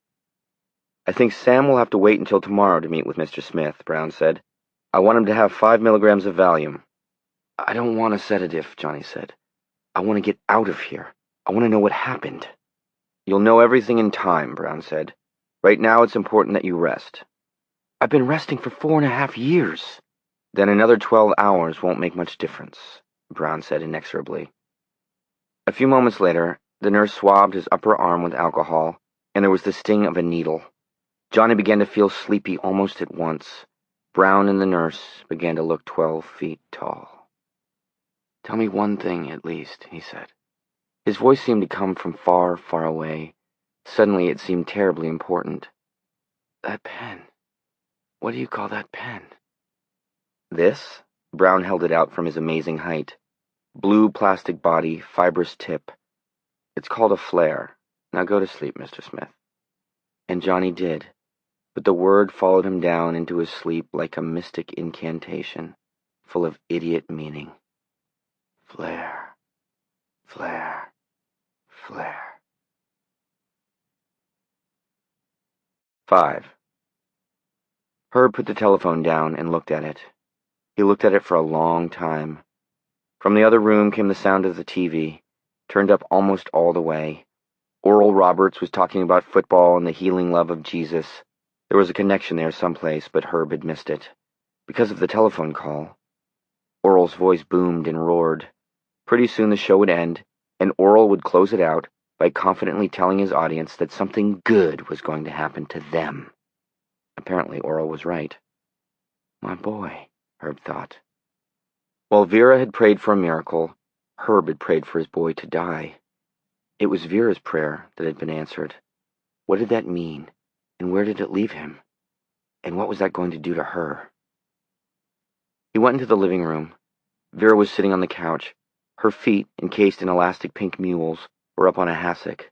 "I think Sam will have to wait until tomorrow to meet with Mr. Smith," Brown said. "I want him to have 5 milligrams of Valium." "I don't want a sedative," Johnny said. "I want to get out of here. I want to know what happened." "You'll know everything in time," Brown said. "Right now it's important that you rest." "I've been resting for 4.5 years. "Then another 12 hours won't make much difference," Brown said inexorably. A few moments later, the nurse swabbed his upper arm with alcohol, and there was the sting of a needle. Johnny began to feel sleepy almost at once. Brown and the nurse began to look 12 feet tall. "Tell me one thing, at least," he said. His voice seemed to come from far, far away. Suddenly it seemed terribly important. "That pen. What do you call that pen?" "This?" Brown held it out from his amazing height. Blue plastic body, fibrous tip. "It's called a flare. Now go to sleep, Mr. Smith." And Johnny did, but the word followed him down into his sleep like a mystic incantation, full of idiot meaning. Flare, flare, flare. 5. Herb put the telephone down and looked at it. He looked at it for a long time. From the other room came the sound of the TV, turned up almost all the way. Oral Roberts was talking about football and the healing love of Jesus. There was a connection there someplace, but Herb had missed it. Because of the telephone call. Oral's voice boomed and roared. Pretty soon the show would end, and Oral would close it out by confidently telling his audience that something good was going to happen to them. Apparently Oral was right. My boy, Herb thought. While Vera had prayed for a miracle, Herb had prayed for his boy to die. It was Vera's prayer that had been answered. What did that mean, and where did it leave him? And what was that going to do to her? He went into the living room. Vera was sitting on the couch. Her feet, encased in elastic pink mules, were up on a hassock.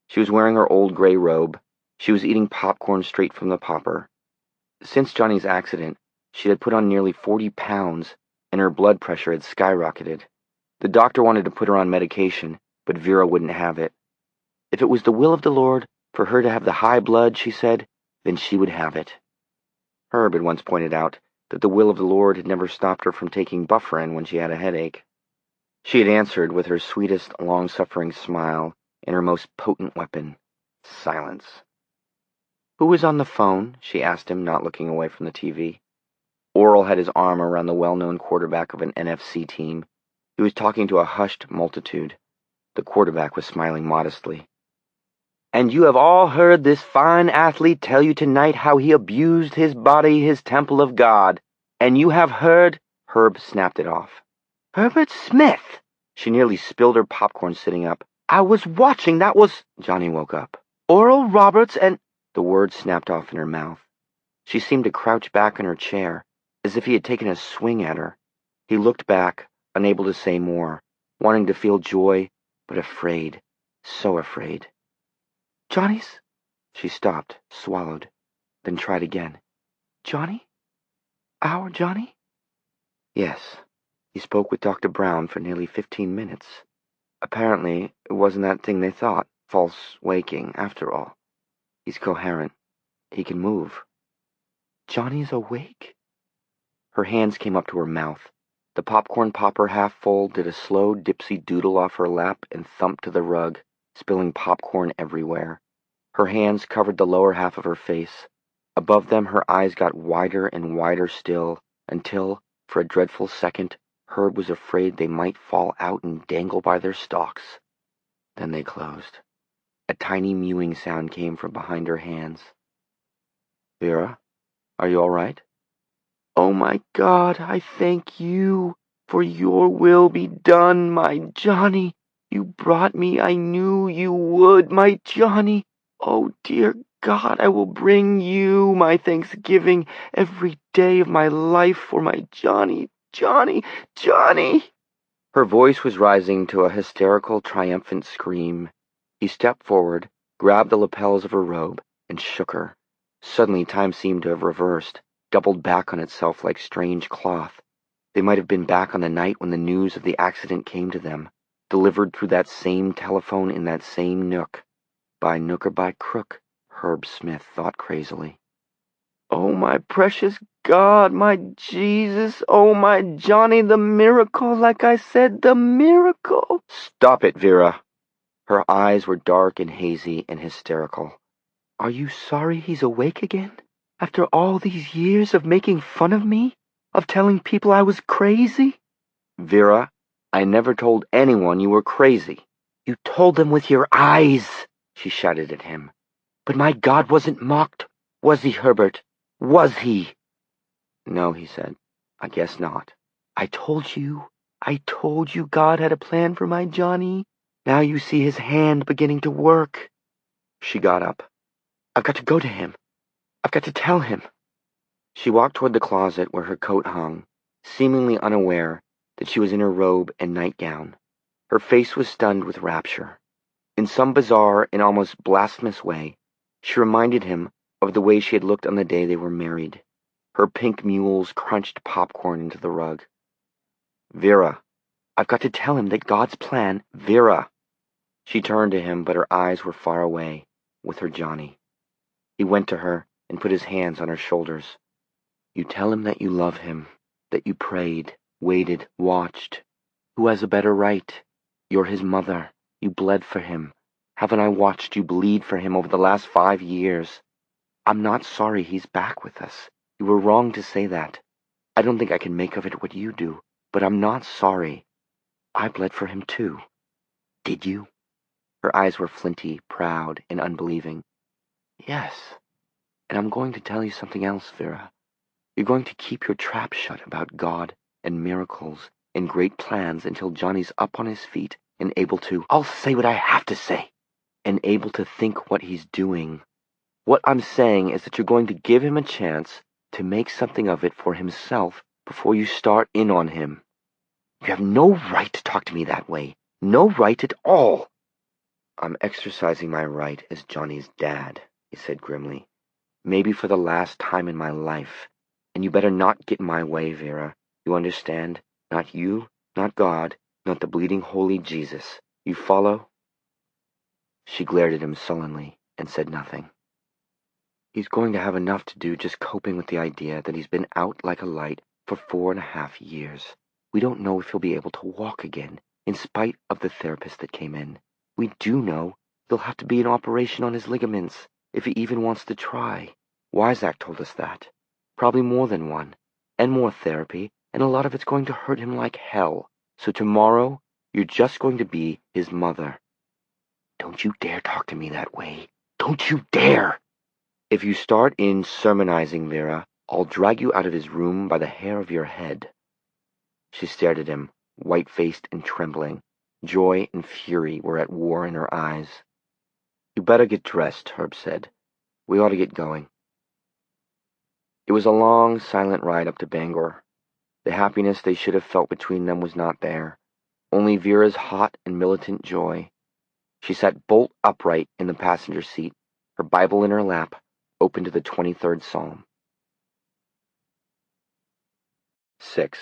She was wearing her old gray robe. She was eating popcorn straight from the popper. Since Johnny's accident, she had put on nearly 40 pounds, and her blood pressure had skyrocketed. The doctor wanted to put her on medication, but Vera wouldn't have it. If it was the will of the Lord for her to have the high blood, she said, then she would have it. Herb had once pointed out that the will of the Lord had never stopped her from taking Bufferin when she had a headache. She had answered with her sweetest, long-suffering smile and her most potent weapon, silence. Who was on the phone? She asked him, not looking away from the TV. Oral had his arm around the well-known quarterback of an NFC team. He was talking to a hushed multitude. The quarterback was smiling modestly. And you have all heard this fine athlete tell you tonight how he abused his body, his temple of God. And you have heard... Herb snapped it off. Herbert Smith! She nearly spilled her popcorn sitting up. I was watching, that was... Johnny woke up. Oral Roberts and... The word snapped off in her mouth. She seemed to crouch back in her chair, as if he had taken a swing at her. He looked back, unable to say more, wanting to feel joy, but afraid, so afraid. Johnny's? She stopped, swallowed, then tried again. Johnny? Our Johnny? Yes. He spoke with Dr. Brown for nearly 15 minutes. Apparently, it wasn't that thing they thought, false waking, after all. He's coherent. He can move. Johnny's awake? Her hands came up to her mouth. The popcorn popper half full did a slow dipsy doodle off her lap and thumped to the rug, spilling popcorn everywhere. Her hands covered the lower half of her face. Above them her eyes got wider and wider still, until, for a dreadful second, Herb was afraid they might fall out and dangle by their stalks. Then they closed. A tiny mewing sound came from behind her hands. Vera, are you all right? Oh my God, I thank you, for your will be done, my Johnny. You brought me, I knew you would, my Johnny. Oh dear God, I will bring you my thanksgiving every day of my life for my Johnny, Johnny, Johnny. Her voice was rising to a hysterical, triumphant scream. He stepped forward, grabbed the lapels of her robe, and shook her. Suddenly time seemed to have reversed, doubled back on itself like strange cloth. They might have been back on the night when the news of the accident came to them, delivered through that same telephone in that same nook. By nook or by crook, Herb Smith thought crazily. Oh, my precious God, my Jesus, oh, my Johnny, the miracle, like I said, the miracle. Stop it, Vera. Her eyes were dark and hazy and hysterical. Are you sorry he's awake again? After all these years of making fun of me? Of telling people I was crazy? Vera, I never told anyone you were crazy. You told them with your eyes, she shouted at him. But my God wasn't mocked, was he, Herbert? Was he? No, he said. I guess not. I told you God had a plan for my Johnny. Now you see his hand beginning to work. She got up. I've got to go to him. I've got to tell him. She walked toward the closet where her coat hung, seemingly unaware that she was in her robe and nightgown. Her face was stunned with rapture. In some bizarre and almost blasphemous way, She reminded him of the way she had looked on the day they were married. Her pink mules crunched popcorn into the rug. Vera, I've got to tell him that God's plan, Vera. She turned to him, but her eyes were far away, with her Johnny. He went to her and put his hands on her shoulders. You tell him that you love him, that you prayed, waited, watched. Who has a better right? You're his mother. You bled for him. Haven't I watched you bleed for him over the last 5 years? I'm not sorry he's back with us. You were wrong to say that. I don't think I can make of it what you do, but I'm not sorry. I bled for him too. Did you? Her eyes were flinty, proud, and unbelieving. Yes. And I'm going to tell you something else, Vera. You're going to keep your trap shut about God and miracles and great plans until Johnny's up on his feet and able to— I'll say what I have to say. And able to think what he's doing. What I'm saying is that you're going to give him a chance to make something of it for himself before you start in on him. You have no right to talk to me that way. No right at all. I'm exercising my right as Johnny's dad, he said grimly. Maybe for the last time in my life. And you better not get in my way, Vera. You understand? Not you, not God, not the bleeding holy Jesus. You follow? She glared at him sullenly and said nothing. He's going to have enough to do just coping with the idea that he's been out like a light for 4.5 years. We don't know if he'll be able to walk again, in spite of the therapist that came in. We do know there'll have to be an operation on his ligaments, if he even wants to try. Weizak told us that. Probably more than one, and more therapy, and a lot of it's going to hurt him like hell. So tomorrow, you're just going to be his mother. Don't you dare talk to me that way. Don't you dare! If you start in sermonizing, Vera, I'll drag you out of his room by the hair of your head. She stared at him, white-faced and trembling. Joy and fury were at war in her eyes. You better get dressed, Herb said. We ought to get going. It was a long, silent ride up to Bangor. The happiness they should have felt between them was not there. Only Vera's hot and militant joy. She sat bolt upright in the passenger seat, her Bible in her lap, open to the 23rd Psalm. 6.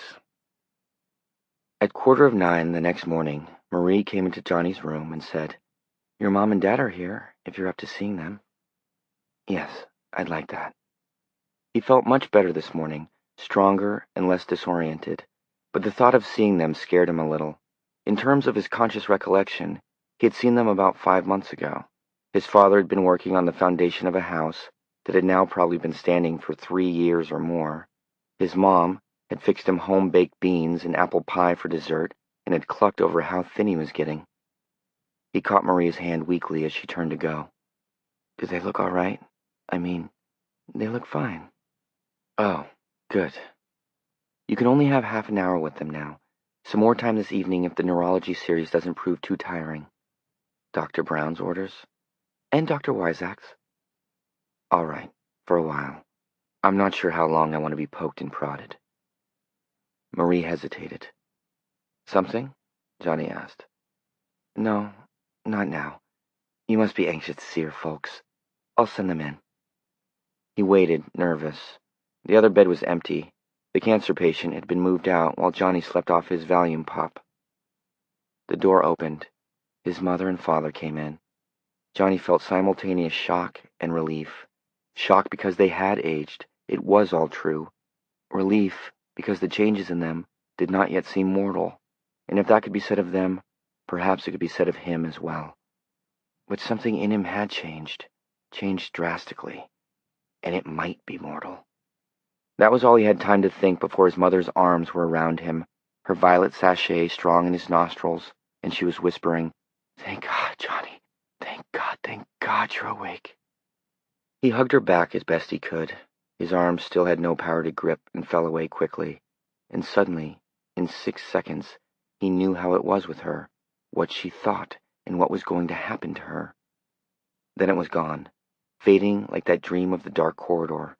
At 9:15 the next morning, Marie came into Johnny's room and said, Your mom and dad are here, if you're up to seeing them. Yes, I'd like that. He felt much better this morning, stronger and less disoriented, but the thought of seeing them scared him a little. In terms of his conscious recollection, he had seen them about 5 months ago. His father had been working on the foundation of a house that had now probably been standing for 3 years or more. His mom had fixed him home-baked beans and apple pie for dessert and had clucked over how thin he was getting. He caught Marie's hand weakly as she turned to go. Do they look all right? I mean, they look fine. Oh, good. You can only have half an hour with them now. Some more time this evening if the neurology series doesn't prove too tiring. Dr. Brown's orders? And Dr. Weizak's? All right, for a while. I'm not sure how long I want to be poked and prodded. Marie hesitated. Something? Johnny asked. No, not now. You must be anxious to see her folks. I'll send them in. He waited, nervous. The other bed was empty. The cancer patient had been moved out while Johnny slept off his Valium pop. The door opened. His mother and father came in. Johnny felt simultaneous shock and relief. Shock because they had aged. It was all true. Relief because the changes in them did not yet seem mortal. And if that could be said of them, perhaps it could be said of him as well. But something in him had changed drastically. And it might be mortal. That was all he had time to think before his mother's arms were around him, her violet sachet strong in his nostrils, and she was whispering, Thank God, Johnny. Thank God you're awake. He hugged her back as best he could. His arms still had no power to grip and fell away quickly. And suddenly, in 6 seconds, he knew how it was with her, what she thought, and what was going to happen to her. Then it was gone, fading like that dream of the dark corridor.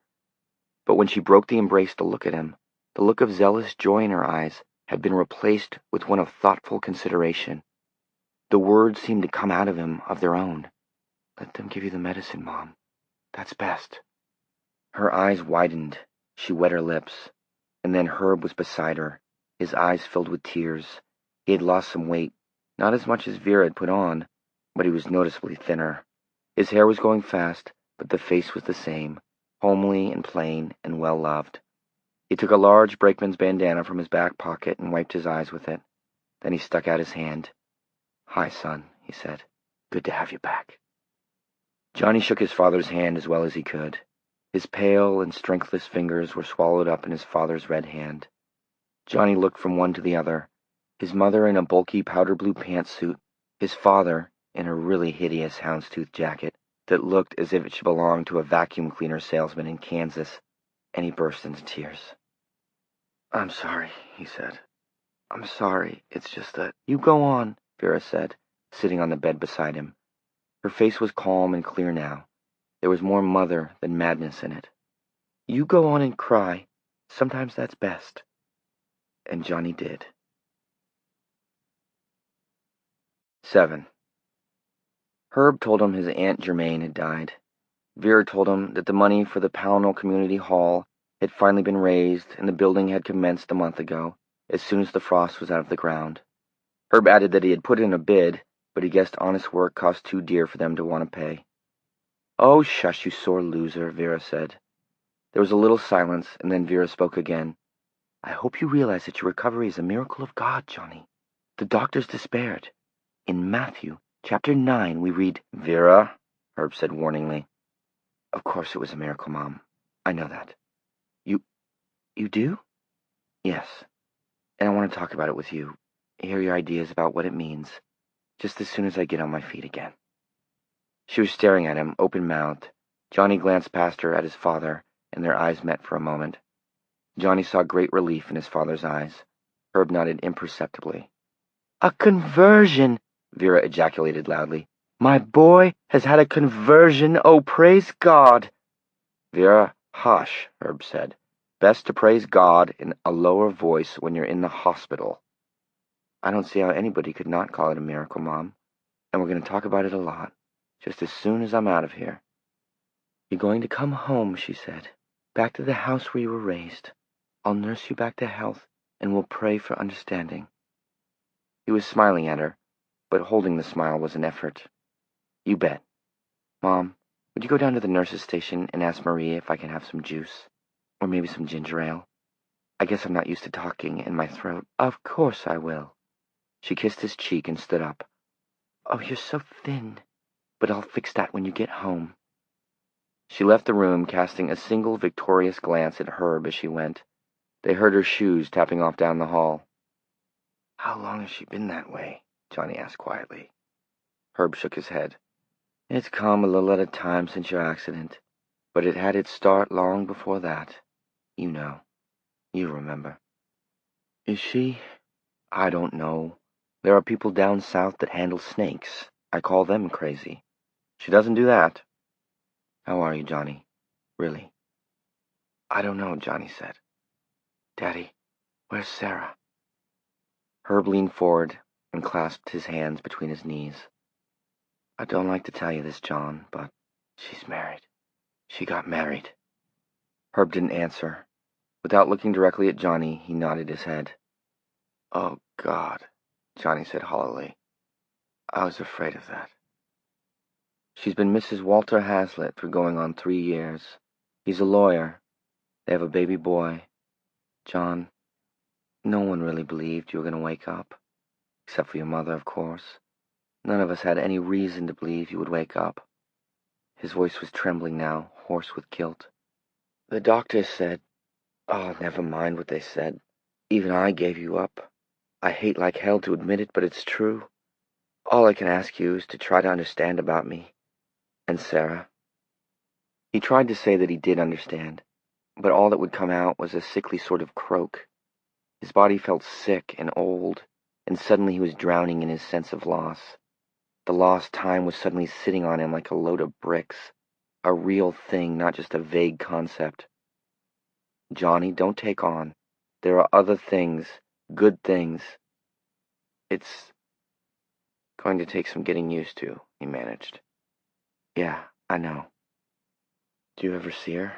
But when she broke the embrace to look at him, the look of zealous joy in her eyes had been replaced with one of thoughtful consideration. The words seemed to come out of him of their own. Let them give you the medicine, Mom. That's best." Her eyes widened. She wet her lips. And then Herb was beside her, his eyes filled with tears. He had lost some weight, not as much as Vera had put on, but he was noticeably thinner. His hair was going fast, but the face was the same, homely and plain and well-loved. He took a large brakeman's bandana from his back pocket and wiped his eyes with it. Then he stuck out his hand. "Hi, son," he said. "Good to have you back." Johnny shook his father's hand as well as he could. His pale and strengthless fingers were swallowed up in his father's red hand. Johnny looked from one to the other, his mother in a bulky powder-blue pantsuit, his father in a really hideous houndstooth jacket that looked as if it should belong to a vacuum cleaner salesman in Kansas, and he burst into tears. "I'm sorry," he said. "I'm sorry. It's just that—" "You go on," Vera said, sitting on the bed beside him. Her face was calm and clear now. There was more mother than madness in it. "You go on and cry. Sometimes that's best." And Johnny did. 7. Herb told him his Aunt Germaine had died. Vera told him that the money for the Pownell Community Hall had finally been raised and the building had commenced a month ago, as soon as the frost was out of the ground. Herb added that he had put in a bid, but he guessed honest work cost too dear for them to want to pay. "Oh, shush, you sore loser," Vera said. There was a little silence, and then Vera spoke again. "I hope you realize that your recovery is a miracle of God, Johnny. The doctors despaired. In Matthew, chapter 9, we read—" "Vera," Herb said warningly. "Of course it was a miracle, Mom. I know that." You do?" "Yes. And I want to talk about it with you, hear your ideas about what it means, just as soon as I get on my feet again." She was staring at him, open-mouthed. Johnny glanced past her at his father, and their eyes met for a moment. Johnny saw great relief in his father's eyes. Herb nodded imperceptibly. "A conversion!" Vera ejaculated loudly. "My boy has had a conversion, oh praise God!" "Vera, hush," Herb said. "Best to praise God in a lower voice when you're in the hospital." "I don't see how anybody could not call it a miracle, Mom. And we're going to talk about it a lot, just as soon as I'm out of here." "You're going to come home," she said. "Back to the house where you were raised. I'll nurse you back to health, and we'll pray for understanding." He was smiling at her, but holding the smile was an effort. "You bet. Mom, would you go down to the nurse's station and ask Marie if I can have some juice? Or maybe some ginger ale? I guess I'm not used to talking in my throat." "Of course I will." She kissed his cheek and stood up. "Oh, you're so thin. But I'll fix that when you get home." She left the room, casting a single victorious glance at Herb as she went. They heard her shoes tapping off down the hall. "How long has she been that way?" Johnny asked quietly. Herb shook his head. "It's come a little at a time since your accident, but it had its start long before that. You know. You remember." "Is she—" "I don't know. There are people down south that handle snakes. I call them crazy. She doesn't do that." "How are you, Johnny? Really?" "I don't know," Johnny said. "Daddy, where's Sarah?" Herb leaned forward and clasped his hands between his knees. "I don't like to tell you this, John, but she's married. She got married." Herb didn't answer. Without looking directly at Johnny, he nodded his head. "Oh, God," Johnny said hollowly. "I was afraid of that." "She's been Mrs. Walter Hazlitt for going on 3 years. He's a lawyer. They have a baby boy. John, no one really believed you were going to wake up. Except for your mother, of course. None of us had any reason to believe you would wake up." His voice was trembling now, hoarse with guilt. "The doctors said—" "Oh, never mind what they said. Even I gave you up. I hate like hell to admit it, but it's true. All I can ask you is to try to understand about me. And Sarah." He tried to say that he did understand, but all that would come out was a sickly sort of croak. His body felt sick and old, and suddenly he was drowning in his sense of loss. The lost time was suddenly sitting on him like a load of bricks, a real thing, not just a vague concept. "Johnny, don't take on. There are other things, good things. It's going to take some getting used to," he managed. "Yeah, I know." Do you ever see her?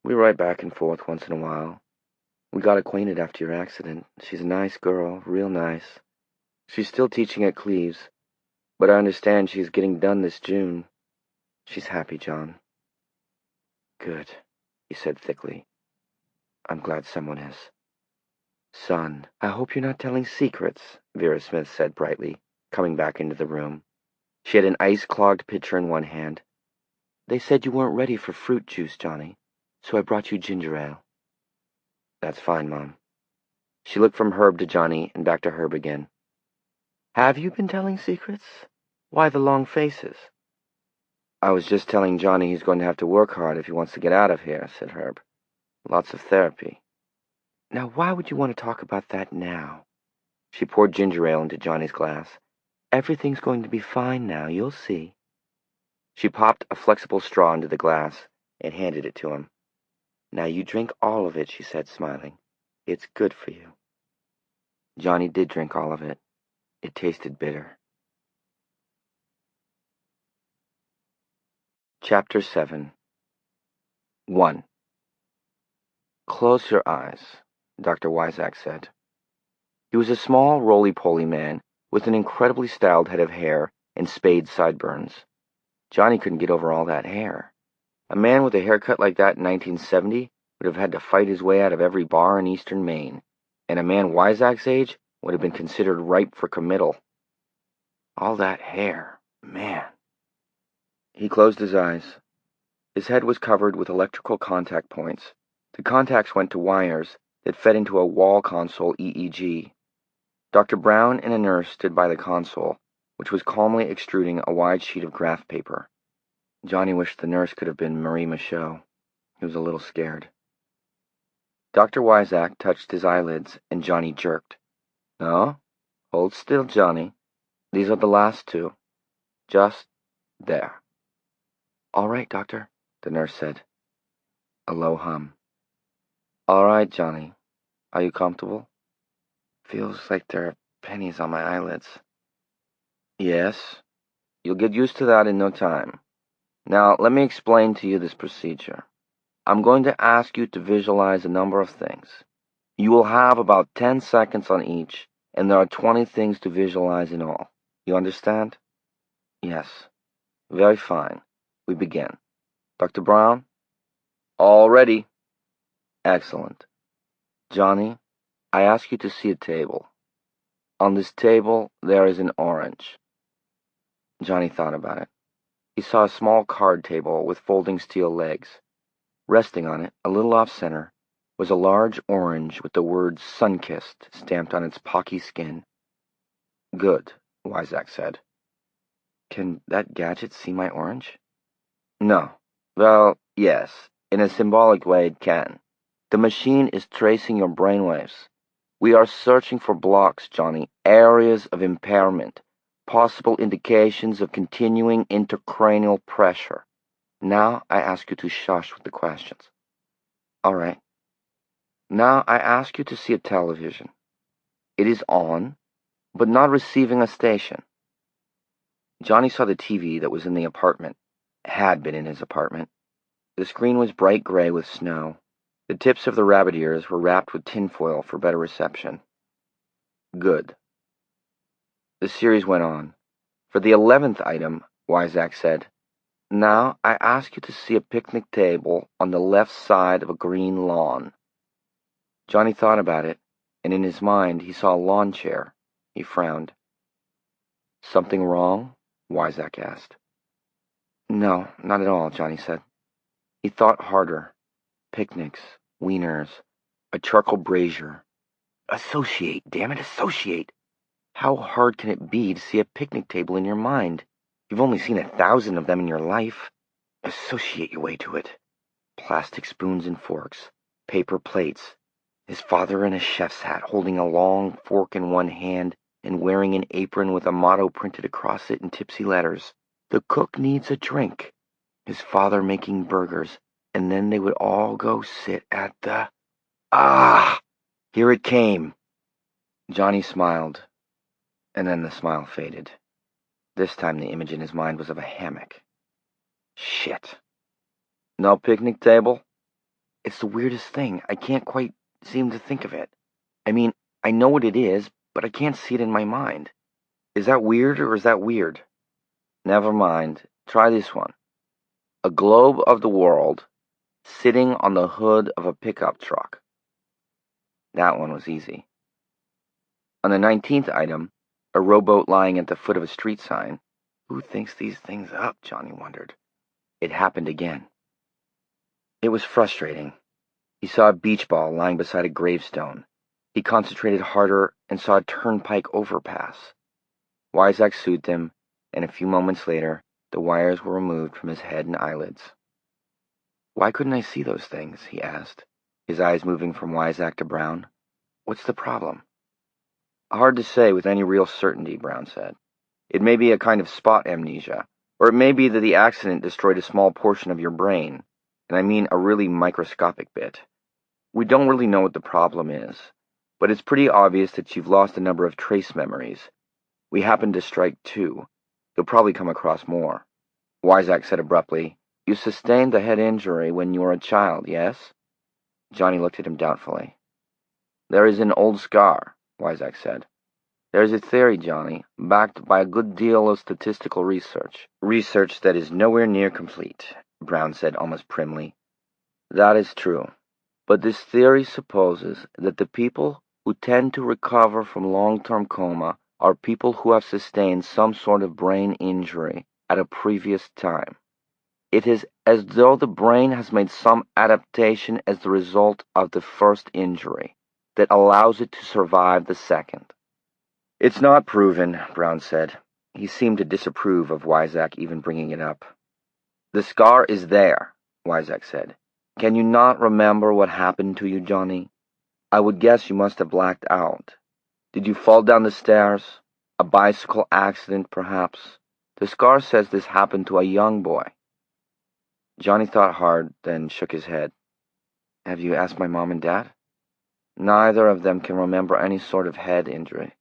We write back and forth once in a while. We got acquainted after your accident. She's a nice girl, real nice. She's still teaching at Cleves, but I understand she's getting done this June. She's happy, John. Good, he said thickly. I'm glad someone is. Son, I hope you're not telling secrets, Vera Smith said brightly, coming back into the room. She had an ice-clogged pitcher in one hand. They said you weren't ready for fruit juice, Johnny, so I brought you ginger ale. That's fine, Mom. She looked from Herb to Johnny and back to Herb again. Have you been telling secrets? Why the long faces? I was just telling Johnny he's going to have to work hard if he wants to get out of here, said Herb. Lots of therapy. Now, why would you want to talk about that now? She poured ginger ale into Johnny's glass. Everything's going to be fine now, you'll see. She popped a flexible straw into the glass and handed it to him. Now you drink all of it, she said, smiling. It's good for you. Johnny did drink all of it. It tasted bitter. Chapter 7 1. Close your eyes, Dr. Wyzak said. He was a small, roly-poly man with an incredibly styled head of hair and spade sideburns. Johnny couldn't get over all that hair. A man with a haircut like that in 1970 would have had to fight his way out of every bar in eastern Maine, and a man Wyzak's age would have been considered ripe for committal. All that hair, man. He closed his eyes. His head was covered with electrical contact points. The contacts went to wires that fed into a wall console EEG. Dr. Brown and a nurse stood by the console, which was calmly extruding a wide sheet of graph paper. Johnny wished the nurse could have been Marie Michaud. He was a little scared. Dr. Wyzak touched his eyelids, and Johnny jerked. No, hold still, Johnny. These are the last two. Just there. All right, Doctor, the nurse said. A low hum. All right, Johnny. Are you comfortable? Feels like there are pennies on my eyelids. Yes. You'll get used to that in no time. Now, let me explain to you this procedure. I'm going to ask you to visualize a number of things. You will have about 10 seconds on each, and there are 20 things to visualize in all. You understand? Yes. Very fine. We begin. Dr. Brown? All ready. Excellent. Johnny, I ask you to see a table. On this table, there is an orange. Johnny thought about it. He saw a small card table with folding steel legs. Resting on it, a little off-center, was a large orange with the word Sun-Kissed stamped on its pocky skin. Good, Wyzak said. Can that gadget see my orange? No. Well, yes. In a symbolic way, it can. The machine is tracing your brainwaves. We are searching for blocks, Johnny, areas of impairment, possible indications of continuing intracranial pressure. Now I ask you to shush with the questions. All right. Now I ask you to see a television. It is on, but not receiving a station. Johnny saw the TV that was in the apartment, had been in his apartment. The screen was bright gray with snow. The tips of the rabbit ears were wrapped with tinfoil for better reception. Good. The series went on. For the 11th item, Wyzak said, Now I ask you to see a picnic table on the left side of a green lawn. Johnny thought about it, and in his mind he saw a lawn chair. He frowned. Something wrong? Wyzak asked. No, not at all, Johnny said. He thought harder. Picnics, wieners, a charcoal brazier. Associate, damn it, associate! How hard can it be to see a picnic table in your mind? You've only seen 1,000 of them in your life. Associate your way to it. Plastic spoons and forks, paper plates. His father in a chef's hat, holding a long fork in one hand and wearing an apron with a motto printed across it in tipsy letters. The cook needs a drink. His father making burgers, and then they would all go sit at the... Ah! Here it came. Johnny smiled, and then the smile faded. This time the image in his mind was of a hammock. Shit. No picnic table? It's the weirdest thing. I can't quite seem to think of it. I mean, I know what it is, but I can't see it in my mind. Is that weird or is that weird? Never mind. Try this one. A globe of the world sitting on the hood of a pickup truck. That one was easy. On the 19th item, a rowboat lying at the foot of a street sign. Who thinks these things up, Johnny wondered. It happened again. It was frustrating. He saw a beach ball lying beside a gravestone. He concentrated harder and saw a turnpike overpass. Wyzak soothed him, and a few moments later, the wires were removed from his head and eyelids. Why couldn't I see those things? He asked, his eyes moving from Wyzak to Brown. What's the problem? Hard to say with any real certainty, Brown said. It may be a kind of spot amnesia, or it may be that the accident destroyed a small portion of your brain, and I mean a really microscopic bit. We don't really know what the problem is, but it's pretty obvious that you've lost a number of trace memories. We happened to strike 2. You'll probably come across more. Wyzak said abruptly, You sustained a head injury when you were a child, yes? Johnny looked at him doubtfully. There is an old scar, Wyzak said. There is a theory, Johnny, backed by a good deal of statistical research. Research that is nowhere near complete, Brown said almost primly. That is true. But this theory supposes that the people who tend to recover from long-term coma are people who have sustained some sort of brain injury at a previous time. It is as though the brain has made some adaptation as the result of the first injury that allows it to survive the second. It's not proven, Brown said. He seemed to disapprove of Wyzak even bringing it up. The scar is there, Wyzak said. Can you not remember what happened to you, Johnny? I would guess you must have blacked out. Did you fall down the stairs? A bicycle accident, perhaps? The scar says this happened to a young boy. Johnny thought hard, then shook his head. Have you asked my mom and dad? Neither of them can remember any sort of head injury.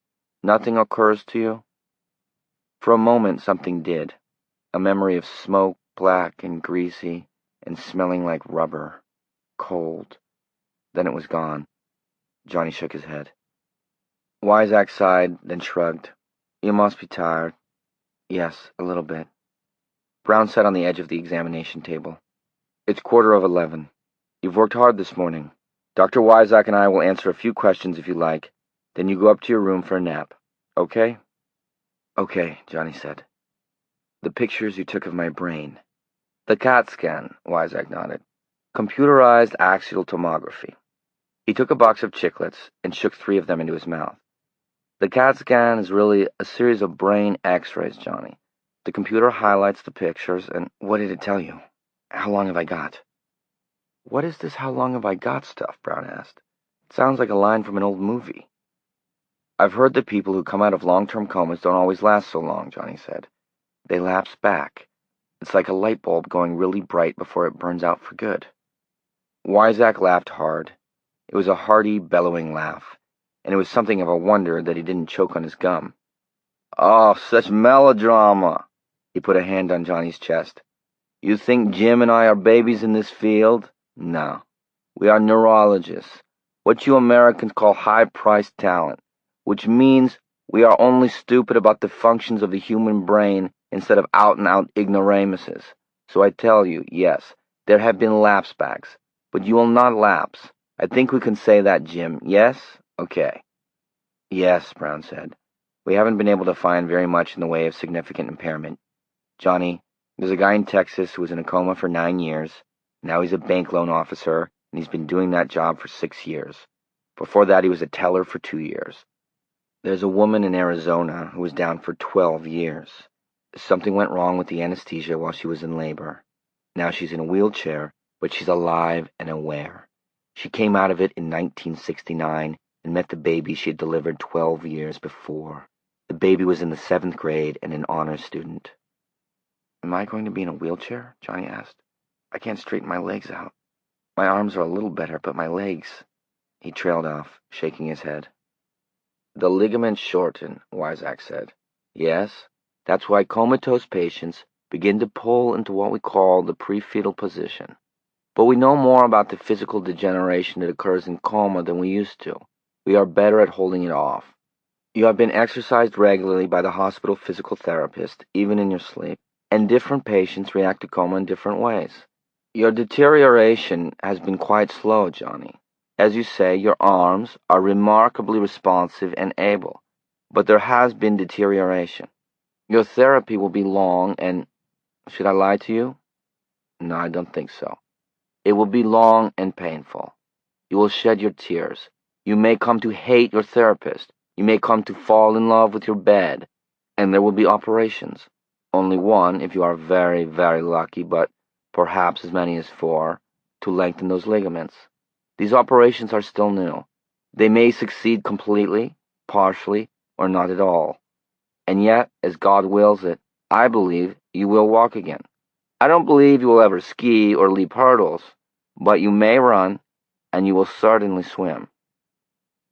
Nothing occurs to you? For a moment something did. A memory of smoke, black and greasy, and smelling like rubber. Cold. Then it was gone. Johnny shook his head. Wyzak sighed, then shrugged. You must be tired. Yes, a little bit. Brown sat on the edge of the examination table. It's 11:15. You've worked hard this morning. Dr. Wyzak and I will answer a few questions if you like. Then you go up to your room for a nap. Okay? Okay, Johnny said. The pictures you took of my brain. The CAT scan, Wyzak nodded. Computerized axial tomography. He took a box of chiclets and shook 3 of them into his mouth. The CAT scan is really a series of brain x-rays, Johnny. The computer highlights the pictures and... What did it tell you? How long have I got? What is this how long have I got stuff? Brown asked. It sounds like a line from an old movie. I've heard that people who come out of long-term comas don't always last so long, Johnny said. They lapse back. It's like a light bulb going really bright before it burns out for good. Wyzak laughed hard. It was a hearty, bellowing laugh, and it was something of a wonder that he didn't choke on his gum. Oh, such melodrama! He put a hand on Johnny's chest. You think Jim and I are babies in this field? No. We are neurologists, what you Americans call high-priced talent, which means we are only stupid about the functions of the human brain instead of out-and-out ignoramuses. So I tell you, yes, there have been lapsebacks, but you will not lapse. I think we can say that, Jim. Yes? Okay. Yes, Brown said. We haven't been able to find very much in the way of significant impairment. Johnny, there's a guy in Texas who was in a coma for 9 years. Now he's a bank loan officer, and he's been doing that job for 6 years. Before that, he was a teller for 2 years. There's a woman in Arizona who was down for 12 years. Something went wrong with the anesthesia while she was in labor. Now she's in a wheelchair, but she's alive and aware. She came out of it in 1969 and met the baby she had delivered 12 years before. The baby was in the 7th grade and an honors student. Am I going to be in a wheelchair? Johnny asked. I can't straighten my legs out. My arms are a little better, but my legs... He trailed off, shaking his head. The ligaments shorten, Wyzak said. Yes, that's why comatose patients begin to pull into what we call the pre-fetal position. But we know more about the physical degeneration that occurs in coma than we used to. We are better at holding it off. You have been exercised regularly by the hospital physical therapist, even in your sleep, and different patients react to coma in different ways. Your deterioration has been quite slow, Johnny. As you say, your arms are remarkably responsive and able, but there has been deterioration. Your therapy will be long and... Should I lie to you? No, I don't think so. It will be long and painful. You will shed your tears. You may come to hate your therapist. You may come to fall in love with your bed. And there will be operations. Only one, if you are very, very lucky, but perhaps as many as 4, to lengthen those ligaments. These operations are still new. They may succeed completely, partially, or not at all. And yet, as God wills it, I believe you will walk again. I don't believe you will ever ski or leap hurdles, but you may run, and you will certainly swim.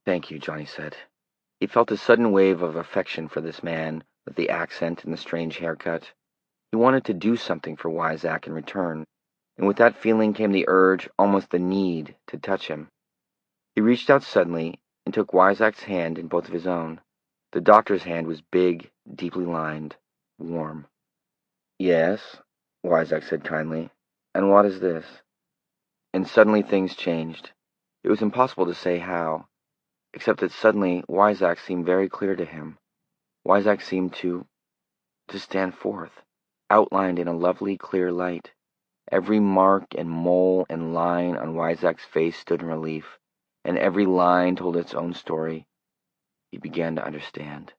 Thank you, Johnny said. He felt a sudden wave of affection for this man with the accent and the strange haircut. He wanted to do something for Wyzak in return, and with that feeling came the urge, almost the need, to touch him. He reached out suddenly and took Wyzak's hand in both of his own. The doctor's hand was big, deeply lined, warm. Yes, Wyzak said kindly. And what is this? And suddenly things changed. It was impossible to say how, except that suddenly Wyzak seemed very clear to him. Wyzak seemed to stand forth, outlined in a lovely, clear light. Every mark and mole and line on Wyzak's face stood in relief, and every line told its own story. He began to understand.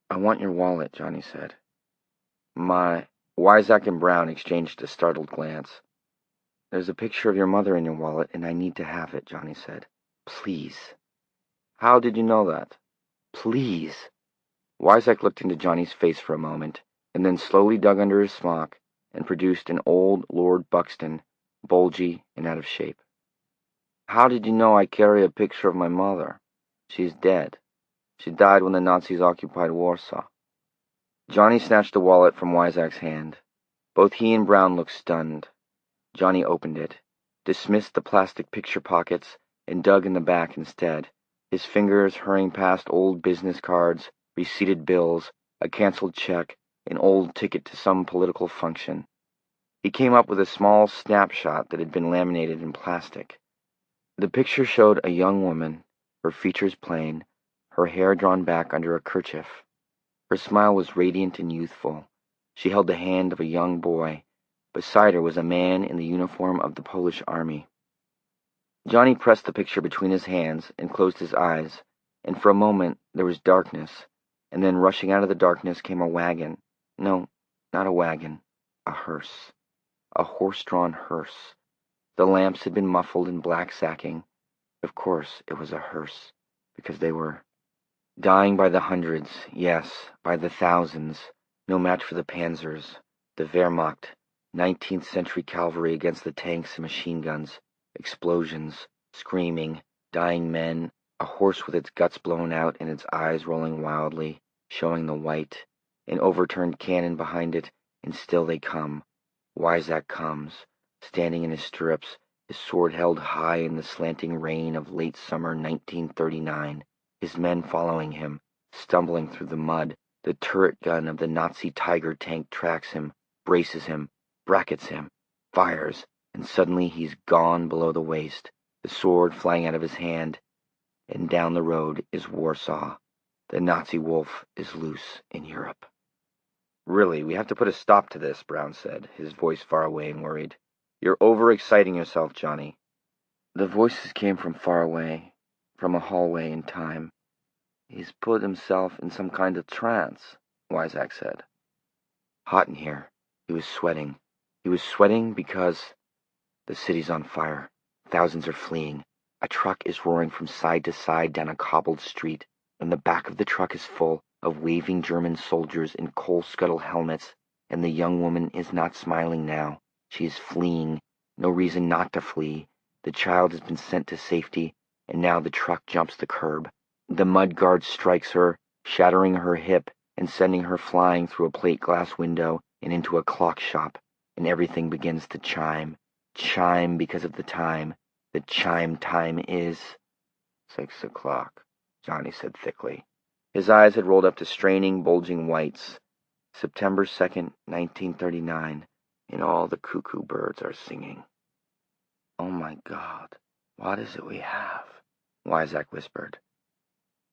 I want your wallet, Johnny said. Wyzak and Brown exchanged a startled glance. There's a picture of your mother in your wallet, and I need to have it, Johnny said. Please. How did you know that? Please. Wyzak looked into Johnny's face for a moment, and then slowly dug under his smock and produced an old Lord Buxton, bulgy and out of shape. How did you know I carry a picture of my mother? She's dead. She died when the Nazis occupied Warsaw. Johnny snatched the wallet from Wyzak's hand. Both he and Brown looked stunned. Johnny opened it, dismissed the plastic picture pockets, and dug in the back instead, his fingers hurrying past old business cards, receipted bills, a canceled check, an old ticket to some political function. He came up with a small snapshot that had been laminated in plastic. The picture showed a young woman, her features plain, her hair drawn back under a kerchief. Her smile was radiant and youthful. She held the hand of a young boy. Beside her was a man in the uniform of the Polish army. Johnny pressed the picture between his hands and closed his eyes, and for a moment there was darkness, and then rushing out of the darkness came a wagon. No, not a wagon, a hearse. A horse-drawn hearse. The lamps had been muffled in black sacking. Of course it was a hearse, because they were dying by the hundreds, yes, by the thousands, no match for the panzers, the Wehrmacht, 19th century cavalry against the tanks and machine guns, explosions, screaming, dying men, a horse with its guts blown out and its eyes rolling wildly, showing the white, an overturned cannon behind it, and still they come. Wyzak comes, standing in his stirrups, his sword held high in the slanting rain of late summer 1939, his men following him, stumbling through the mud. The turret gun of the Nazi Tiger tank tracks him, braces him, brackets him, fires, and suddenly he's gone below the waist, the sword flying out of his hand, and down the road is Warsaw. The Nazi wolf is loose in Europe. Really, we have to put a stop to this, Brown said, his voice far away and worried. You're overexciting yourself, Johnny. The voices came from far away, from a hallway in time. He's put himself in some kind of trance, Wyzak said. Hot in here. He was sweating. He was sweating because the city's on fire. Thousands are fleeing. A truck is roaring from side to side down a cobbled street, and the back of the truck is full of waving German soldiers in coal scuttle helmets, and the young woman is not smiling now. She is fleeing. No reason not to flee. The child has been sent to safety, and now the truck jumps the curb. The mud guard strikes her, shattering her hip and sending her flying through a plate glass window and into a clock shop, and everything begins to chime. chime because of the time. The chime time is 6 o'clock, Johnny said thickly. His eyes had rolled up to straining, bulging whites. September 2nd, 1939, and all the cuckoo birds are singing. Oh my God, what is it we have? Wyzak whispered.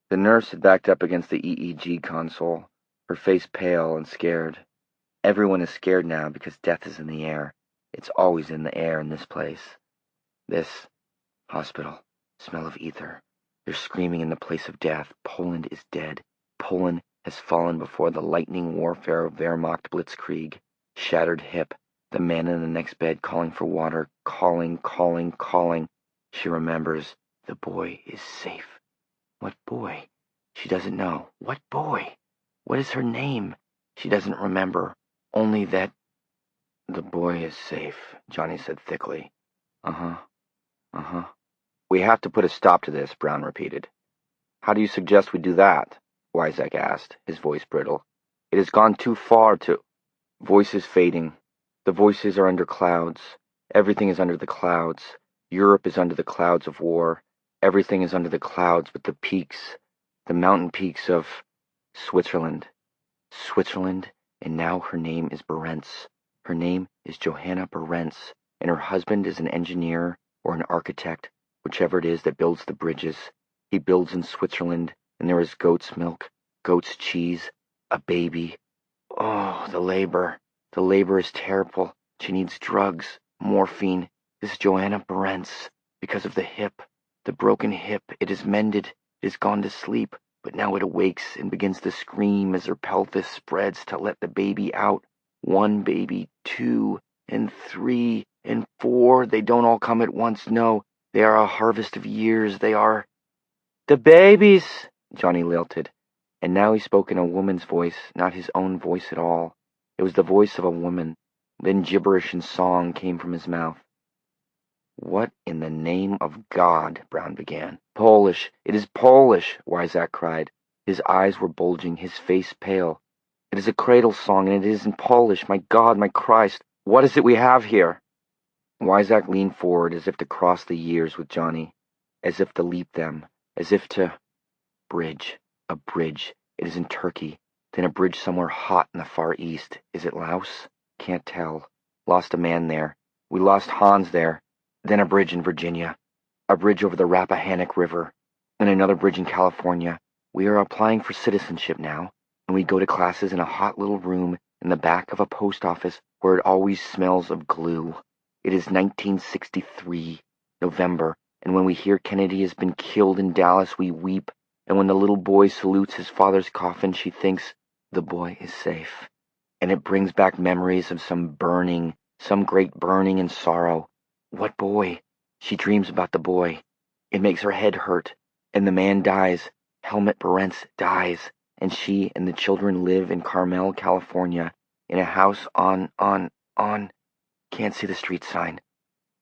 The nurse had backed up against the EEG console, her face pale and scared. Everyone is scared now because death is in the air. It's always in the air in this place. This hospital, smell of ether. They're screaming in the place of death. Poland is dead. Poland has fallen before the lightning warfare of Wehrmacht blitzkrieg. Shattered hip. The man in the next bed calling for water. Calling. She remembers. The boy is safe. What boy? She doesn't know. What boy? What is her name? She doesn't remember. Only that... The boy is safe, Johnny said thickly. Uh-huh. We have to put a stop to this, Brown repeated. How do you suggest we do that? Wyzak asked, his voice brittle. It has gone too far to... Voices fading. The voices are under clouds. Everything is under the clouds. Europe is under the clouds of war. Everything is under the clouds but the peaks, the mountain peaks of Switzerland. Switzerland, and now her name is Berentz. Her name is Johanna Berentz, and her husband is an engineer or an architect, whichever it is that builds the bridges. He builds in Switzerland, and there is goat's milk, goat's cheese, a baby. Oh, the labor. The labor is terrible. She needs drugs, morphine. This is Johanna Berentz, because of the hip. The broken hip, it is mended, it is gone to sleep, but now it awakes and begins to scream as her pelvis spreads to let the baby out. 1 baby, 2, and 3, and 4. They don't all come at once, no. They are a harvest of years, they are... The babies, Johnny lilted, and now he spoke in a woman's voice, not his own voice at all. It was the voice of a woman. Then gibberish and song came from his mouth. What in the name of God, Brown began. Polish! It is Polish! Wyzak cried. His eyes were bulging, his face pale. It is a cradle song, and it is in Polish. My God, my Christ, what is it we have here? Wyzak leaned forward as if to cross the years with Johnny, as if to leap them, as if to... Bridge. A bridge. It is in Turkey. Then a bridge somewhere hot in the Far East. Is it Laos? Can't tell. Lost a man there. We lost Hans there. Then a bridge in Virginia, a bridge over the Rappahannock River, and another bridge in California. We are applying for citizenship now, and we go to classes in a hot little room in the back of a post office where it always smells of glue. It is 1963, November, and when we hear Kennedy has been killed in Dallas, we weep, and when the little boy salutes his father's coffin, she thinks, the boy is safe. And it brings back memories of some burning, some great burning and sorrow. What boy? She dreams about the boy. It makes her head hurt. And the man dies. Helmut Berentz dies. And she and the children live in Carmel, California, in a house on... Can't see the street sign.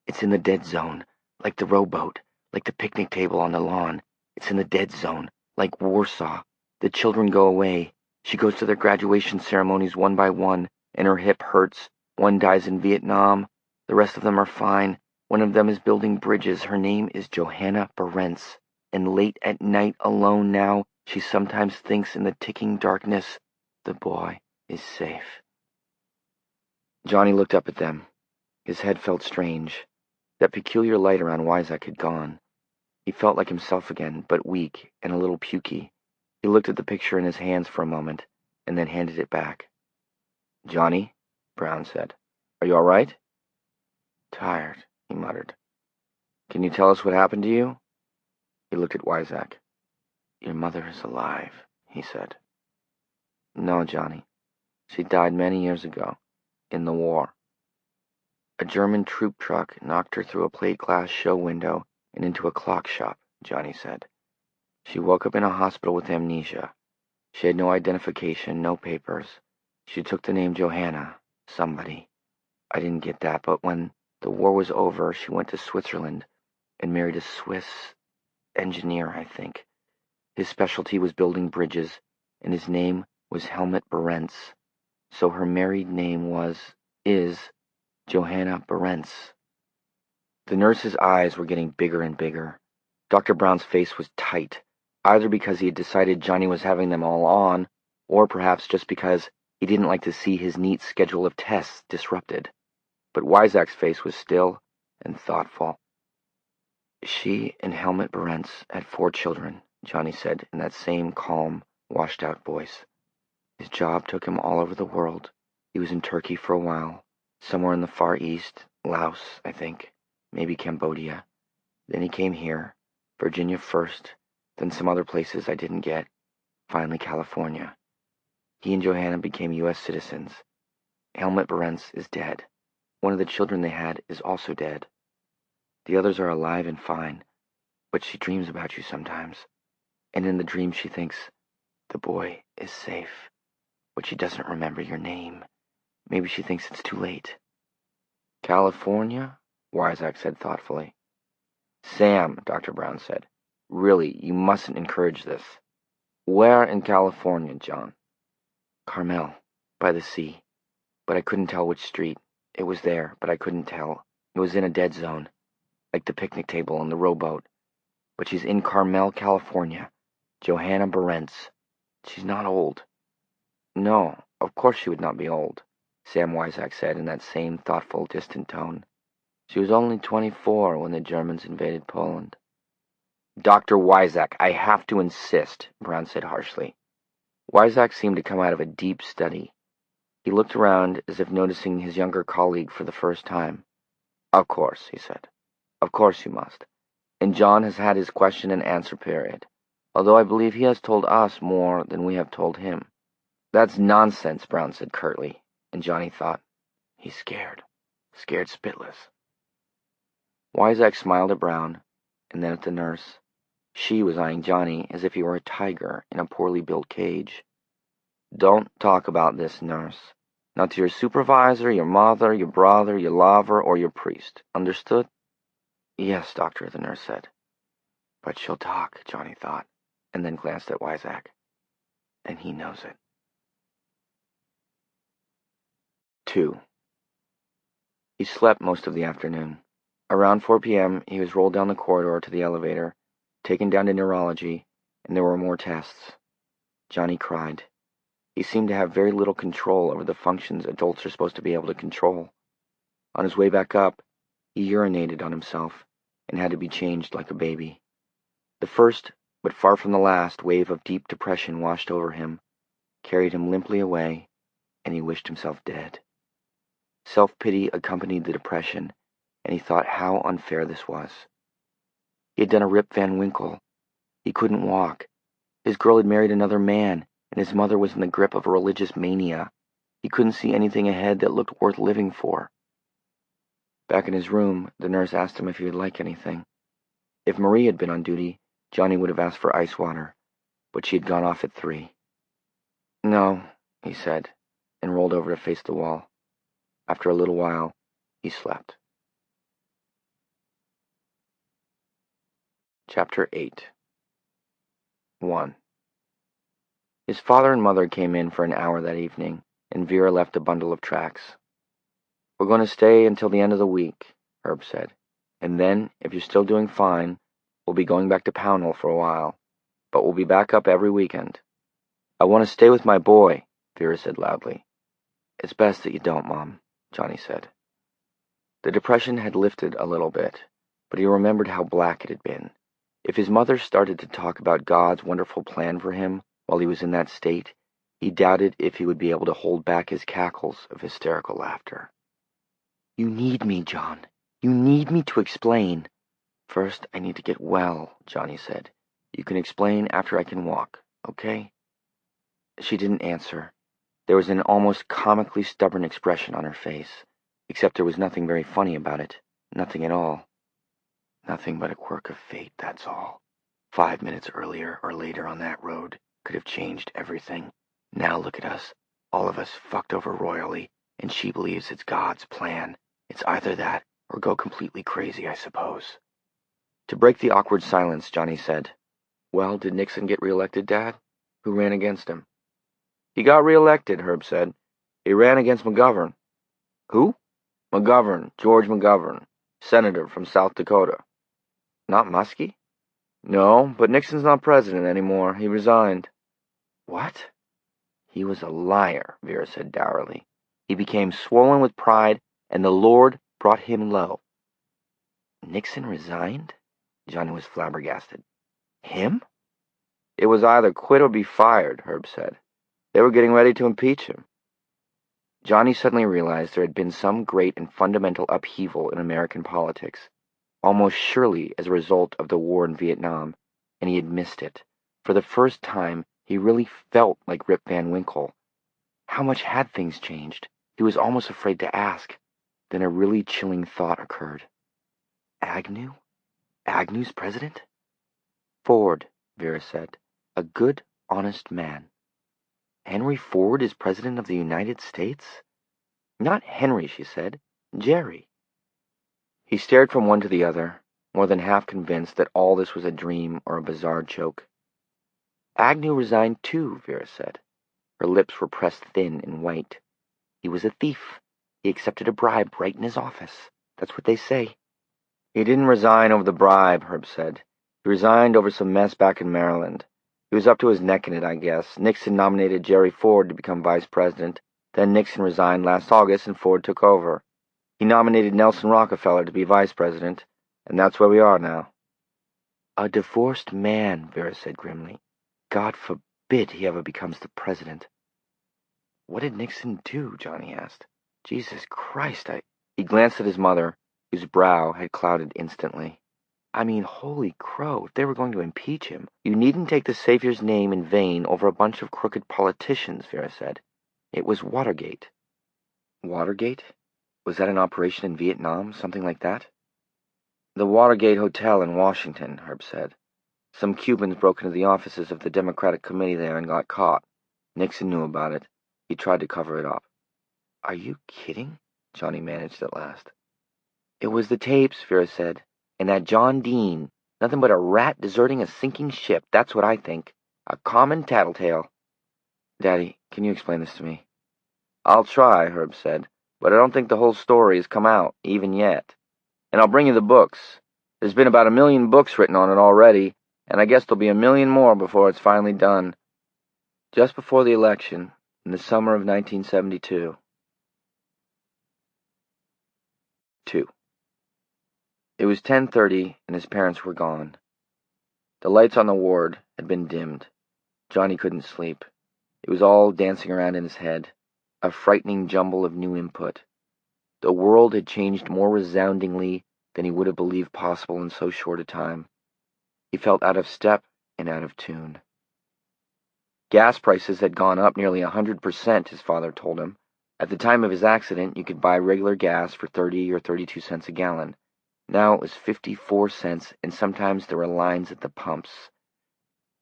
It's in the dead zone, like the rowboat, like the picnic table on the lawn. It's in the dead zone, like Warsaw. The children go away. She goes to their graduation ceremonies one by one, and her hip hurts. One dies in Vietnam. The rest of them are fine. One of them is building bridges. Her name is Johanna Berentz. And late at night, alone now, she sometimes thinks in the ticking darkness, the boy is safe. Johnny looked up at them. His head felt strange. That peculiar light around Wyzak had gone. He felt like himself again, but weak and a little pukey. He looked at the picture in his hands for a moment, and then handed it back. Johnny, Brown said, are you all right? Tired, he muttered. Can you tell us what happened to you? He looked at Wyzak. Your mother is alive, he said. No, Johnny. She died many years ago, in the war. A German troop truck knocked her through a plate glass show window and into a clock shop, Johnny said. She woke up in a hospital with amnesia. She had no identification, no papers. She took the name Johanna, somebody. I didn't get that, but when the war was over, she went to Switzerland and married a Swiss engineer, I think. His specialty was building bridges, and his name was Helmut Berentz. So her married name is Johanna Berentz. The nurse's eyes were getting bigger and bigger. Dr. Brown's face was tight, either because he had decided Johnny was having them all on, or perhaps just because he didn't like to see his neat schedule of tests disrupted. But Wyzak's face was still and thoughtful. She and Helmut Berentz had 4 children, Johnny said in that same calm, washed-out voice. His job took him all over the world. He was in Turkey for a while, somewhere in the Far East, Laos, I think, maybe Cambodia. Then he came here, Virginia first, then some other places I didn't get, finally California. He and Johanna became U.S. citizens. Helmut Berentz is dead. One of the children they had is also dead. The others are alive and fine, but she dreams about you sometimes, and in the dream she thinks, the boy is safe, but she doesn't remember your name. Maybe she thinks it's too late. California? Wyzak said thoughtfully. Sam, Dr. Brown said, really, you mustn't encourage this. Where in California, John? Carmel, by the sea, but I couldn't tell which street. It was there, but I couldn't tell. It was in a dead zone, like the picnic table and the rowboat. But she's in Carmel, California. Johanna Berentz. She's not old. No, of course she would not be old, Sam Wyzak said in that same thoughtful, distant tone. She was only 24 when the Germans invaded Poland. Dr. Wyzak, I have to insist, Brown said harshly. Wyzak seemed to come out of a deep study. He looked around as if noticing his younger colleague for the first time. Of course, he said. Of course you must. And John has had his question and answer period, although I believe he has told us more than we have told him. That's nonsense, Brown said curtly, and Johnny thought, he's scared. Scared spitless. Wyzak smiled at Brown, and then at the nurse. She was eyeing Johnny as if he were a tiger in a poorly built cage. Don't talk about this, nurse. Not to your supervisor, your mother, your brother, your lover, or your priest. Understood? Yes, doctor, the nurse said. But she'll talk, Johnny thought, and then glanced at Wyzak. And he knows it. 2. He slept most of the afternoon. Around 4 p.m., he was rolled down the corridor to the elevator, taken down to neurology, and there were more tests. Johnny cried. He seemed to have very little control over the functions adults are supposed to be able to control. On his way back up, he urinated on himself and had to be changed like a baby. The first, but far from the last, wave of deep depression washed over him, carried him limply away, and he wished himself dead. Self-pity accompanied the depression, and he thought how unfair this was. He had done a Rip Van Winkle. He couldn't walk. His girl had married another man, and his mother was in the grip of a religious mania. He couldn't see anything ahead that looked worth living for. Back in his room, the nurse asked him if he would like anything. If Marie had been on duty, Johnny would have asked for ice water, but she had gone off at 3. No, he said, and rolled over to face the wall. After a little while, he slept. Chapter 8. 1. His father and mother came in for an hour that evening, and Vera left a bundle of tracts. We're going to stay until the end of the week, Herb said, and then, if you're still doing fine, we'll be going back to Pownell for a while, but we'll be back up every weekend. I want to stay with my boy, Vera said loudly. It's best that you don't, Mom, Johnny said. The depression had lifted a little bit, but he remembered how black it had been. If his mother started to talk about God's wonderful plan for him while he was in that state, he doubted if he would be able to hold back his cackles of hysterical laughter. You need me, John. You need me to explain. First, I need to get well, Johnny said. You can explain after I can walk, okay? She didn't answer. There was an almost comically stubborn expression on her face, except there was nothing very funny about it. Nothing at all. Nothing but a quirk of fate, that's all. 5 minutes earlier or later on that road could have changed everything. Now look at us, all of us fucked over royally, and she believes it's God's plan. It's either that or go completely crazy, I suppose. To break the awkward silence, Johnny said, Well, did Nixon get reelected, Dad? Who ran against him? He got reelected, Herb said. He ran against McGovern. Who? McGovern, George McGovern. Senator from South Dakota. Not Muskie? No, but Nixon's not president anymore. He resigned. What? He was a liar, Vera said dourly. He became swollen with pride, and the Lord brought him low. Nixon resigned? Johnny was flabbergasted. Him? It was either quit or be fired, Herb said. They were getting ready to impeach him. Johnny suddenly realized there had been some great and fundamental upheaval in American politics, almost surely as a result of the war in Vietnam, and he had missed it. For the first time, he really felt like Rip Van Winkle. How much had things changed? He was almost afraid to ask. Then a really chilling thought occurred. Agnew? Agnew's president? Ford, Vera said. A good, honest man. Henry Ford is president of the United States? Not Henry, she said. Jerry. He stared from one to the other, more than half convinced that all this was a dream or a bizarre joke. Agnew resigned too, Vera said. Her lips were pressed thin and white. He was a thief. He accepted a bribe right in his office. That's what they say. He didn't resign over the bribe, Herb said. He resigned over some mess back in Maryland. He was up to his neck in it, I guess. Nixon nominated Jerry Ford to become vice president. Then Nixon resigned last August and Ford took over. He nominated Nelson Rockefeller to be vice president, and that's where we are now. A divorced man, Vera said grimly. God forbid he ever becomes the president. What did Nixon do? Johnny asked. Jesus Christ, He glanced at his mother, whose brow had clouded instantly. I mean, holy crow, if they were going to impeach him, you needn't take the Savior's name in vain over a bunch of crooked politicians, Vera said. It was Watergate. Watergate? Was that an operation in Vietnam, something like that? The Watergate Hotel in Washington, Herb said. Some Cubans broke into the offices of the Democratic Committee there and got caught. Nixon knew about it. He tried to cover it up. Are you kidding? Johnny managed at last. It was the tapes, Vera said. And that John Dean. Nothing but a rat deserting a sinking ship, that's what I think. A common tattletale. Daddy, can you explain this to me? I'll try, Herb said, but I don't think the whole story has come out, even yet. And I'll bring you the books. There's been about 1 million books written on it already, and I guess there'll be 1 million more before it's finally done. Just before the election, in the summer of 1972. 2. It was 10:30, and his parents were gone. The lights on the ward had been dimmed. Johnny couldn't sleep. It was all dancing around in his head, a frightening jumble of new input. The world had changed more resoundingly than he would have believed possible in so short a time. He felt out of step and out of tune. Gas prices had gone up nearly 100%, his father told him. At the time of his accident, you could buy regular gas for 30 or 32 cents a gallon. Now it was 54 cents, and sometimes there were lines at the pumps.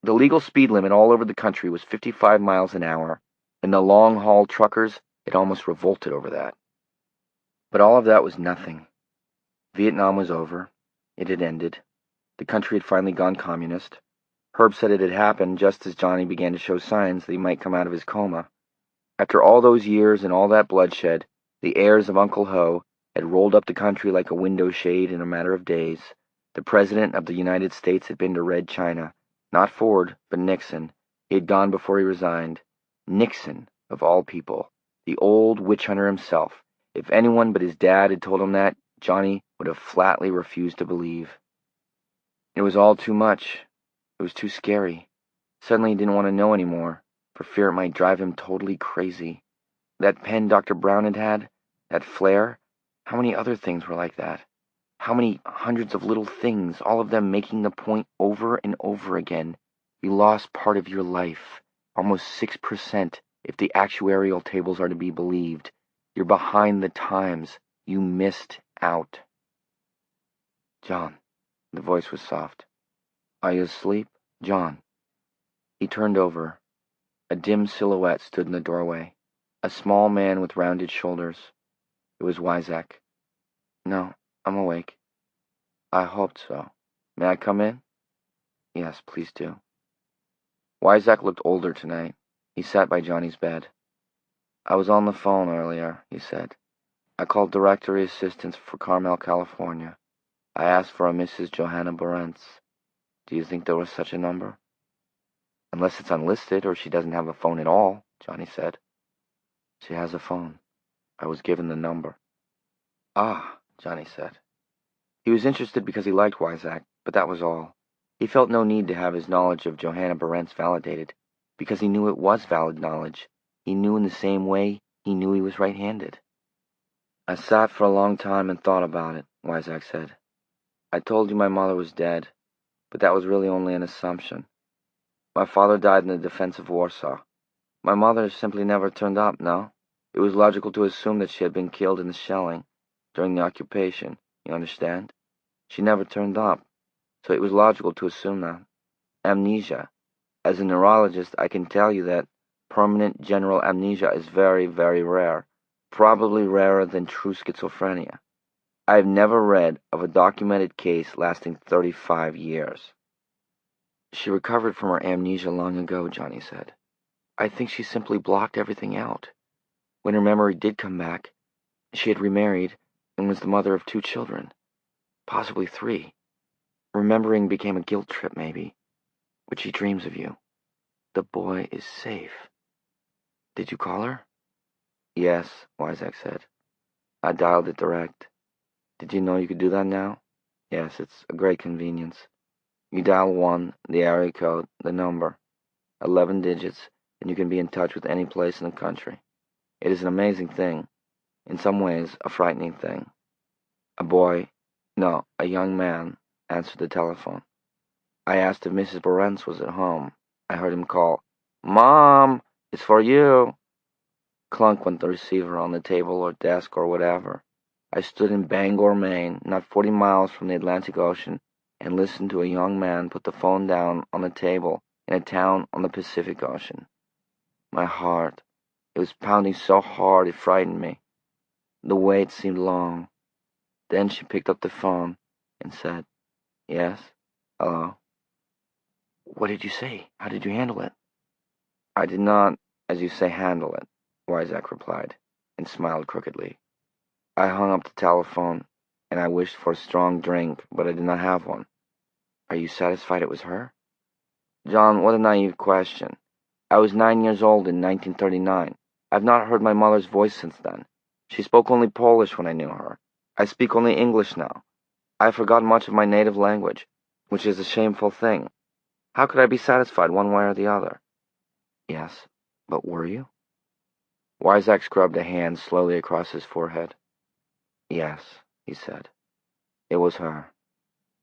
The legal speed limit all over the country was 55 miles an hour, and the long-haul truckers had almost revolted over that. But all of that was nothing. Vietnam was over. It had ended. The country had finally gone communist. Herb said it had happened just as Johnny began to show signs that he might come out of his coma. After all those years and all that bloodshed, the heirs of Uncle Ho had rolled up the country like a window shade in a matter of days. The President of the United States had been to Red China. Not Ford, but Nixon. He had gone before he resigned. Nixon, of all people. The old witch hunter himself. If anyone but his dad had told him that, Johnny would have flatly refused to believe. It was all too much. It was too scary. Suddenly he didn't want to know anymore, for fear it might drive him totally crazy. That pen Dr. Brown had, that flare, how many other things were like that? How many hundreds of little things, all of them making the point over and over again? You lost part of your life, almost 6%, if the actuarial tables are to be believed. You're behind the times. You missed out. John. The voice was soft. Are you asleep, John? He turned over. A dim silhouette stood in the doorway. A small man with rounded shoulders. It was Wyzak. No, I'm awake. I hoped so. May I come in? Yes, please do. Wyzak looked older tonight. He sat by Johnny's bed. I was on the phone earlier, he said. I called directory assistance for Carmel, California. I asked for a Mrs. Johanna Barentz. Do you think there was such a number? Unless it's unlisted or she doesn't have a phone at all, Johnny said. She has a phone. I was given the number. Ah, Johnny said. He was interested because he liked Wyzak, but that was all. He felt no need to have his knowledge of Johanna Barentz validated, because he knew it was valid knowledge. He knew in the same way he knew he was right-handed. I sat for a long time and thought about it, Wyzak said. I told you my mother was dead, but that was really only an assumption. My father died in the defense of Warsaw. My mother simply never turned up, no? It was logical to assume that she had been killed in the shelling during the occupation, you understand? She never turned up, so it was logical to assume that. Amnesia. As a neurologist, I can tell you that permanent general amnesia is very, very rare, probably rarer than true schizophrenia. I have never read of a documented case lasting 35 years. She recovered from her amnesia long ago, Johnny said. I think she simply blocked everything out. When her memory did come back, she had remarried and was the mother of 2 children, possibly 3. Remembering became a guilt trip, maybe, but she dreams of you. The boy is safe. Did you call her? Yes, Wyzak said. I dialed it direct. Did you know you could do that now? Yes, it's a great convenience. You dial 1, the area code, the number, 11 digits, and you can be in touch with any place in the country. It is an amazing thing. In some ways, a frightening thing. A young man, answered the telephone. I asked if Mrs. Barentz was at home. I heard him call, Mom, it's for you. Clunk went the receiver on the table or desk or whatever. I stood in Bangor, Maine, not 40 miles from the Atlantic Ocean, and listened to a young man put the phone down on the table in a town on the Pacific Ocean. My heart, it was pounding so hard it frightened me. The wait seemed long. Then she picked up the phone and said, Yes, hello. What did you say? How did you handle it? I did not, as you say, handle it, Wyzak replied, and smiled crookedly. I hung up the telephone, and I wished for a strong drink, but I did not have one. Are you satisfied it was her? John, what a naive question. I was 9 years old in 1939. I've not heard my mother's voice since then. She spoke only Polish when I knew her. I speak only English now. I have forgotten much of my native language, which is a shameful thing. How could I be satisfied one way or the other? Yes, but were you? Wyzak scrubbed a hand slowly across his forehead. Yes, he said. It was her.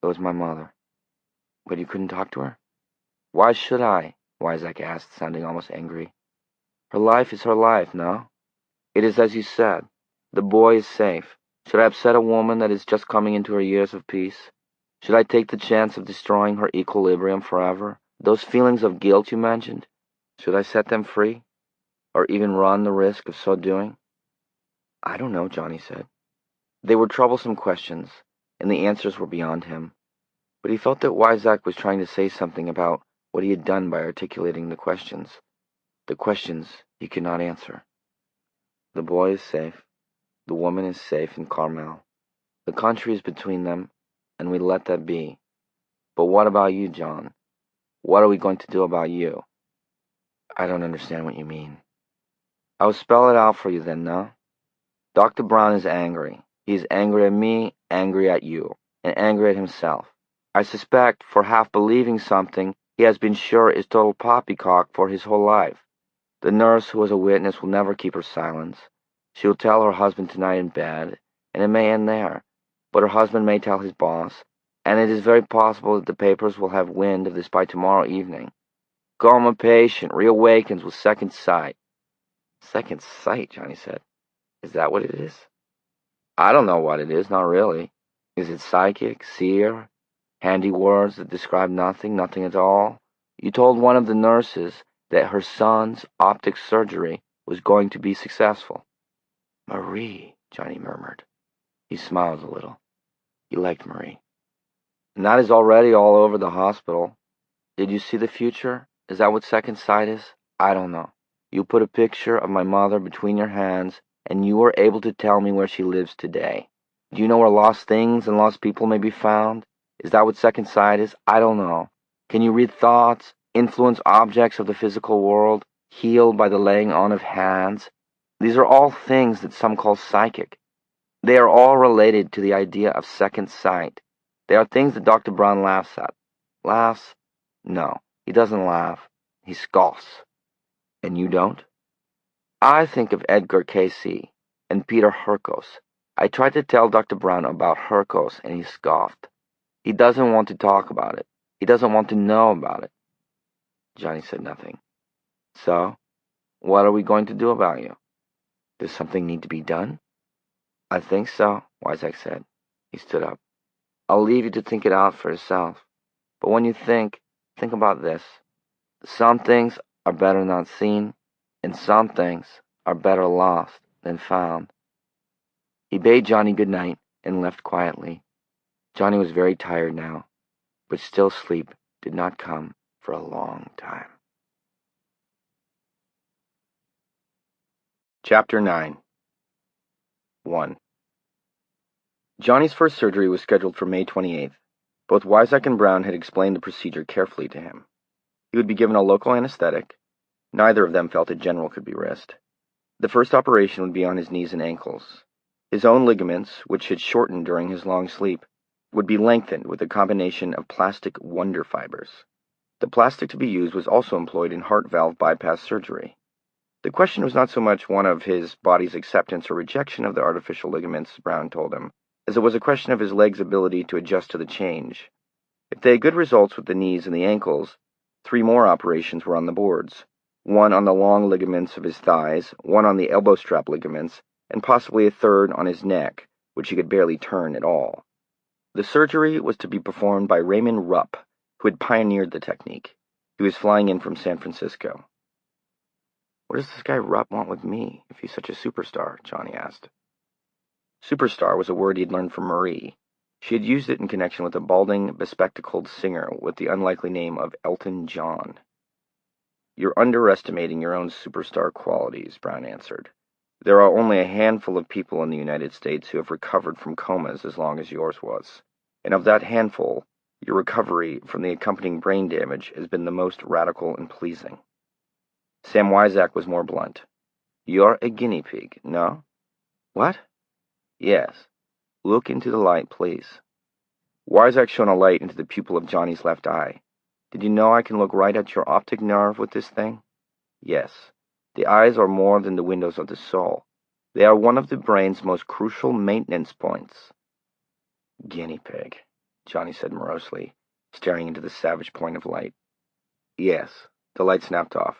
It was my mother. But you couldn't talk to her? Why should I? Wyzak asked, sounding almost angry. Her life is her life, no? It is as you said. The boy is safe. Should I upset a woman that is just coming into her years of peace? Should I take the chance of destroying her equilibrium forever? Those feelings of guilt you mentioned, should I set them free? Or even run the risk of so doing? I don't know, Johnny said. They were troublesome questions, and the answers were beyond him. But he felt that Wyzak was trying to say something about what he had done by articulating the questions. The questions he could not answer. The boy is safe. The woman is safe in Carmel. The country is between them, and we let that be. But what about you, John? What are we going to do about you? I don't understand what you mean. I will spell it out for you then, no? Dr. Brown is angry. He is angry at me, angry at you, and angry at himself. I suspect, for half believing something he has been sure is total poppycock for his whole life. The nurse who was a witness will never keep her silence. She will tell her husband tonight in bed, and it may end there. But her husband may tell his boss, and it is very possible that the papers will have wind of this by tomorrow evening. Coma patient reawakens with second sight. Second sight, Johnny said. Is that what it is? I don't know what it is, not really. Is it psychic, seer, handy words that describe nothing, nothing at all? You told one of the nurses that her son's optic surgery was going to be successful. Marie, Johnny murmured. He smiled a little. He liked Marie. And that is already all over the hospital. Did you see the future? Is that what second sight is? I don't know. You put a picture of my mother between your hands, and you were able to tell me where she lives today. Do you know where lost things and lost people may be found? Is that what second sight is? I don't know. Can you read thoughts, influence objects of the physical world, heal by the laying on of hands? These are all things that some call psychic. They are all related to the idea of second sight. They are things that Dr. Brown laughs at. Laughs? No, he doesn't laugh. He scoffs. And you don't? I think of Edgar Cayce and Peter Hurkos. I tried to tell Dr. Brown about Hurkos, and he scoffed. He doesn't want to talk about it. He doesn't want to know about it. Johnny said nothing. So, what are we going to do about you? Does something need to be done? I think so, Wyzak said. He stood up. I'll leave you to think it out for yourself. But when you think about this. Some things are better not seen, and some things are better lost than found. He bade Johnny good night and left quietly. Johnny was very tired now, but still sleep did not come for a long time. Chapter 9. 1. Johnny's first surgery was scheduled for May 28th. Both Wyzak and Brown had explained the procedure carefully to him. He would be given a local anesthetic. Neither of them felt a general could be risked. The first operation would be on his knees and ankles. His own ligaments, which had shortened during his long sleep, would be lengthened with a combination of plastic wonder fibers. The plastic to be used was also employed in heart valve bypass surgery. The question was not so much one of his body's acceptance or rejection of the artificial ligaments, Brown told him, as it was a question of his legs' ability to adjust to the change. If they had good results with the knees and the ankles, 3 more operations were on the boards, one on the long ligaments of his thighs, one on the elbow strap ligaments, and possibly a third on his neck, which he could barely turn at all. The surgery was to be performed by Raymond Rupp, who had pioneered the technique. He was flying in from San Francisco. What does this guy Rupp want with me, if he's such a superstar? Johnny asked. Superstar was a word he'd learned from Marie. She had used it in connection with a balding, bespectacled singer with the unlikely name of Elton John. You're underestimating your own superstar qualities, Brown answered. There are only a handful of people in the United States who have recovered from comas as long as yours was. And of that handful, your recovery from the accompanying brain damage has been the most radical and pleasing. Sam Wyzak was more blunt. You're a guinea pig, no? What? Yes. Look into the light, please. Wyzak shone a light into the pupil of Johnny's left eye. Did you know I can look right at your optic nerve with this thing? Yes. The eyes are more than the windows of the soul. They are one of the brain's most crucial maintenance points. Guinea pig, Johnny said morosely, staring into the savage point of light. Yes. The light snapped off.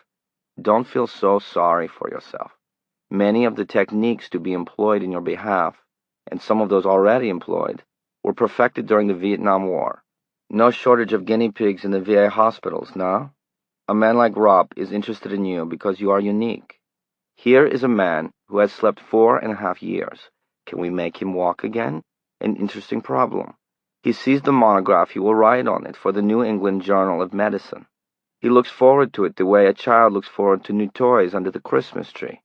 Don't feel so sorry for yourself. Many of the techniques to be employed in your behalf, and some of those already employed, were perfected during the Vietnam War. No shortage of guinea pigs in the VA hospitals, no? A man like Rob is interested in you because you are unique. Here is a man who has slept 4.5 years. Can we make him walk again? An interesting problem. He sees the monograph he will write on it for the New England Journal of Medicine. He looks forward to it the way a child looks forward to new toys under the Christmas tree.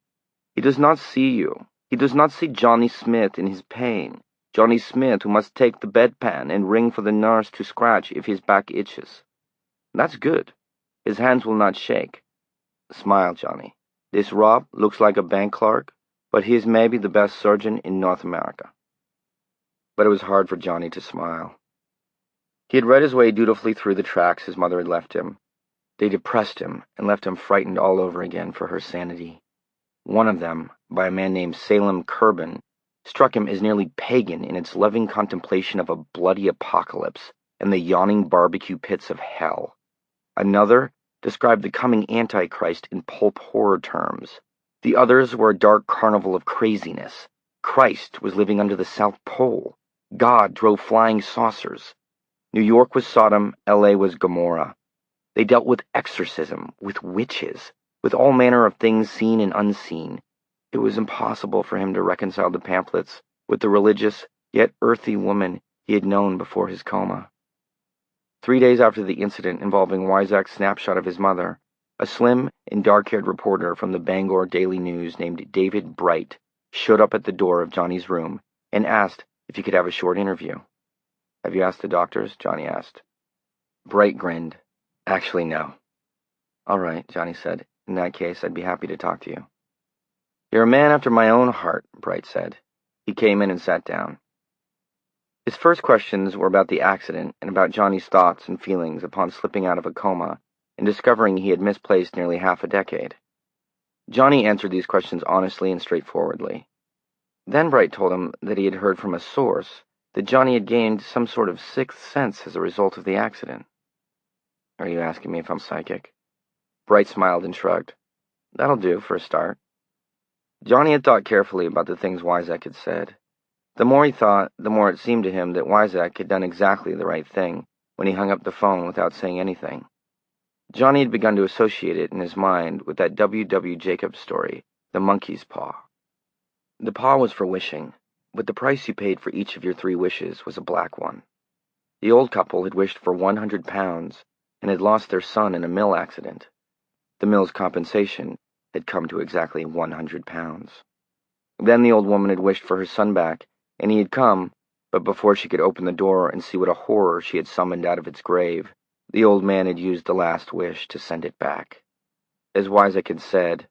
He does not see you. He does not see Johnny Smith in his pain. Johnny Smith who must take the bedpan and ring for the nurse to scratch if his back itches. That's good. His hands will not shake. Smile, Johnny. This Rob looks like a bank clerk, but he is maybe the best surgeon in North America. But it was hard for Johnny to smile. He had read his way dutifully through the tracks his mother had left him. They depressed him and left him frightened all over again for her sanity. One of them, by a man named Salem Curbin, struck him as nearly pagan in its loving contemplation of a bloody apocalypse and the yawning barbecue pits of hell. Another described the coming Antichrist in pulp horror terms. The others were a dark carnival of craziness. Christ was living under the South Pole. God drove flying saucers. New York was Sodom, L.A. was Gomorrah. They dealt with exorcism, with witches, with all manner of things seen and unseen. It was impossible for him to reconcile the pamphlets with the religious, yet earthy woman he had known before his coma. 3 days after the incident involving Wyzak's snapshot of his mother, a slim and dark-haired reporter from the Bangor Daily News named David Bright showed up at the door of Johnny's room and asked if he could have a short interview. "Have you asked the doctors?" Johnny asked. Bright grinned. "Actually, no." "All right," Johnny said. "In that case, I'd be happy to talk to you." "You're a man after my own heart," Bright said. He came in and sat down. His first questions were about the accident and about Johnny's thoughts and feelings upon slipping out of a coma and discovering he had misplaced nearly half a decade. Johnny answered these questions honestly and straightforwardly. Then Bright told him that he had heard from a source that Johnny had gained some sort of sixth sense as a result of the accident. "Are you asking me if I'm psychic?" Bright smiled and shrugged. "That'll do for a start." Johnny had thought carefully about the things Wyzak had said. The more he thought, the more it seemed to him that Wyzak had done exactly the right thing when he hung up the phone without saying anything. Johnny had begun to associate it in his mind with that W. Jacobs story, The Monkey's Paw. The paw was for wishing, but the price you paid for each of your 3 wishes was a black one. The old couple had wished for 100 pounds and had lost their son in a mill accident. The mill's compensation had come to exactly 100 pounds. Then the old woman had wished for her son back, and he had come, but before she could open the door and see what a horror she had summoned out of its grave, the old man had used the last wish to send it back. As Wyzak had said,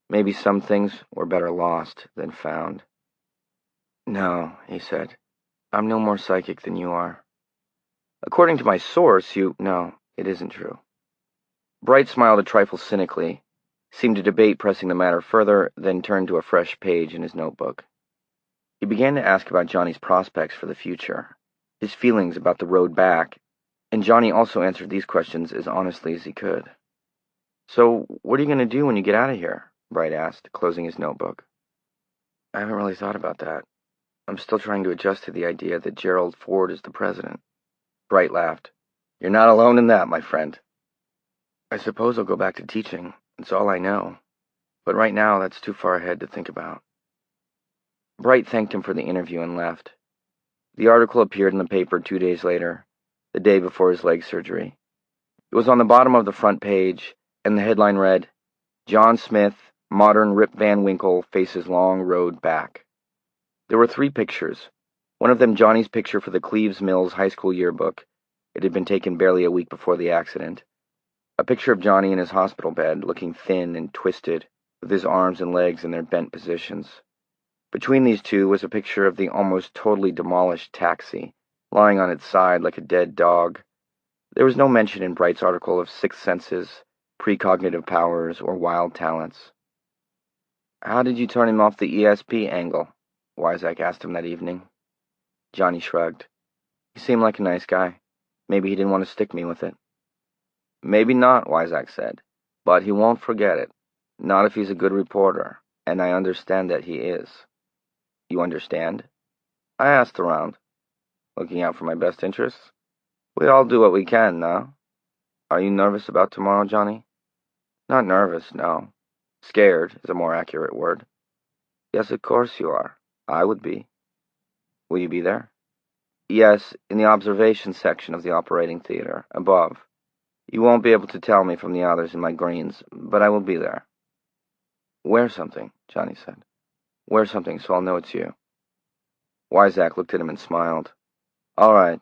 maybe some things were better lost than found. "No," he said, "I'm no more psychic than you are." "According to my source, you—" "No, it isn't true." Bright smiled a trifle cynically, seemed to debate pressing the matter further, then turned to a fresh page in his notebook. He began to ask about Johnny's prospects for the future, his feelings about the road back, and Johnny also answered these questions as honestly as he could. "So, what are you going to do when you get out of here?" Bright asked, closing his notebook. "I haven't really thought about that. I'm still trying to adjust to the idea that Gerald Ford is the president." Bright laughed. "You're not alone in that, my friend." "I suppose I'll go back to teaching. It's all I know. But right now, that's too far ahead to think about." Bright thanked him for the interview and left. The article appeared in the paper 2 days later, the day before his leg surgery. It was on the bottom of the front page, and the headline read, "John Smith, Modern Rip Van Winkle Faces Long Road Back." There were 3 pictures, one of them Johnny's picture for the Cleves Mills High School yearbook. It had been taken barely a week before the accident. A picture of Johnny in his hospital bed, looking thin and twisted, with his arms and legs in their bent positions. Between these 2 was a picture of the almost totally demolished taxi, lying on its side like a dead dog. There was no mention in Bright's article of sixth senses, precognitive powers, or wild talents. "How did you turn him off the ESP angle?" Wyzak asked him that evening. Johnny shrugged. "He seemed like a nice guy. Maybe he didn't want to stick me with it." "Maybe not," Wyzak said, "but he won't forget it. Not if he's a good reporter, and I understand that he is." "You understand?" "I asked around. Looking out for my best interests? We all do what we can, no? Are you nervous about tomorrow, Johnny?" "Not nervous, no. Scared is a more accurate word." "Yes, of course you are. I would be." "Will you be there?" "Yes, in the observation section of the operating theater, above. You won't be able to tell me from the others in my greens, but I will be there." "Wear something," Johnny said. "Wear something so I'll know it's you." Wyzak looked at him and smiled. "All right.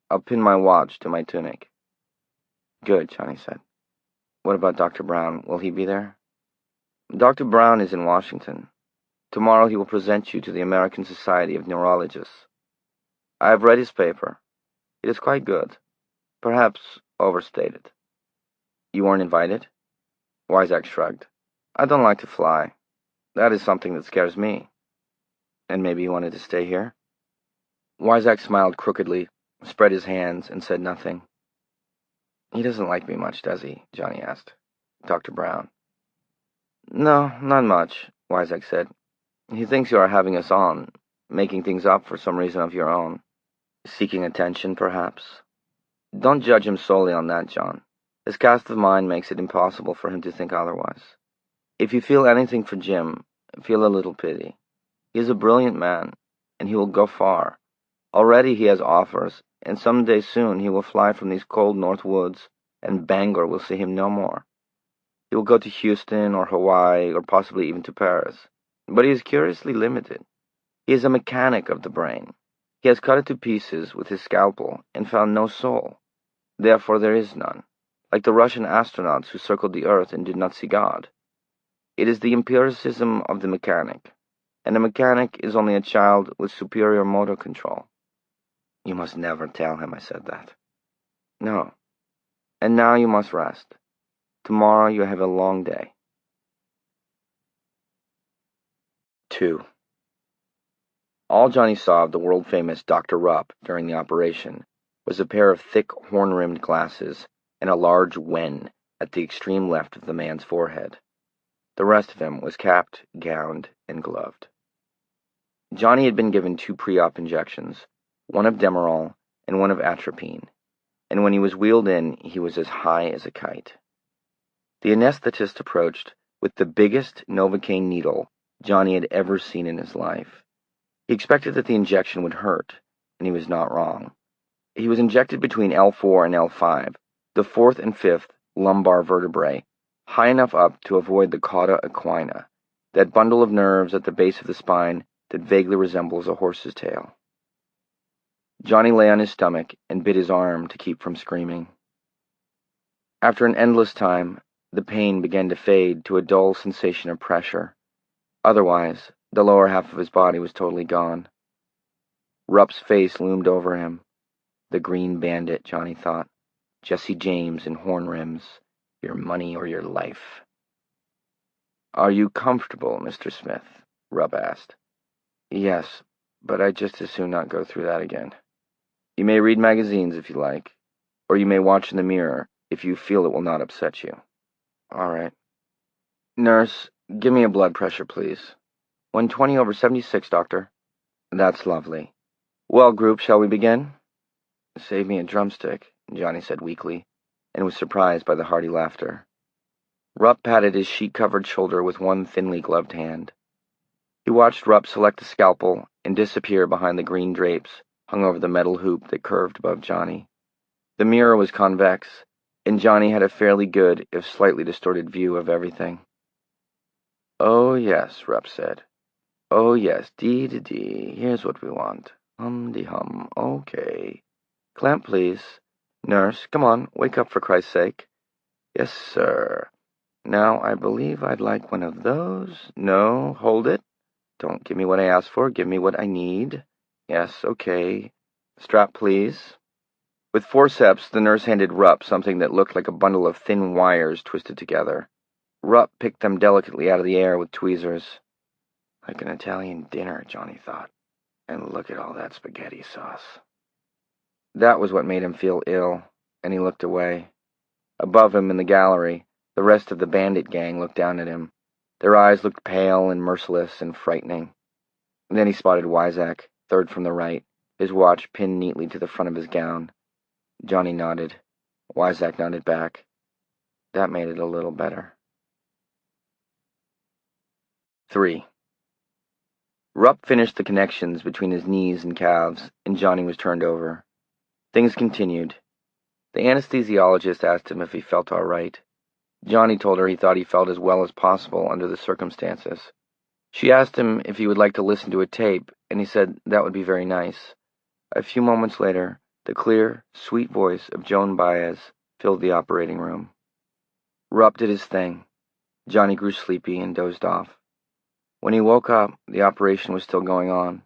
I'll pin my watch to my tunic." "Good," Johnny said. "What about Dr. Brown? Will he be there?" "Dr. Brown is in Washington. Tomorrow he will present you to the American Society of Neurologists. I have read his paper. It is quite good. Perhaps overstated." "You weren't invited?" Wyzak shrugged. "I don't like to fly. That is something that scares me." "And maybe you wanted to stay here?" Wyzak smiled crookedly, spread his hands, and said nothing. "He doesn't like me much, does he?" Johnny asked. "Dr. Brown." "No, not much," Wyzak said. "He thinks you are having us on, making things up for some reason of your own. Seeking attention, perhaps. Don't judge him solely on that, John. His cast of mind makes it impossible for him to think otherwise. If you feel anything for Jim, feel a little pity. He is a brilliant man, and he will go far. Already he has offers, and some day soon he will fly from these cold north woods, and Bangor will see him no more. He will go to Houston or Hawaii or possibly even to Paris. But he is curiously limited. He is a mechanic of the brain. He has cut it to pieces with his scalpel and found no soul. Therefore there is none, like the Russian astronauts who circled the Earth and did not see God. It is the empiricism of the mechanic, and a mechanic is only a child with superior motor control. You must never tell him I said that. No. And now you must rest. Tomorrow you have a long day. 2. All Johnny saw of the world-famous Dr. Rupp during the operation was a pair of thick horn-rimmed glasses and a large wen at the extreme left of the man's forehead. The rest of him was capped, gowned, and gloved. Johnny had been given 2 pre-op injections, one of Demerol and one of atropine, and when he was wheeled in, he was as high as a kite. The anesthetist approached with the biggest Novocaine needle Johnny had ever seen in his life. He expected that the injection would hurt, and he was not wrong. He was injected between L4 and L5, the 4th and 5th lumbar vertebrae, high enough up to avoid the cauda equina, that bundle of nerves at the base of the spine that vaguely resembles a horse's tail. Johnny lay on his stomach and bit his arm to keep from screaming. After an endless time, the pain began to fade to a dull sensation of pressure. Otherwise, the lower half of his body was totally gone. Rupp's face loomed over him. The Green Bandit, Johnny thought. Jesse James in horn rims. Your money or your life. Are you comfortable, Mr. Smith? Rupp asked. Yes, but I'd just as soon not go through that again. You may read magazines if you like, or you may watch in the mirror if you feel it will not upset you. All right. Nurse, give me a blood pressure, please. 120/76, doctor. That's lovely. Well, group, shall we begin? Save me a drumstick, Johnny said weakly, and was surprised by the hearty laughter. Rupp patted his sheet-covered shoulder with one thinly gloved hand. He watched Rupp select the scalpel and disappear behind the green drapes hung over the metal hoop that curved above Johnny. The mirror was convex, and Johnny had a fairly good, if slightly distorted view of everything. Oh, yes, Rupp said. Oh, yes, dee-de-dee, here's what we want. Hum-de-hum, okay. Clamp, please. Nurse, come on, wake up for Christ's sake. Yes, sir. Now, I believe I'd like one of those. No, hold it. Don't give me what I asked for, give me what I need. Yes, okay. Strap, please. With forceps, the nurse handed Rupp something that looked like a bundle of thin wires twisted together. Rupp picked them delicately out of the air with tweezers. Like an Italian dinner, Johnny thought. And look at all that spaghetti sauce. That was what made him feel ill, and he looked away. Above him in the gallery, the rest of the bandit gang looked down at him. Their eyes looked pale and merciless and frightening. And then he spotted Wyzak, third from the right, his watch pinned neatly to the front of his gown. Johnny nodded. Wyzak nodded back. That made it a little better. 3. Rupp finished the connections between his knees and calves, and Johnny was turned over. Things continued. The anesthesiologist asked him if he felt all right. Johnny told her he thought he felt as well as possible under the circumstances. She asked him if he would like to listen to a tape, and he said that would be very nice. A few moments later, the clear, sweet voice of Joan Baez filled the operating room. Rupp did his thing. Johnny grew sleepy and dozed off. When he woke up, the operation was still going on.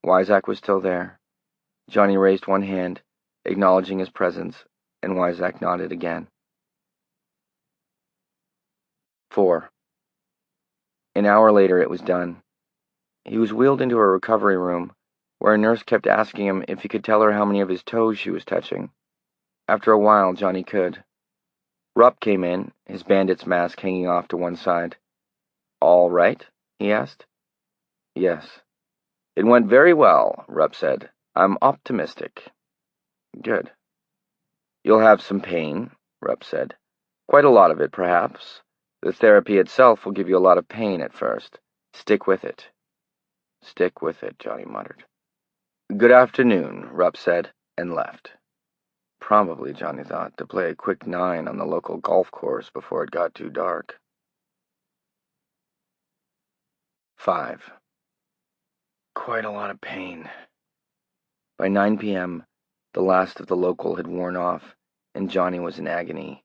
Wyzak was still there. Johnny raised one hand, acknowledging his presence, and Wyzak nodded again. 4. An hour later, it was done. He was wheeled into a recovery room, where a nurse kept asking him if he could tell her how many of his toes she was touching. After a while, Johnny could. Rupp came in, his bandit's mask hanging off to one side. All right? He asked. Yes. It went very well, Rupp said. I'm optimistic. Good. You'll have some pain, Rupp said. Quite a lot of it, perhaps. The therapy itself will give you a lot of pain at first. Stick with it. Stick with it, Johnny muttered. Good afternoon, Rupp said, and left. Probably, Johnny thought, to play a quick 9 on the local golf course before it got too dark. 5. Quite a lot of pain. By 9 p.m., the last of the local had worn off, and Johnny was in agony.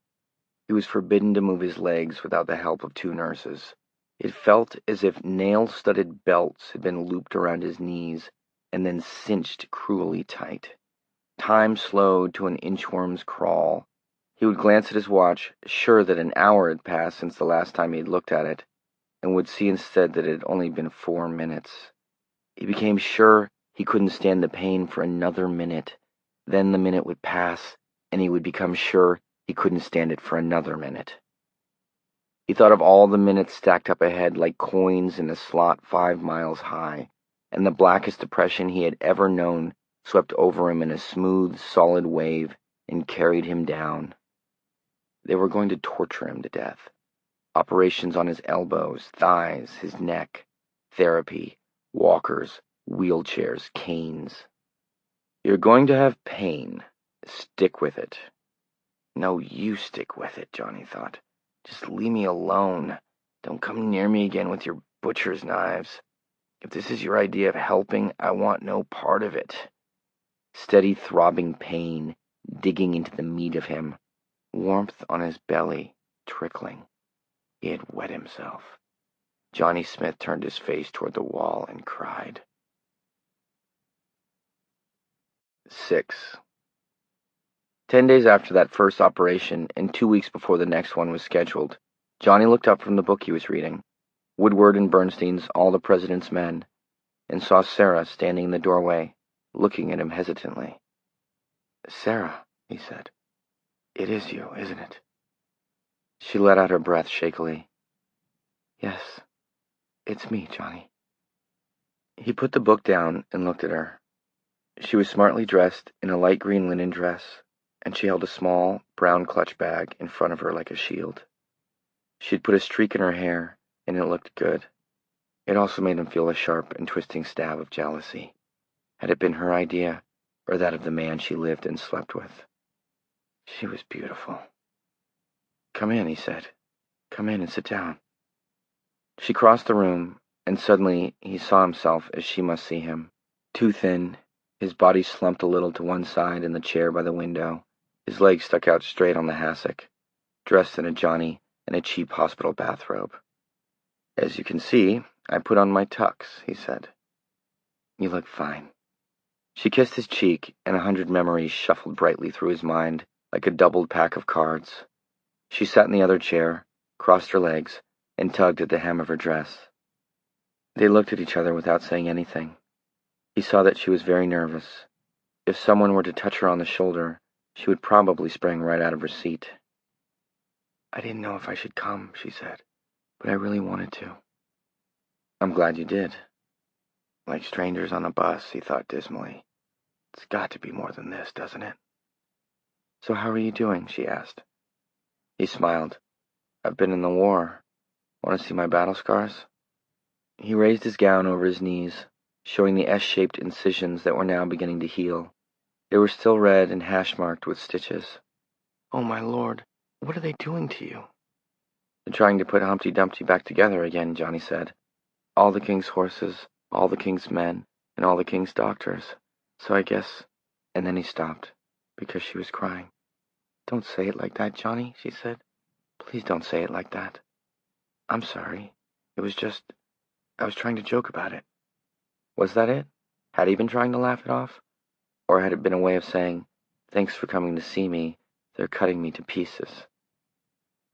He was forbidden to move his legs without the help of 2 nurses. It felt as if nail-studded belts had been looped around his knees and then cinched cruelly tight. Time slowed to an inchworm's crawl. He would glance at his watch, sure that an hour had passed since the last time he had looked at it, and would see instead that it had only been 4 minutes. He became sure he couldn't stand the pain for another minute. Then the minute would pass, and he would become sure he couldn't stand it for another minute. He thought of all the minutes stacked up ahead like coins in a slot 5 miles high, and the blackest depression he had ever known swept over him in a smooth, solid wave and carried him down. They were going to torture him to death. Operations on his elbows, thighs, his neck, therapy, walkers, wheelchairs, canes. You're going to have pain. Stick with it. No, you stick with it, Johnny thought. Just leave me alone. Don't come near me again with your butcher's knives. If this is your idea of helping, I want no part of it. Steady throbbing pain, digging into the meat of him. Warmth on his belly, trickling. He had wet himself. Johnny Smith turned his face toward the wall and cried. 6. 10 days after that first operation, and 2 weeks before the next one was scheduled, Johnny looked up from the book he was reading, Woodward and Bernstein's All the President's Men, and saw Sarah standing in the doorway, looking at him hesitantly. "Sarah," he said, "it is you, isn't it?" She let out her breath shakily. "Yes, it's me, Johnny." He put the book down and looked at her. She was smartly dressed in a light green linen dress, and she held a small, brown clutch bag in front of her like a shield. She'd put a streak in her hair, and it looked good. It also made him feel a sharp and twisting stab of jealousy. Had it been her idea, or that of the man she lived and slept with? She was beautiful. "Come in," he said. "Come in and sit down." She crossed the room, and suddenly he saw himself as she must see him. Too thin, his body slumped a little to one side in the chair by the window, his legs stuck out straight on the hassock, dressed in a Johnny and a cheap hospital bathrobe. "As you can see, I put on my tux," he said. "You look fine." She kissed his cheek, and 100 memories shuffled brightly through his mind like a doubled pack of cards. She sat in the other chair, crossed her legs, and tugged at the hem of her dress. They looked at each other without saying anything. He saw that she was very nervous. If someone were to touch her on the shoulder, she would probably spring right out of her seat. "I didn't know if I should come," she said, "but I really wanted to." "I'm glad you did." Like strangers on a bus, he thought dismally. It's got to be more than this, doesn't it? "So how are you doing?" she asked. He smiled. "I've been in the war. Want to see my battle scars?" He raised his gown over his knees, showing the S-shaped incisions that were now beginning to heal. They were still red and hash-marked with stitches. "Oh, my Lord, what are they doing to you?" "They're trying to put Humpty Dumpty back together again," Johnny said. "All the king's horses, all the king's men, and all the king's doctors. So I guess—" And then he stopped, because she was crying. "Don't say it like that, Johnny," she said. "Please don't say it like that. I'm sorry. It was just... I was trying to joke about it." Was that it? Had he been trying to laugh it off? Or had it been a way of saying, "Thanks for coming to see me. They're cutting me to pieces."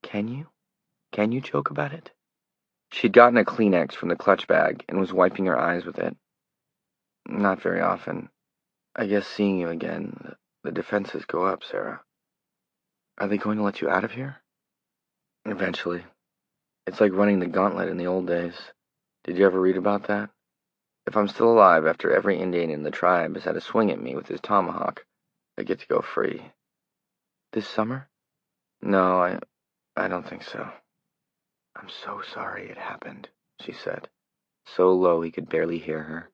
Can you joke about it? She'd gotten a Kleenex from the clutch bag and was wiping her eyes with it. "Not very often. I guess seeing you again, the defenses go up, Sarah." "Are they going to let you out of here?" "Eventually. It's like running the gauntlet in the old days. Did you ever read about that? If I'm still alive after every Indian in the tribe has had a swing at me with his tomahawk, I get to go free." "This summer?" "No, I don't think so." "I'm so sorry it happened," she said, so low he could barely hear her.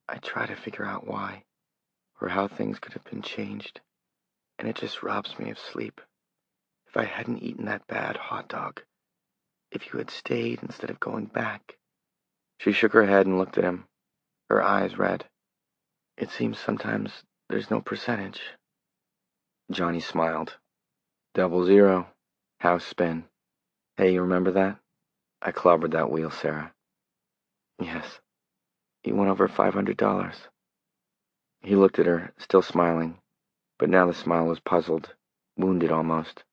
"I try to figure out why, or how things could have been changed, and it just robs me of sleep. If I hadn't eaten that bad hot dog, if you had stayed instead of going back..." She shook her head and looked at him, her eyes red. It seems sometimes there's no percentage. Johnny smiled. 00, house spin. Hey, you remember that? I clobbered that wheel, Sarah. Yes. You won over $500. He looked at her, still smiling, but now the smile was puzzled, wounded almost.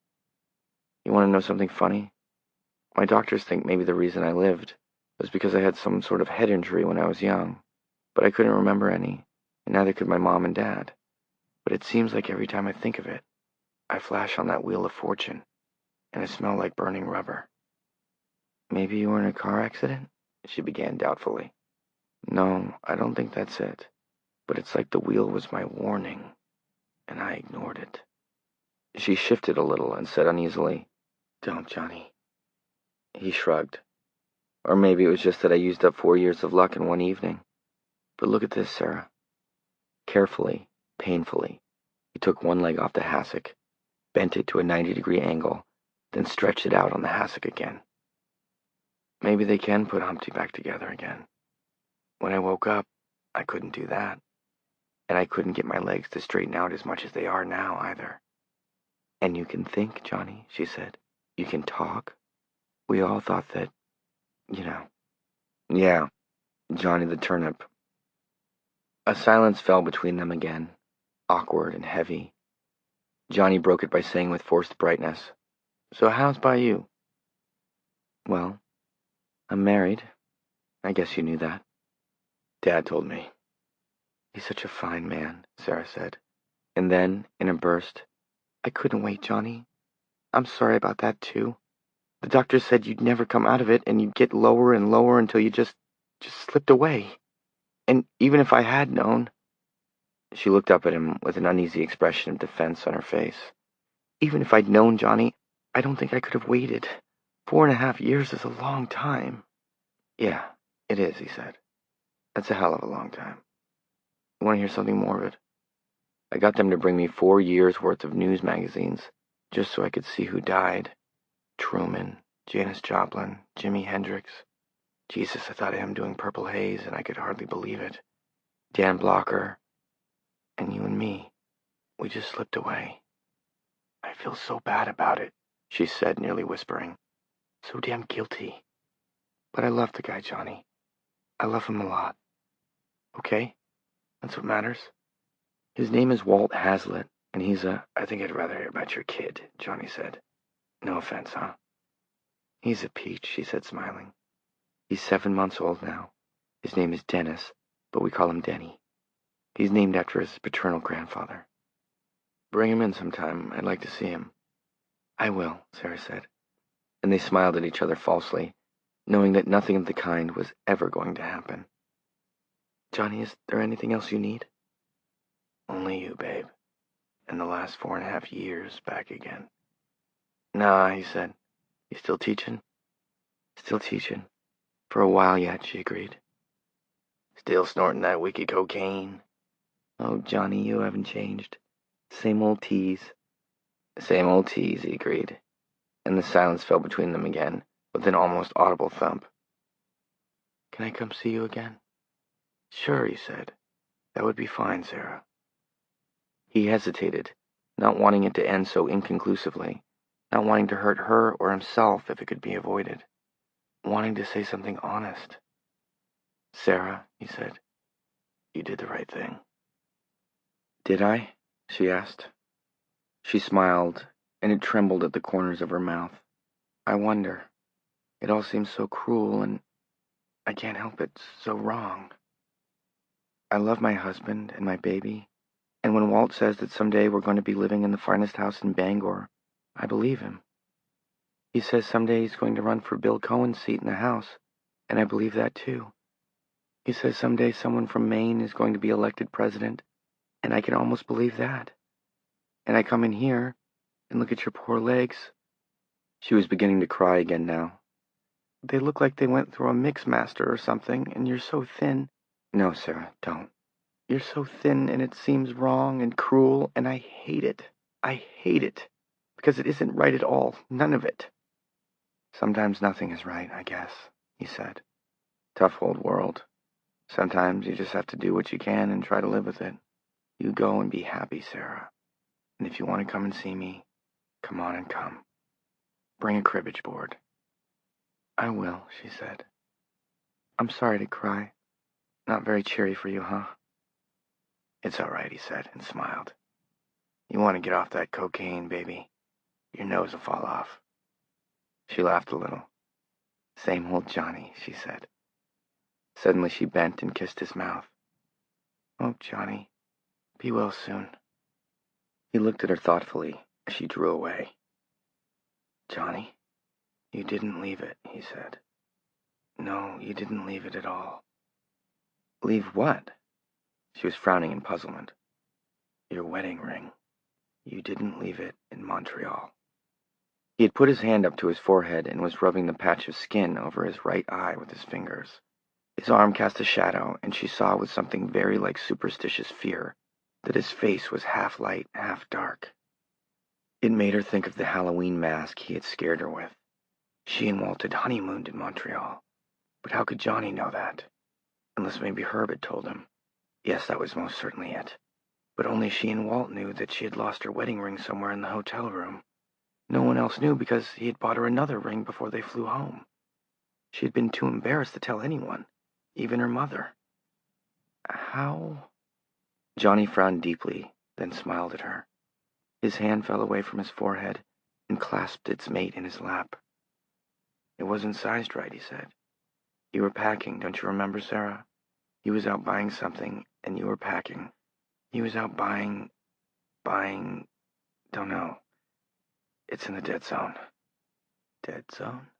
You want to know something funny? My doctors think maybe the reason I lived was because I had some sort of head injury when I was young, but I couldn't remember any, and neither could my mom and dad. But it seems like every time I think of it, I flash on that wheel of fortune, and I smell like burning rubber. Maybe you were in a car accident? She began doubtfully. No, I don't think that's it. But it's like the wheel was my warning, and I ignored it. She shifted a little and said uneasily, Don't, Johnny. He shrugged. Or maybe it was just that I used up 4 years of luck in one evening. But look at this, Sarah. Carefully, painfully, he took one leg off the hassock, bent it to a 90-degree angle, then stretched it out on the hassock again. Maybe they can put Humpty back together again. When I woke up, I couldn't do that. And I couldn't get my legs to straighten out as much as they are now, either. And you can think, Johnny, she said. You can talk. We all thought that, you know. Yeah, Johnny the turnip. A silence fell between them again, awkward and heavy. Johnny broke it by saying with forced brightness, So how's by you? Well, I'm married. I guess you knew that. Dad told me. He's such a fine man, Sarah said. And then, in a burst, I couldn't wait, Johnny. I'm sorry about that, too. The doctor said you'd never come out of it, and you'd get lower and lower until you just slipped away. And even if I had known... She looked up at him with an uneasy expression of defense on her face. Even if I'd known, Johnny, I don't think I could have waited. 4.5 years is a long time. Yeah, it is, he said. That's a hell of a long time. You want to hear something morbid? I got them to bring me 4 years' worth of news magazines, just so I could see who died. Truman, Janis Joplin, Jimi Hendrix. Jesus, I thought of him doing Purple Haze, and I could hardly believe it. Dan Blocker. And you and me. We just slipped away. I feel so bad about it, she said, nearly whispering. So damn guilty. But I love the guy, Johnny. I love him a lot. Okay? That's what matters. His name is Walt Hazlitt, and he's a... I think I'd rather hear about your kid, Johnny said. No offense, huh? He's a peach, she said, smiling. He's 7 months old now. His name is Dennis, but we call him Denny. He's named after his paternal grandfather. Bring him in sometime. I'd like to see him. I will, Sarah said. And they smiled at each other falsely, knowing that nothing of the kind was ever going to happen. Johnny, is there anything else you need? Only you, babe. And the last 4.5 years back again. Nah, he said. You still teaching? Still teaching. For a while yet, she agreed. Still snorting that wicked cocaine? Oh, Johnny, you haven't changed. Same old tease. Same old tease, he agreed. And the silence fell between them again, with an almost audible thump. Can I come see you again? Sure, he said. That would be fine, Sarah. He hesitated, not wanting it to end so inconclusively, not wanting to hurt her or himself if it could be avoided, wanting to say something honest. Sarah, he said, you did the right thing. Did I? She asked. She smiled, and it trembled at the corners of her mouth. I wonder. It all seems so cruel, and I can't help it, so wrong. I love my husband and my baby, and when Walt says that someday we're going to be living in the finest house in Bangor, I believe him. He says someday he's going to run for Bill Cohen's seat in the House, and I believe that too. He says someday someone from Maine is going to be elected president, and I can almost believe that. And I come in here and look at your poor legs. She was beginning to cry again now. They look like they went through a mix master or something, and you're so thin. No, Sarah, don't. You're so thin, and it seems wrong and cruel, and I hate it. I hate it, because it isn't right at all, none of it. Sometimes nothing is right, I guess, he said. Tough old world. Sometimes you just have to do what you can and try to live with it. You go and be happy, Sarah. And if you want to come and see me, come on and come. Bring a cribbage board." "I will," she said. "I'm sorry to cry. Not very cheery for you, huh?" "It's all right," he said, and smiled. "You want to get off that cocaine, baby. Your nose will fall off." She laughed a little. "Same old Johnny," she said. Suddenly she bent and kissed his mouth. "Oh, Johnny, be well soon." He looked at her thoughtfully as she drew away. "Johnny, you didn't leave it," he said. "No, you didn't leave it at all." "Leave what?" She was frowning in puzzlement. "Your wedding ring. You didn't leave it in Montreal." He had put his hand up to his forehead and was rubbing the patch of skin over his right eye with his fingers. His arm cast a shadow, and she saw with something very like superstitious fear that his face was half light, half dark. It made her think of the Halloween mask he had scared her with. She and Walt had honeymooned in Montreal. But how could Johnny know that? Unless maybe Herb had told him. Yes, that was most certainly it. But only she and Walt knew that she had lost her wedding ring somewhere in the hotel room. No one else knew because he had bought her another ring before they flew home. She had been too embarrassed to tell anyone, even her mother. How? Johnny frowned deeply, then smiled at her. His hand fell away from his forehead and clasped its mate in his lap. "It wasn't sized right," he said. "You were packing, don't you remember, Sarah? He was out buying something, and you were packing. He was out buying, don't know. It's in the dead zone." "Dead zone?"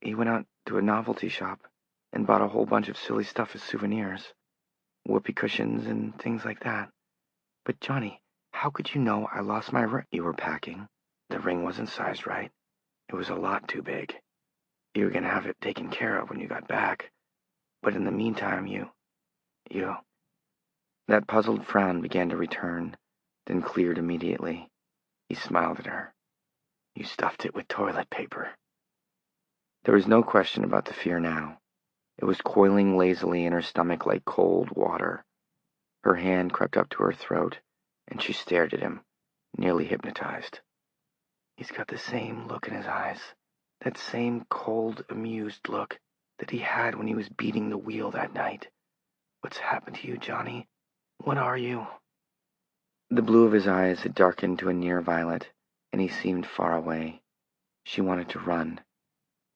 "He went out to a novelty shop and bought a whole bunch of silly stuff as souvenirs. Whoopee cushions and things like that. But, Johnny, how could you know I lost my ring?" "You were packing. The ring wasn't sized right. It was a lot too big. You were going to have it taken care of when you got back. But in the meantime, you... That puzzled frown began to return, then cleared immediately. He smiled at her. "You stuffed it with toilet paper." There was no question about the fear now. It was coiling lazily in her stomach like cold water. Her hand crept up to her throat, and she stared at him, nearly hypnotized. He's got the same look in his eyes, that same cold, amused look that he had when he was beating the wheel that night. "What's happened to you, Johnny? What are you?" The blue of his eyes had darkened to a near violet, and he seemed far away. She wanted to run.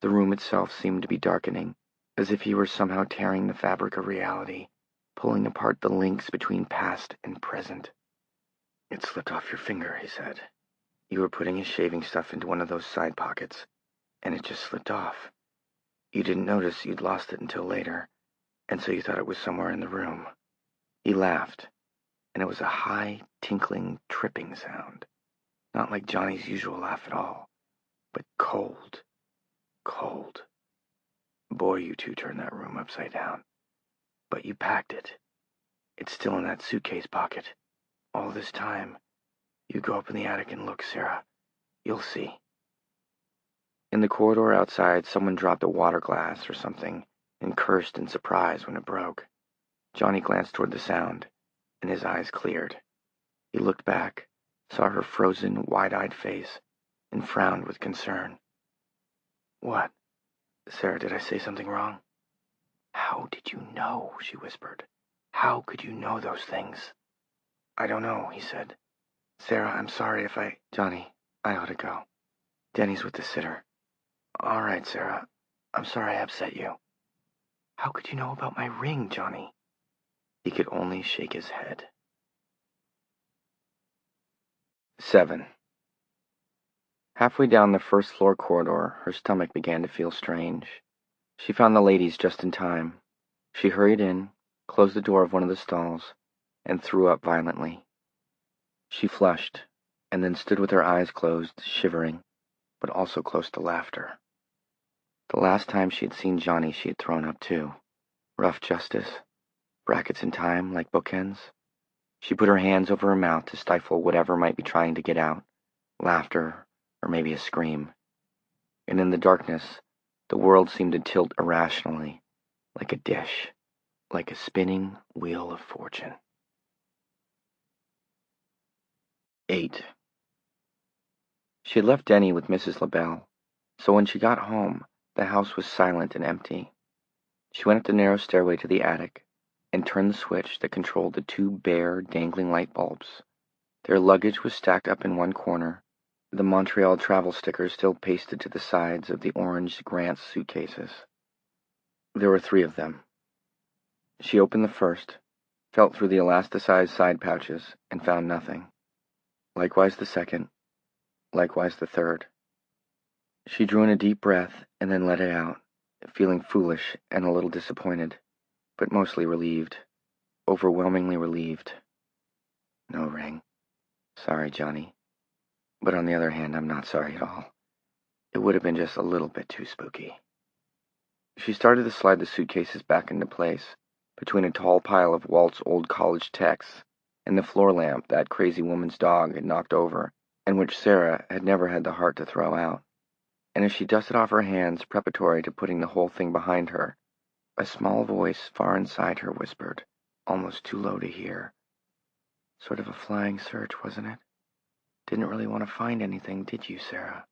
The room itself seemed to be darkening, as if he were somehow tearing the fabric of reality, pulling apart the links between past and present. "It slipped off your finger," he said. "You were putting his shaving stuff into one of those side pockets, and it just slipped off. You didn't notice you'd lost it until later, and so you thought it was somewhere in the room." He laughed, and it was a high, tinkling, tripping sound. Not like Johnny's usual laugh at all, but cold. Cold. Boy, you two turned that room upside down. But you packed it. It's still in that suitcase pocket. All this time. You go up in the attic and look, Sarah. You'll see. In the corridor outside, someone dropped a water glass or something and cursed in surprise when it broke. Johnny glanced toward the sound, and his eyes cleared. He looked back, saw her frozen, wide-eyed face, and frowned with concern. "What? Sarah, did I say something wrong?" "How did you know?" she whispered. "How could you know those things?" "I don't know," he said. "Sarah, I'm sorry if I... Johnny, I ought to go. Denny's with the sitter." "All right, Sarah. I'm sorry I upset you." "How could you know about my ring, Johnny?" He could only shake his head. 7. Halfway down the first-floor corridor, her stomach began to feel strange. She found the ladies just in time. She hurried in, closed the door of one of the stalls, and threw up violently. She flushed, and then stood with her eyes closed, shivering, but also close to laughter. The last time she had seen Johnny, she had thrown up too. Rough justice, brackets in time like bookends. She put her hands over her mouth to stifle whatever might be trying to get out, laughter, or maybe a scream. And in the darkness, the world seemed to tilt irrationally, like a dish, like a spinning wheel of fortune. 8. She had left Denny with Mrs. LaBelle, so when she got home, the house was silent and empty. She went up the narrow stairway to the attic and turned the switch that controlled the 2 bare, dangling light bulbs. Their luggage was stacked up in one corner, the Montreal travel stickers still pasted to the sides of the orange Grant's suitcases. There were 3 of them. She opened the first, felt through the elasticized side pouches, and found nothing. Likewise the second, likewise the third. She drew in a deep breath and then let it out, feeling foolish and a little disappointed, but mostly relieved, overwhelmingly relieved. No ring. Sorry, Johnny. But on the other hand, I'm not sorry at all. It would have been just a little bit too spooky. She started to slide the suitcases back into place, between a tall pile of Walt's old college texts and the floor lamp that crazy woman's dog had knocked over, and which Sarah had never had the heart to throw out. And as she dusted off her hands preparatory to putting the whole thing behind her, a small voice far inside her whispered, almost too low to hear, "Sort of a flying search, wasn't it? Didn't really want to find anything, did you, Sarah?"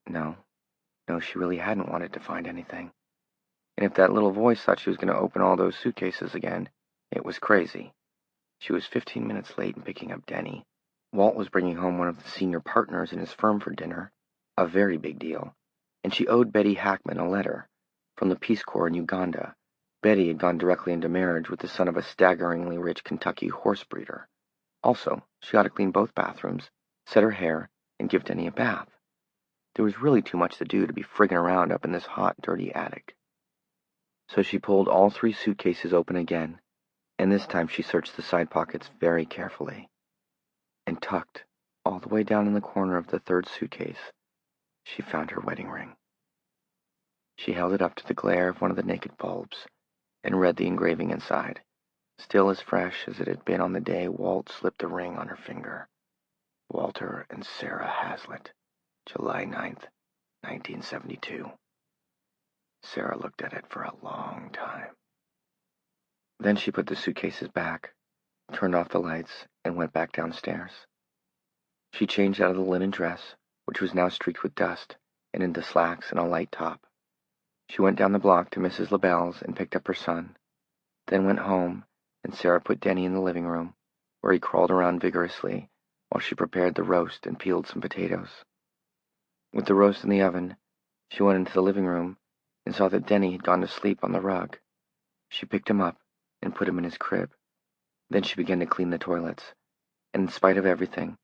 No, she really hadn't wanted to find anything. And if that little voice thought she was going to open all those suitcases again, it was crazy. She was 15 minutes late in picking up Denny. Walt was bringing home one of the senior partners in his firm for dinner, a very big deal, and she owed Betty Hackman a letter from the Peace Corps in Uganda. Betty had gone directly into marriage with the son of a staggeringly rich Kentucky horse breeder. Also, she ought to clean both bathrooms, set her hair, and give Denny a bath. There was really too much to do to be frigging around up in this hot, dirty attic. So she pulled all 3 suitcases open again, and this time she searched the side pockets very carefully. And tucked, all the way down in the corner of the 3rd suitcase, she found her wedding ring. She held it up to the glare of one of the naked bulbs, and read the engraving inside, still as fresh as it had been on the day Walt slipped the ring on her finger. Walter and Sarah Hazlitt, July 9th, 1972. Sarah looked at it for a long time. Then she put the suitcases back, turned off the lights, and went back downstairs. She changed out of the linen dress, which was now streaked with dust, and into slacks and a light top. She went down the block to Mrs. LaBelle's and picked up her son, then went home, and Sarah put Denny in the living room, where he crawled around vigorously while she prepared the roast and peeled some potatoes. With the roast in the oven, she went into the living room and saw that Denny had gone to sleep on the rug. She picked him up and put him in his crib. Then she began to clean the toilets, and in spite of everything,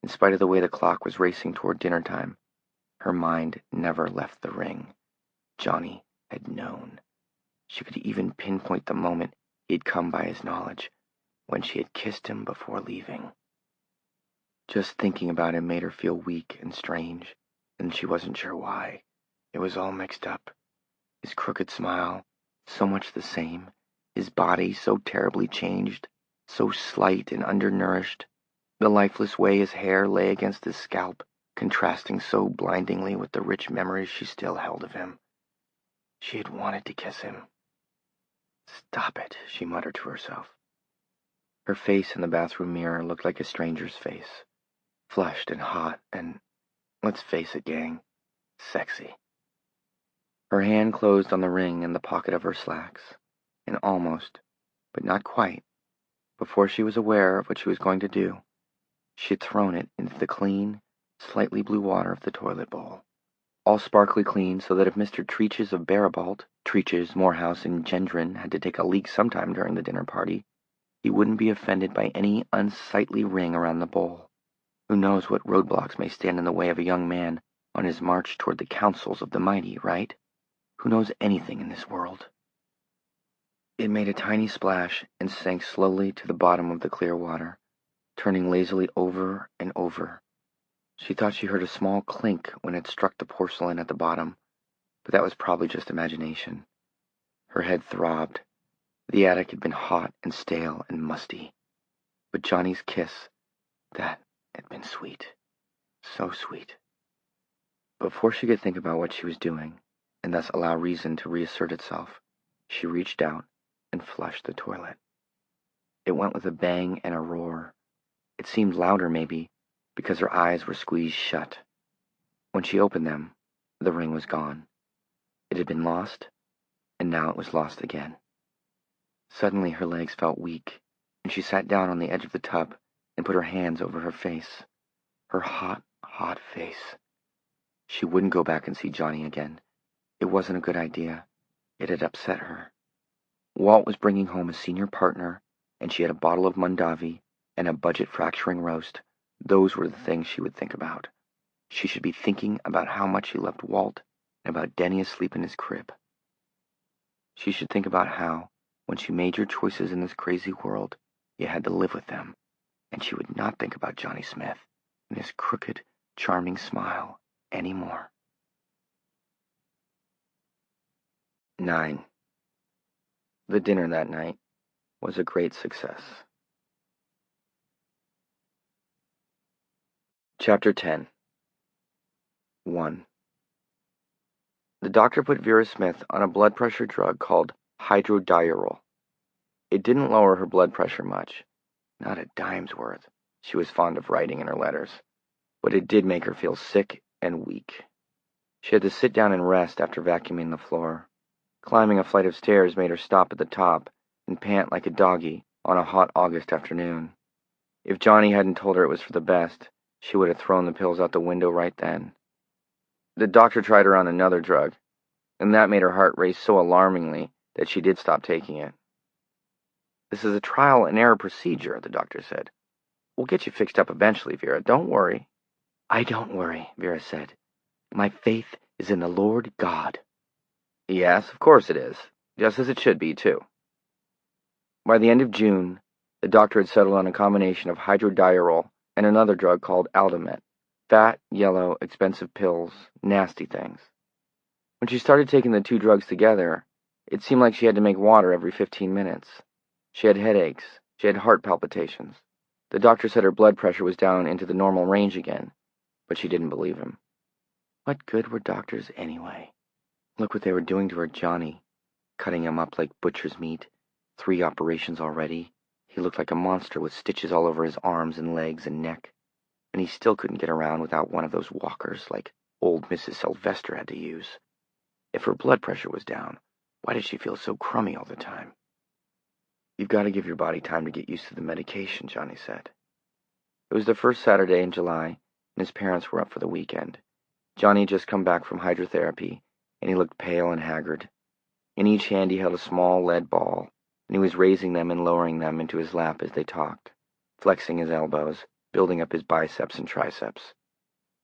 in spite of the way the clock was racing toward dinner time, her mind never left the ring. Johnny had known. She could even pinpoint the moment he had come by his knowledge, when she had kissed him before leaving. Just thinking about him made her feel weak and strange, and she wasn't sure why. It was all mixed up. His crooked smile, so much the same, his body so terribly changed, so slight and undernourished, the lifeless way his hair lay against his scalp, contrasting so blindingly with the rich memories she still held of him. She had wanted to kiss him. "Stop it," she muttered to herself. Her face in the bathroom mirror looked like a stranger's face, flushed and hot and, let's face it, gang, sexy. Her hand closed on the ring in the pocket of her slacks, and almost, but not quite, before she was aware of what she was going to do, she had thrown it into the clean, slightly blue water of the toilet bowl. All sparkly clean, so that if Mr. Treaches of Barabalt, Treaches, Morehouse, and Gendron had to take a leak sometime during the dinner party, he wouldn't be offended by any unsightly ring around the bowl. Who knows what roadblocks may stand in the way of a young man on his march toward the councils of the mighty, right? Who knows anything in this world? It made a tiny splash and sank slowly to the bottom of the clear water, turning lazily over and over. She thought she heard a small clink when it struck the porcelain at the bottom, but that was probably just imagination. Her head throbbed. The attic had been hot and stale and musty. But Johnny's kiss, that had been sweet. So sweet. Before she could think about what she was doing, and thus allow reason to reassert itself, She reached out and flushed the toilet. It went with a bang and a roar. It seemed louder, maybe, because her eyes were squeezed shut. When she opened them, the ring was gone. It had been lost, and now it was lost again. Suddenly her legs felt weak, and she sat down on the edge of the tub and put her hands over her face. Her hot, hot face. She wouldn't go back and see Johnny again. It wasn't a good idea. It had upset her. Walt was bringing home a senior partner, and she had a bottle of Mondavi and a budget-fracturing roast. Those were the things she would think about. She should be thinking about how much she loved Walt and about Denny asleep in his crib. She should think about how, when she made your choices in this crazy world, you had to live with them, and she would not think about Johnny Smith and his crooked, charming smile anymore. 9. The dinner that night was a great success. Chapter 10. 1. The doctor put Vera Smith on a blood pressure drug called hydrodiurol. It didn't lower her blood pressure much, not a dime's worth. She was fond of writing in her letters, but it did make her feel sick and weak. She had to sit down and rest after vacuuming the floor. Climbing a flight of stairs made her stop at the top and pant like a doggy on a hot August afternoon. If Johnny hadn't told her it was for the best, she would have thrown the pills out the window right then. The doctor tried her on another drug, and that made her heart race so alarmingly that she did stop taking it. "This is a trial and error procedure," the doctor said. "We'll get you fixed up eventually, Vera. Don't worry." "I don't worry," Vera said. "My faith is in the Lord God." "Yes, of course it is. Just as it should be, too." By the end of June, the doctor had settled on a combination of hydrodiurol and another drug called Aldomet. Fat, yellow, expensive pills, nasty things. When she started taking the two drugs together, it seemed like she had to make water every 15 minutes. She had headaches. She had heart palpitations. The doctor said her blood pressure was down into the normal range again, but she didn't believe him. What good were doctors anyway? Look what they were doing to her Johnny, cutting him up like butcher's meat. 3 operations already. He looked like a monster with stitches all over his arms and legs and neck, and he still couldn't get around without one of those walkers like old Mrs. Sylvester had to use. If her blood pressure was down, why did she feel so crummy all the time? "You've got to give your body time to get used to the medication," Johnny said. It was the first Saturday in July, and his parents were up for the weekend. Johnny had just come back from hydrotherapy, and he looked pale and haggard. In each hand he held a small lead ball, and he was raising them and lowering them into his lap as they talked, flexing his elbows, building up his biceps and triceps.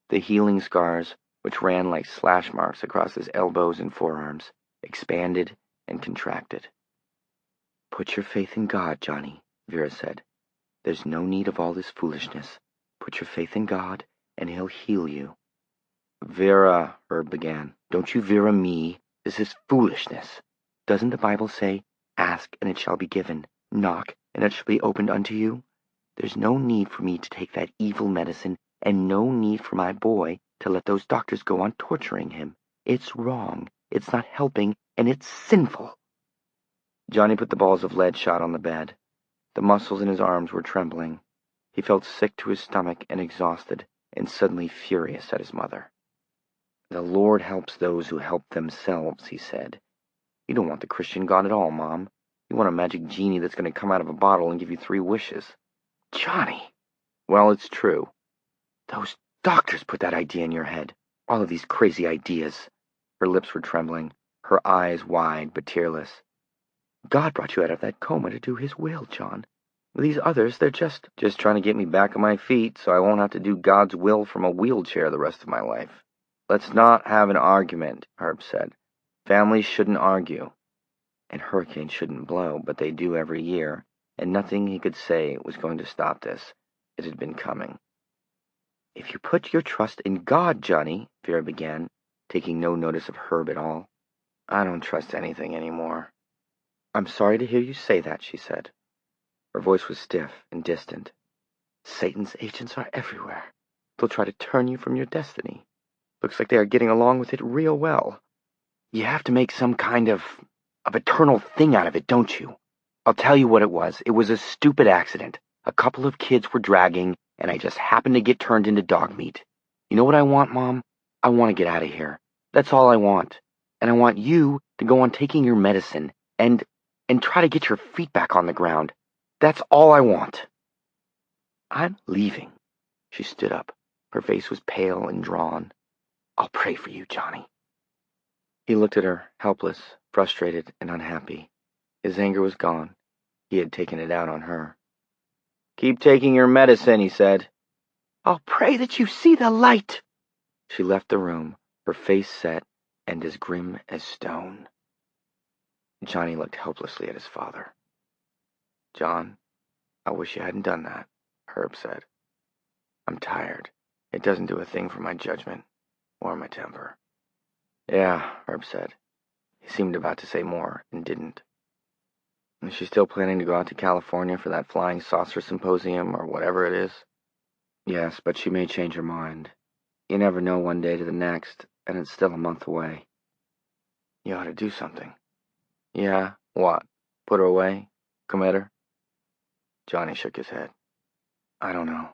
The healing scars, which ran like slash marks across his elbows and forearms, expanded and contracted. "Put your faith in God, Johnny," Vera said. "There's no need of all this foolishness. Put your faith in God, and He'll heal you." "Vera," Herb began. "Don't you Vera me. This is foolishness. Doesn't the Bible say, 'Ask, and it shall be given. Knock, and it shall be opened unto you'? There's no need for me to take that evil medicine, and no need for my boy to let those doctors go on torturing him. It's wrong, it's not helping, and it's sinful." Johnny put the balls of lead shot on the bed. The muscles in his arms were trembling. He felt sick to his stomach and exhausted, and suddenly furious at his mother. "The Lord helps those who help themselves," he said. "You don't want the Christian God at all, Mom. You want a magic genie that's going to come out of a bottle and give you 3 wishes. "Johnny!" "Well, it's true." "Those doctors put that idea in your head. All of these crazy ideas." Her lips were trembling, her eyes wide but tearless. "God brought you out of that coma to do His will, John. These others, they're just trying to get me back on my feet so I won't have to do God's will from a wheelchair the rest of my life." "Let's not have an argument," Herb said. "Families shouldn't argue. And hurricanes shouldn't blow, but they do every year, and nothing he could say was going to stop this. It had been coming." "If you put your trust in God, Johnny," Vera began, taking no notice of Herb at all. "I don't trust anything anymore." "I'm sorry to hear you say that," she said. Her voice was stiff and distant. "Satan's agents are everywhere. They'll try to turn you from your destiny. Looks like they are getting along with it real well. You have to make some kind of of eternal thing out of it, don't you? I'll tell you what it was. It was a stupid accident. A couple of kids were dragging, and I just happened to get turned into dog meat. You know what I want, Mom? I want to get out of here. That's all I want. And I want you to go on taking your medicine and try to get your feet back on the ground. That's all I want. I'm leaving. She stood up. Her face was pale and drawn. I'll pray for you, Johnny. He looked at her, helpless, frustrated, and unhappy. His anger was gone. He had taken it out on her. Keep taking your medicine, he said. I'll pray that you see the light. She left the room, her face set and as grim as stone. Johnny looked helplessly at his father. John, I wish you hadn't done that, Herb said. I'm tired. It doesn't do a thing for my judgment or my temper. Yeah, Herb said. He seemed about to say more and didn't. Is she still planning to go out to California for that flying saucer symposium or whatever it is? Yes, but she may change her mind. You never know one day to the next, and it's still a month away. You ought to do something. Yeah, what? Put her away? Commit her? Johnny shook his head. I don't know,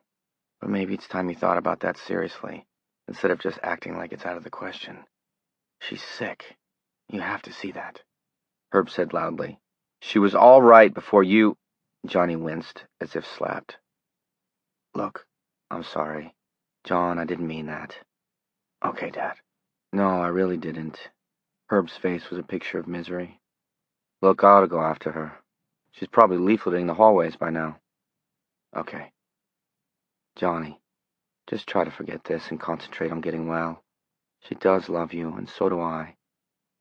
but maybe it's time you thought about that seriously, instead of just acting like it's out of the question. She's sick. You have to see that. Herb said loudly. She was all right before you... Johnny winced, as if slapped. Look, I'm sorry. John, I didn't mean that. Okay, Dad. No, I really didn't. Herb's face was a picture of misery. Look, I ought to go after her. She's probably leafleting the hallways by now. Okay. Johnny, just try to forget this and concentrate on getting well. She does love you, and so do I.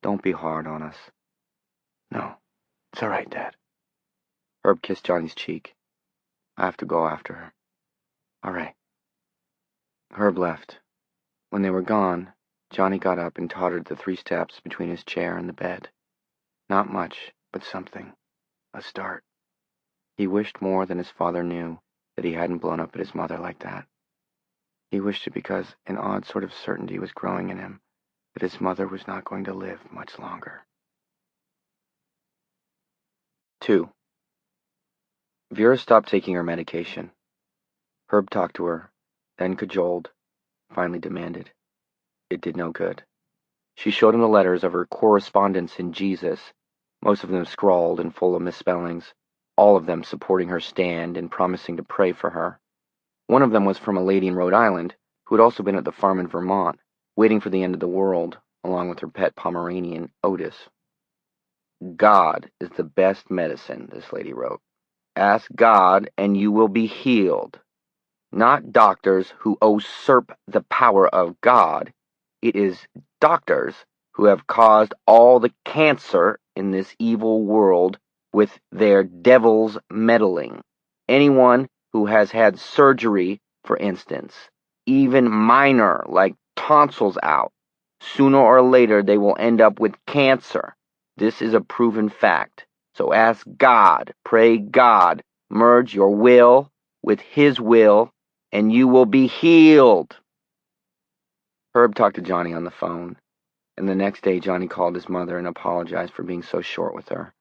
Don't be hard on us. No, it's all right, Dad. Herb kissed Johnny's cheek. I have to go after her. All right. Herb left. When they were gone, Johnny got up and tottered the 3 steps between his chair and the bed. Not much, but something. A start. He wished more than his father knew that he hadn't blown up at his mother like that. He wished it because an odd sort of certainty was growing in him that his mother was not going to live much longer. 2. Vera stopped taking her medication. Herb talked to her, then cajoled, finally demanded. It did no good. She showed him the letters of her correspondence in Jesus, most of them scrawled and full of misspellings, all of them supporting her stand and promising to pray for her. One of them was from a lady in Rhode Island who had also been at the farm in Vermont, waiting for the end of the world, along with her pet Pomeranian, Otis. God is the best medicine, this lady wrote. Ask God and you will be healed. Not doctors who usurp the power of God. It is doctors who have caused all the cancer in this evil world with their devil's meddling. Anyone who has had surgery, for instance, even minor, like tonsils out, sooner or later they will end up with cancer. This is a proven fact. So ask God, pray God, merge your will with His will, and you will be healed. Herb talked to Johnny on the phone, and the next day Johnny called his mother and apologized for being so short with her.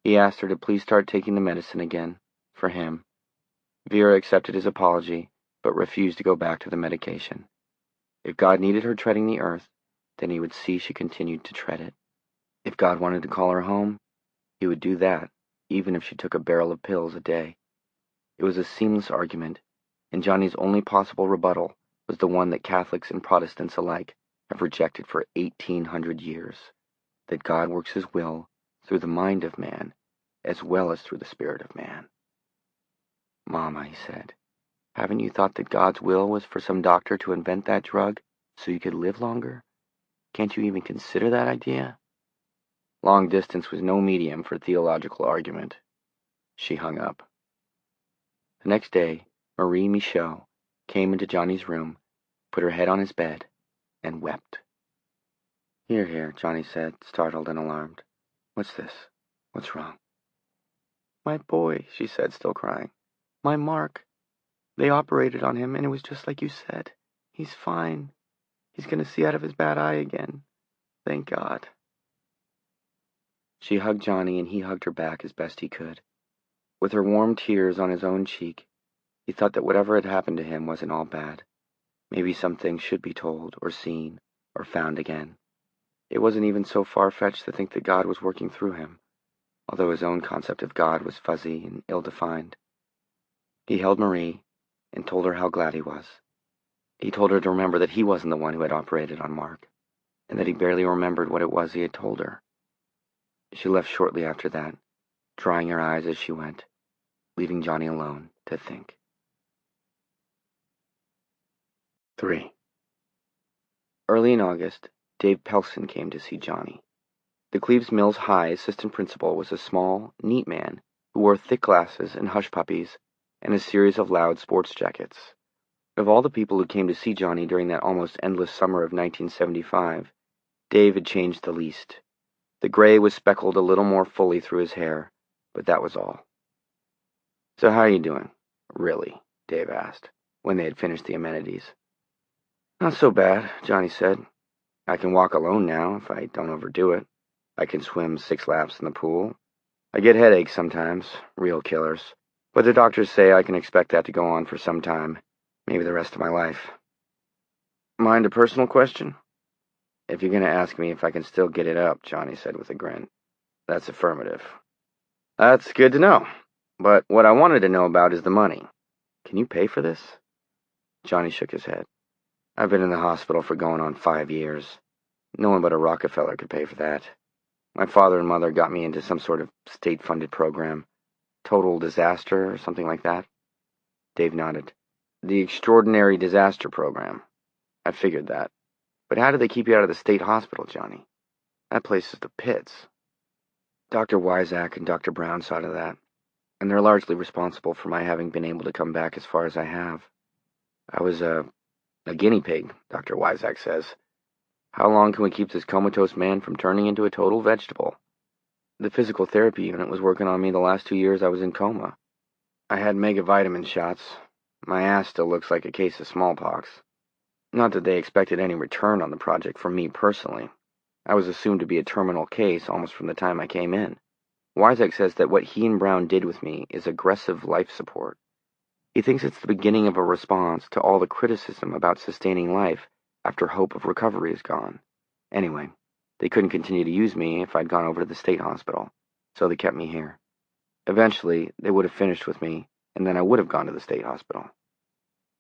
He asked her to please start taking the medicine again, for him. Vera accepted his apology, but refused to go back to the medication. If God needed her treading the earth, then he would see she continued to tread it. If God wanted to call her home, he would do that, even if she took a barrel of pills a day. It was a seamless argument, and Johnny's only possible rebuttal was the one that Catholics and Protestants alike have rejected for 1,800 years, that God works his will through the mind of man as well as through the spirit of man. Mama, he said, haven't you thought that God's will was for some doctor to invent that drug so you could live longer? Can't you even consider that idea? Long distance was no medium for theological argument. She hung up. The next day, Marie Michaud came into Johnny's room, put her head on his bed, and wept. Here, here, Johnny said, startled and alarmed. What's this? What's wrong? My boy, she said, still crying. My Mark. They operated on him, and it was just like you said. He's fine. He's going to see out of his bad eye again. Thank God. She hugged Johnny, and he hugged her back as best he could. With her warm tears on his own cheek, he thought that whatever had happened to him wasn't all bad. Maybe some things should be told, or seen, or found again. It wasn't even so far-fetched to think that God was working through him, although his own concept of God was fuzzy and ill-defined. He held Marie and told her how glad he was. He told her to remember that he wasn't the one who had operated on Mark, and that he barely remembered what it was he had told her. She left shortly after that, drying her eyes as she went, leaving Johnny alone to think. 3. Early in August, Dave Pelson came to see Johnny. The Cleves Mills High assistant principal was a small, neat man who wore thick glasses and hush-puppies and a series of loud sports jackets. Of all the people who came to see Johnny during that almost endless summer of 1975, Dave had changed the least. The gray was speckled a little more fully through his hair, but that was all. "So how are you doing, really?" Dave asked, when they had finished the amenities. "Not so bad," Johnny said. "I can walk alone now if I don't overdo it. I can swim 6 laps in the pool. I get headaches sometimes, real killers, but the doctors say I can expect that to go on for some time, maybe the rest of my life." "Mind a personal question?" "If you're going to ask me if I can still get it up," Johnny said with a grin, "that's affirmative." "That's good to know, but what I wanted to know about is the money. Can you pay for this?" Johnny shook his head. "I've been in the hospital for going on 5 years. No one but a Rockefeller could pay for that. My father and mother got me into some sort of state-funded program. Total disaster or something like that." Dave nodded. "The Extraordinary Disaster Program. I figured that. But how did they keep you out of the state hospital, Johnny? That place is the pits." "Dr. Wyzak and Dr. Brown saw to that, and they're largely responsible for my having been able to come back as far as I have. I was a guinea pig, Dr. Wyzak says. How long can we keep this comatose man from turning into a total vegetable? The physical therapy unit was working on me the last 2 years I was in coma. I had megavitamin shots. My ass still looks like a case of smallpox. Not that they expected any return on the project from me personally. I was assumed to be a terminal case almost from the time I came in. Wyzak says that what he and Brown did with me is aggressive life support. He thinks it's the beginning of a response to all the criticism about sustaining life after hope of recovery is gone. Anyway, they couldn't continue to use me if I'd gone over to the state hospital, so they kept me here. Eventually, they would have finished with me, and then I would have gone to the state hospital.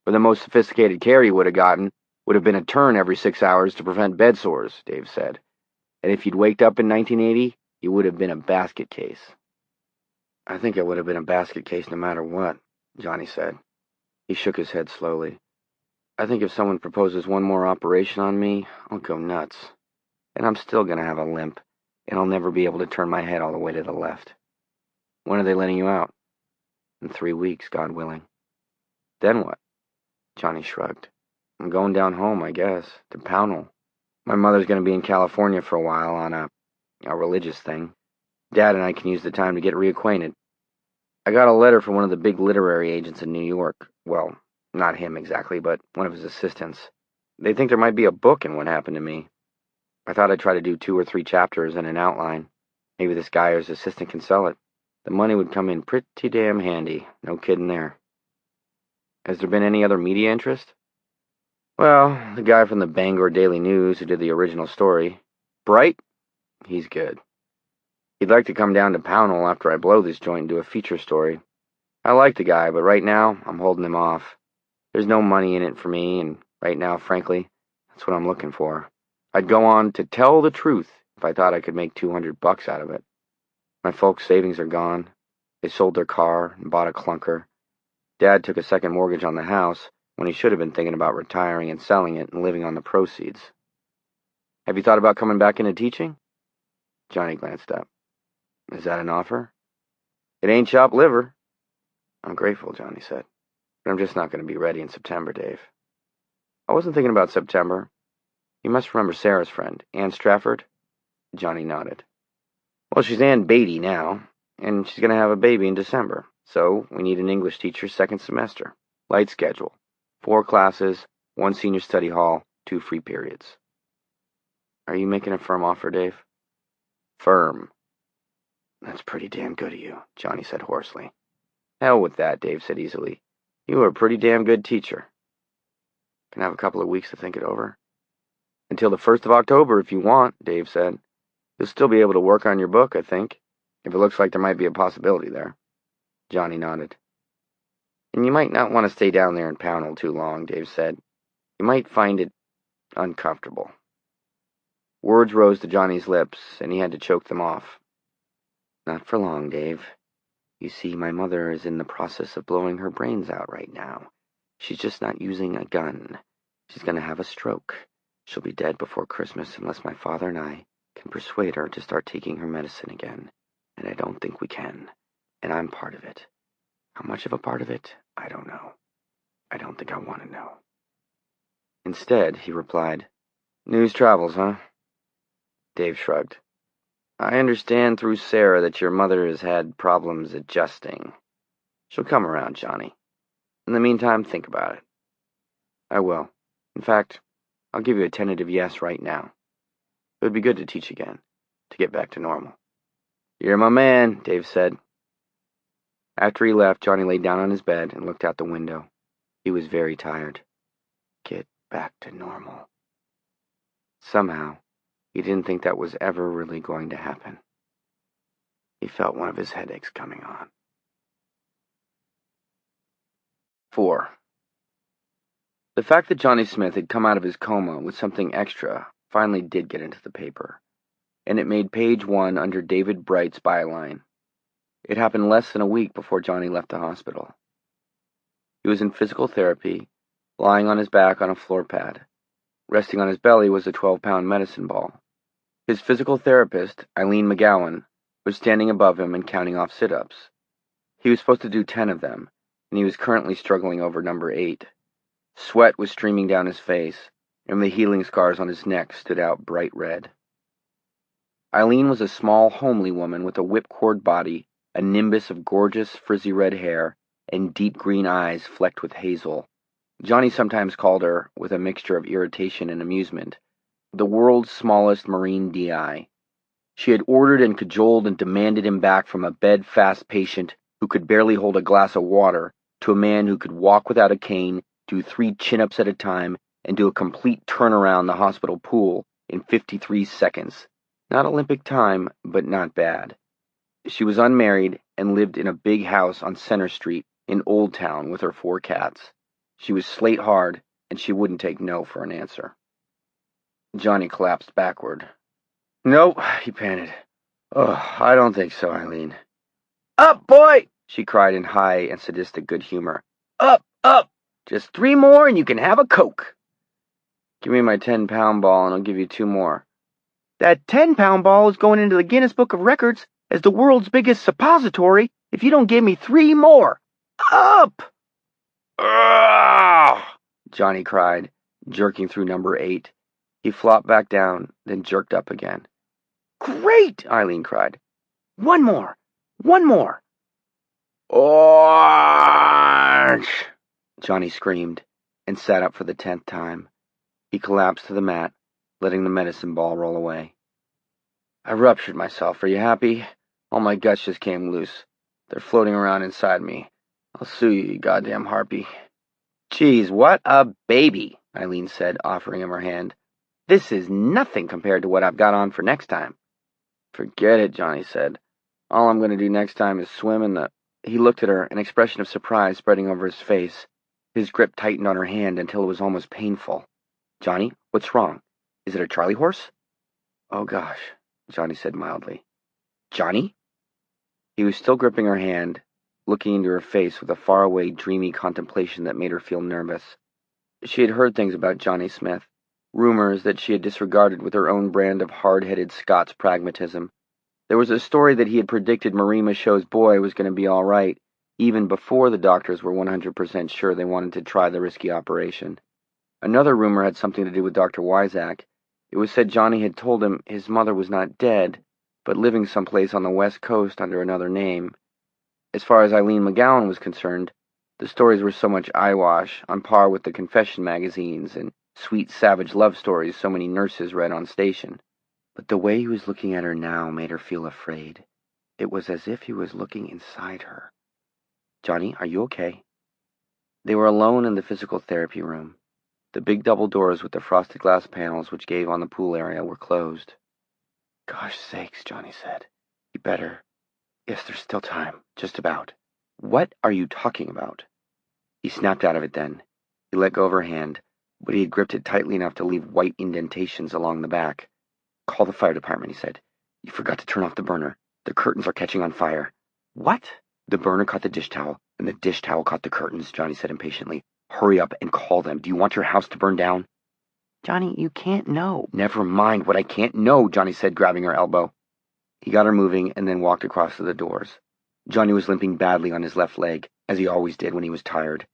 But the most sophisticated care he would have gotten would have been a turn every 6 hours to prevent bed sores," Dave said. "And if you'd waked up in 1980, you would have been a basket case." "I think I would have been a basket case no matter what," Johnny said. He shook his head slowly. "I think if someone proposes one more operation on me, I'll go nuts. And I'm still going to have a limp, and I'll never be able to turn my head all the way to the left." "When are they letting you out?" "In 3 weeks, God willing." "Then what?" Johnny shrugged. "I'm going down home, I guess, to Pownell. My mother's going to be in California for a while on a religious thing. Dad and I can use the time to get reacquainted. I got a letter from one of the big literary agents in New York. Well, not him exactly, but one of his assistants. They think there might be a book in what happened to me. I thought I'd try to do 2 or 3 chapters and an outline. Maybe this guy or his assistant can sell it. The money would come in pretty damn handy, no kidding there." "Has there been any other media interest?" "Well, the guy from the Bangor Daily News who did the original story. Bright? He's good. He'd like to come down to Pownell after I blow this joint and do a feature story. I like the guy, but right now, I'm holding him off. There's no money in it for me, and right now, frankly, that's what I'm looking for. I'd go on to Tell the Truth if I thought I could make $200 out of it. My folks' savings are gone. They sold their car and bought a clunker. Dad took a second mortgage on the house when he should have been thinking about retiring and selling it and living on the proceeds. Have you thought about coming back into teaching?" Johnny glanced up. "Is that an offer?" "It ain't chopped liver." "I'm grateful," Johnny said, "but I'm just not going to be ready in September, Dave." "I wasn't thinking about September. You must remember Sarah's friend, Ann Strafford?" Johnny nodded. "Well, she's Ann Beatty now, and she's going to have a baby in December, so we need an English teacher second semester. Light schedule. 4 classes, 1 senior study hall, 2 free periods." "Are you making a firm offer, Dave?" "Firm. That's pretty damn good of you, Johnny said hoarsely. Hell with that, Dave said easily. You were a pretty damn good teacher. Can I have a couple of weeks to think it over? Until the 1st of October, if you want, Dave said. You'll still be able to work on your book, I think, if it looks like there might be a possibility there. Johnny nodded. And you might not want to stay down there in Pownell too long, Dave said. You might find it uncomfortable. Words rose to Johnny's lips, and he had to choke them off. Not for long, Dave. You see, my mother is in the process of blowing her brains out right now. She's just not using a gun. She's going to have a stroke. She'll be dead before Christmas unless my father and I can persuade her to start taking her medicine again. And I don't think we can. And I'm part of it. How much of a part of it, I don't know. I don't think I want to know. Instead, he replied, News travels, huh? Dave shrugged. I understand through Sarah that your mother has had problems adjusting. She'll come around, Johnny. In the meantime, think about it. I will. In fact, I'll give you a tentative yes right now. It would be good to teach again, to get back to normal. You're my man, Dave said. After he left, Johnny lay down on his bed and looked out the window. He was very tired. Get back to normal. Somehow, he didn't think that was ever really going to happen. He felt one of his headaches coming on. 4. The fact that Johnny Smith had come out of his coma with something extra finally did get into the paper, and it made page 1 under David Bright's byline. It happened less than a week before Johnny left the hospital. He was in physical therapy, lying on his back on a floor pad. Resting on his belly was a 12-pound medicine ball. His physical therapist, Eileen McGowan, was standing above him and counting off sit-ups. He was supposed to do 10 of them, and he was currently struggling over number 8. Sweat was streaming down his face, and the healing scars on his neck stood out bright red. Eileen was a small, homely woman with a whipcord body, a nimbus of gorgeous, frizzy red hair, and deep green eyes flecked with hazel. Johnny sometimes called her, with a mixture of irritation and amusement, the world's smallest marine DI. She had ordered and cajoled and demanded him back from a bed-fast patient who could barely hold a glass of water to a man who could walk without a cane, do 3 chin-ups at a time, and do a complete turnaround the hospital pool in 53 seconds. Not Olympic time, but not bad. She was unmarried and lived in a big house on Center Street in Old Town with her 4 cats. She was slate hard, and she wouldn't take no for an answer. Johnny collapsed backward. "No," he panted. "Oh, I don't think so, Eileen." "Up, boy!" she cried in high and sadistic good humor. "Up, up! Just 3 more and you can have a Coke." "Give me my 10-pound ball and I'll give you 2 more. "That 10-pound ball is going into the Guinness Book of Records as the world's biggest suppository if you don't give me 3 more. Up!" "Ugh!" Johnny cried, jerking through number 8. He flopped back down, then jerked up again. "Great!" Eileen cried. "One more! One more!" "Orange!" Johnny screamed, and sat up for the 10th time. He collapsed to the mat, letting the medicine ball roll away. "I ruptured myself. Are you happy? All my guts just came loose. They're floating around inside me. I'll sue you, you goddamn harpy." "Geez, what a baby," Eileen said, offering him her hand. "This is nothing compared to what I've got on for next time." "Forget it," Johnny said. "All I'm going to do next time is swim in the—" He looked at her, an expression of surprise spreading over his face. His grip tightened on her hand until it was almost painful. "Johnny, what's wrong? Is it a Charlie horse?" "Oh, gosh," Johnny said mildly. "Johnny?" He was still gripping her hand, looking into her face with a faraway, dreamy contemplation that made her feel nervous. She had heard things about Johnny Smith, rumors that she had disregarded with her own brand of hard-headed Scots pragmatism. There was a story that he had predicted Marie Michaud's boy was going to be all right, even before the doctors were 100% sure they wanted to try the risky operation. Another rumor had something to do with Dr. Wyzak. It was said Johnny had told him his mother was not dead, but living someplace on the West Coast under another name. As far as Eileen McGowan was concerned, the stories were so much eyewash, on par with the confession magazines and sweet savage love stories so many nurses read on station. But the way he was looking at her now made her feel afraid. It was as if he was looking inside her. "Johnny, are you okay?" They were alone in the physical therapy room. The big double doors with the frosted glass panels which gave on the pool area were closed. "Gosh sakes," Johnny said. "You better. Yes, there's still time. Just about." "What are you talking about?" He snapped out of it then. He let go of her hand, but he had gripped it tightly enough to leave white indentations along the back. "Call the fire department," he said. "You forgot to turn off the burner. The curtains are catching on fire." "What?" "The burner caught the dish towel, and the dish towel caught the curtains," Johnny said impatiently. "Hurry up and call them. Do you want your house to burn down?" "Johnny, you can't know." "Never mind what I can't know," Johnny said, grabbing her elbow. He got her moving and then walked across to the doors. Johnny was limping badly on his left leg, as he always did when he was tired.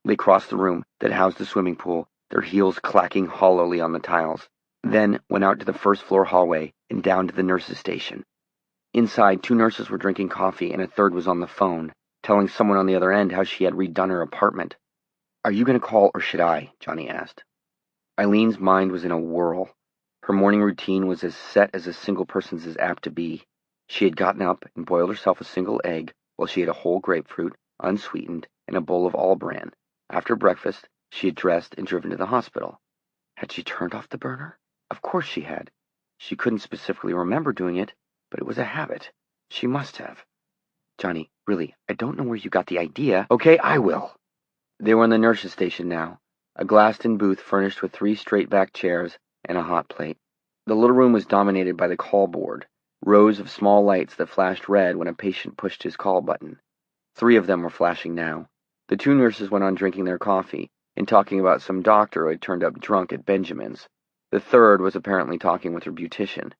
They crossed the room that housed the swimming pool, their heels clacking hollowly on the tiles, then went out to the first-floor hallway and down to the nurse's station. Inside, 2 nurses were drinking coffee and a third was on the phone, telling someone on the other end how she had redone her apartment. "Are you going to call or should I?" Johnny asked. Eileen's mind was in a whirl. Her morning routine was as set as a single person's is apt to be. She had gotten up and boiled herself a single egg while she ate a whole grapefruit, unsweetened, and a bowl of all-bran. After breakfast, she had dressed and driven to the hospital. Had she turned off the burner? Of course she had. She couldn't specifically remember doing it, but it was a habit. She must have. "Johnny, really, I don't know where you got the idea." "Okay, I will." They were in the nurse's station now, a glassed-in booth furnished with 3 straight-back chairs and a hot plate. The little room was dominated by the call board, rows of small lights that flashed red when a patient pushed his call button. 3 of them were flashing now. The 2 nurses went on drinking their coffee and talking about some doctor who had turned up drunk at Benjamin's. The third was apparently talking with her beautician.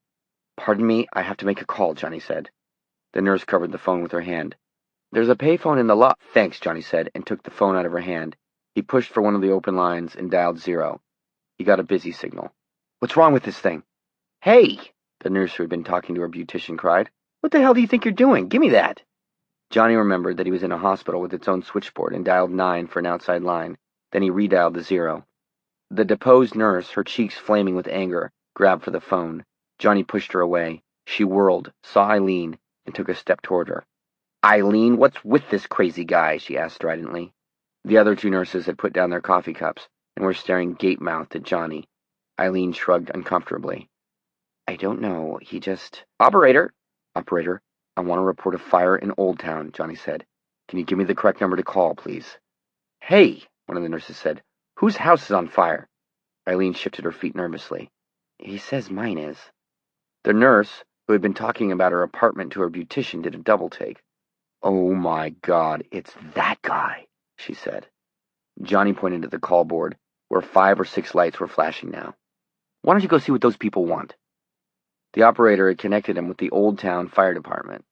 "Pardon me, I have to make a call," Johnny said. The nurse covered the phone with her hand. "There's a payphone in the lot." "Thanks," Johnny said, and took the phone out of her hand. He pushed for one of the open lines and dialed 0. He got a busy signal. "What's wrong with this thing?" "Hey!" the nurse who had been talking to her beautician cried. "What the hell do you think you're doing? Give me that!" Johnny remembered that he was in a hospital with its own switchboard and dialed 9 for an outside line. Then he redialed the 0. The deposed nurse, her cheeks flaming with anger, grabbed for the phone. Johnny pushed her away. She whirled, saw Eileen, and took a step toward her. "Eileen, what's with this crazy guy?" she asked stridently. The other 2 nurses had put down their coffee cups and were staring gape-mouthed at Johnny. Eileen shrugged uncomfortably. "I don't know, he just—" "Operator!" "Operator, I want to report a fire in Old Town," Johnny said. "Can you give me the correct number to call, please?" "Hey," one of the nurses said, "whose house is on fire?" Eileen shifted her feet nervously. "He says mine is." The nurse, who had been talking about her apartment to her beautician, did a double-take. "Oh my God, it's that guy," she said. Johnny pointed to the call board, where 5 or 6 lights were flashing now. "Why don't you go see what those people want?" The operator had connected him with the Old Town Fire Department.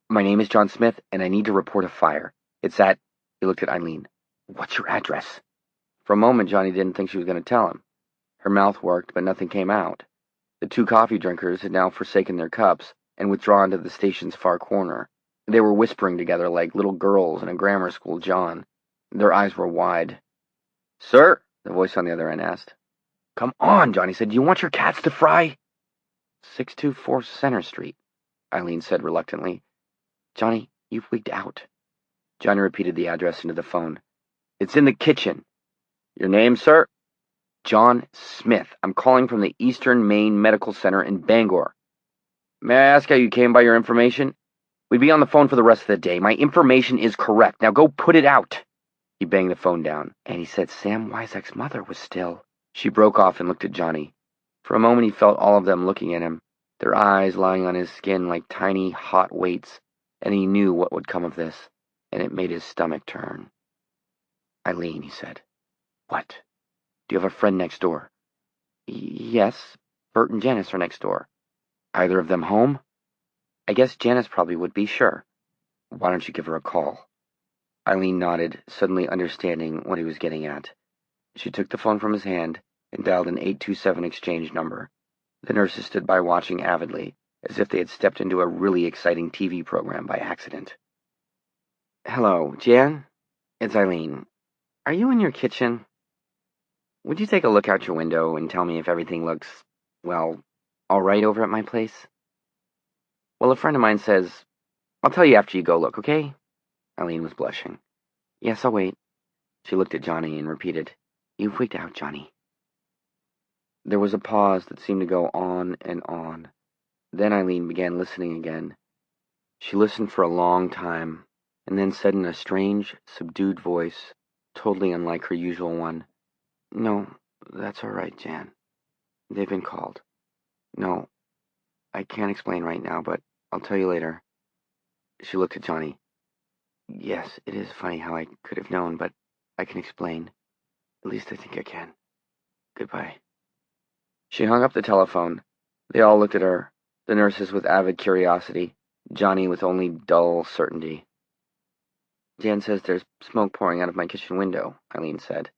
"My name is John Smith, and I need to report a fire. It's at—" He looked at Eileen. "What's your address?" For a moment, Johnny didn't think she was going to tell him. Her mouth worked, but nothing came out. The 2 coffee drinkers had now forsaken their cups and withdrawn to the station's far corner. They were whispering together like little girls in a grammar school John. Their eyes were wide. "Sir?" the voice on the other end asked. "Come on," Johnny said. "Do you want your cats to fry?" 624 Center Street, Eileen said reluctantly. "Johnny, you've wigged out." Johnny repeated the address into the phone. "It's in the kitchen." "Your name, sir?" "John Smith. I'm calling from the Eastern Maine Medical Center in Bangor." "May I ask how you came by your information?" "We'd be on the phone for the rest of the day. My information is correct. Now go put it out." He banged the phone down. "And he said Sam Wyzak's mother was still—" She broke off and looked at Johnny. For a moment he felt all of them looking at him, their eyes lying on his skin like tiny, hot weights, and he knew what would come of this, and it made his stomach turn. "Eileen," he said. "What? Do you have a friend next door?" "Yes, Bert and Janice are next door." "Either of them home?" "I guess Janice probably would be, sure." "Why don't you give her a call?" Eileen nodded, suddenly understanding what he was getting at. She took the phone from his hand and dialed an 827 exchange number. The nurses stood by watching avidly, as if they had stepped into a really exciting TV program by accident. "Hello, Jan? It's Eileen. Are you in your kitchen? Would you take a look out your window and tell me if everything looks, well, all right over at my place? Well, a friend of mine says I'll tell you after you go look, okay? Eileen was blushing. Yes, I'll wait. She looked at Johnny and repeated, You've wigged out, Johnny. There was a pause that seemed to go on and on. Then Eileen began listening again. She listened for a long time, and then said in a strange, subdued voice, totally unlike her usual one, No, that's all right, Jan. They've been called. No, I can't explain right now, but I'll tell you later. She looked at Johnny. Yes, it is funny how I could have known, but I can explain. At least I think I can. Goodbye. She hung up the telephone. They all looked at her, the nurses with avid curiosity, Johnny with only dull certainty. Jan says there's smoke pouring out of my kitchen window, Eileen said,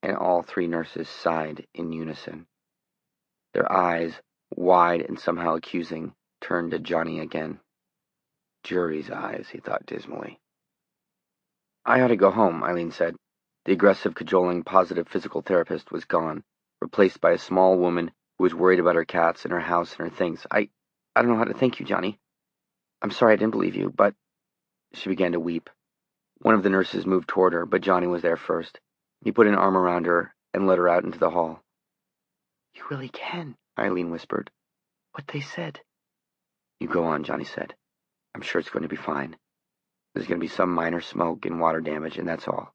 and all three nurses sighed in unison. Their eyes, wide and somehow accusing, turned to Johnny again. Jury's eyes, he thought dismally. I ought to go home, Eileen said. The aggressive, cajoling, positive physical therapist was gone, replaced by a small woman who was worried about her cats and her house and her things. I don't know how to thank you, Johnny. I'm sorry I didn't believe you, but... She began to weep. One of the nurses moved toward her, but Johnny was there first. He put an arm around her and led her out into the hall. You really can, Eileen whispered. What they said. You go on, Johnny said. I'm sure it's going to be fine. There's going to be some minor smoke and water damage, and that's all.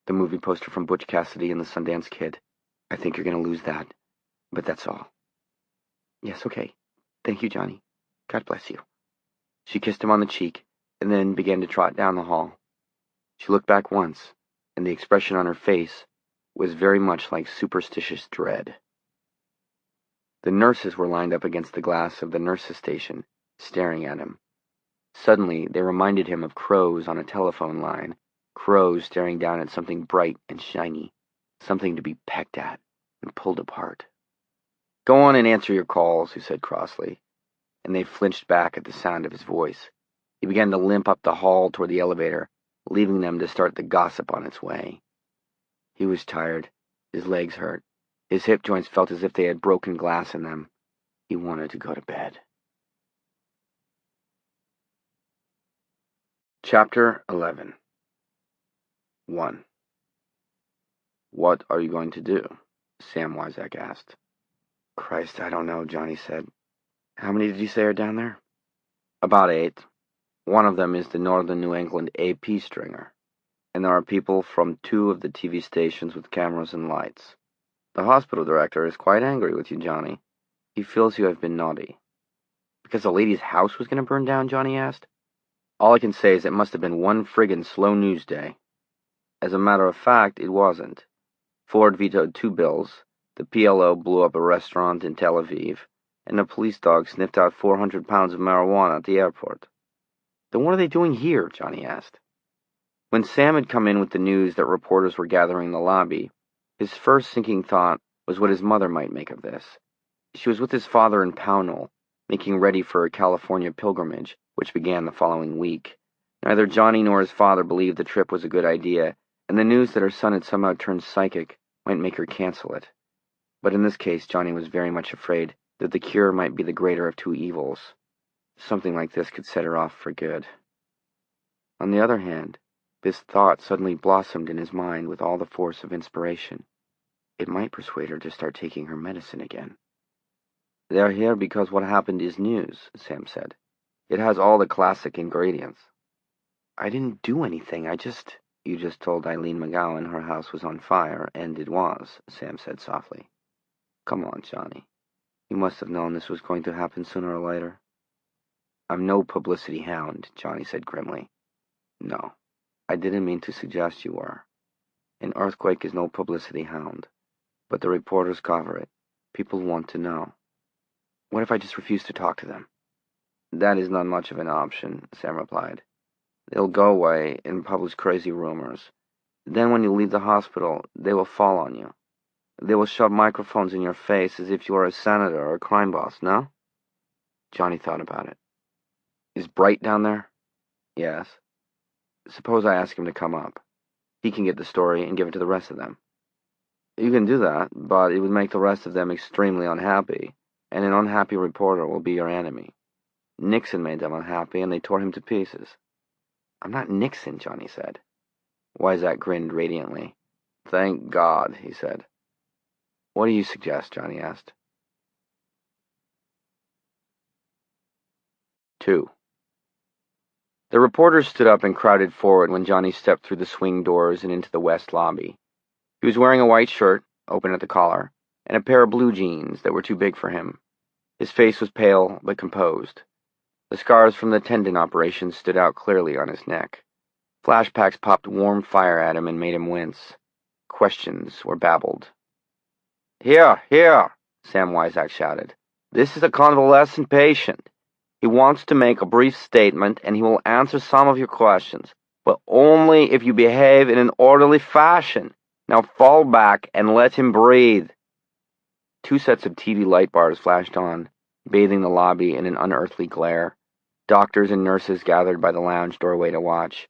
The movie poster from Butch Cassidy and the Sundance Kid. I think you're going to lose that, but that's all. Yes, okay. Thank you, Johnny. God bless you. She kissed him on the cheek, and then began to trot down the hall. She looked back once, and the expression on her face was very much like superstitious dread. The nurses were lined up against the glass of the nurses' station, staring at him. Suddenly, they reminded him of crows on a telephone line, crows staring down at something bright and shiny, something to be pecked at and pulled apart. Go on and answer your calls, he said crossly, and they flinched back at the sound of his voice. He began to limp up the hall toward the elevator, leaving them to start the gossip on its way. He was tired. His legs hurt. His hip joints felt as if they had broken glass in them. He wanted to go to bed. Chapter 11. 1. What are you going to do? Sam Wyzak asked. Christ, I don't know, Johnny said. How many did you say are down there? About 8. One of them is the Northern New England AP stringer, and there are people from 2 of the TV stations with cameras and lights. The hospital director is quite angry with you, Johnny. He feels you have been naughty. Because the lady's house was going to burn down, Johnny asked. All I can say is it must have been one friggin' slow news day. As a matter of fact, it wasn't. Ford vetoed 2 bills, the PLO blew up a restaurant in Tel Aviv, and a police dog sniffed out 400 pounds of marijuana at the airport. Then what are they doing here? Johnny asked. When Sam had come in with the news that reporters were gathering in the lobby, his first sinking thought was what his mother might make of this. She was with his father in Pownell, making ready for a California pilgrimage, which began the following week. Neither Johnny nor his father believed the trip was a good idea, and the news that her son had somehow turned psychic might make her cancel it. But in this case, Johnny was very much afraid that the cure might be the greater of 2 evils. Something like this could set her off for good. On the other hand, this thought suddenly blossomed in his mind with all the force of inspiration. It might persuade her to start taking her medicine again. They're here because what happened is news, Sam said. It has all the classic ingredients. I didn't do anything, You just told Eileen McGowan her house was on fire, and it was, Sam said softly. Come on, Johnny. You must have known this was going to happen sooner or later. I'm no publicity hound, Johnny said grimly. No, I didn't mean to suggest you were. An earthquake is no publicity hound, but the reporters cover it. People want to know. What if I just refuse to talk to them? That is not much of an option, Sam replied. They'll go away and publish crazy rumors. Then when you leave the hospital, they will fall on you. They will shove microphones in your face as if you are a senator or a crime boss, no? Johnny thought about it. Is Bright down there? Yes. Suppose I ask him to come up. He can get the story and give it to the rest of them. You can do that, but it would make the rest of them extremely unhappy, and an unhappy reporter will be your enemy. Nixon made them unhappy, and they tore him to pieces. I'm not Nixon, Johnny said. Wyzak grinned radiantly. Thank God, he said. What do you suggest? Johnny asked. 2. The reporters stood up and crowded forward when Johnny stepped through the swing doors and into the west lobby. He was wearing a white shirt, open at the collar, and a pair of blue jeans that were too big for him. His face was pale but composed. The scars from the tendon operation stood out clearly on his neck. Flashbacks popped warm fire at him and made him wince. Questions were babbled. Here, here, Sam Wyzak shouted. This is a convalescent patient. He wants to make a brief statement, and he will answer some of your questions, but only if you behave in an orderly fashion. Now fall back and let him breathe. 2 sets of TV light bars flashed on, bathing the lobby in an unearthly glare. Doctors and nurses gathered by the lounge doorway to watch.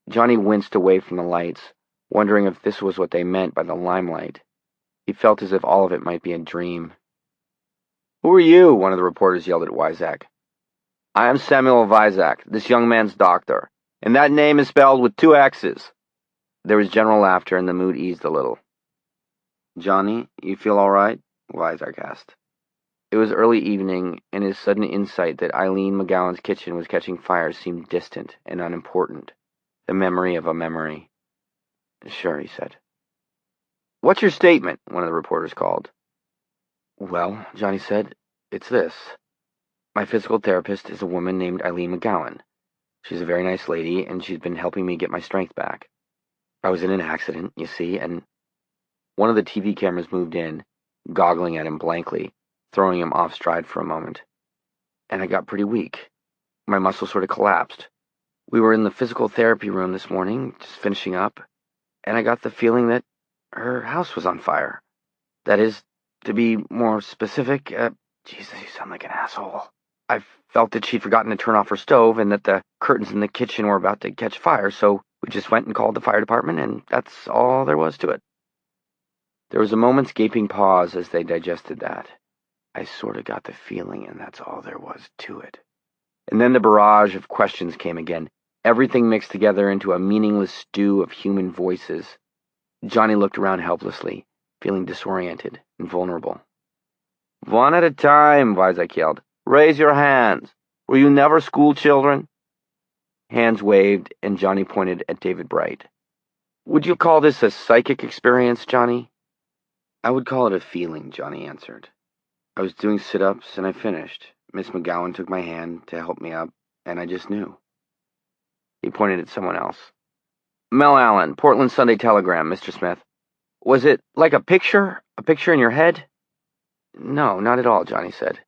Johnny winced away from the lights, wondering if this was what they meant by the limelight. He felt as if all of it might be a dream. Who are you? One of the reporters yelled at Wyzak. I am Samuel Wyzak, this young man's doctor, and that name is spelled with 2 X's. There was general laughter, and the mood eased a little. Johnny, you feel all right? Wyzak asked. It was early evening, and his sudden insight that Eileen McGowan's kitchen was catching fire seemed distant and unimportant. The memory of a memory. Sure, he said. What's your statement? One of the reporters called. Well, Johnny said, it's this. My physical therapist is a woman named Eileen McGowan. She's a very nice lady, and she's been helping me get my strength back. I was in an accident, you see, and one of the TV cameras moved in, goggling at him blankly, throwing him off stride for a moment. And I got pretty weak. My muscles sort of collapsed. We were in the physical therapy room this morning, just finishing up, and I got the feeling that her house was on fire. That is, to be more specific, Jesus, you sound like an asshole. I felt that she'd forgotten to turn off her stove and that the curtains in the kitchen were about to catch fire, so we just went and called the fire department, and that's all there was to it. There was a moment's gaping pause as they digested that. I sort of got the feeling, and that's all there was to it. And then the barrage of questions came again, everything mixed together into a meaningless stew of human voices. Johnny looked around helplessly, feeling disoriented and vulnerable. One at a time, Wyzak yelled. Raise your hands. Were you never school children? Hands waved, and Johnny pointed at David Bright. Would you call this a psychic experience, Johnny? I would call it a feeling, Johnny answered. I was doing sit-ups, and I finished. Miss McGowan took my hand to help me up, and I just knew. He pointed at someone else. Mel Allen, Portland Sunday Telegram, Mr. Smith. Was it like a picture? A picture in your head? No, not at all, Johnny said,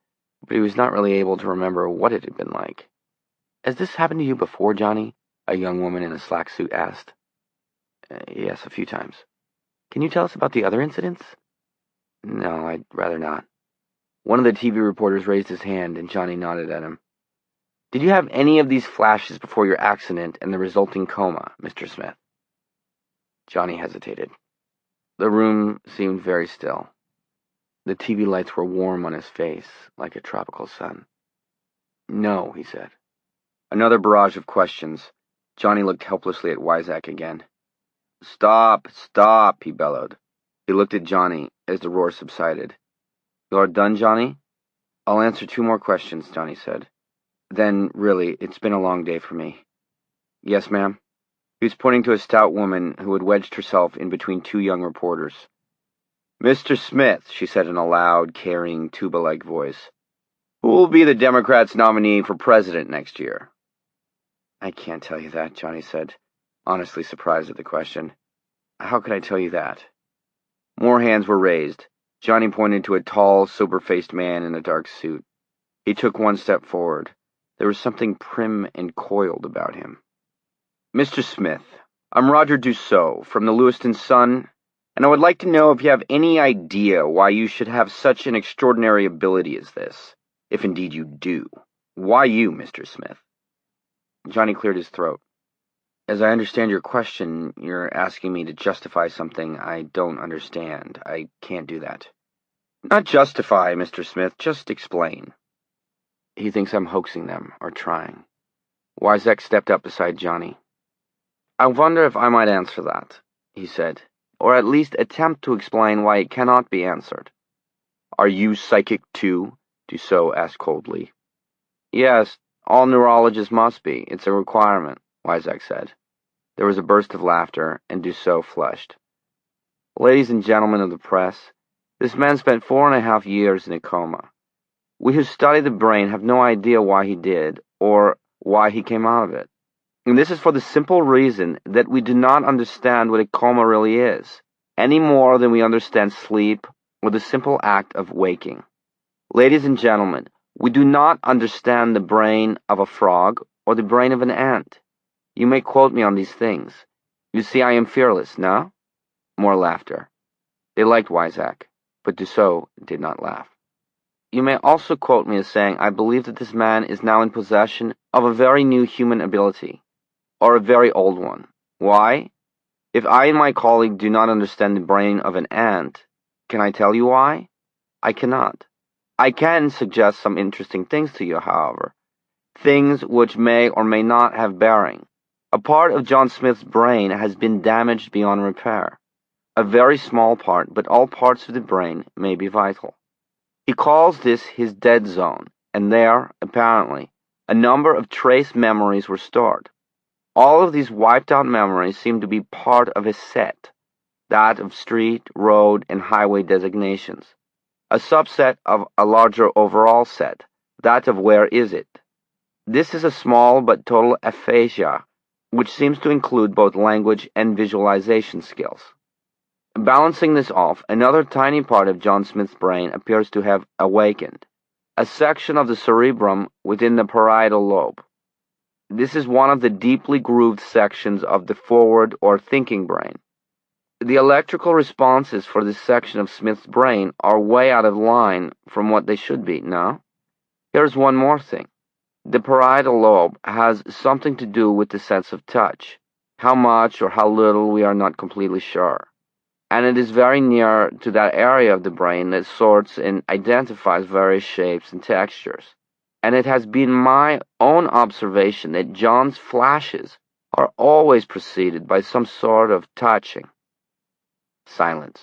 but he was not really able to remember what it had been like. Has this happened to you before, Johnny? A young woman in a slack suit asked. Yes, a few times. Can you tell us about the other incidents? No, I'd rather not. One of the TV reporters raised his hand, and Johnny nodded at him. Did you have any of these flashes before your accident and the resulting coma, Mr. Smith? Johnny hesitated. The room seemed very still. The TV lights were warm on his face, like a tropical sun. No, he said. Another barrage of questions. Johnny looked helplessly at Wyzak again. Stop, stop, he bellowed. He looked at Johnny as the roar subsided. You are done, Johnny? I'll answer 2 more questions, Johnny said. Then, really, it's been a long day for me. Yes, ma'am? He was pointing to a stout woman who had wedged herself in between 2 young reporters. Mr. Smith, she said in a loud, carrying, tuba-like voice, who will be the Democrats' nominee for president next year? I can't tell you that, Johnny said, honestly surprised at the question. How could I tell you that? More hands were raised. Johnny pointed to a tall, sober-faced man in a dark suit. He took 1 step forward. There was something prim and coiled about him. Mr. Smith, I'm Roger Dussault from the Lewiston Sun, and I would like to know if you have any idea why you should have such an extraordinary ability as this, if indeed you do. Why you, Mr. Smith? Johnny cleared his throat. As I understand your question, you're asking me to justify something I don't understand. I can't do that. Not justify, Mr. Smith, just explain. He thinks I'm hoaxing them, or trying. Wyzak stepped up beside Johnny. I wonder if I might answer that, he said, or at least attempt to explain why it cannot be answered. Are you psychic too? Dussault asked coldly. Yes, all neurologists must be. It's a requirement, Wyzak said. There was a burst of laughter, and Dussault flushed. Ladies and gentlemen of the press, this man spent 4.5 years in a coma. We who study the brain have no idea why he did, or why he came out of it. And this is for the simple reason that we do not understand what a coma really is, any more than we understand sleep or the simple act of waking. Ladies and gentlemen, we do not understand the brain of a frog or the brain of an ant. You may quote me on these things. You see, I am fearless, no? More laughter. They liked Wyzak, but Dussault did not laugh. You may also quote me as saying, I believe that this man is now in possession of a very new human ability, or a very old one. Why? If I and my colleague do not understand the brain of an ant, can I tell you why? I cannot. I can suggest some interesting things to you, however. Things which may or may not have bearing. A part of John Smith's brain has been damaged beyond repair. A very small part, but all parts of the brain may be vital. He calls this his dead zone, and there, apparently, a number of trace memories were stored. All of these wiped-out memories seem to be part of a set, that of street, road, and highway designations. A subset of a larger overall set, that of where is it. This is a small but total aphasia, which seems to include both language and visualization skills. Balancing this off, another tiny part of John Smith's brain appears to have awakened, a section of the cerebrum within the parietal lobe. This is one of the deeply grooved sections of the forward or thinking brain. The electrical responses for this section of Smith's brain are way out of line from what they should be, no? Here's one more thing. The parietal lobe has something to do with the sense of touch. How much or how little we are not completely sure. And it is very near to that area of the brain that sorts and identifies various shapes and textures. And it has been my own observation that John's flashes are always preceded by some sort of touching. Silence.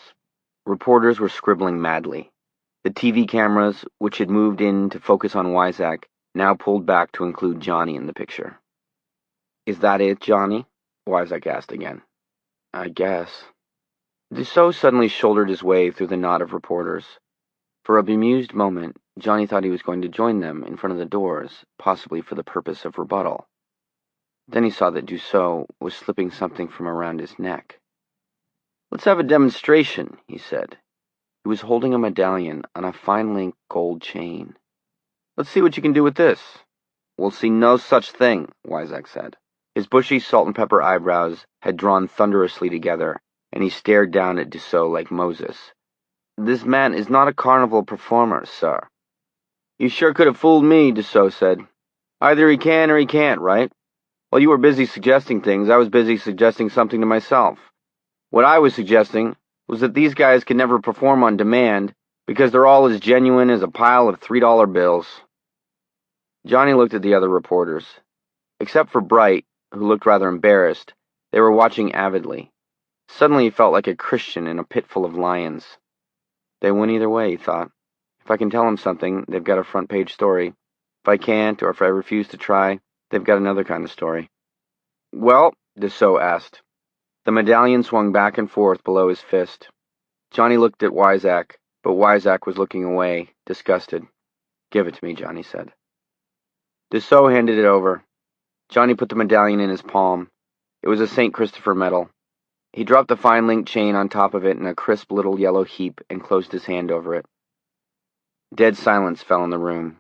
Reporters were scribbling madly. The TV cameras, which had moved in to focus on Wyzak, now pulled back to include Johnny in the picture. Is that it, Johnny? Wyzak asked again. I guess. Dussault suddenly shouldered his way through the knot of reporters. For a bemused moment, Johnny thought he was going to join them in front of the doors, possibly for the purpose of rebuttal. Then he saw that Dussault was slipping something from around his neck. Let's have a demonstration, he said. He was holding a medallion on a fine-link gold chain. Let's see what you can do with this. We'll see no such thing, Wyzak said. His bushy salt-and-pepper eyebrows had drawn thunderously together, and he stared down at Dussault like Moses. This man is not a carnival performer, sir. You sure could have fooled me, Dussault said. Either he can or he can't, right? While you were busy suggesting things, I was busy suggesting something to myself. What I was suggesting was that these guys can never perform on demand because they're all as genuine as a pile of $3 bills. Johnny looked at the other reporters. Except for Bright, who looked rather embarrassed, they were watching avidly. Suddenly he felt like a Christian in a pit full of lions. They win either way, he thought. If I can tell them something, they've got a front-page story. If I can't, or if I refuse to try, they've got another kind of story. Well, Dussault asked. The medallion swung back and forth below his fist. Johnny looked at Wyzak, but Wyzak was looking away, disgusted. Give it to me, Johnny said. Dussault handed it over. Johnny put the medallion in his palm. It was a St. Christopher medal. He dropped the fine link chain on top of it in a crisp little yellow heap and closed his hand over it. Dead silence fell in the room.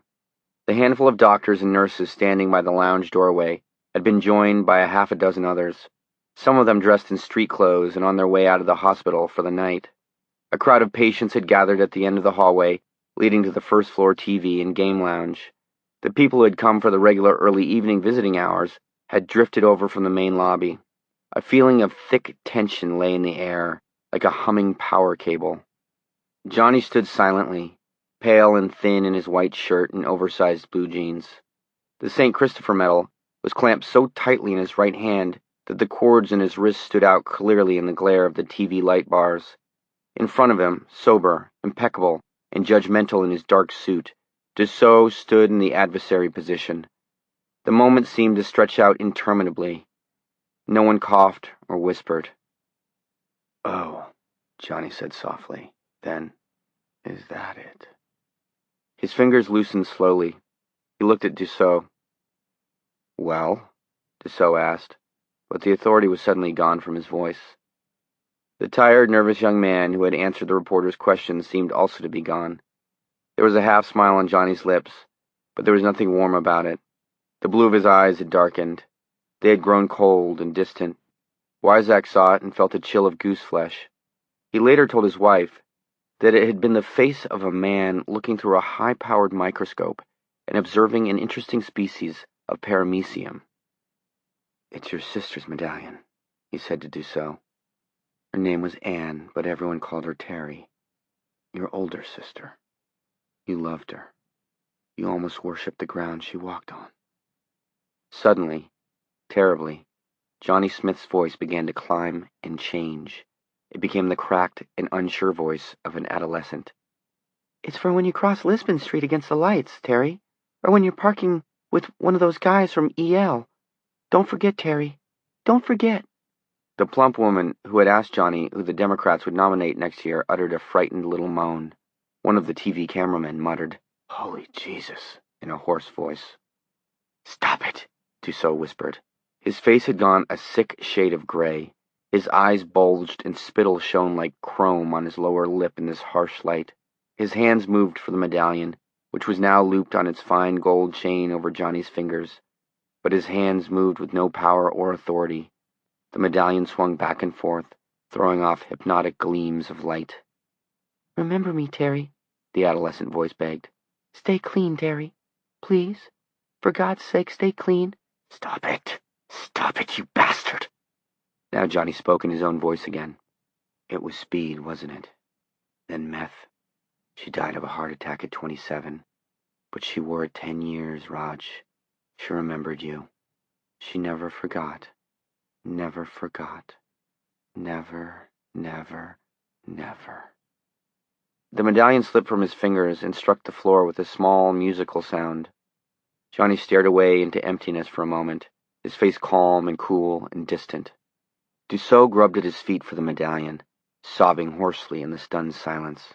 The handful of doctors and nurses standing by the lounge doorway had been joined by a half a dozen others, some of them dressed in street clothes and on their way out of the hospital for the night. A crowd of patients had gathered at the end of the hallway, leading to the first-floor TV and game lounge. The people who had come for the regular early evening visiting hours had drifted over from the main lobby. A feeling of thick tension lay in the air, like a humming power cable. Johnny stood silently, pale and thin in his white shirt and oversized blue jeans. The St. Christopher medal was clamped so tightly in his right hand that the cords in his wrist stood out clearly in the glare of the TV light bars. In front of him, sober, impeccable, and judgmental in his dark suit, Dussault stood in the adversary position. The moment seemed to stretch out interminably. No one coughed or whispered. "Oh," Johnny said softly. Then, "Is that it?" His fingers loosened slowly. He looked at Dussault. "Well?" Dussault asked, but the authority was suddenly gone from his voice. The tired, nervous young man who had answered the reporter's questions seemed also to be gone. There was a half-smile on Johnny's lips, but there was nothing warm about it. The blue of his eyes had darkened. They had grown cold and distant. Wyzak saw it and felt a chill of goose-flesh. He later told his wife that it had been the face of a man looking through a high-powered microscope and observing an interesting species of paramecium. "It's your sister's medallion," he said to Dussault. "Her name was Anne, but everyone called her Terry. Your older sister. You loved her. You almost worshipped the ground she walked on." Suddenly, terribly, Johnny Smith's voice began to climb and change. It became the cracked and unsure voice of an adolescent. "It's for when you cross Lisbon Street against the lights, Terry. Or when you're parking with one of those guys from EL. Don't forget, Terry. Don't forget." The plump woman who had asked Johnny who the Democrats would nominate next year uttered a frightened little moan. One of the TV cameramen muttered, "Holy Jesus," in a hoarse voice. "Stop it," Dussault whispered. His face had gone a sick shade of gray. His eyes bulged and spittle shone like chrome on his lower lip in this harsh light. His hands moved for the medallion, which was now looped on its fine gold chain over Johnny's fingers. But his hands moved with no power or authority. The medallion swung back and forth, throwing off hypnotic gleams of light. "Remember me, Terry," the adolescent voice begged. "Stay clean, Terry. Please. For God's sake, stay clean." "Stop it! Stop it, you bastard!" Now Johnny spoke in his own voice again. "It was speed, wasn't it? Then meth. She died of a heart attack at 27. But she wore it 10 years, Raj. She remembered you. She never forgot. Never forgot. Never, never, never." The medallion slipped from his fingers and struck the floor with a small musical sound. Johnny stared away into emptiness for a moment, his face calm and cool and distant. Dussault grubbed at his feet for the medallion, sobbing hoarsely in the stunned silence.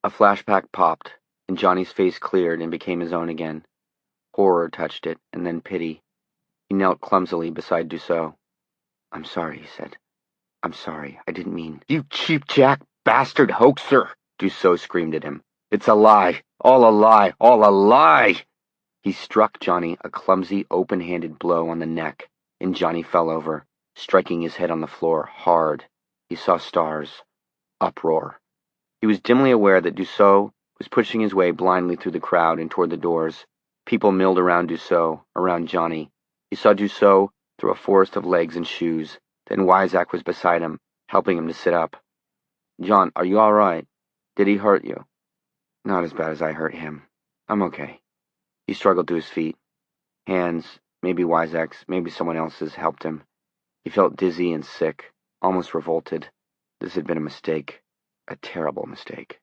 A flashback popped, and Johnny's face cleared and became his own again. Horror touched it, and then pity. He knelt clumsily beside Dussault. "I'm sorry," he said. "I'm sorry. I didn't mean—" "You cheap-jack bastard hoaxer!" Dussault screamed at him. "It's a lie! All a lie! All a lie!" He struck Johnny a clumsy, open-handed blow on the neck, and Johnny fell over, striking his head on the floor hard. He saw stars. Uproar. He was dimly aware that Dussault was pushing his way blindly through the crowd and toward the doors. People milled around Dussault, around Johnny. He saw Dussault through a forest of legs and shoes. Then Wyzak was beside him, helping him to sit up. "John, are you all right? Did he hurt you?" "Not as bad as I hurt him. I'm okay." He struggled to his feet. Hands, maybe Wyzak's, maybe someone else's, helped him. He felt dizzy and sick, almost revolted. This had been a mistake. A terrible mistake.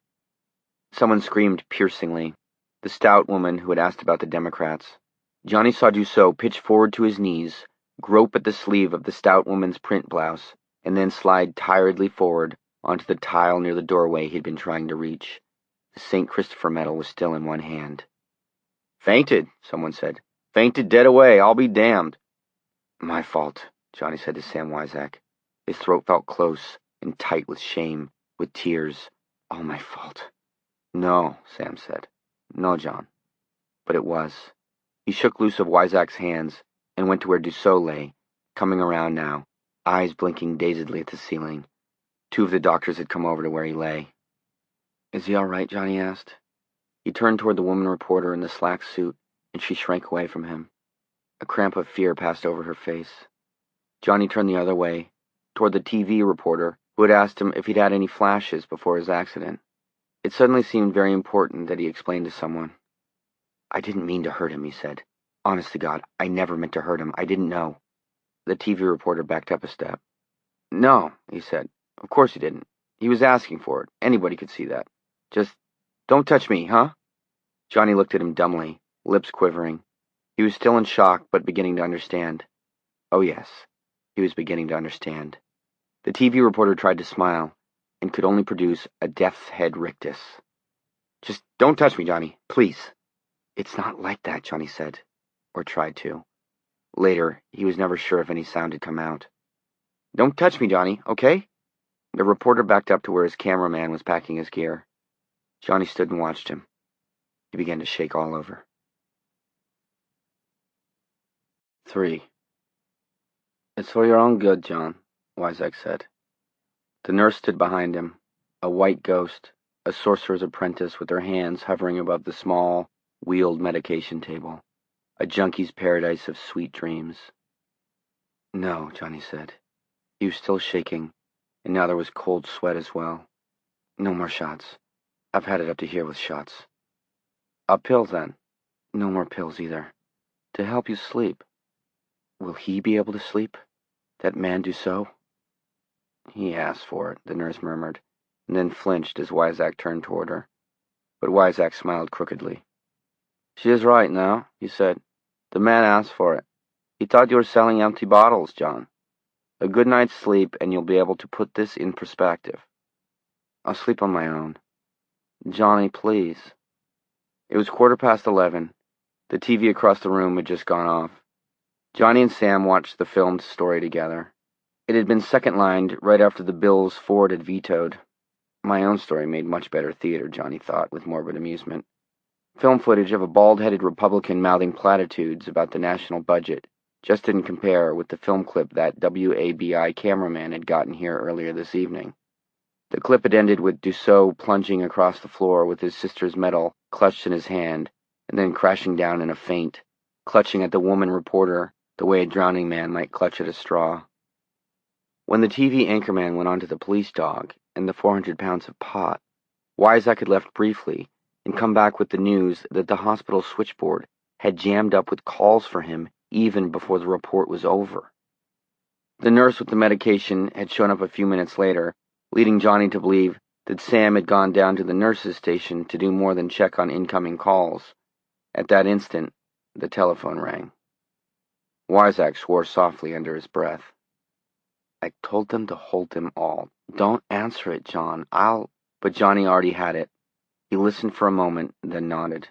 Someone screamed piercingly. The stout woman who had asked about the Democrats. Johnny saw Dussault pitch forward to his knees, grope at the sleeve of the stout woman's print blouse, and then slide tiredly forward onto the tile near the doorway he'd been trying to reach. The St. Christopher medal was still in one hand. "Fainted," someone said. "Fainted dead away, I'll be damned." "My fault," Johnny said to Sam Wyzak. His throat felt close and tight with shame, with tears. "All my fault." "No," Sam said. "No, John." But it was. He shook loose of Wyzak's hands and went to where Dussault lay, coming around now, eyes blinking dazedly at the ceiling. Two of the doctors had come over to where he lay. "Is he all right?" Johnny asked. He turned toward the woman reporter in the slack suit, and she shrank away from him. A cramp of fear passed over her face. Johnny turned the other way, toward the TV reporter who had asked him if he'd had any flashes before his accident. It suddenly seemed very important that he explain to someone. "I didn't mean to hurt him," he said. "Honest to God, I never meant to hurt him. I didn't know." The TV reporter backed up a step. "No," he said. "Of course you didn't. He was asking for it. Anybody could see that. Just don't touch me, huh?" Johnny looked at him dumbly, lips quivering. He was still in shock, but beginning to understand. Oh yes, he was beginning to understand. The TV reporter tried to smile, and could only produce a death's head rictus. "Just don't touch me, Johnny, please." "It's not like that," Johnny said, or tried to. Later, he was never sure if any sound had come out. "Don't touch me, Johnny, okay?" The reporter backed up to where his cameraman was packing his gear. Johnny stood and watched him. He began to shake all over. 3. "It's for your own good, John," Wyzak said. The nurse stood behind him, a white ghost, a sorcerer's apprentice with her hands hovering above the small, wheeled medication table, a junkie's paradise of sweet dreams. "No," Johnny said. He was still shaking, and now there was cold sweat as well. "No more shots. I've had it up to here with shots." "A pill, then?" "No more pills either. To help you sleep." "Will he be able to sleep? That man Dussault?" "He asked for it," the nurse murmured, and then flinched as Wyzak turned toward her. But Wyzak smiled crookedly. "She is right now," he said. "The man asked for it. He thought you were selling empty bottles, John. A good night's sleep, and you'll be able to put this in perspective." "I'll sleep on my own." "Johnny, please." It was 11:15. The TV across the room had just gone off. Johnny and Sam watched the filmed story together. It had been second-lined right after the bills Ford had vetoed. My own story made much better theater, Johnny thought with morbid amusement. Film footage of a bald-headed Republican mouthing platitudes about the national budget just didn't compare with the film clip that WABI cameraman had gotten here earlier this evening. The clip had ended with Dussault plunging across the floor with his sister's medal clutched in his hand, and then crashing down in a faint, clutching at the woman reporter the way a drowning man might clutch at a straw. When the TV anchorman went on to the police dog and the 400 pounds of pot, Wyzak had left briefly and come back with the news that the hospital switchboard had jammed up with calls for him even before the report was over. The nurse with the medication had shown up a few minutes later, leading Johnny to believe that Sam had gone down to the nurse's station to do more than check on incoming calls. At that instant, the telephone rang. Wyzak swore softly under his breath. "I told them to hold them all. Don't answer it, John. But Johnny already had it. He listened for a moment, then nodded.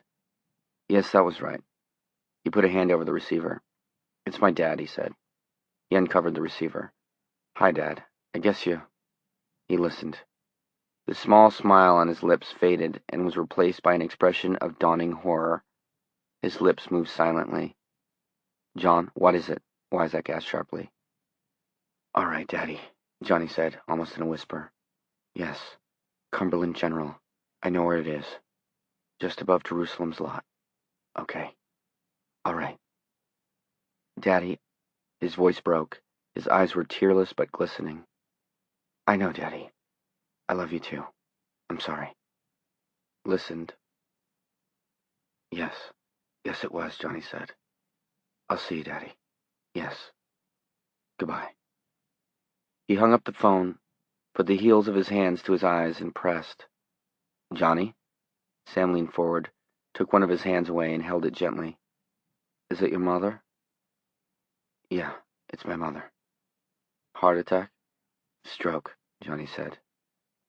"Yes, that was right." He put a hand over the receiver. "It's my dad," he said. He uncovered the receiver. "Hi, Dad. I guess you..." He listened. The small smile on his lips faded and was replaced by an expression of dawning horror. His lips moved silently. "John, what is it?" Wyzak asked sharply. "All right, Daddy," Johnny said, almost in a whisper. "Yes, Cumberland General. I know where it is. Just above Jerusalem's lot. Okay. All right." "Daddy," his voice broke. His eyes were tearless but glistening. "I know, Daddy. I love you too. I'm sorry." Listened. "Yes. Yes, it was," Johnny said. "I'll see you, Daddy. Yes. Goodbye." He hung up the phone, put the heels of his hands to his eyes, and pressed. "Johnny?" Sam leaned forward, took one of his hands away, and held it gently. "Is it your mother?" "Yeah, it's my mother." "Heart attack?" "Stroke," Johnny said.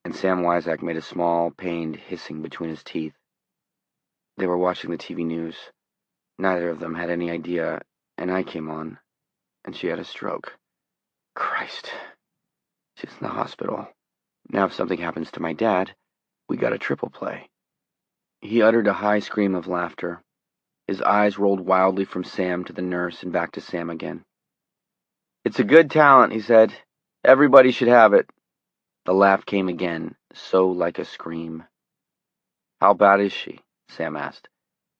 And Sam Wyzak made a small, pained hissing between his teeth. They were watching the TV news. Neither of them had any idea, and I came on, and she had a stroke. Christ. She's in the hospital. Now if something happens to my dad, we got a triple play. He uttered a high scream of laughter. His eyes rolled wildly from Sam to the nurse and back to Sam again. "It's a good talent," he said. "Everybody should have it." The laugh came again, so like a scream. "How bad is she?" Sam asked.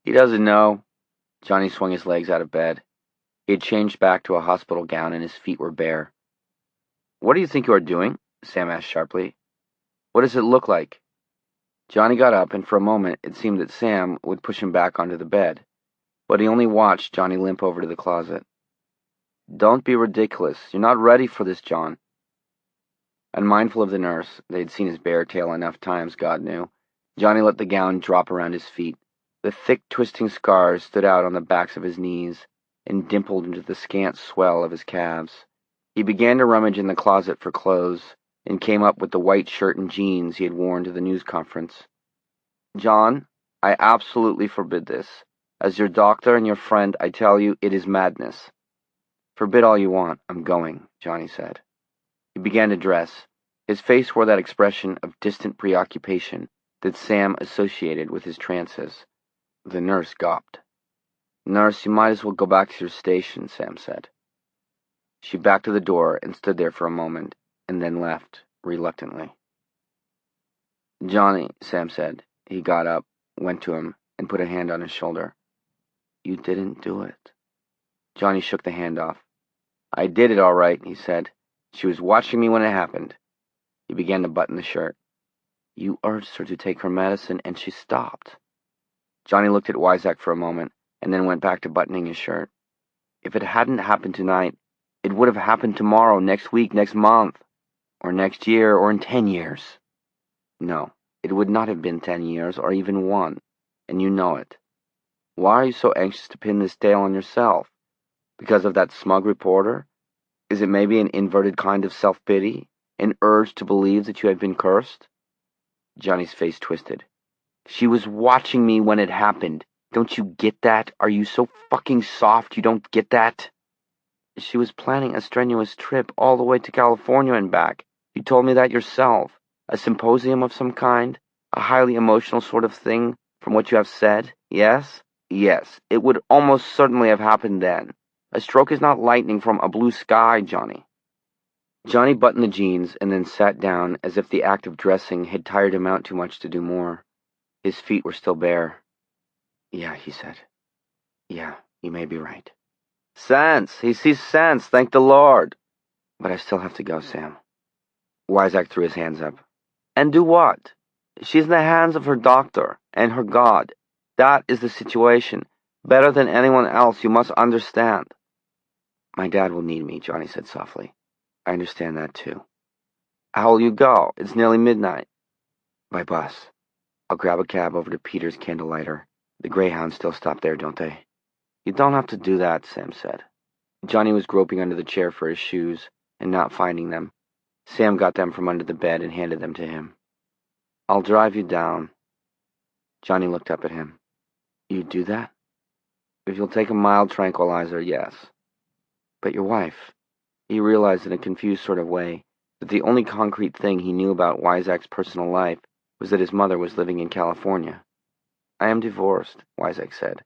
"He doesn't know." Johnny swung his legs out of bed. He had changed back to a hospital gown and his feet were bare. "What do you think you are doing?" Sam asked sharply. "What does it look like?" Johnny got up, and for a moment it seemed that Sam would push him back onto the bed, but he only watched Johnny limp over to the closet. "Don't be ridiculous. You're not ready for this, John." Unmindful of the nurse, they'd seen his bare tail enough times, God knew, Johnny let the gown drop around his feet. The thick, twisting scars stood out on the backs of his knees and dimpled into the scant swell of his calves. He began to rummage in the closet for clothes and came up with the white shirt and jeans he had worn to the news conference. "John, I absolutely forbid this. As your doctor and your friend, I tell you it is madness." "Forbid all you want. I'm going," Johnny said. He began to dress. His face wore that expression of distant preoccupation that Sam associated with his trances. The nurse gawped. "Nurse, you might as well go back to your station," Sam said. She backed to the door and stood there for a moment, and then left, reluctantly. "Johnny," Sam said. He got up, went to him, and put a hand on his shoulder. "You didn't do it." Johnny shook the hand off. "I did it all right," he said. "She was watching me when it happened." He began to button the shirt. "You urged her to take her medicine, and she stopped." Johnny looked at Wyzak for a moment, and then went back to buttoning his shirt. "If it hadn't happened tonight, it would have happened tomorrow, next week, next month, or next year, or in 10 years. No, it would not have been 10 years, or even 1, and you know it. Why are you so anxious to pin this tale on yourself? Because of that smug reporter? Is it maybe an inverted kind of self-pity? An urge to believe that you had been cursed?" Johnny's face twisted. "She was watching me when it happened. Don't you get that? Are you so fucking soft you don't get that?" "She was planning a strenuous trip all the way to California and back. You told me that yourself. A symposium of some kind? A highly emotional sort of thing, from what you have said? Yes? Yes, it would almost certainly have happened then. A stroke is not lightning from a blue sky, Johnny." Johnny buttoned the jeans and then sat down as if the act of dressing had tired him out too much to do more. His feet were still bare. "Yeah," he said. "Yeah, you may be right." "Sense! He sees sense, thank the Lord!" "But I still have to go, Sam." Wyzak threw his hands up. "And do what? She's in the hands of her doctor and her God. That is the situation. Better than anyone else, you must understand." "My dad will need me," Johnny said softly. "I understand that, too." "How will you go? It's nearly midnight." "By bus. I'll grab a cab over to Peter's Candlelighter. The Greyhounds still stop there, don't they?" "You don't have to do that," Sam said. Johnny was groping under the chair for his shoes and not finding them. Sam got them from under the bed and handed them to him. "I'll drive you down." Johnny looked up at him. "You'd do that?" "If you'll take a mild tranquilizer, yes." "But your wife?" He realized in a confused sort of way that the only concrete thing he knew about Wyzak's personal life was that his mother was living in California. "I am divorced," Wyzak said.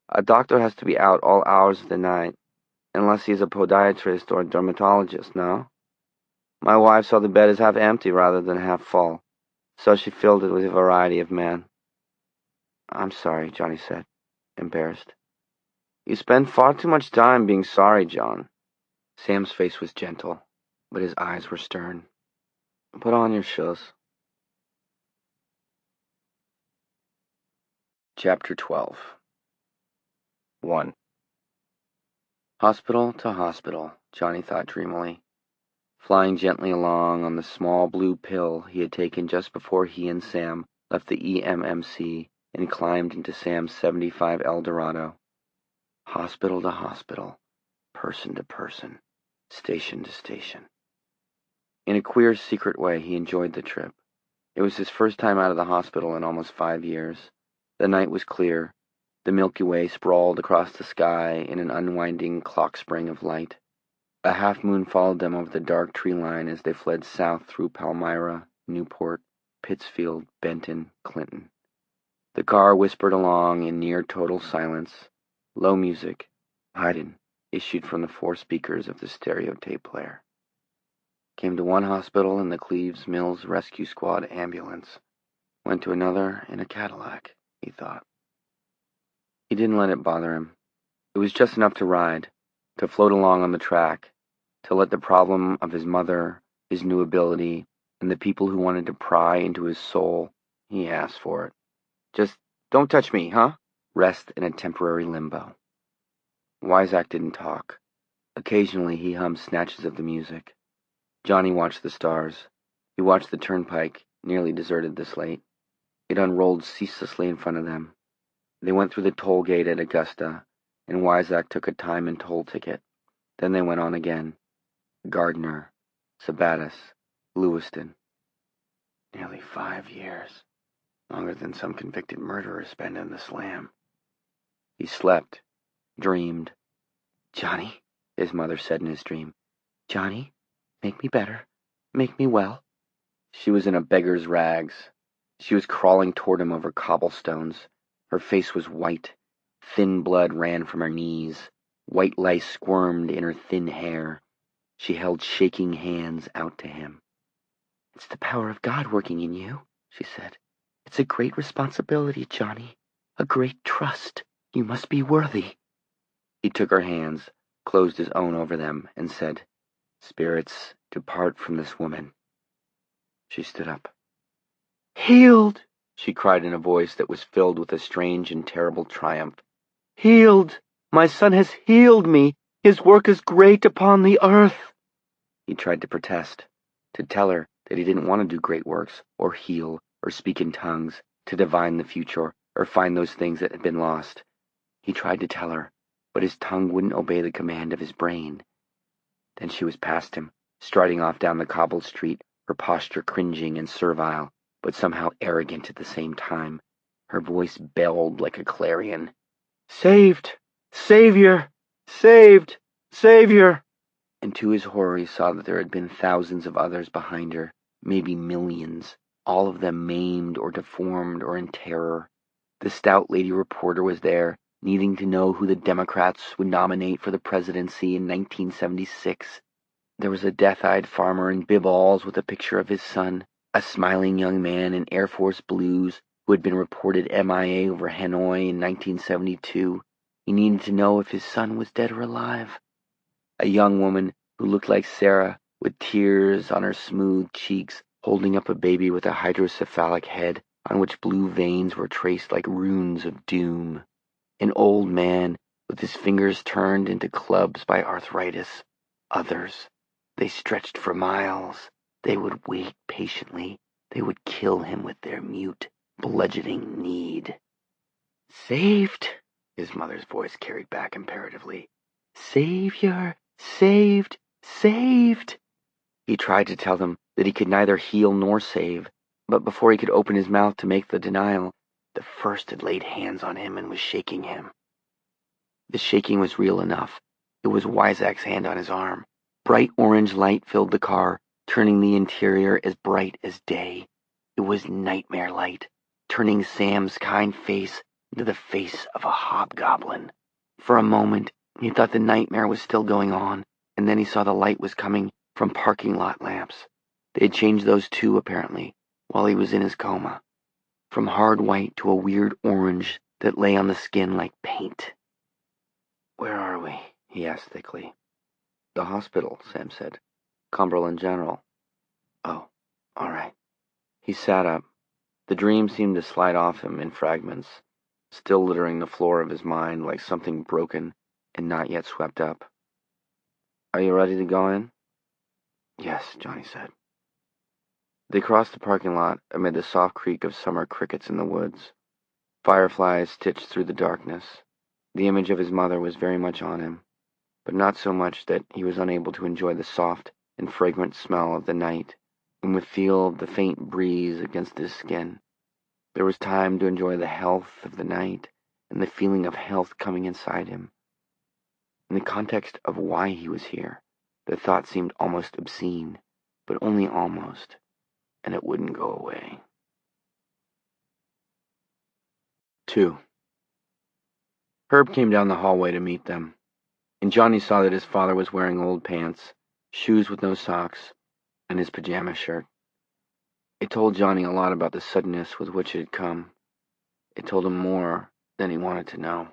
"A doctor has to be out all hours of the night, unless he is a podiatrist or a dermatologist, no? My wife saw the bed as half empty rather than half full, so she filled it with a variety of men." "I'm sorry," Johnny said, embarrassed. "You spend far too much time being sorry, John." Sam's face was gentle, but his eyes were stern. "Put on your shoes." Chapter 12. 1. Hospital to hospital, Johnny thought dreamily, flying gently along on the small blue pill he had taken just before he and Sam left the EMMC and climbed into Sam's 75 Eldorado. Hospital to hospital, person to person, station to station. In a queer, secret way, he enjoyed the trip. It was his first time out of the hospital in almost 5 years. The night was clear. The Milky Way sprawled across the sky in an unwinding clock spring of light. A half-moon followed them over the dark tree line as they fled south through Palmyra, Newport, Pittsfield, Benton, Clinton. The car whispered along in near total silence. Low music, Haydn, issued from the 4 speakers of the stereo tape player. Came to one hospital in the Cleves Mills Rescue Squad ambulance. Went to another in a Cadillac, he thought. He didn't let it bother him. It was just enough to ride, to float along on the track, to let the problem of his mother, his new ability, and the people who wanted to pry into his soul He asked for it. Just don't touch me, huh? Rest in a temporary limbo. Weizak didn't talk. Occasionally he hummed snatches of the music. Johnny watched the stars. He watched the turnpike, nearly deserted this late. It unrolled ceaselessly in front of them. They went through the toll gate at Augusta, and Weizak took a time and toll ticket. Then they went on again. Gardner, Sabattis, Lewiston. Nearly 5 years. Longer than some convicted murderers spend in the slam. He slept, dreamed. "Johnny," his mother said in his dream. "Johnny, make me better. Make me well." She was in a beggar's rags. She was crawling toward him over cobblestones. Her face was white. Thin blood ran from her knees. White lice squirmed in her thin hair. She held shaking hands out to him. "It's the power of God working in you," she said. "It's a great responsibility, Johnny. A great trust. You must be worthy." He took her hands, closed his own over them, and said, "Spirits, depart from this woman." She stood up. "Healed!" she cried in a voice that was filled with a strange and terrible triumph. "Healed! My son has healed me! His work is great upon the earth!" He tried to protest, to tell her that he didn't want to do great works, or heal, or speak in tongues, to divine the future, or find those things that had been lost. He tried to tell her, but his tongue wouldn't obey the command of his brain. Then she was past him, striding off down the cobbled street, her posture cringing and servile, but somehow arrogant at the same time. Her voice belled like a clarion. "Saved! Savior! Saved! Savior!" And to his horror he saw that there had been thousands of others behind her, maybe millions, all of them maimed or deformed or in terror. The stout lady reporter was there, needing to know who the Democrats would nominate for the presidency in 1976. There was a death-eyed farmer in bib-alls with a picture of his son, a smiling young man in Air Force blues who had been reported MIA over Hanoi in 1972. He needed to know if his son was dead or alive. A young woman who looked like Sarah, with tears on her smooth cheeks, holding up a baby with a hydrocephalic head on which blue veins were traced like runes of doom. An old man with his fingers turned into clubs by arthritis. Others. They stretched for miles. They would wait patiently. They would kill him with their mute, bludgeoning need. "Saved," his mother's voice carried back imperatively. "Savior, saved, saved." He tried to tell them that he could neither heal nor save, but before he could open his mouth to make the denial, the first had laid hands on him and was shaking him. The shaking was real enough. It was Weizak's hand on his arm. Bright orange light filled the car, turning the interior as bright as day. It was nightmare light, turning Sam's kind face into the face of a hobgoblin. For a moment, he thought the nightmare was still going on, and then he saw the light was coming from parking lot lamps. They had changed those too, apparently, while he was in his coma. From hard white to a weird orange that lay on the skin like paint. "Where are we?" he asked thickly. "The hospital," Sam said. "Cumberland General." "Oh, all right." He sat up. The dream seemed to slide off him in fragments, still littering the floor of his mind like something broken and not yet swept up. "Are you ready to go in?" "Yes," Johnny said. They crossed the parking lot amid the soft creak of summer crickets in the woods. Fireflies stitched through the darkness. The image of his mother was very much on him, but not so much that he was unable to enjoy the soft and fragrant smell of the night, and would feel the faint breeze against his skin. There was time to enjoy the health of the night and the feeling of health coming inside him. In the context of why he was here, the thought seemed almost obscene, but only almost, and it wouldn't go away. 2. Herb came down the hallway to meet them, and Johnny saw that his father was wearing old pants, shoes with no socks, and his pajama shirt. It told Johnny a lot about the suddenness with which it had come. It told him more than he wanted to know.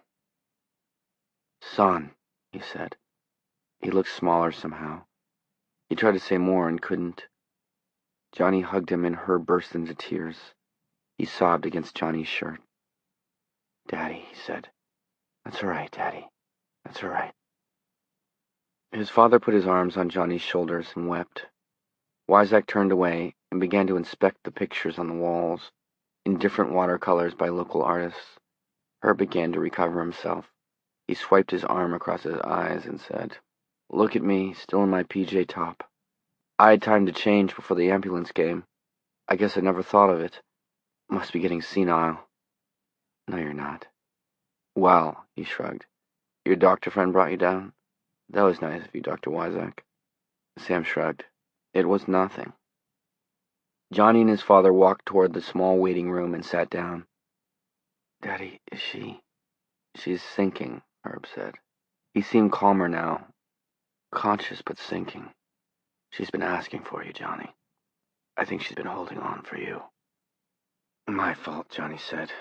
"Son," he said. He looked smaller somehow. He tried to say more and couldn't. Johnny hugged him and Herb burst into tears. He sobbed against Johnny's shirt. "Daddy," he said. "That's all right, Daddy. That's all right." His father put his arms on Johnny's shoulders and wept. Wyzak turned away and began to inspect the pictures on the walls, in different watercolors by local artists. Herb began to recover himself. He swiped his arm across his eyes and said, "Look at me, still in my PJ top. I had time to change before the ambulance came. I guess I never thought of it. Must be getting senile." "No, you're not." "Well," he shrugged, "your doctor friend brought you down? That was nice of you, Dr. Wyzak." Sam shrugged. "It was nothing." Johnny and his father walked toward the small waiting room and sat down. "Daddy, is she?" "She's sinking," Herb said. He seemed calmer now, conscious but sinking. "She's been asking for you, Johnny. I think she's been holding on for you." "My fault," Johnny said.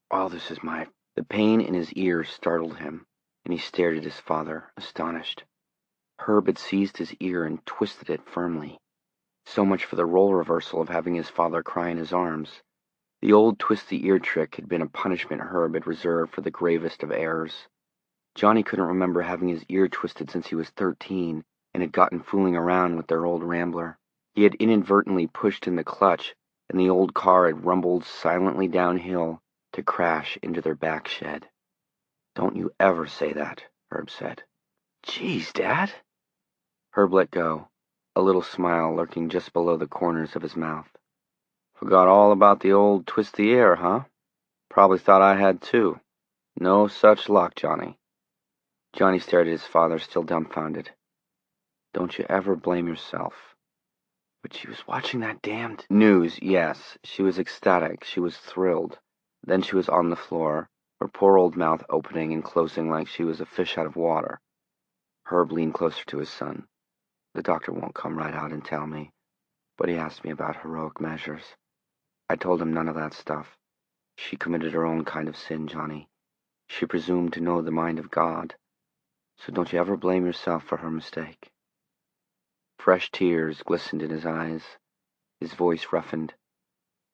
"All this is my—" The pain in his ears startled him, and he stared at his father, astonished. Herb had seized his ear and twisted it firmly. So much for the role reversal of having his father cry in his arms. The old twist-the-ear trick had been a punishment Herb had reserved for the gravest of errors. Johnny couldn't remember having his ear twisted since he was 13 and had gotten fooling around with their old Rambler. He had inadvertently pushed in the clutch, and the old car had rumbled silently downhill to crash into their back shed. "Don't you ever say that," Herb said. "Geez, Dad." Herb let go, a little smile lurking just below the corners of his mouth. "Forgot all about the old twist-the-ear, huh? Probably thought I had too. No such luck, Johnny." Johnny stared at his father, still dumbfounded. "Don't you ever blame yourself." But she was watching that damned news, yes. She was ecstatic. She was thrilled. Then she was on the floor, her poor old mouth opening and closing like she was a fish out of water. Herb leaned closer to his son. "The doctor won't come right out and tell me, but he asked me about heroic measures. I told him none of that stuff. She committed her own kind of sin, Johnny. She presumed to know the mind of God. So don't you ever blame yourself for her mistake." Fresh tears glistened in his eyes. His voice roughened.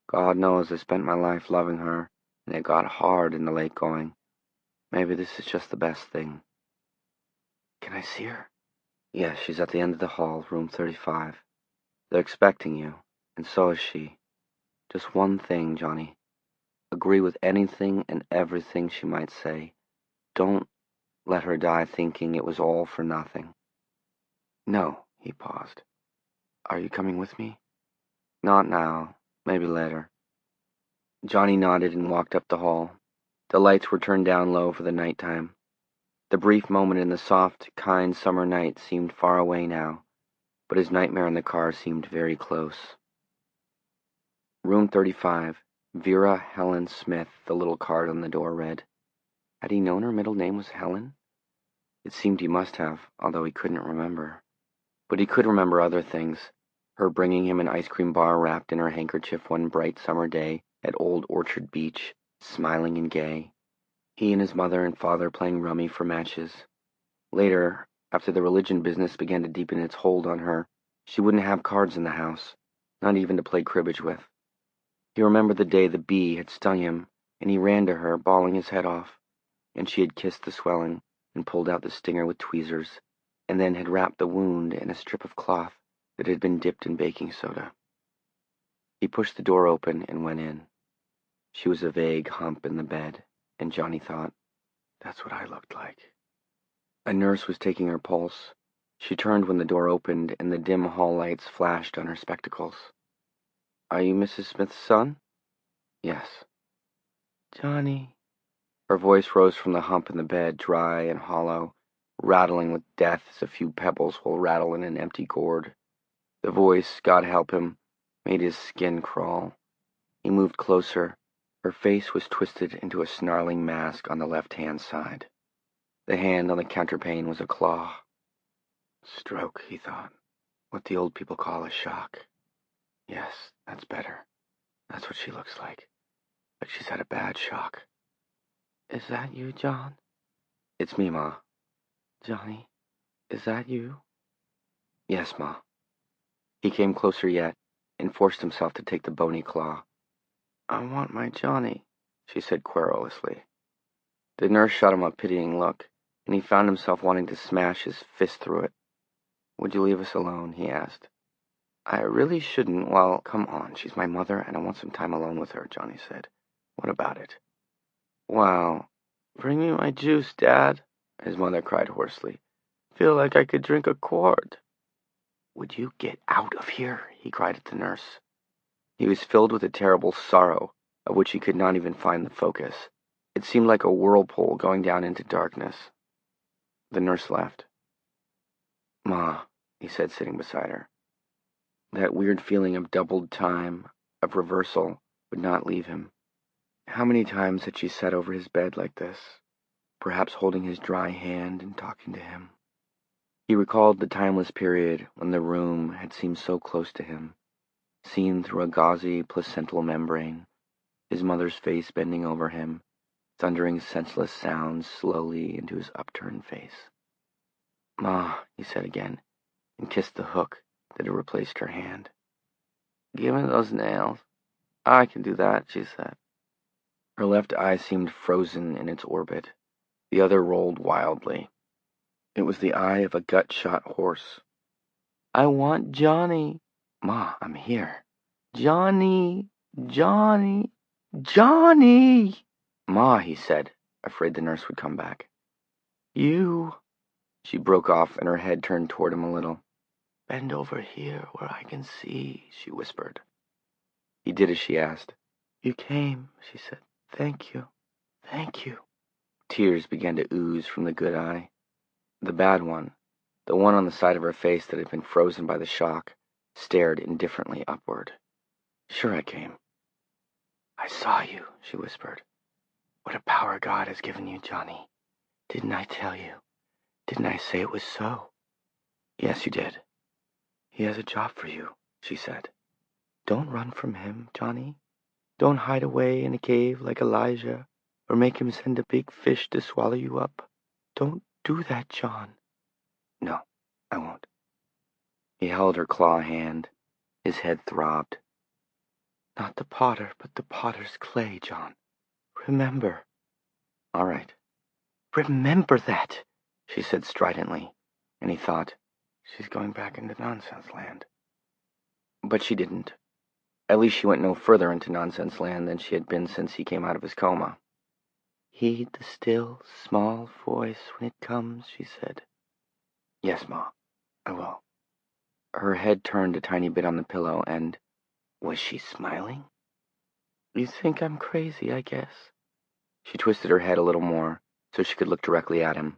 "God knows I spent my life loving her, and it got hard in the late going. Maybe this is just the best thing." "Can I see her?" "Yes, she's at the end of the hall, room 35. They're expecting you, and so is she. Just one thing, Johnny. Agree with anything and everything she might say. Don't let her die thinking it was all for nothing." "No," he paused. "Are you coming with me?" "Not now. Maybe later." Johnny nodded and walked up the hall. The lights were turned down low for the nighttime. The brief moment in the soft, kind summer night seemed far away now, but his nightmare in the car seemed very close. Room 35, Vera Helen Smith, the little card on the door read. Had he known her middle name was Helen? It seemed he must have, although he couldn't remember. But he could remember other things. Her bringing him an ice cream bar wrapped in her handkerchief one bright summer day at Old Orchard Beach, smiling and gay. He and his mother and father playing rummy for matches. Later, after the religion business began to deepen its hold on her, she wouldn't have cards in the house, not even to play cribbage with. He remembered the day the bee had stung him, and he ran to her, bawling his head off, and she had kissed the swelling and pulled out the stinger with tweezers, and then had wrapped the wound in a strip of cloth that had been dipped in baking soda. He pushed the door open and went in. She was a vague hump in the bed, and Johnny thought, that's what I looked like. A nurse was taking her pulse. She turned when the door opened and the dim hall lights flashed on her spectacles. Are you Mrs. Smith's son? Yes. Johnny. Her voice rose from the hump in the bed, dry and hollow, rattling with death as a few pebbles will rattle in an empty gourd. The voice, God help him, made his skin crawl. He moved closer. Her face was twisted into a snarling mask on the left-hand side. The hand on the counterpane was a claw. Stroke, he thought. What the old people call a shock. Yes, that's better. That's what she looks like. Like she's had a bad shock. Is that you, John? It's me, Ma. Johnny, is that you? Yes, Ma. He came closer yet and forced himself to take the bony claw. I want my Johnny, she said querulously. The nurse shot him a pitying look, and he found himself wanting to smash his fist through it. Would you leave us alone? He asked. I really shouldn't. Well, come on, she's my mother, and I want some time alone with her, Johnny said. What about it? Well, bring me my juice, Dad, his mother cried hoarsely. Feel like I could drink a quart. Would you get out of here? He cried at the nurse. He was filled with a terrible sorrow, of which he could not even find the focus. It seemed like a whirlpool going down into darkness. The nurse left. Ma, he said, sitting beside her. That weird feeling of doubled time, of reversal, would not leave him. How many times had she sat over his bed like this, perhaps holding his dry hand and talking to him? He recalled the timeless period when the room had seemed so close to him, seen through a gauzy placental membrane, his mother's face bending over him, thundering senseless sounds slowly into his upturned face. Ma, he said again, and kissed the hook that had replaced her hand. Give me those nails. I can do that, she said. Her left eye seemed frozen in its orbit. The other rolled wildly. It was the eye of a gut-shot horse. I want Johnny. Ma, I'm here. Johnny, Johnny, Johnny! Ma, he said, afraid the nurse would come back. You... She broke off, and her head turned toward him a little. Bend over here where I can see, she whispered. He did as she asked. You came, she said. Thank you. Thank you. Tears began to ooze from the good eye. The bad one, the one on the side of her face that had been frozen by the shock, stared indifferently upward. Sure I came. I saw you, she whispered. What a power God has given you, Johnny. Didn't I tell you? Didn't I say it was so? Yes, you did. He has a job for you, she said. Don't run from him, Johnny. Don't hide away in a cave like Elijah, or make him send a big fish to swallow you up. Don't do that, John. No, I won't. He held her claw hand. His head throbbed. Not the potter, but the potter's clay, John. Remember. All right. Remember that, she said stridently, and he thought, she's going back into nonsense land. But she didn't. At least she went no further into nonsense land than she had been since he came out of his coma. Heed the still, small voice when it comes, she said. Yes, Ma, I will. Her head turned a tiny bit on the pillow, and was she smiling? You think I'm crazy, I guess. She twisted her head a little more, so she could look directly at him.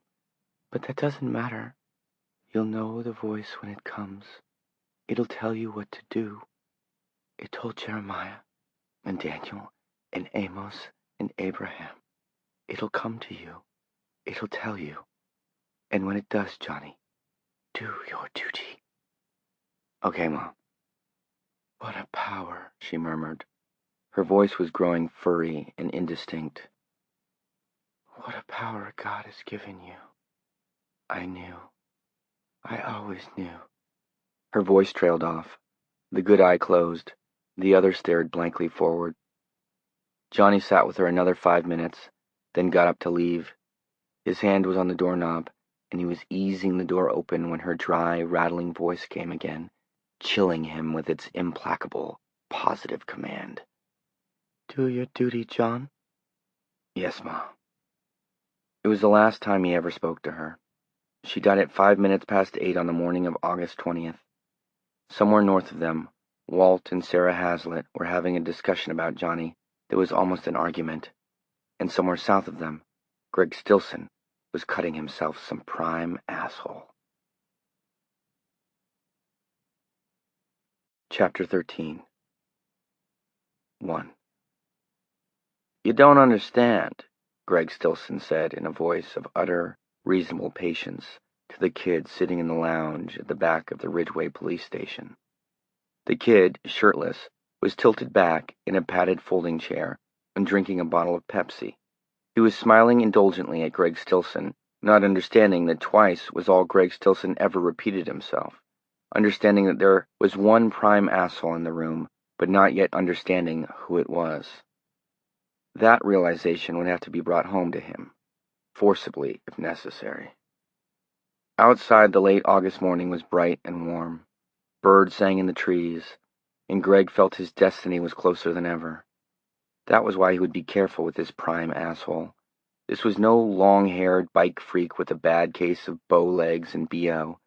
But that doesn't matter. You'll know the voice when it comes. It'll tell you what to do. It told Jeremiah, and Daniel, and Amos, and Abraham. It'll come to you. It'll tell you. And when it does, Johnny, do your duty. Okay, Mom. What a power, she murmured. Her voice was growing furry and indistinct. What a power God has given you. I knew. I always knew. Her voice trailed off. The good eye closed. The other stared blankly forward. Johnny sat with her another 5 minutes, then got up to leave. His hand was on the doorknob, and he was easing the door open when her dry, rattling voice came again, chilling him with its implacable, positive command. Do your duty, John? Yes, Ma. It was the last time he ever spoke to her. She died at 5 minutes past 8 on the morning of August 20th. Somewhere north of them, Walt and Sarah Hazlitt were having a discussion about Johnny that was almost an argument, and somewhere south of them, Greg Stilson was cutting himself some prime asshole. Chapter 13. 1. You don't understand, Greg Stilson said in a voice of utter, reasonable patience to the kid sitting in the lounge at the back of the Ridgeway police station. The kid, shirtless, was tilted back in a padded folding chair and drinking a bottle of Pepsi. He was smiling indulgently at Greg Stilson, not understanding that twice was all Greg Stilson ever repeated himself, understanding that there was one prime asshole in the room, but not yet understanding who it was. That realization would have to be brought home to him, forcibly if necessary. Outside, the late August morning was bright and warm. Birds sang in the trees, and Greg felt his destiny was closer than ever. That was why he would be careful with this prime asshole. This was no long-haired bike freak with a bad case of bow legs and BO.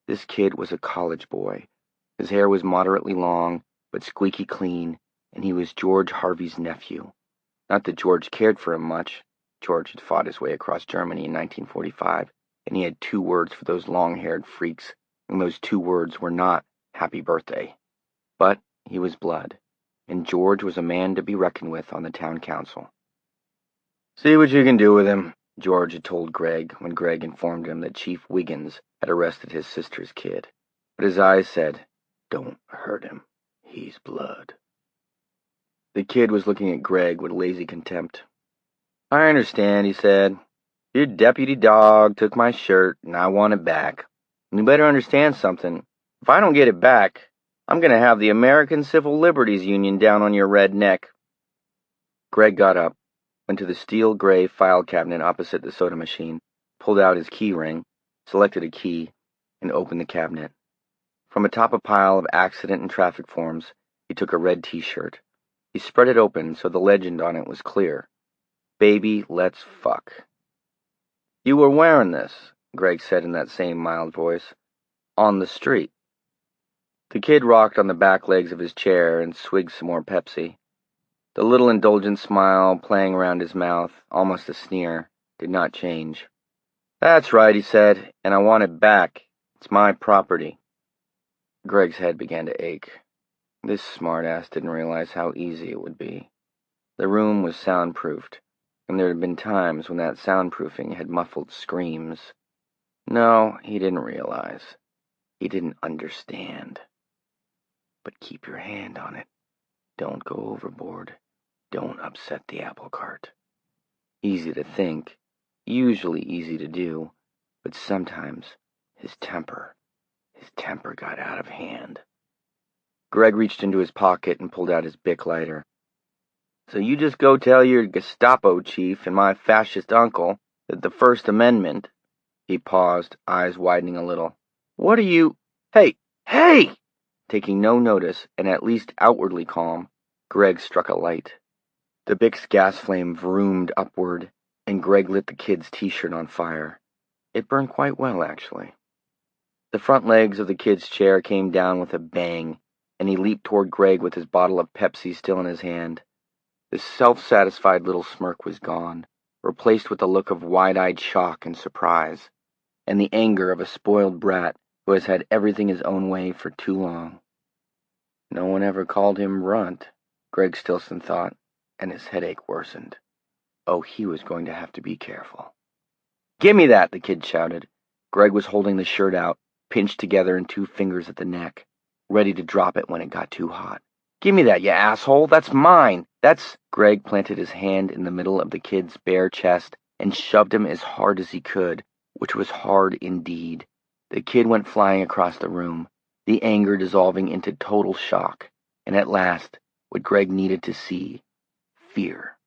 This kid was a college boy. His hair was moderately long, but squeaky clean, and he was George Harvey's nephew. Not that George cared for him much. George had fought his way across Germany in 1945, and he had 2 words for those long-haired freaks, and those 2 words were not happy birthday. But he was blood, and George was a man to be reckoned with on the town council. "See what you can do with him," George had told Greg when Greg informed him that Chief Wiggins had arrested his sister's kid. But his eyes said, "Don't hurt him. He's blood." The kid was looking at Greg with lazy contempt. "I understand," he said. "Your deputy dog took my shirt, and I want it back. And you better understand something. If I don't get it back, I'm going to have the American Civil Liberties Union down on your red neck." Greg got up, went to the steel-gray file cabinet opposite the soda machine, pulled out his key ring, selected a key, and opened the cabinet. From atop a pile of accident and traffic forms, he took a red T-shirt. He spread it open so the legend on it was clear. "Baby, let's fuck." "You were wearing this," Greg said in that same mild voice, "on the street." The kid rocked on the back legs of his chair and swigged some more Pepsi. The little indulgent smile playing around his mouth, almost a sneer, did not change. "That's right," he said, "and I want it back. It's my property." Greg's head began to ache. This smartass didn't realize how easy it would be. The room was soundproofed, and there had been times when that soundproofing had muffled screams. No, he didn't realize. He didn't understand. But keep your hand on it. Don't go overboard. Don't upset the apple cart. Easy to think, usually easy to do, but sometimes his temper got out of hand. Greg reached into his pocket and pulled out his Bic lighter. "So you just go tell your Gestapo chief and my fascist uncle that the First Amendment—" He paused, eyes widening a little. "What are you— Hey! Taking no notice, and at least outwardly calm, Greg struck a light. The Bic's gas flame vroomed upward, and Greg lit the kid's T-shirt on fire. It burned quite well, actually. The front legs of the kid's chair came down with a bang, and he leaped toward Greg with his bottle of Pepsi still in his hand. The self-satisfied little smirk was gone, replaced with a look of wide-eyed shock and surprise, and the anger of a spoiled brat who has had everything his own way for too long. No one ever called him Runt, Greg Stilson thought, and his headache worsened. Oh, he was going to have to be careful. "Give me that," the kid shouted. Greg was holding the shirt out, pinched together in 2 fingers at the neck, ready to drop it when it got too hot. "Give me that, you asshole! That's mine! That's—" Greg planted his hand in the middle of the kid's bare chest and shoved him as hard as he could, which was hard indeed. The kid went flying across the room, the anger dissolving into total shock, and at last, what Greg needed to see, fear.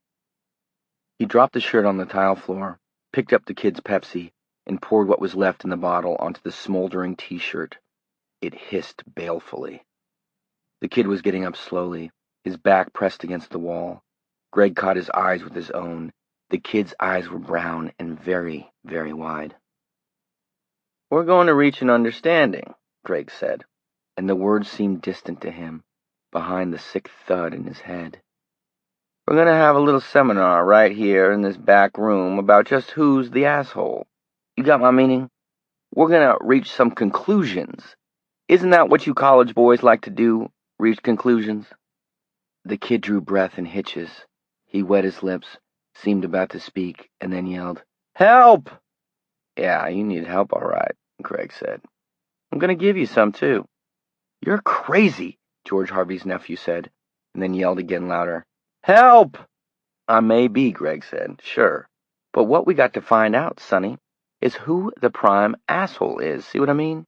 He dropped the shirt on the tile floor, picked up the kid's Pepsi, and poured what was left in the bottle onto the smoldering T-shirt. It hissed balefully. The kid was getting up slowly, his back pressed against the wall. Greg caught his eyes with his own. The kid's eyes were brown and very, very wide. "We're going to reach an understanding," Greg said, and the words seemed distant to him, behind the sick thud in his head. "We're going to have a little seminar right here in this back room about just who's the asshole. You got my meaning? We're going to reach some conclusions. Isn't that what you college boys like to do, reach conclusions?" The kid drew breath in hitches. He wet his lips, seemed about to speak, and then yelled, "Help!" "Yeah, you need help, all right," Greg said. "I'm going to give you some, too." "You're crazy," George Harvey's nephew said, and then yelled again louder, "Help!" "I may be," Greg said, "sure. But what we got to find out, Sonny, is who the prime asshole is. See what I mean?"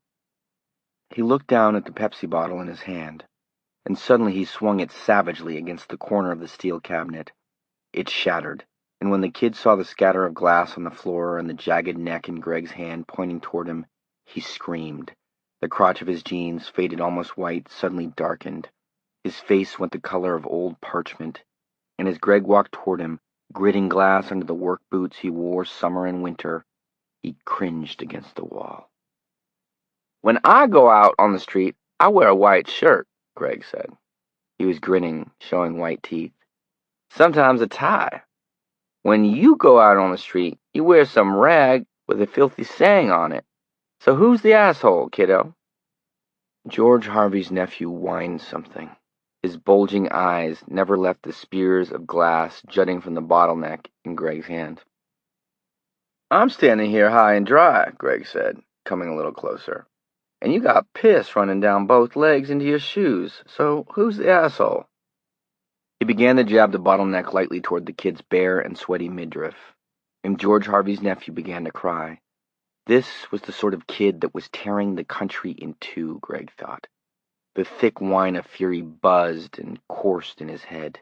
He looked down at the Pepsi bottle in his hand. and suddenly he swung it savagely against the corner of the steel cabinet. It shattered, and when the kid saw the scatter of glass on the floor and the jagged neck in Greg's hand pointing toward him, he screamed. The crotch of his jeans, faded almost white, suddenly darkened. His face went the color of old parchment, and as Greg walked toward him, gritting glass under the work boots he wore summer and winter, he cringed against the wall. "When I go out on the street, I wear a white shirt," Greg said. He was grinning, showing white teeth. "Sometimes a tie. When you go out on the street, you wear some rag with a filthy saying on it. So who's the asshole, kiddo?" George Harvey's nephew whined something. His bulging eyes never left the spears of glass jutting from the bottleneck in Greg's hand. "I'm standing here high and dry," Greg said, coming a little closer. "And you got piss running down both legs into your shoes, so who's the asshole?" He began to jab the bottleneck lightly toward the kid's bare and sweaty midriff, and George Harvey's nephew began to cry. This was the sort of kid that was tearing the country in two, Greg thought. The thick wine of fury buzzed and coursed in his head.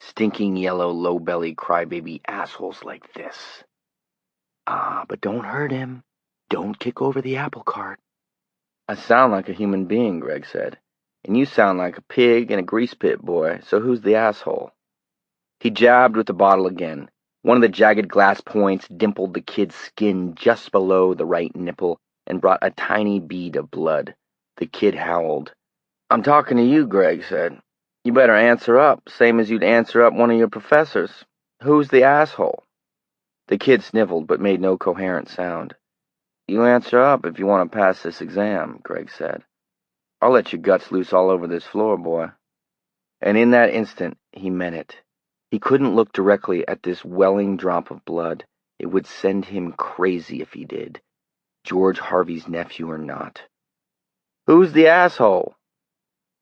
Stinking yellow, low-bellied crybaby assholes like this. But don't hurt him. Don't kick over the apple cart." "I sound like a human being," Greg said. "And you sound like a pig and a grease pit boy, so who's the asshole?" He jabbed with the bottle again. One of the jagged glass points dimpled the kid's skin just below the right nipple and brought a tiny bead of blood. The kid howled. "I'm talking to you," Greg said. "You better answer up, same as you'd answer up one of your professors. Who's the asshole?" The kid sniveled, but made no coherent sound. "You answer up if you want to pass this exam," Greg said. "I'll let your guts loose all over this floor, boy." And in that instant, he meant it. He couldn't look directly at this welling drop of blood. It would send him crazy if he did, George Harvey's nephew or not. "Who's the asshole?"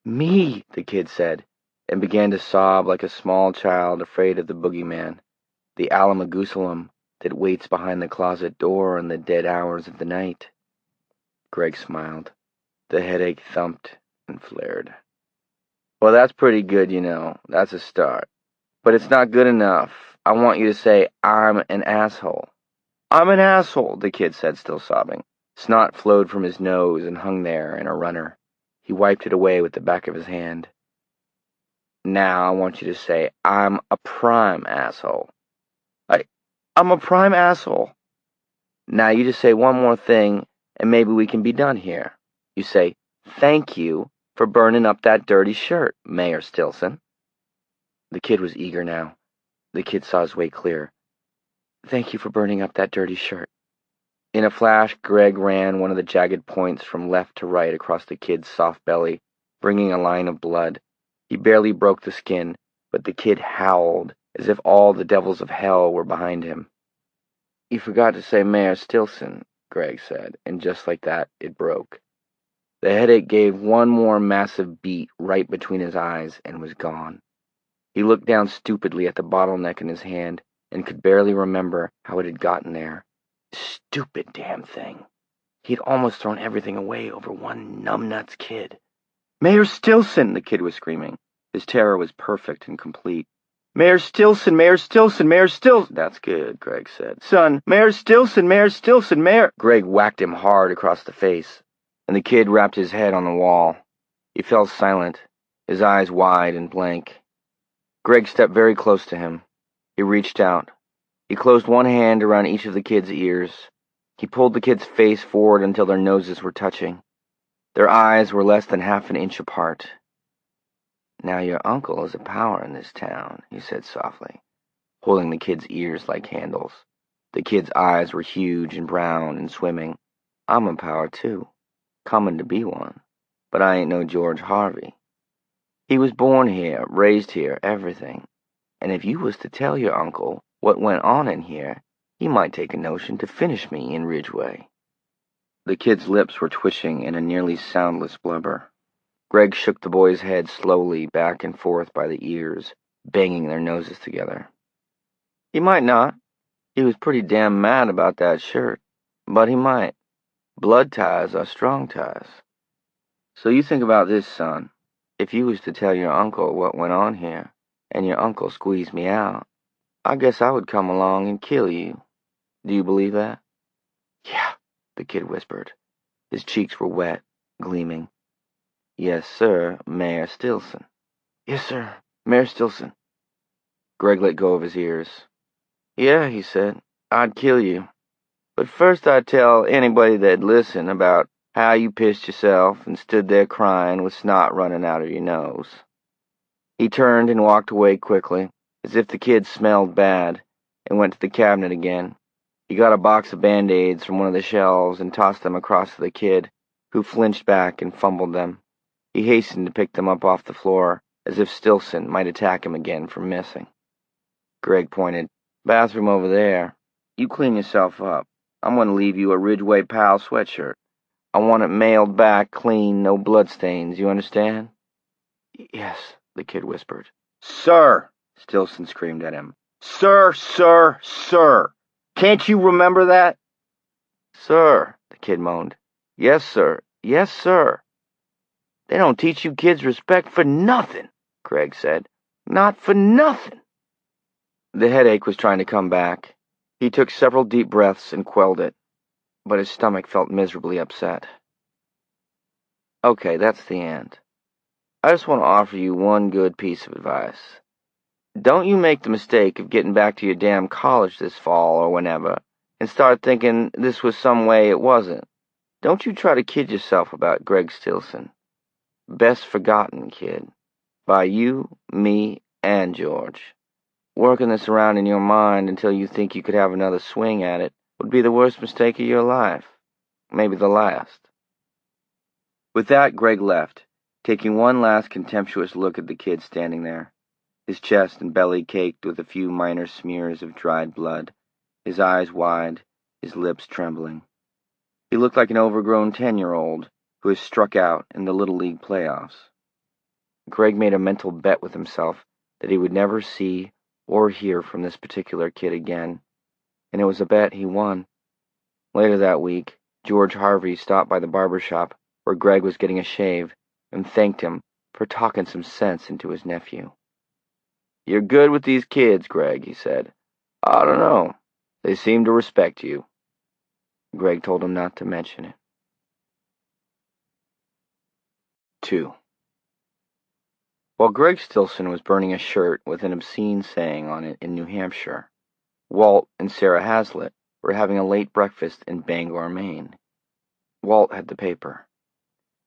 "Me," the kid said, and began to sob like a small child afraid of the boogeyman, the Alamogoosalam that waits behind the closet door in the dead hours of the night. Greg smiled. The headache thumped and flared. "Well, that's pretty good, you know. That's a start. But it's not good enough. I want you to say, 'I'm an asshole.'" "I'm an asshole," the kid said, still sobbing. Snot flowed from his nose and hung there in a runner. He wiped it away with the back of his hand. "Now I want you to say, 'I'm a prime asshole.'" I'm a prime asshole." "Now you just say one more thing, and maybe we can be done here. You say, 'Thank you for burning up that dirty shirt, Mayor Stilson.'" The kid was eager now. The kid saw his way clear. "Thank you for burning up that dirty shirt." In a flash, Greg ran one of the jagged points from left to right across the kid's soft belly, bringing a line of blood. He barely broke the skin, but the kid howled, as if all the devils of hell were behind him. "You forgot to say Mayor Stilson," Greg said, and just like that, it broke. The headache gave one more massive beat right between his eyes and was gone. He looked down stupidly at the bottleneck in his hand and could barely remember how it had gotten there. Stupid damn thing. He had almost thrown everything away over one numbnuts kid. "Mayor Stilson!" the kid was screaming. His terror was perfect and complete. "Mayor Stilson, Mayor Stilson, Mayor Stilson." "That's good," Greg said. "Son, Mayor Stilson, Mayor Stilson, Mayor..." Greg whacked him hard across the face, and the kid wrapped his head on the wall. He fell silent, his eyes wide and blank. Greg stepped very close to him. He reached out. He closed one hand around each of the kid's ears. He pulled the kid's face forward until their noses were touching. Their eyes were less than half an inch apart. "Now your uncle is a power in this town," he said softly, holding the kid's ears like handles. The kid's eyes were huge and brown and swimming. "I'm a power too, coming to be one, but I ain't no George Harvey. He was born here, raised here, everything. And if you was to tell your uncle what went on in here, he might take a notion to finish me in Ridgeway." The kid's lips were twitching in a nearly soundless blubber. Greg shook the boy's head slowly back and forth by the ears, banging their noses together. "He might not. He was pretty damn mad about that shirt. But he might. Blood ties are strong ties. So you think about this, son. if you was to tell your uncle what went on here, and your uncle squeezed me out, I guess I would come along and kill you. Do you believe that?" "Yeah," the kid whispered. His cheeks were wet, gleaming. "Yes, sir, Mayor Stilson." "Yes, sir, Mayor Stilson." Greg let go of his ears. "Yeah," he said, "I'd kill you. But first I'd tell anybody that'd listen about how you pissed yourself and stood there crying with snot running out of your nose." He turned and walked away quickly, as if the kid smelled bad, and went to the cabinet again. He got a box of Band-Aids from one of the shelves and tossed them across to the kid, who flinched back and fumbled them. He hastened to pick them up off the floor, as if Stilson might attack him again for missing. Greg pointed. "Bathroom over there. You clean yourself up. I'm going to leave you a Ridgeway Pal sweatshirt. I want it mailed back clean, no bloodstains, you understand?" "Yes," the kid whispered. "Sir!" Stilson screamed at him. "Sir, sir, sir! Can't you remember that?" "Sir," the kid moaned. "Yes, sir. Yes, sir." "They don't teach you kids respect for nothing," Greg said. "Not for nothing." The headache was trying to come back. He took several deep breaths and quelled it, but his stomach felt miserably upset. "Okay, that's the end. I just want to offer you one good piece of advice. Don't you make the mistake of getting back to your damn college this fall or whenever and start thinking this was some way it wasn't. Don't you try to kid yourself about Greg Stilson. Best forgotten, kid. By you, me, and George. Working this around in your mind until you think you could have another swing at it would be the worst mistake of your life. Maybe the last." With that, Greg left, taking one last contemptuous look at the kid standing there, his chest and belly caked with a few minor smears of dried blood, his eyes wide, his lips trembling. He looked like an overgrown 10-year-old who has struck out in the Little League playoffs. Greg made a mental bet with himself that he would never see or hear from this particular kid again, and it was a bet he won. Later that week, George Harvey stopped by the barber shop where Greg was getting a shave and thanked him for talking some sense into his nephew. "You're good with these kids, Greg," he said. "I don't know. They seem to respect you." Greg told him not to mention it. 2. While Greg Stilson was burning a shirt with an obscene saying on it in New Hampshire, Walt and Sarah Hazlitt were having a late breakfast in Bangor, Maine. Walt had the paper.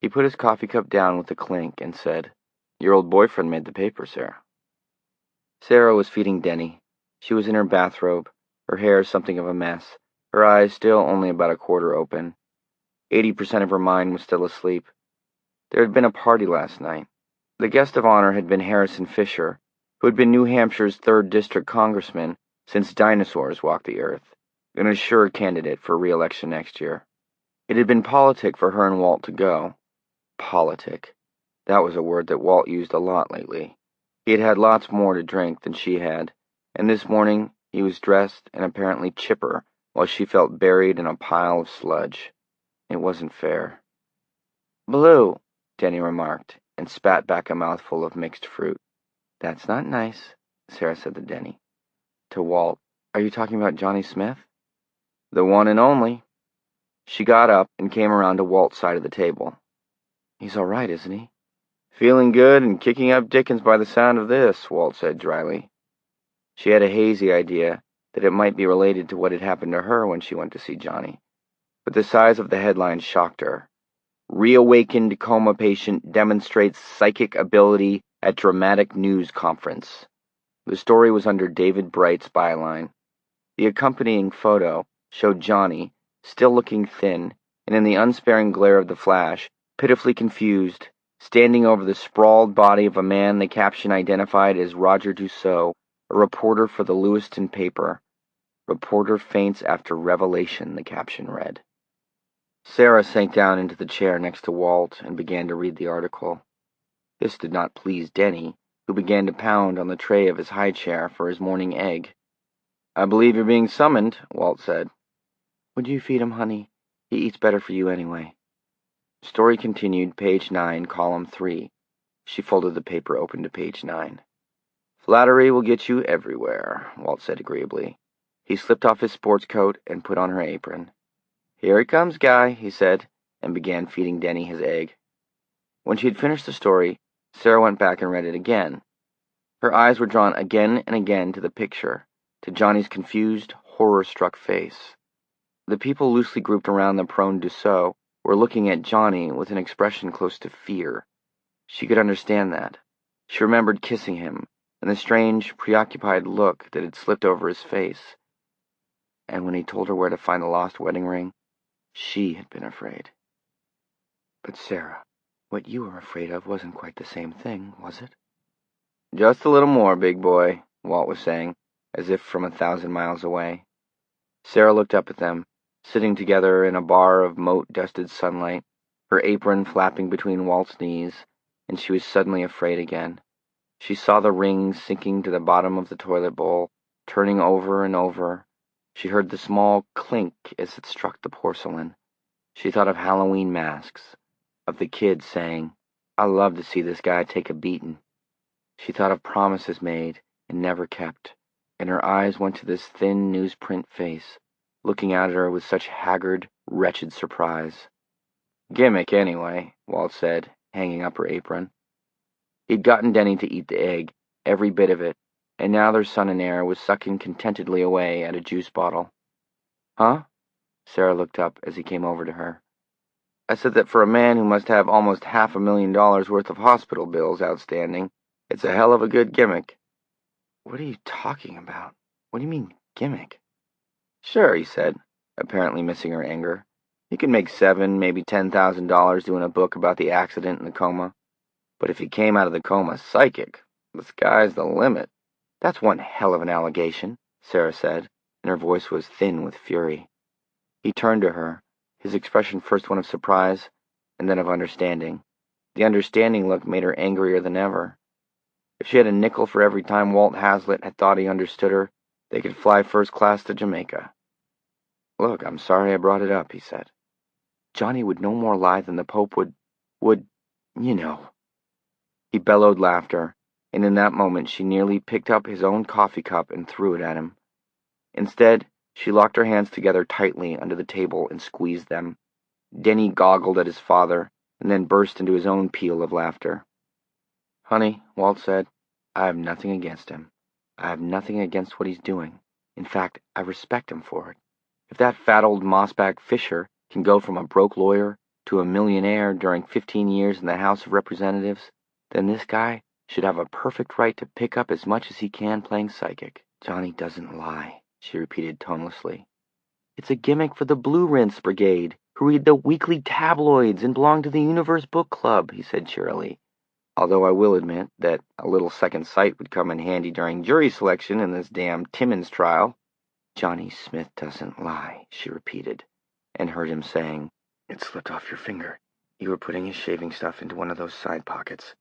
He put his coffee cup down with a clink and said, "Your old boyfriend made the paper, Sarah." Sarah was feeding Denny. She was in her bathrobe, her hair something of a mess, her eyes still only about a quarter open. 80% of her mind was still asleep. There had been a party last night. The guest of honor had been Harrison Fisher, who had been New Hampshire's 3rd District congressman since dinosaurs walked the earth, and a sure candidate for re-election next year. It had been politic for her and Walt to go. Politic. That was a word that Walt used a lot lately. He had had lots more to drink than she had, and this morning he was dressed and apparently chipper while she felt buried in a pile of sludge. It wasn't fair. "Blue," Denny remarked, and spat back a mouthful of mixed fruit. "That's not nice," Sarah said to Denny. To Walt, "Are you talking about Johnny Smith?" "The one and only." She got up and came around to Walt's side of the table. "He's all right, isn't he?" "Feeling good and kicking up Dickens by the sound of this," Walt said dryly. She had a hazy idea that it might be related to what had happened to her when she went to see Johnny, but the size of the headline shocked her. "Reawakened coma patient demonstrates psychic ability at dramatic news conference." The story was under David Bright's byline. The accompanying photo showed Johnny, still looking thin, and in the unsparing glare of the flash, pitifully confused, standing over the sprawled body of a man the caption identified as Roger Dussault, a reporter for the Lewiston paper. "Reporter faints after revelation," the caption read. Sarah sank down into the chair next to Walt and began to read the article. This did not please Denny, who began to pound on the tray of his high chair for his morning egg. "I believe you're being summoned," Walt said. "Would you feed him, honey? He eats better for you anyway." Story continued, page 9, column 3. She folded the paper open to page 9. Flattery will get you everywhere, Walt said agreeably. He slipped off his sports coat and put on her apron. Here it comes, Guy, he said, and began feeding Denny his egg. When she had finished the story, Sarah went back and read it again. Her eyes were drawn again and again to the picture, to Johnny's confused, horror-struck face. The people loosely grouped around the prone Dussault were looking at Johnny with an expression close to fear. She could understand that. She remembered kissing him, and the strange, preoccupied look that had slipped over his face. And when he told her where to find the lost wedding ring, she had been afraid. But Sarah, what you were afraid of wasn't quite the same thing, was it? Just a little more, big boy, Walt was saying, as if from 1,000 miles away. Sarah looked up at them, sitting together in a bar of moat-dusted sunlight, her apron flapping between Walt's knees, and she was suddenly afraid again. She saw the ring sinking to the bottom of the toilet bowl, turning over and over. She heard the small clink as it struck the porcelain. She thought of Halloween masks, of the kids saying, "I love to see this guy take a beating." She thought of promises made and never kept, and her eyes went to this thin newsprint face, looking at her with such haggard, wretched surprise. Gimmick, anyway, Walt said, hanging up her apron. He'd gotten Denny to eat the egg, every bit of it, and now their son and heir was sucking contentedly away at a juice bottle. Huh? Sarah looked up as he came over to her. I said that for a man who must have almost $500,000 worth of hospital bills outstanding, it's a hell of a good gimmick. What are you talking about? What do you mean, gimmick? Sure, he said, apparently missing her anger. You can make $7,000, maybe $10,000 doing a book about the accident in the coma. But if he came out of the coma psychic, the sky's the limit. That's one hell of an allegation, Sarah said, and her voice was thin with fury. He turned to her, his expression first one of surprise, and then of understanding. The understanding look made her angrier than ever. If she had a nickel for every time Walt Hazlitt had thought he understood her, they could fly first class to Jamaica. Look, I'm sorry I brought it up, he said. Johnny would no more lie than the Pope would, you know. He bellowed laughter, and in that moment she nearly picked up his own coffee cup and threw it at him. Instead, she locked her hands together tightly under the table and squeezed them. Denny goggled at his father, and then burst into his own peal of laughter. Honey, Walt said, I have nothing against him. I have nothing against what he's doing. In fact, I respect him for it. If that fat old mossback Fisher can go from a broke lawyer to a millionaire during 15 years in the House of Representatives, then this guy should have a perfect right to pick up as much as he can playing psychic. Johnny doesn't lie, she repeated tonelessly. It's a gimmick for the Blue Rinse Brigade, who read the weekly tabloids and belong to the Universe Book Club, he said cheerily. Although I will admit that a little second sight would come in handy during jury selection in this damn Timmins trial. Johnny Smith doesn't lie, she repeated, and heard him saying, It slipped off your finger. You were putting his shaving stuff into one of those side pockets,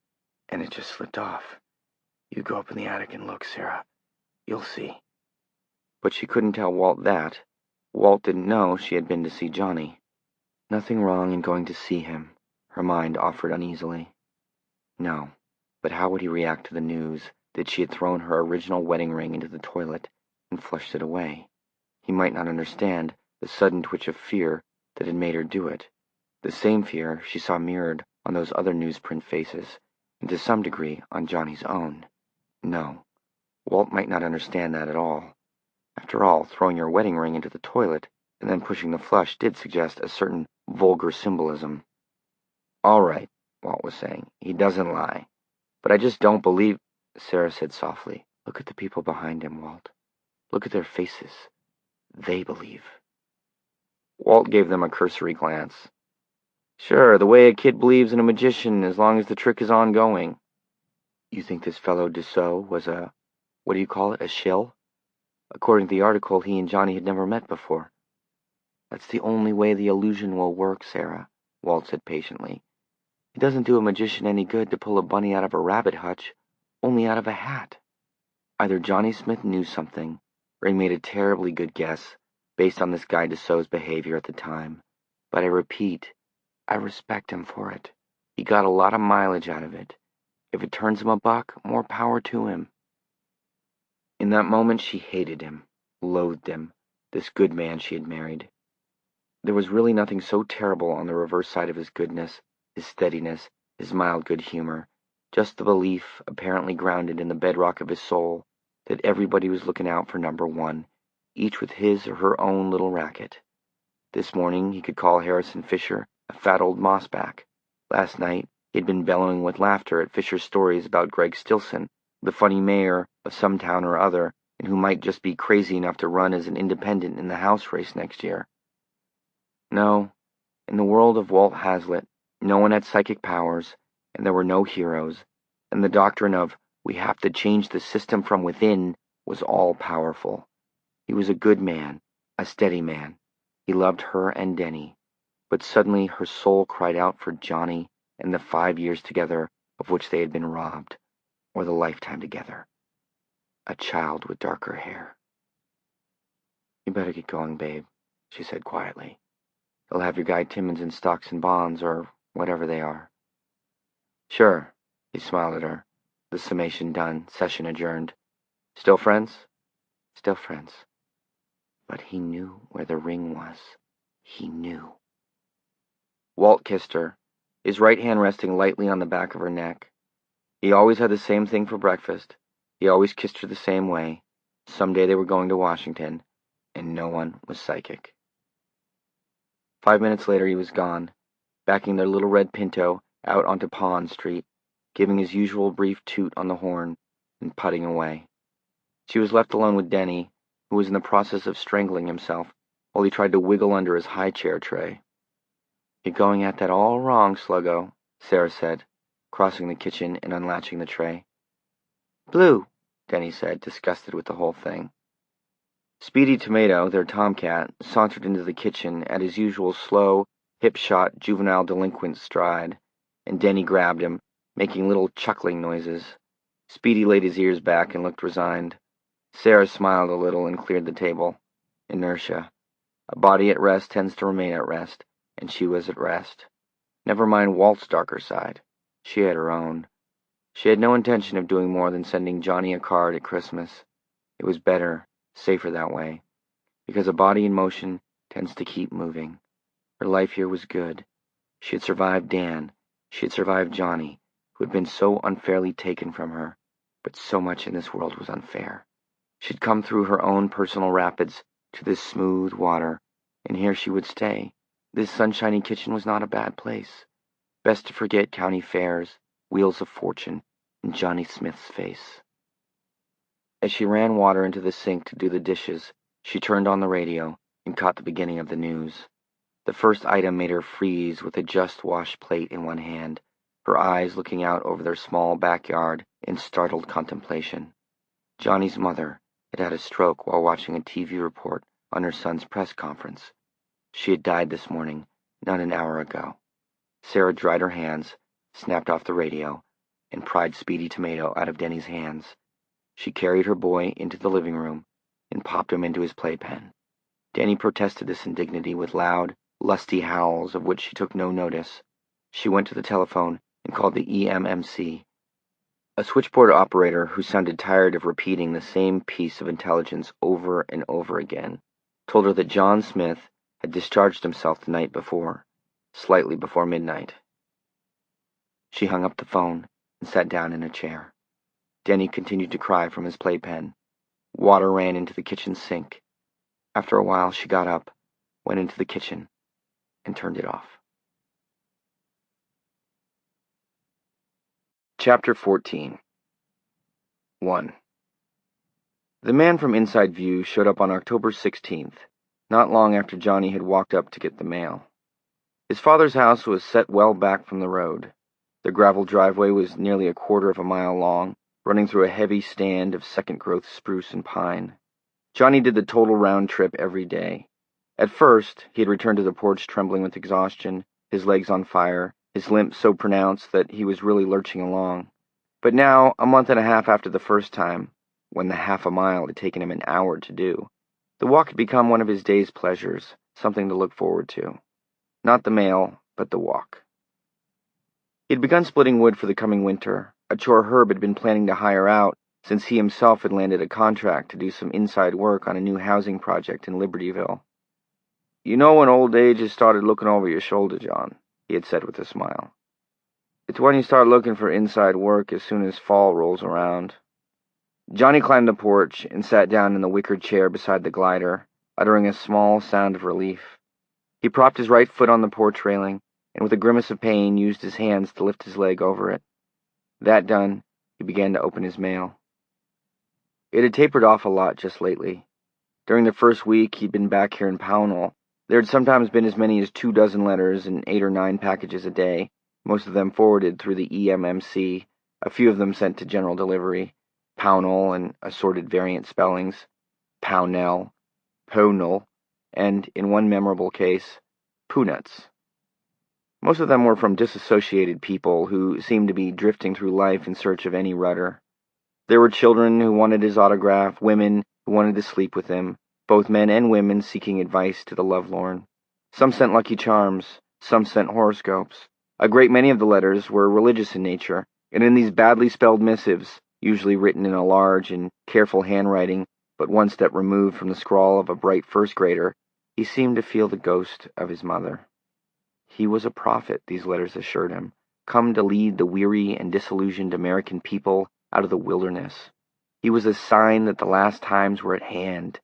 and it just slipped off. You go up in the attic and look, Sarah. You'll see. But she couldn't tell Walt that. Walt didn't know she had been to see Johnny. Nothing wrong in going to see him, her mind offered uneasily. No, but how would he react to the news that she had thrown her original wedding ring into the toilet and flushed it away? He might not understand the sudden twitch of fear that had made her do it, the same fear she saw mirrored on those other newsprint faces, and to some degree on Johnny's own. No, Walt might not understand that at all. After all, throwing your wedding ring into the toilet and then pushing the flush did suggest a certain vulgar symbolism. All right, Walt was saying. He doesn't lie. But I just don't believe, Sarah said softly. Look at the people behind him, Walt. Look at their faces. They believe. Walt gave them a cursory glance. Sure, the way a kid believes in a magician as long as the trick is ongoing. You think this fellow Dussault was a shill? According to the article, he and Johnny had never met before. That's the only way the illusion will work, Sarah, Walt said patiently. It doesn't do a magician any good to pull a bunny out of a rabbit hutch, only out of a hat. Either Johnny Smith knew something, or he made a terribly good guess, based on this guy Dussault's behavior at the time. But I repeat, I respect him for it. He got a lot of mileage out of it, If it turns him a buck, more power to him. In that moment she hated him, loathed him, this good man she had married. There was really nothing so terrible on the reverse side of his goodness, his steadiness, his mild good humor, just the belief, apparently grounded in the bedrock of his soul, that everybody was looking out for number one, each with his or her own little racket. This morning he could call Harrison Fisher a fat old mossback. Last night he had been bellowing with laughter at Fisher's stories about Greg Stilson, the funny mayor of some town or other, and who might just be crazy enough to run as an independent in the House race next year. No, in the world of Walt Hazlitt, no one had psychic powers, and there were no heroes, and the doctrine of we have to change the system from within was all-powerful. He was a good man, a steady man. He loved her and Denny, but suddenly her soul cried out for Johnny and the 5 years together of which they had been robbed, or the lifetime together. A child with darker hair. "You better get going, babe," she said quietly. "They'll have your guy Timmons in stocks and bonds, or whatever they are." "Sure," he smiled at her. The summation done, session adjourned. "Still friends?" "Still friends." But he knew where the ring was. He knew. Walt kissed her, his right hand resting lightly on the back of her neck. He always had the same thing for breakfast. He always kissed her the same way. Someday they were going to Washington, and no one was psychic. 5 minutes later he was gone, backing their little red Pinto out onto Pond Street, giving his usual brief toot on the horn, and putting away. She was left alone with Denny, who was in the process of strangling himself while he tried to wiggle under his high chair tray. "You're going at that all wrong, Sluggo," Sarah said, crossing the kitchen and unlatching the tray. "Blue," Denny said, disgusted with the whole thing. Speedy Tomato, their tomcat, sauntered into the kitchen at his usual slow, hip-shot, juvenile delinquent stride, and Denny grabbed him, making little chuckling noises. Speedy laid his ears back and looked resigned. Sarah smiled a little and cleared the table. Inertia. A body at rest tends to remain at rest, and she was at rest. Never mind Walt's darker side. She had her own. She had no intention of doing more than sending Johnny a card at Christmas. It was better, safer that way, because a body in motion tends to keep moving. Her life here was good. She had survived Dan. She had survived Johnny, who had been so unfairly taken from her, but so much in this world was unfair. She'd come through her own personal rapids to this smooth water, and here she would stay. This sunshiny kitchen was not a bad place. Best to forget county fairs, wheels of fortune, and Johnny Smith's face. As she ran water into the sink to do the dishes, she turned on the radio and caught the beginning of the news. The first item made her freeze with a just-washed plate in one hand, her eyes looking out over their small backyard in startled contemplation. Johnny's mother had had a stroke while watching a TV report on her son's press conference. She had died this morning, not an hour ago. Sarah dried her hands, snapped off the radio, and pried Speedy Tomato out of Denny's hands. She carried her boy into the living room and popped him into his playpen. Denny protested this indignity with loud, lusty howls of which she took no notice. She went to the telephone and called the EMMC. A switchboard operator who sounded tired of repeating the same piece of intelligence over and over again told her that John Smith had discharged himself the night before, slightly before midnight. She hung up the phone and sat down in a chair. Denny continued to cry from his playpen. Water ran into the kitchen sink. After a while she got up, went into the kitchen, and turned it off. Chapter 14. 1. The man from Inside View showed up on October 16th, not long after Johnny had walked up to get the mail. His father's house was set well back from the road. The gravel driveway was nearly a quarter of a mile long, running through a heavy stand of second-growth spruce and pine. Johnny did the total round trip every day. At first, he had returned to the porch trembling with exhaustion, his legs on fire, his limp so pronounced that he was really lurching along. But now, a month and a half after the first time, when the half a mile had taken him an hour to do, the walk had become one of his day's pleasures, something to look forward to. Not the mail, but the walk. He had begun splitting wood for the coming winter, a chore Herb had been planning to hire out since he himself had landed a contract to do some inside work on a new housing project in Libertyville. "You know when old age has started looking over your shoulder, John," he had said with a smile. "It's when you start looking for inside work as soon as fall rolls around." Johnny climbed the porch and sat down in the wickered chair beside the glider, uttering a small sound of relief. He propped his right foot on the porch railing, and with a grimace of pain used his hands to lift his leg over it. That done, he began to open his mail. It had tapered off a lot just lately. During the first week he'd been back here in Pownell, there had sometimes been as many as 24 letters and 8 or 9 packages a day, most of them forwarded through the EMMC, a few of them sent to general delivery, Pownell and assorted variant spellings, Pownell, Pownell, and, in one memorable case, Poonuts. Most of them were from disassociated people who seemed to be drifting through life in search of any rudder. There were children who wanted his autograph, women who wanted to sleep with him, both men and women seeking advice to the lovelorn. Some sent Lucky Charms, some sent horoscopes. A great many of the letters were religious in nature, and in these badly spelled missives, usually written in a large and careful handwriting, but one step removed from the scrawl of a bright first grader, he seemed to feel the ghost of his mother. He was a prophet, these letters assured him, come to lead the weary and disillusioned American people out of the wilderness. He was a sign that the last times were at hand.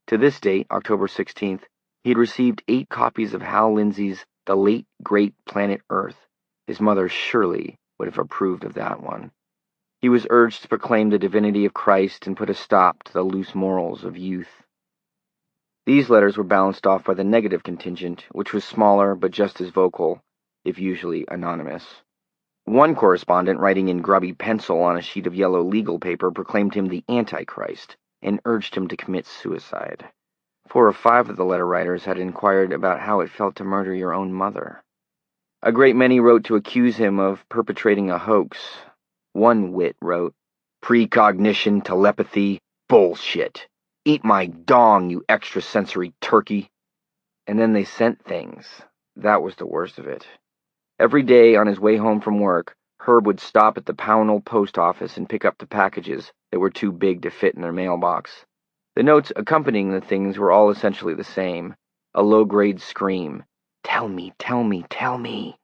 To this date, October 16th, he had received 8 copies of Hal Lindsey's The Late Great Planet Earth. His mother surely would have approved of that one. He was urged to proclaim the divinity of Christ and put a stop to the loose morals of youth. These letters were balanced off by the negative contingent, which was smaller but just as vocal, if usually anonymous. One correspondent, writing in grubby pencil on a sheet of yellow legal paper, proclaimed him the Antichrist and urged him to commit suicide. 4 or 5 of the letter writers had inquired about how it felt to murder your own mother. A great many wrote to accuse him of perpetrating a hoax. One wit wrote, "Precognition, telepathy, bullshit. Eat my dong, you extrasensory turkey." And then they sent things. That was the worst of it. Every day on his way home from work, Herb would stop at the Pownell post office and pick up the packages that were too big to fit in their mailbox. The notes accompanying the things were all essentially the same. A low-grade scream. "Tell me, tell me, tell me."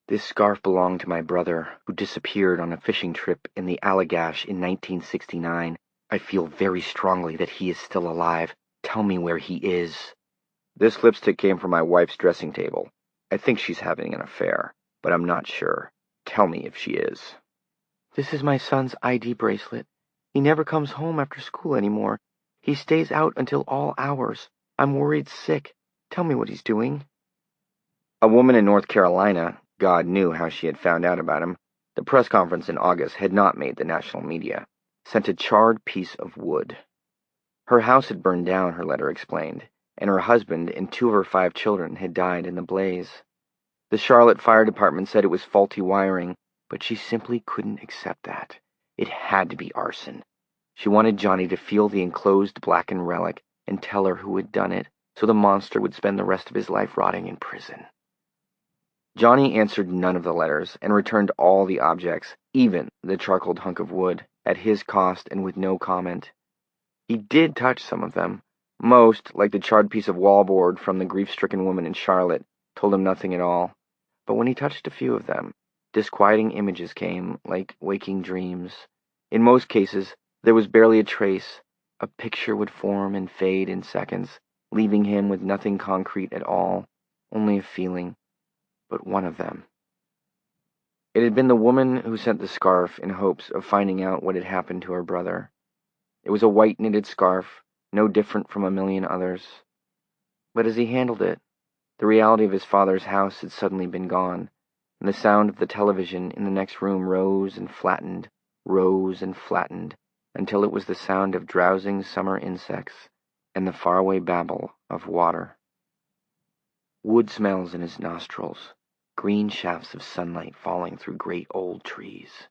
"This scarf belonged to my brother, who disappeared on a fishing trip in the Allagash in 1969. I feel very strongly that he is still alive. Tell me where he is." "This lipstick came from my wife's dressing table. I think she's having an affair, but I'm not sure. Tell me if she is." "This is my son's ID bracelet. He never comes home after school anymore. He stays out until all hours. I'm worried sick. Tell me what he's doing." A woman in North Carolina, God knew how she had found out about him, the press conference in August had not made the national media, sent a charred piece of wood. Her house had burned down, her letter explained, and her husband and 2 of her 5 children had died in the blaze. The Charlotte Fire Department said it was faulty wiring, but she simply couldn't accept that. It had to be arson. She wanted Johnny to feel the enclosed blackened relic and tell her who had done it, so the monster would spend the rest of his life rotting in prison. Johnny answered none of the letters and returned all the objects, even the charcoaled hunk of wood, at his cost and with no comment. He did touch some of them. Most, like the charred piece of wallboard from the grief-stricken woman in Charlotte, told him nothing at all. But when he touched a few of them, disquieting images came, like waking dreams. In most cases, there was barely a trace. A picture would form and fade in seconds, leaving him with nothing concrete at all, only a feeling. But one of them. It had been the woman who sent the scarf in hopes of finding out what had happened to her brother. It was a white knitted scarf, no different from a million others. But as he handled it, the reality of his father's house had suddenly been gone, and the sound of the television in the next room rose and flattened, until it was the sound of drowsing summer insects and the faraway babble of water. Wood smells in his nostrils, green shafts of sunlight falling through great old trees.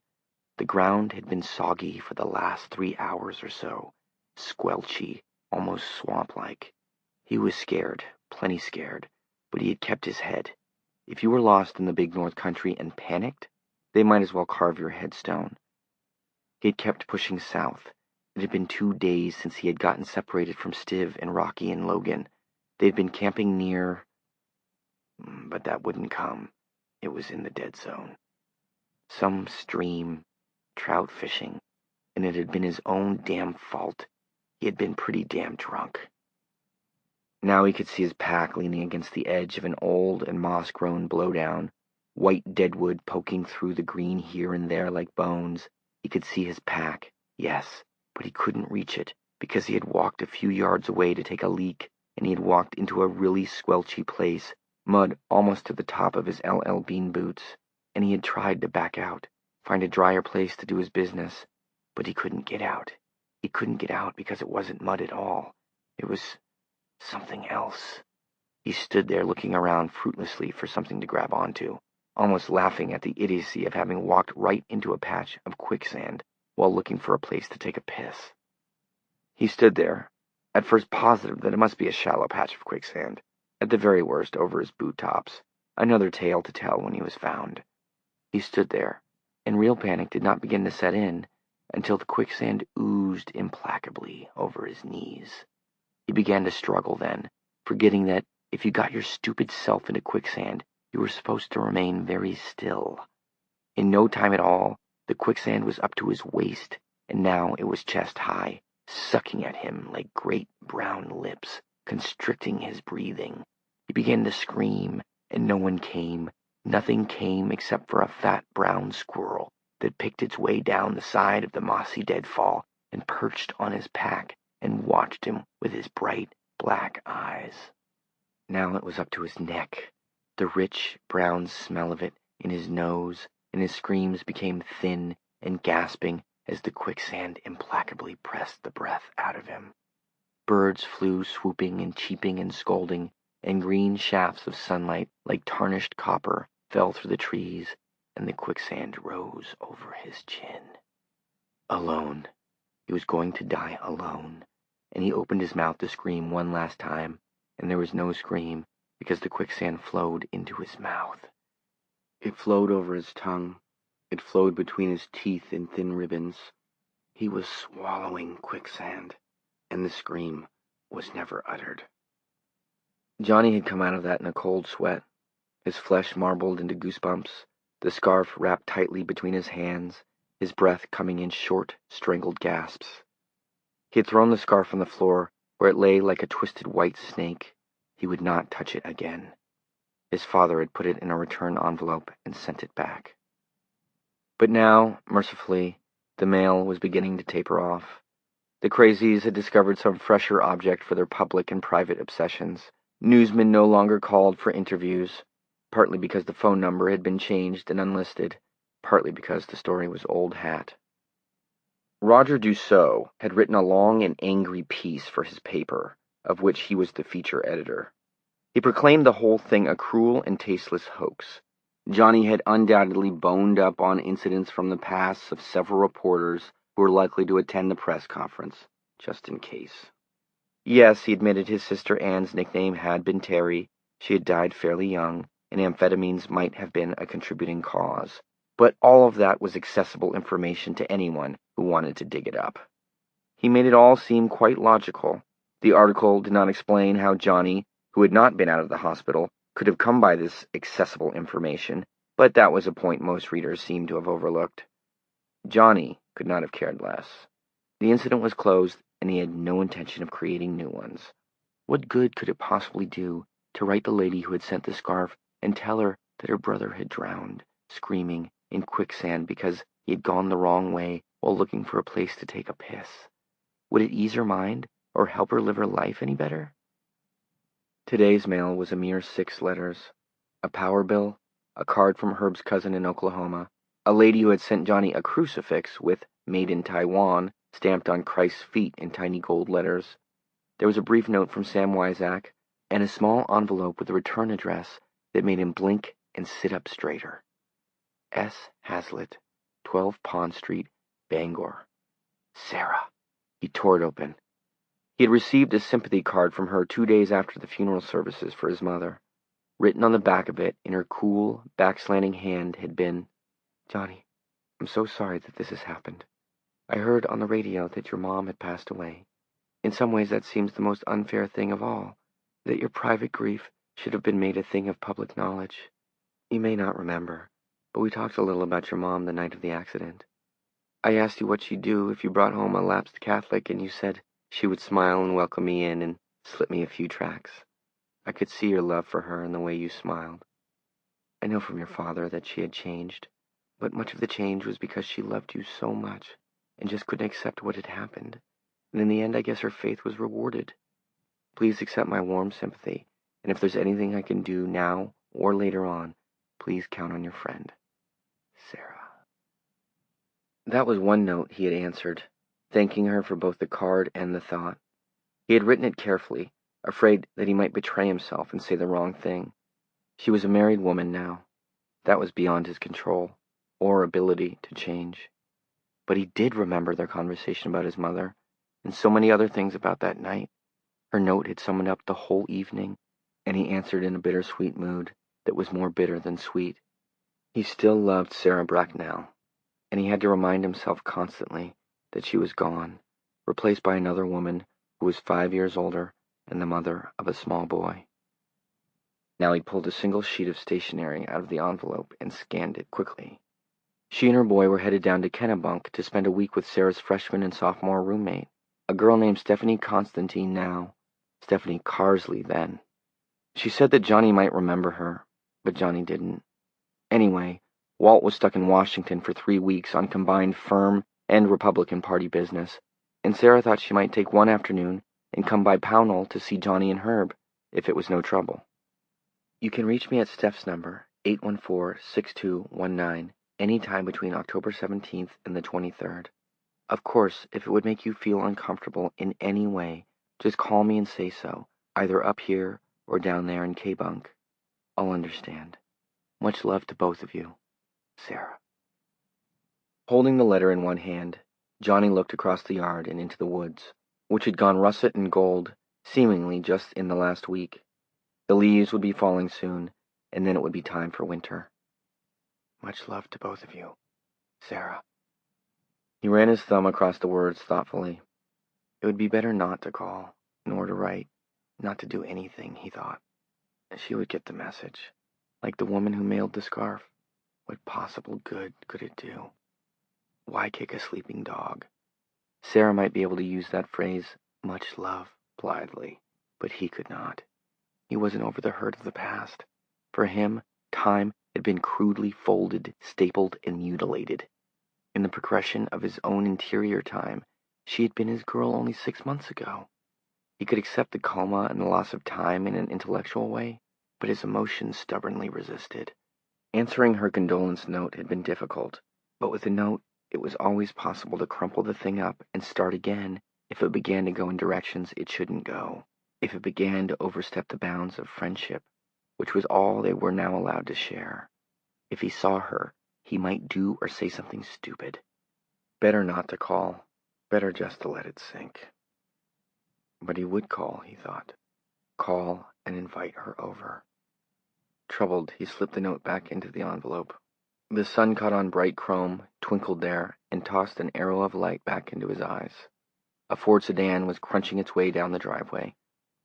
The ground had been soggy for the last 3 hours or so, squelchy, almost swamp-like. He was scared, plenty scared, but he had kept his head. If you were lost in the big North Country and panicked, they might as well carve your headstone. He had kept pushing south. It had been 2 days since he had gotten separated from Stiv and Rocky and Logan. They had been camping near... But that wouldn't come. It was in the dead zone. Some stream, trout fishing, and it had been his own damn fault. He had been pretty damn drunk. Now he could see his pack leaning against the edge of an old and moss-grown blowdown, white deadwood poking through the green here and there like bones. He could see his pack, yes, but he couldn't reach it because he had walked a few yards away to take a leak, and he had walked into a really squelchy place, mud almost to the top of his LL Bean boots, and he had tried to back out, find a drier place to do his business, but he couldn't get out. He couldn't get out because it wasn't mud at all. It was something else. He stood there looking around fruitlessly for something to grab onto, almost laughing at the idiocy of having walked right into a patch of quicksand while looking for a place to take a piss. He stood there, at first positive that it must be a shallow patch of quicksand, at the very worst over his boot tops, another tale to tell when he was found. He stood there, and real panic did not begin to set in until the quicksand oozed implacably over his knees. He began to struggle then, forgetting that if you got your stupid self into quicksand, you were supposed to remain very still. In no time at all, the quicksand was up to his waist, and now it was chest high, sucking at him like great brown lips, constricting his breathing. He began to scream, and no one came. Nothing came except for a fat brown squirrel that picked its way down the side of the mossy deadfall and perched on his pack and watched him with his bright black eyes. Now it was up to his neck, the rich brown smell of it in his nose, and his screams became thin and gasping as the quicksand implacably pressed the breath out of him. Birds flew swooping and cheeping and scolding, and green shafts of sunlight like tarnished copper fell through the trees, and the quicksand rose over his chin. Alone. He was going to die alone, and he opened his mouth to scream one last time, and there was no scream because the quicksand flowed into his mouth. It flowed over his tongue. It flowed between his teeth in thin ribbons. He was swallowing quicksand, and the scream was never uttered. Johnny had come out of that in a cold sweat, his flesh marbled into goosebumps, the scarf wrapped tightly between his hands, his breath coming in short, strangled gasps. He had thrown the scarf on the floor, where it lay like a twisted white snake. He would not touch it again. His father had put it in a return envelope and sent it back. But now, mercifully, the mail was beginning to taper off. The crazies had discovered some fresher object for their public and private obsessions. Newsmen no longer called for interviews, partly because the phone number had been changed and unlisted, partly because the story was old hat. Roger Dussault had written a long and angry piece for his paper, of which he was the feature editor. He proclaimed the whole thing a cruel and tasteless hoax. Johnny had undoubtedly boned up on incidents from the past of several reporters who were likely to attend the press conference, just in case. Yes, he admitted his sister Anne's nickname had been Terry. She had died fairly young, and amphetamines might have been a contributing cause. But all of that was accessible information to anyone who wanted to dig it up. He made it all seem quite logical. The article did not explain how Johnny, who had not been out of the hospital, could have come by this accessible information, but that was a point most readers seemed to have overlooked. Johnny could not have cared less. The incident was closed, and he had no intention of creating new ones. What good could it possibly do to write the lady who had sent the scarf and tell her that her brother had drowned, screaming, in quicksand because he had gone the wrong way while looking for a place to take a piss? Would it ease her mind, or help her live her life any better? Today's mail was a mere 6 letters. A power bill, a card from Herb's cousin in Oklahoma, a lady who had sent Johnny a crucifix with "Made in Taiwan" stamped on Christ's feet in tiny gold letters. There was a brief note from Sam Wyzak, and a small envelope with a return address that made him blink and sit up straighter. S. Hazlitt, 12 Pond Street, Bangor. Sarah. He tore it open. He had received a sympathy card from her 2 days after the funeral services for his mother. Written on the back of it, in her cool, back-slanting hand, had been, "Johnny, I'm so sorry that this has happened. I heard on the radio that your mom had passed away. In some ways that seems the most unfair thing of all, that your private grief should have been made a thing of public knowledge. You may not remember, but we talked a little about your mom the night of the accident. I asked you what she'd do if you brought home a lapsed Catholic, and you said she would smile and welcome me in and slip me a few tracts. I could see your love for her in the way you smiled. I know from your father that she had changed, but much of the change was because she loved you so much and just couldn't accept what had happened. And in the end, I guess her faith was rewarded. Please accept my warm sympathy, and if there's anything I can do now or later on, please count on your friend, Sarah. That was one note he had answered, thanking her for both the card and the thought. He had written it carefully, afraid that he might betray himself and say the wrong thing. She was a married woman now. That was beyond his control, or ability to change. But he did remember their conversation about his mother, and so many other things about that night. Her note had summoned up the whole evening, and he answered in a bittersweet mood that was more bitter than sweet. He still loved Sarah Bracknell, and he had to remind himself constantly that she was gone, replaced by another woman who was 5 years older and the mother of a small boy. Now he pulled a single sheet of stationery out of the envelope and scanned it quickly. She and her boy were headed down to Kennebunk to spend a week with Sarah's freshman and sophomore roommate, a girl named Stephanie Constantine now, Stephanie Carsley then. She said that Johnny might remember her, but Johnny didn't. Anyway, Walt was stuck in Washington for 3 weeks on combined firm and Republican Party business, and Sarah thought she might take one afternoon and come by Pownell to see Johnny and Herb, if it was no trouble. You can reach me at Steph's number, 814-6219, any time between October 17th and the 23rd. Of course, if it would make you feel uncomfortable in any way, just call me and say so, either up here or down there in K-Bunk. I'll understand. Much love to both of you, Sarah. Holding the letter in one hand, Johnny looked across the yard and into the woods, which had gone russet and gold, seemingly just in the last week. The leaves would be falling soon, and then it would be time for winter. Much love to both of you, Sarah. He ran his thumb across the words thoughtfully. It would be better not to call, nor to write, not to do anything, he thought. She would get the message. Like the woman who mailed the scarf. What possible good could it do? Why kick a sleeping dog? Sarah might be able to use that phrase, much love, blithely, but he could not. He wasn't over the hurt of the past. For him, time had been crudely folded, stapled, and mutilated. In the progression of his own interior time, she had been his girl only 6 months ago. He could accept the coma and the loss of time in an intellectual way, but his emotions stubbornly resisted. Answering her condolence note had been difficult, but with a note, it was always possible to crumple the thing up and start again if it began to go in directions it shouldn't go, if it began to overstep the bounds of friendship, which was all they were now allowed to share. If he saw her, he might do or say something stupid. Better not to call, better just to let it sink. But he would call, he thought. Call and invite her over. Troubled, he slipped the note back into the envelope. The sun caught on bright chrome, twinkled there, and tossed an arrow of light back into his eyes. A Ford sedan was crunching its way down the driveway.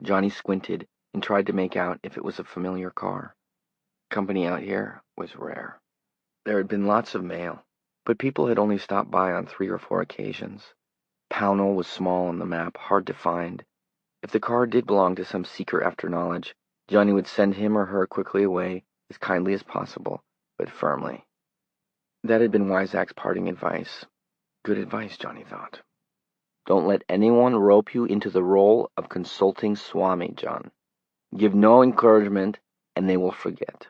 Johnny squinted and tried to make out if it was a familiar car. Company out here was rare. There had been lots of mail, but people had only stopped by on 3 or 4 occasions. Pownell was small on the map, hard to find. If the car did belong to some seeker after knowledge, Johnny would send him or her quickly away, as kindly as possible, but firmly. That had been Wyzak's parting advice. Good advice, Johnny thought. Don't let anyone rope you into the role of consulting Swami, John. Give no encouragement, and they will forget.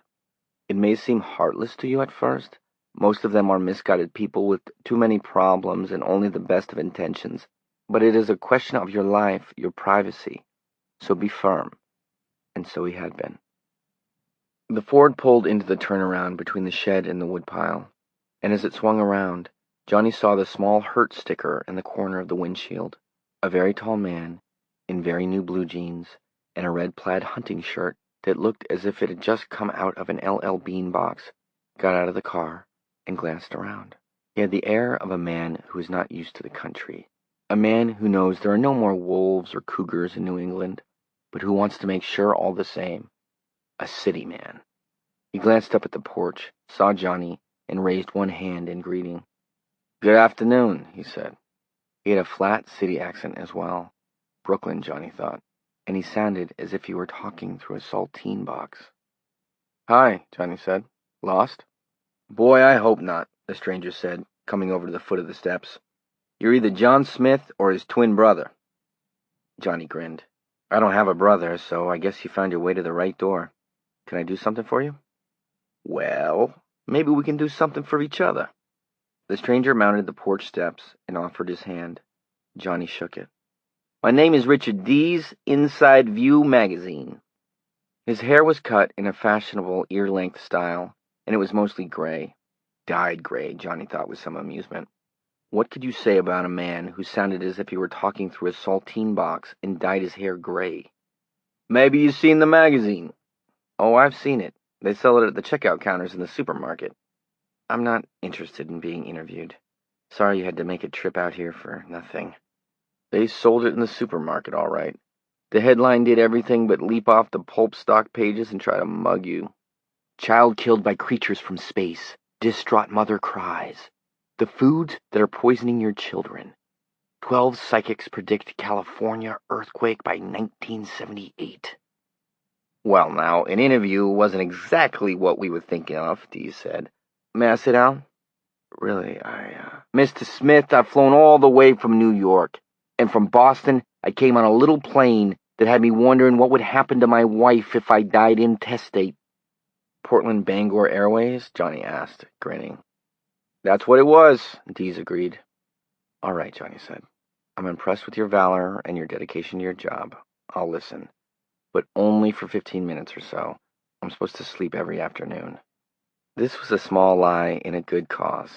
It may seem heartless to you at first. Most of them are misguided people with too many problems and only the best of intentions. But it is a question of your life, your privacy. So be firm. And so he had been. The Ford pulled into the turnaround between the shed and the woodpile, and as it swung around, Johnny saw the small hurt sticker in the corner of the windshield. A very tall man, in very new blue jeans, and a red plaid hunting shirt that looked as if it had just come out of an LL Bean box, got out of the car and glanced around. He had the air of a man who is not used to the country, a man who knows there are no more wolves or cougars in New England, but who wants to make sure all the same. A city man. He glanced up at the porch, saw Johnny, and raised one hand in greeting. "Good afternoon," he said. He had a flat city accent as well. Brooklyn, Johnny thought, and he sounded as if he were talking through a saltine box. "Hi," Johnny said. "Lost?" "Boy, I hope not," the stranger said, coming over to the foot of the steps. "You're either John Smith or his twin brother." Johnny grinned. "I don't have a brother, so I guess you found your way to the right door. Can I do something for you?" "Well, maybe we can do something for each other." The stranger mounted the porch steps and offered his hand. Johnny shook it. "My name is Richard Dees, Inside View magazine." His hair was cut in a fashionable ear-length style, and it was mostly gray. Dyed gray, Johnny thought with some amusement. What could you say about a man who sounded as if he were talking through a saltine box and dyed his hair gray? "Maybe you've seen the magazine." "Oh, I've seen it. They sell it at the checkout counters in the supermarket." "I'm not interested in being interviewed. Sorry you had to make a trip out here for nothing." "They sold it in the supermarket, all right. The headline did everything but leap off the pulp stock pages and try to mug you. Child killed by creatures from space. Distraught mother cries. The foods that are poisoning your children. 12 psychics predict California earthquake by 1978. "Well, now, an interview wasn't exactly what we were thinking of," Dees said. "May I sit down?" "Really, Mr. Smith, I've flown all the way from New York, and from Boston I came on a little plane that had me wondering what would happen to my wife if I died intestate." "Portland Bangor Airways?" Johnny asked, grinning. "That's what it was," Dees agreed. "All right," Johnny said. "I'm impressed with your valor and your dedication to your job. I'll listen. But only for 15 minutes or so. I'm supposed to sleep every afternoon." This was a small lie in a good cause.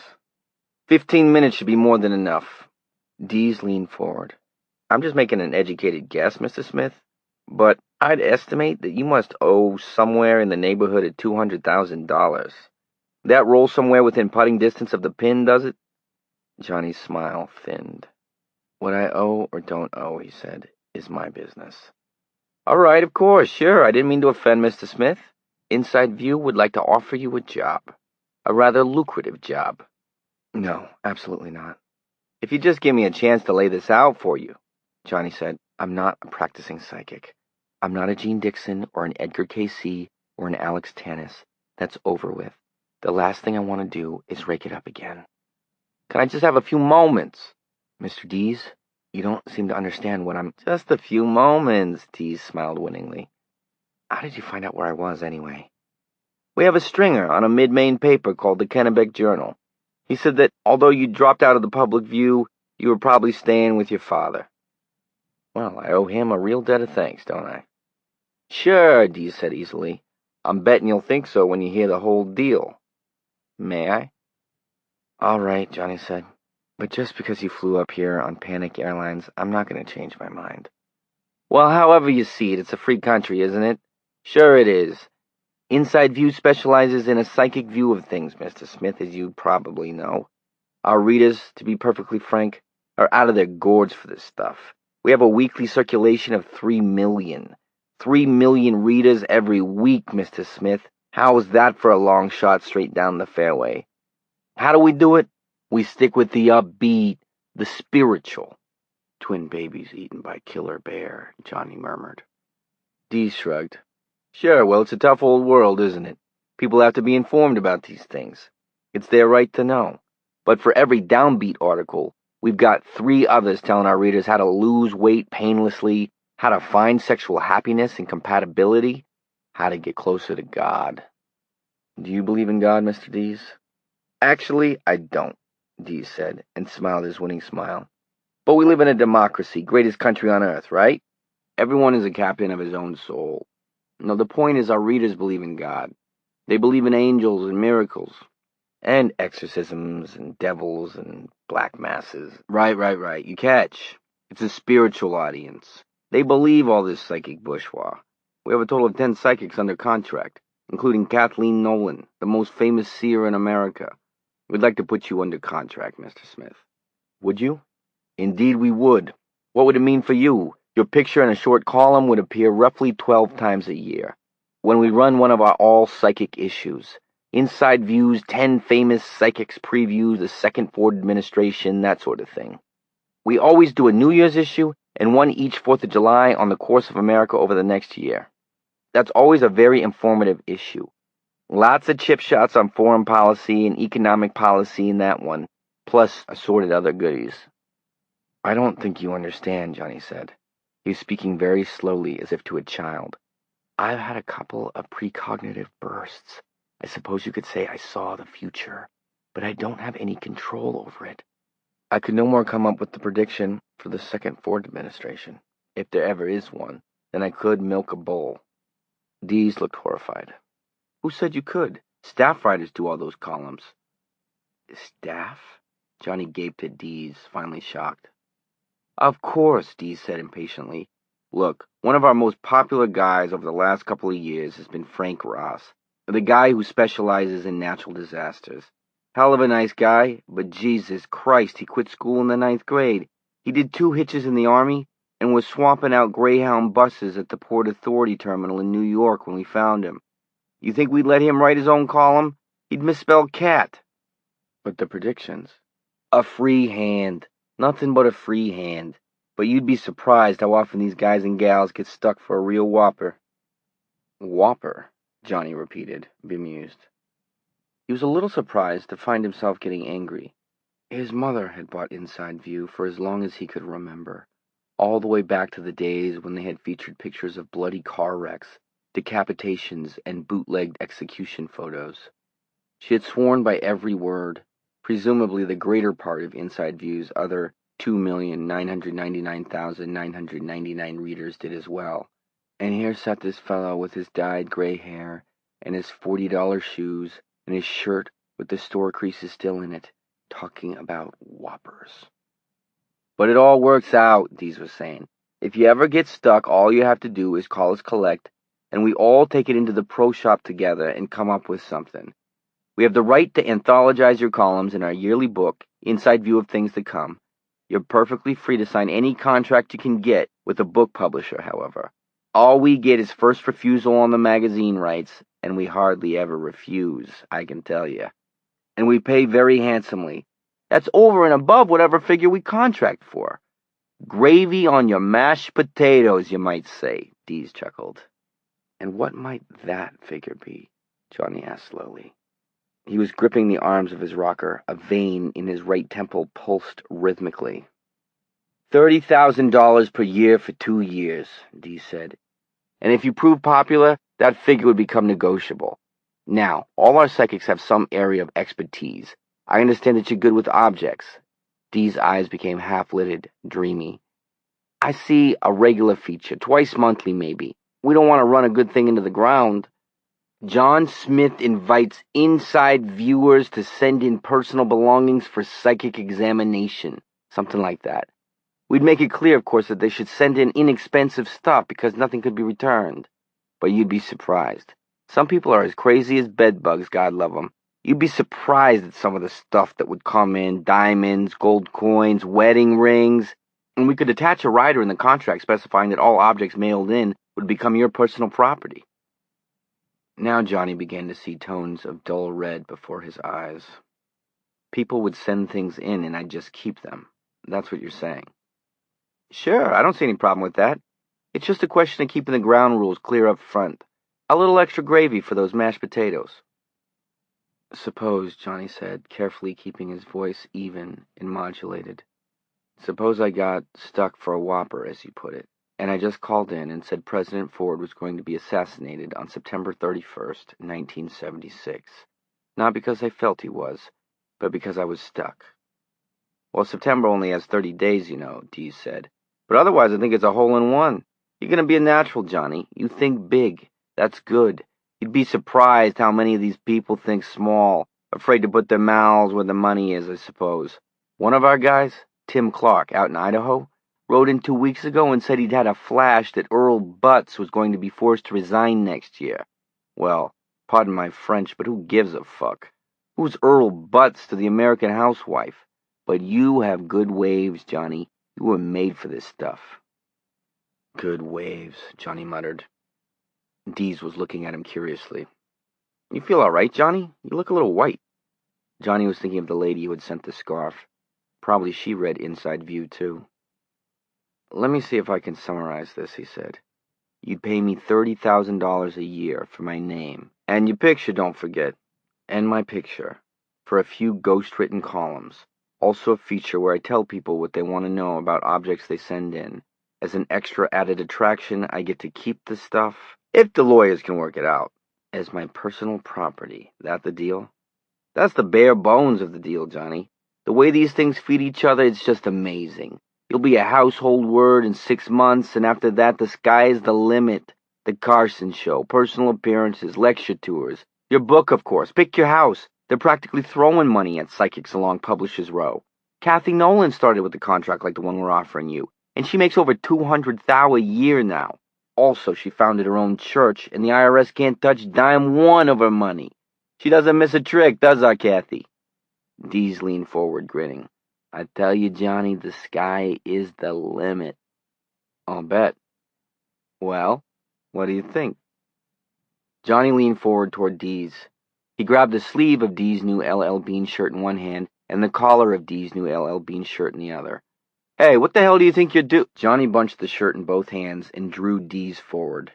15 minutes should be more than enough." Dees leaned forward. "I'm just making an educated guess, Mr. Smith, but I'd estimate that you must owe somewhere in the neighborhood of $200,000. That rolls somewhere within putting distance of the pin, does it?" Johnny's smile thinned. "What I owe or don't owe," he said, "is my business." "All right, of course, sure. I didn't mean to offend, Mr. Smith. Inside View would like to offer you a job. A rather lucrative job." "No, absolutely not." "If you just give me a chance to lay this out for you," Johnny said. "I'm not a practicing psychic. I'm not a Gene Dixon or an Edgar Cayce or an Alex Tannis. That's over with. The last thing I want to do is rake it up again." "Can I just have a few moments?" "Mr. Dees, you don't seem to understand what I'm—" "Just a few moments," Dees smiled winningly. "How did you find out where I was, anyway?" "We have a stringer on a mid-Maine paper called the Kennebec Journal. He said that, although you dropped out of the public view, you were probably staying with your father." "Well, I owe him a real debt of thanks, don't I?" "Sure," Dees said easily. "I'm betting you'll think so when you hear the whole deal. May I?" "All right," Johnny said. "But just because you flew up here on Panic Airlines, I'm not going to change my mind." "Well, however you see it, it's a free country, isn't it?" "Sure it is. Inside View specializes in a psychic view of things, Mr. Smith, as you probably know. Our readers, to be perfectly frank, are out of their gourds for this stuff. We have a weekly circulation of 3 million. 3 million readers every week, Mr. Smith. How is that for a long shot straight down the fairway? How do we do it? We stick with the upbeat, the spiritual." "Twin babies eaten by killer bear," Johnny murmured. Dees shrugged. "Sure, well, it's a tough old world, isn't it? People have to be informed about these things. It's their right to know. But for every downbeat article, we've got 3 others telling our readers how to lose weight painlessly, how to find sexual happiness and compatibility, how to get closer to God." "Do you believe in God, Mr. Dees?" "Actually, I don't," Dees said, and smiled his winning smile. "But we live in a democracy, greatest country on earth, right? Everyone is a captain of his own soul. No, the point is our readers believe in God. They believe in angels and miracles, and exorcisms and devils and black masses. Right. You catch. It's a spiritual audience. They believe all this psychic bourgeois. We have a total of 10 psychics under contract, including Kathleen Nolan, the most famous seer in America. We'd like to put you under contract, Mr. Smith. Would you? Indeed we would. What would it mean for you? Your picture in a short column would appear roughly 12 times a year. When we run one of our all-psychic issues. Inside views, 10 famous psychics preview the second Ford administration, that sort of thing. We always do a New Year's issue and one each 4th of July on the course of America over the next year. That's always a very informative issue. Lots of chip shots on foreign policy and economic policy in that one, plus assorted other goodies. I don't think you understand, Johnny said. He was speaking very slowly, as if to a child. I've had a couple of precognitive bursts. I suppose you could say I saw the future, but I don't have any control over it. I could no more come up with the prediction for the second Ford administration, if there ever is one, than I could milk a bull. Dees looked horrified. Who said you could? Staff writers do all those columns. Staff? Johnny gaped at Dees, finally shocked. Of course, Dees said impatiently. Look, one of our most popular guys over the last couple of years has been Frank Ross, the guy who specializes in natural disasters. Hell of a nice guy, but Jesus Christ, he quit school in the 9th grade. He did 2 hitches in the Army and was swamping out Greyhound buses at the Port Authority terminal in New York when we found him. You think we'd let him write his own column? He'd misspell cat. But the predictions? A free hand. Nothing but a free hand. But you'd be surprised how often these guys and gals get stuck for a real whopper. Whopper, Johnny repeated, bemused. He was a little surprised to find himself getting angry. His mother had bought Inside View for as long as he could remember, all the way back to the days when they had featured pictures of bloody car wrecks, decapitations, and bootlegged execution photos. She had sworn by every word. Presumably the greater part of Inside View's other 2,999,999 readers did as well. And here sat this fellow with his dyed gray hair, and his $40 shoes, and his shirt with the store creases still in it, talking about whoppers. But it all works out, Dees was saying. If you ever get stuck, all you have to do is call us collect, and we all take it into the pro shop together and come up with something. We have the right to anthologize your columns in our yearly book, Inside View of Things to Come. You're perfectly free to sign any contract you can get with a book publisher, however. All we get is first refusal on the magazine rights, and we hardly ever refuse, I can tell you. And we pay very handsomely. That's over and above whatever figure we contract for. Gravy on your mashed potatoes, you might say, Dees chuckled. And what might that figure be? Johnny asked slowly. He was gripping the arms of his rocker. A vein in his right temple pulsed rhythmically. $30,000 per year for 2 years, Dees said. And if you prove popular, that figure would become negotiable. Now, all our psychics have some area of expertise. I understand that you're good with objects. Dees' eyes became half-lidded, dreamy. I see a regular feature, twice monthly maybe. We don't want to run a good thing into the ground. John Smith invites inside viewers to send in personal belongings for psychic examination. Something like that. We'd make it clear, of course, that they should send in inexpensive stuff because nothing could be returned. But you'd be surprised. Some people are as crazy as bedbugs, God love them. You'd be surprised at some of the stuff that would come in. Diamonds, gold coins, wedding rings. And we could attach a rider in the contract specifying that all objects mailed in would become your personal property. Now Johnny began to see tones of dull red before his eyes. People would send things in and I'd just keep them. That's what you're saying. Sure, I don't see any problem with that. It's just a question of keeping the ground rules clear up front. A little extra gravy for those mashed potatoes. Suppose, Johnny said, carefully keeping his voice even and modulated. Suppose I got stuck for a whopper, as you put it, and I just called in and said President Ford was going to be assassinated on September 31st, 1976. Not because I felt he was, but because I was stuck. Well, September only has 30 days, you know, Dees said. But otherwise I think it's a hole-in-one. You're going to be a natural, Johnny. You think big. That's good. You'd be surprised how many of these people think small, afraid to put their mouths where the money is, I suppose. One of our guys, Tim Clark, out in Idaho, wrote in 2 weeks ago and said he'd had a flash that Earl Butz was going to be forced to resign next year. Well, pardon my French, but who gives a fuck? Who's Earl Butts to the American housewife? But you have good waves, Johnny. You were made for this stuff. Good waves, Johnny muttered. Dees was looking at him curiously. You feel all right, Johnny? You look a little white. Johnny was thinking of the lady who had sent the scarf. Probably she read Inside View, too. Let me see if I can summarize this, he said. You'd pay me $30,000 a year for my name. And your picture, don't forget. And my picture. For a few ghost-written columns. Also a feature where I tell people what they want to know about objects they send in. As an extra added attraction, I get to keep the stuff, if the lawyers can work it out, as my personal property. That the deal? That's the bare bones of the deal, Johnny. The way these things feed each other, it's just amazing. You'll be a household word in 6 months, and after that, the sky's the limit. The Carson Show, personal appearances, lecture tours. Your book, of course. Pick your house. They're practically throwing money at psychics along Publishers Row. Kathy Nolan started with a contract like the one we're offering you, and she makes over $200,000 a year now. Also, she founded her own church, and the IRS can't touch dime one of her money. She doesn't miss a trick, does our Kathy? Dees leaned forward, grinning. I tell you, Johnny, the sky is the limit. I'll bet. Well, what do you think? Johnny leaned forward toward Dees. He grabbed the sleeve of Dees' new LL Bean shirt in one hand and the collar of Dees' new LL Bean shirt in the other. Hey, what the hell do you think you're doing? Johnny bunched the shirt in both hands and drew Dees forward.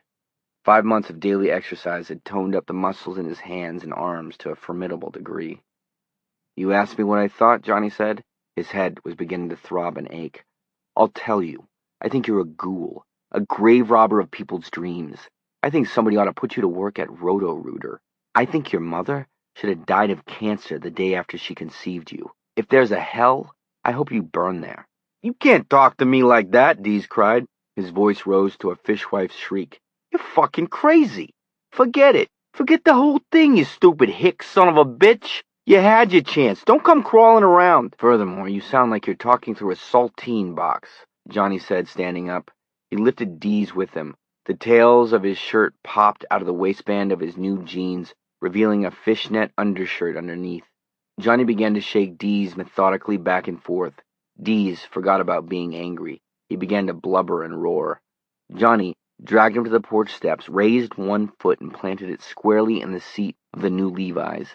5 months of daily exercise had toned up the muscles in his hands and arms to a formidable degree. You asked me what I thought, Johnny said. His head was beginning to throb and ache. I'll tell you. I think you're a ghoul, a grave robber of people's dreams. I think somebody ought to put you to work at Roto-Rooter. I think your mother should have died of cancer the day after she conceived you. If there's a hell, I hope you burn there. You can't talk to me like that, Dees cried. His voice rose to a fishwife's shriek. You're fucking crazy. Forget it. Forget the whole thing, you stupid hick son of a bitch. You had your chance. Don't come crawling around. Furthermore, you sound like you're talking through a saltine box, Johnny said, standing up. He lifted Dees with him. The tails of his shirt popped out of the waistband of his new jeans, revealing a fishnet undershirt underneath. Johnny began to shake Dees methodically back and forth. Dees forgot about being angry. He began to blubber and roar. Johnny dragged him to the porch steps, raised one foot, and planted it squarely in the seat of the new Levi's.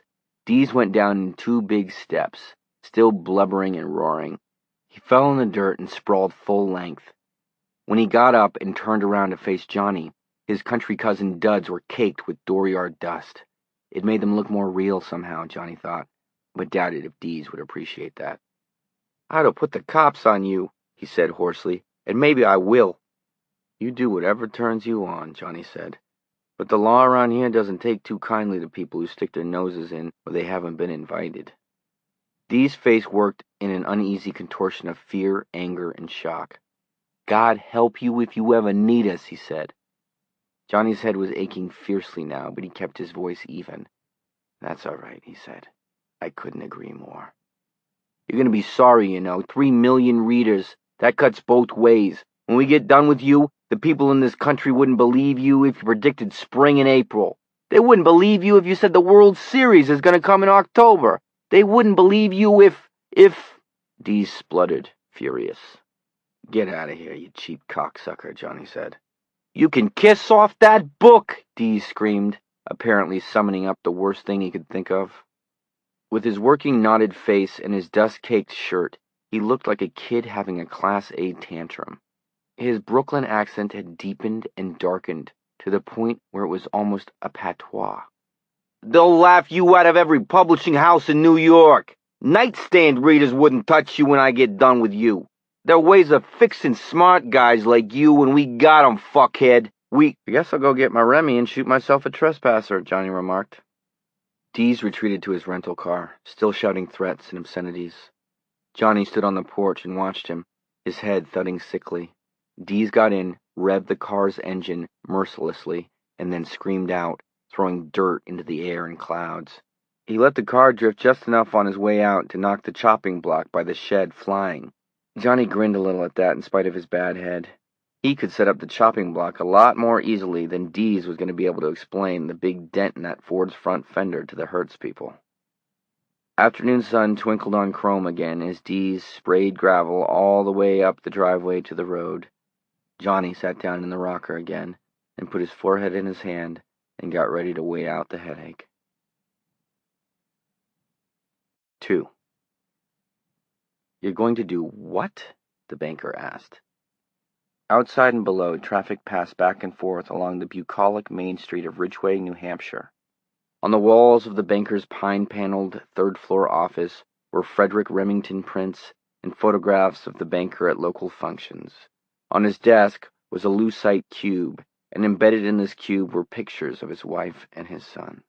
Dees went down in 2 big steps, still blubbering and roaring. He fell in the dirt and sprawled full length. When he got up and turned around to face Johnny, his country cousin duds were caked with dooryard dust. It made them look more real somehow, Johnny thought, but doubted if Dees would appreciate that. I'd have put the cops on you, he said hoarsely, and maybe I will. You do whatever turns you on, Johnny said. But the law around here doesn't take too kindly to people who stick their noses in where they haven't been invited. Dee's face worked in an uneasy contortion of fear, anger, and shock. God help you if you ever need us, he said. Johnny's head was aching fiercely now, but he kept his voice even. That's all right, he said. I couldn't agree more. You're going to be sorry, you know. 3 million readers. That cuts both ways. When we get done with you, the people in this country wouldn't believe you if you predicted spring in April. They wouldn't believe you if you said the World Series is going to come in October. They wouldn't believe you if... Dees spluttered, furious. Get out of here, you cheap cocksucker, Johnny said. You can kiss off that book, Dees screamed, apparently summoning up the worst thing he could think of. With his working knotted face and his dust-caked shirt, he looked like a kid having a Class A tantrum. His Brooklyn accent had deepened and darkened to the point where it was almost a patois. They'll laugh you out of every publishing house in New York. Nightstand readers wouldn't touch you when I get done with you. There are ways of fixing smart guys like you, and we got 'em, fuckhead. I guess I'll go get my Remy and shoot myself a trespasser, Johnny remarked. Dees retreated to his rental car, still shouting threats and obscenities. Johnny stood on the porch and watched him, his head thudding sickly. Dees got in, revved the car's engine mercilessly, and then screamed out, throwing dirt into the air and clouds. He let the car drift just enough on his way out to knock the chopping block by the shed flying. Johnny grinned a little at that in spite of his bad head. He could set up the chopping block a lot more easily than Dees was going to be able to explain the big dent in that Ford's front fender to the Hertz people. Afternoon sun twinkled on chrome again as Dees sprayed gravel all the way up the driveway to the road. Johnny sat down in the rocker again and put his forehead in his hand and got ready to wait out the headache. 2. "You're going to do what?" the banker asked. Outside and below, traffic passed back and forth along the bucolic main street of Ridgeway, New Hampshire. On the walls of the banker's pine-paneled third-floor office were Frederick Remington prints and photographs of the banker at local functions. On his desk was a lucite cube, and embedded in this cube were pictures of his wife and his son.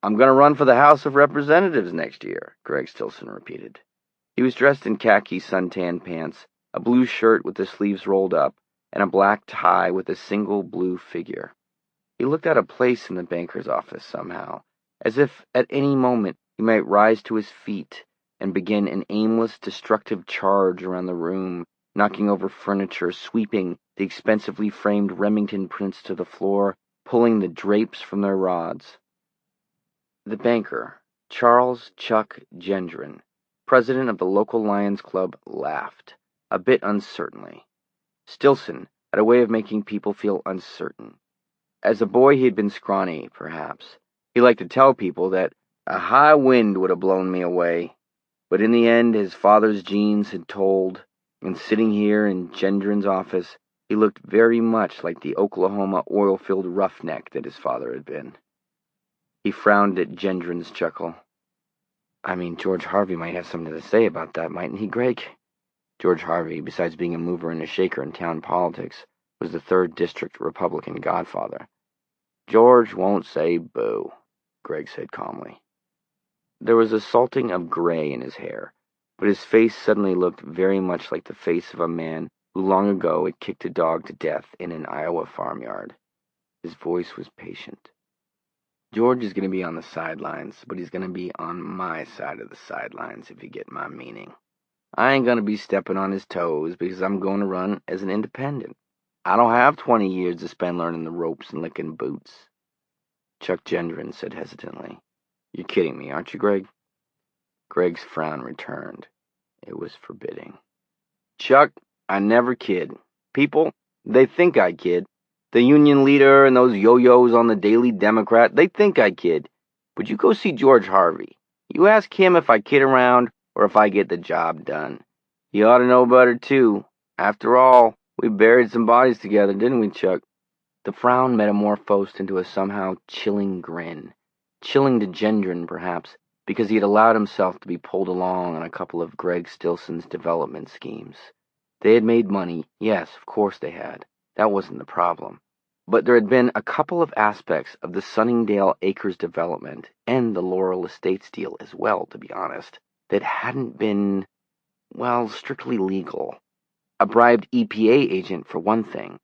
"I'm going to run for the House of Representatives next year," Greg Stilson repeated. He was dressed in khaki suntan pants, a blue shirt with the sleeves rolled up, and a black tie with a single blue figure. He looked out of place in the banker's office somehow, as if at any moment he might rise to his feet and begin an aimless, destructive charge around the room, knocking over furniture, sweeping the expensively framed Remington prints to the floor, pulling the drapes from their rods. The banker, Charles Chuck Gendron, president of the local Lions Club, laughed, a bit uncertainly. Stilson had a way of making people feel uncertain. As a boy he had been scrawny, perhaps. He liked to tell people that a high wind would have blown me away. But in the end his father's genes had told, and sitting here in Gendron's office, he looked very much like the Oklahoma oil-filled roughneck that his father had been. He frowned at Gendron's chuckle. "I mean, George Harvey might have something to say about that, mightn't he, Greg?" George Harvey, besides being a mover and a shaker in town politics, was the 3rd District Republican godfather. "George won't say boo," Greg said calmly. There was a salting of gray in his hair, but his face suddenly looked very much like the face of a man who long ago had kicked a dog to death in an Iowa farmyard. His voice was patient. "George is going to be on the sidelines, but he's going to be on my side of the sidelines, if you get my meaning. I ain't going to be stepping on his toes because I'm going to run as an independent. I don't have 20 years to spend learning the ropes and licking boots." Chuck Gendron said hesitantly, "You're kidding me, aren't you, Greg?" Greg's frown returned. It was forbidding. "Chuck, I never kid. People, they think I kid. The union leader and those yo-yos on the Daily Democrat, they think I kid. But you go see George Harvey. You ask him if I kid around or if I get the job done. He ought to know better, too. After all, we buried some bodies together, didn't we, Chuck?" The frown metamorphosed into a somehow chilling grin. Chilling to Gendron, perhaps, because he had allowed himself to be pulled along on a couple of Greg Stilson's development schemes. They had made money, yes, of course they had. That wasn't the problem. But there had been a couple of aspects of the Sunningdale Acres development, and the Laurel Estates deal as well, to be honest, that hadn't been, well, strictly legal. A bribed EPA agent, for one thing.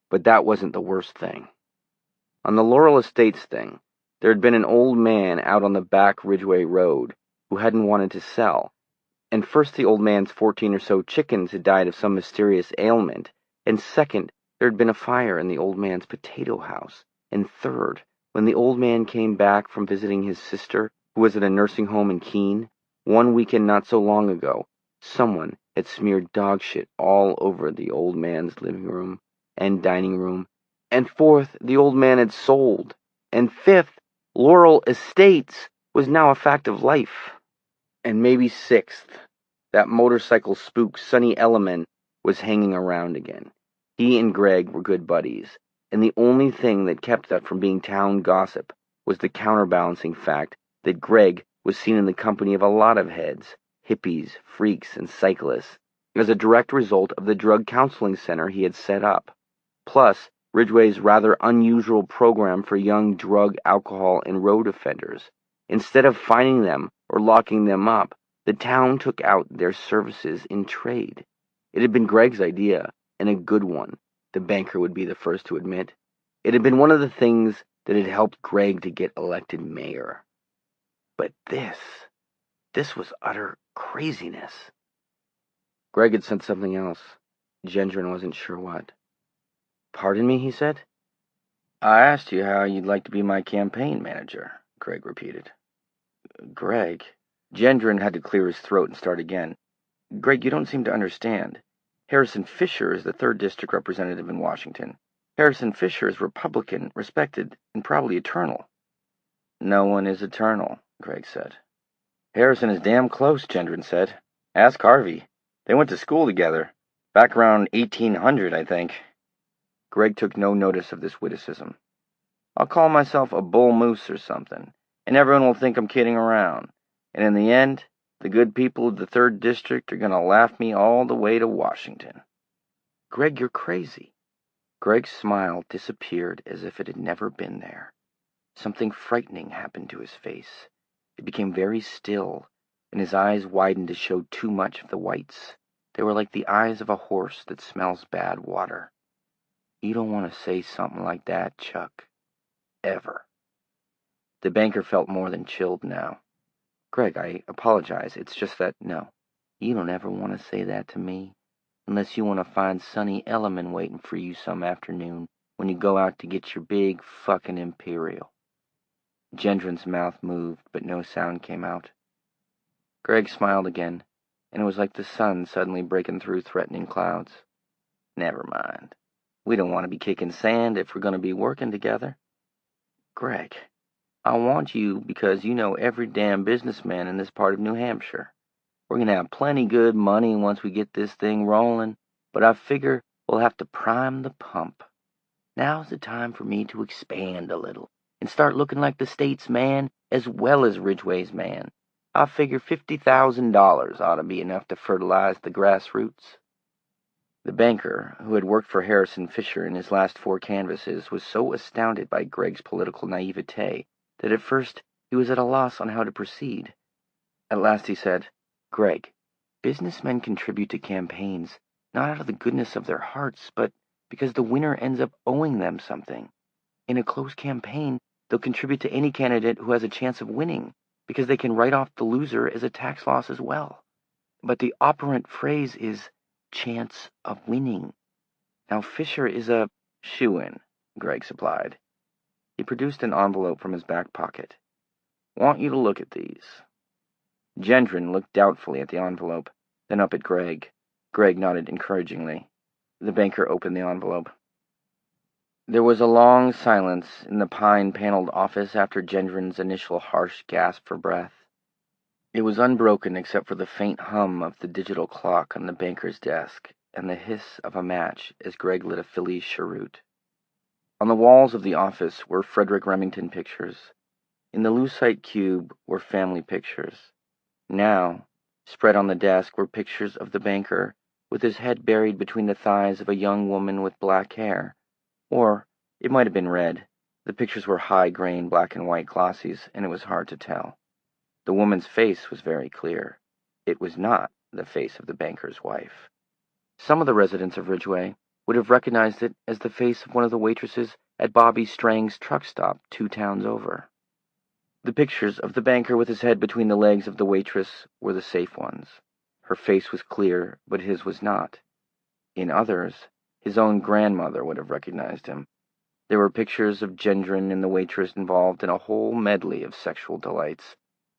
But that wasn't the worst thing. On the Laurel Estates thing, there had been an old man out on the back Ridgeway Road who hadn't wanted to sell, and first the old man's 14 or so chickens had died of some mysterious ailment, and second, there had been a fire in the old man's potato house, and third, when the old man came back from visiting his sister, who was at a nursing home in Keene, one weekend not so long ago, someone had smeared dog shit all over the old man's living room and dining room, and fourth, the old man had sold, and fifth, Laurel Estates was now a fact of life. And maybe sixth, that motorcycle spook Sonny Elliman was hanging around again. He and Greg were good buddies, and the only thing that kept that from being town gossip was the counterbalancing fact that Greg was seen in the company of a lot of heads, hippies, freaks, and cyclists, as a direct result of the drug counseling center he had set up. Plus, Ridgeway's rather unusual program for young drug, alcohol, and road offenders. Instead of fining them or locking them up, the town took out their services in trade. It had been Greg's idea, and a good one, the banker would be the first to admit. It had been one of the things that had helped Greg to get elected mayor. But this was utter craziness. Greg had said something else. Gendron wasn't sure what. "Pardon me," he said. "I asked you how you'd like to be my campaign manager," Greg repeated. "Greg," Gendron had to clear his throat and start again. Greg, you don't seem to understand. Harrison Fisher is the 3rd District representative in Washington. Harrison Fisher is Republican, respected, and probably eternal. No one is eternal, Greg said. Harrison is damn close, Gendron said. Ask Harvey. They went to school together. Back around 1800, I think. Greg took no notice of this witticism. I'll call myself a bull moose or something, and everyone will think I'm kidding around. And in the end, the good people of the 3rd District are going to laugh me all the way to Washington. Greg, you're crazy. Greg's smile disappeared as if it had never been there. Something frightening happened to his face. It became very still, and his eyes widened to show too much of the whites. They were like the eyes of a horse that smells bad water. You don't want to say something like that, Chuck. Ever. The banker felt more than chilled now. Greg, I apologize. It's just that, no. You don't ever want to say that to me, unless you want to find Sonny Elliman waiting for you some afternoon when you go out to get your big fucking Imperial. Gendron's mouth moved, but no sound came out. Greg smiled again, and it was like the sun suddenly breaking through threatening clouds. Never mind. We don't want to be kicking sand if we're going to be working together. Greg, I want you because you know every damn businessman in this part of New Hampshire. We're going to have plenty good money once we get this thing rolling, but I figure we'll have to prime the pump. Now's the time for me to expand a little and start looking like the state's man as well as Ridgway's man. I figure $50,000 ought to be enough to fertilize the grassroots. The banker, who had worked for Harrison Fisher in his last 4 canvasses, was so astounded by Greg's political naivete that at first he was at a loss on how to proceed. At last he said, Greg, businessmen contribute to campaigns not out of the goodness of their hearts, but because the winner ends up owing them something. In a close campaign, they'll contribute to any candidate who has a chance of winning, because they can write off the loser as a tax loss as well. But the operant phrase is chance of winning. Now Fisher is a shoo-in, Greg supplied. He produced an envelope from his back pocket. Want you to look at these. Gendron looked doubtfully at the envelope, then up at Greg. Greg nodded encouragingly. The banker opened the envelope. There was a long silence in the pine-paneled office after Gendron's initial harsh gasp for breath. It was unbroken except for the faint hum of the digital clock on the banker's desk and the hiss of a match as Greg lit a Philly cheroot. On the walls of the office were Frederick Remington pictures. In the lucite cube were family pictures. Now, spread on the desk were pictures of the banker, with his head buried between the thighs of a young woman with black hair. Or, it might have been red. The pictures were high-grain black and white glossies, and it was hard to tell. The woman's face was very clear. It was not the face of the banker's wife. Some of the residents of Ridgway would have recognized it as the face of one of the waitresses at Bobby Strang's truck stop 2 towns over. The pictures of the banker with his head between the legs of the waitress were the safe ones. Her face was clear, but his was not. In others, his own grandmother would have recognized him. There were pictures of Gendron and the waitress involved in a whole medley of sexual delights.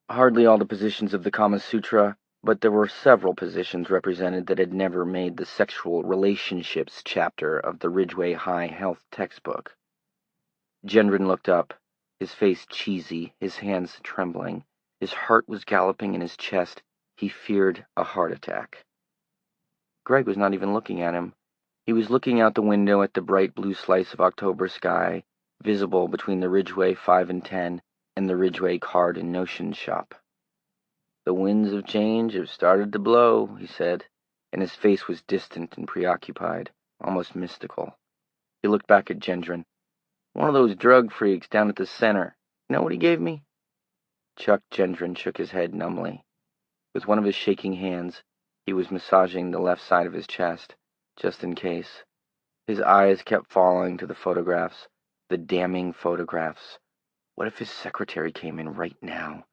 Hardly all the positions of the Kama Sutra, but there were several positions represented that had never made the sexual relationships chapter of the Ridgway High Health textbook. Gendron looked up, his face cheesy, his hands trembling. His heart was galloping in his chest. He feared a heart attack. Greg was not even looking at him. He was looking out the window at the bright blue slice of October sky, visible between the Ridgway 5 and 10 and the Ridgway Card and Notion shop. The winds of change have started to blow, he said, and his face was distant and preoccupied, almost mystical. He looked back at Gendron. One of those drug freaks down at the center. You know what he gave me? Chuck Gendron shook his head numbly. With one of his shaking hands, he was massaging the left side of his chest, just in case. His eyes kept falling to the photographs, the damning photographs. What if his secretary came in right now?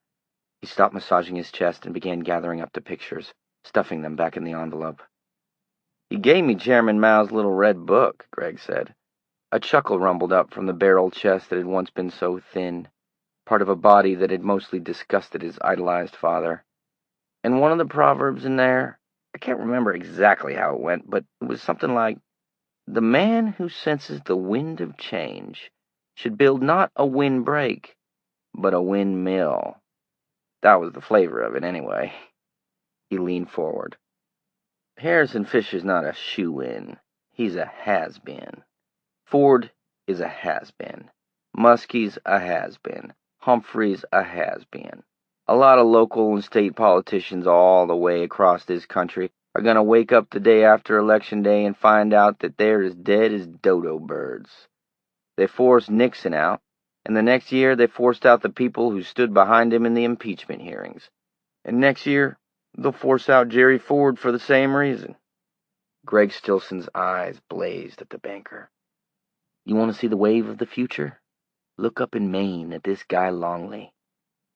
He stopped massaging his chest and began gathering up the pictures, stuffing them back in the envelope. He gave me Chairman Mao's little red book, Greg said. A chuckle rumbled up from the barrel chest that had once been so thin, part of a body that had mostly disgusted his idolized father. And one of the proverbs in there, I can't remember exactly how it went, but it was something like, the man who senses the wind of change should build not a windbreak, but a windmill. That was the flavor of it, anyway. He leaned forward. Harrison Fisher's not a shoe-in. He's a has-been. Ford is a has-been. Muskie's a has-been. Humphrey's a has-been. A lot of local and state politicians all the way across this country are going to wake up the day after Election Day and find out that they're as dead as dodo birds. They forced Nixon out, and the next year they forced out the people who stood behind him in the impeachment hearings. And next year, they'll force out Jerry Ford for the same reason. Greg Stilson's eyes blazed at the banker. You want to see the wave of the future? Look up in Maine at this guy Longley.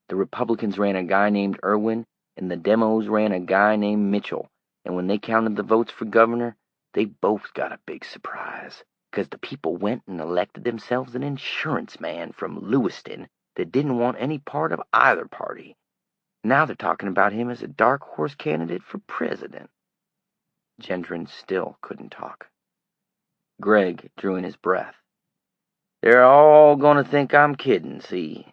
The Republicans ran a guy named Irwin, and the Demos ran a guy named Mitchell, and when they counted the votes for governor, they both got a big surprise, because the people went and elected themselves an insurance man from Lewiston that didn't want any part of either party. Now they're talking about him as a dark horse candidate for president. Gendron still couldn't talk. Greg drew in his breath. They're all going to think I'm kidding, see?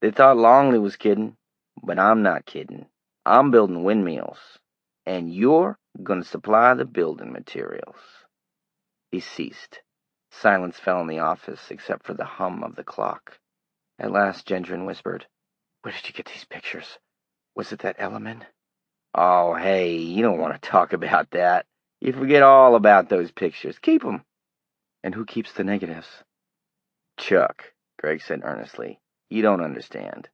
They thought Longley was kidding, but I'm not kidding. I'm building windmills, and you're going to supply the building materials. He ceased. Silence fell in the office, except for the hum of the clock. At last, Gendron whispered, Where did you get these pictures? Was it that Elliman? Oh, hey, you don't want to talk about that. You forget all about those pictures. Keep them. And who keeps the negatives? Chuck, Greg said earnestly. You don't understand.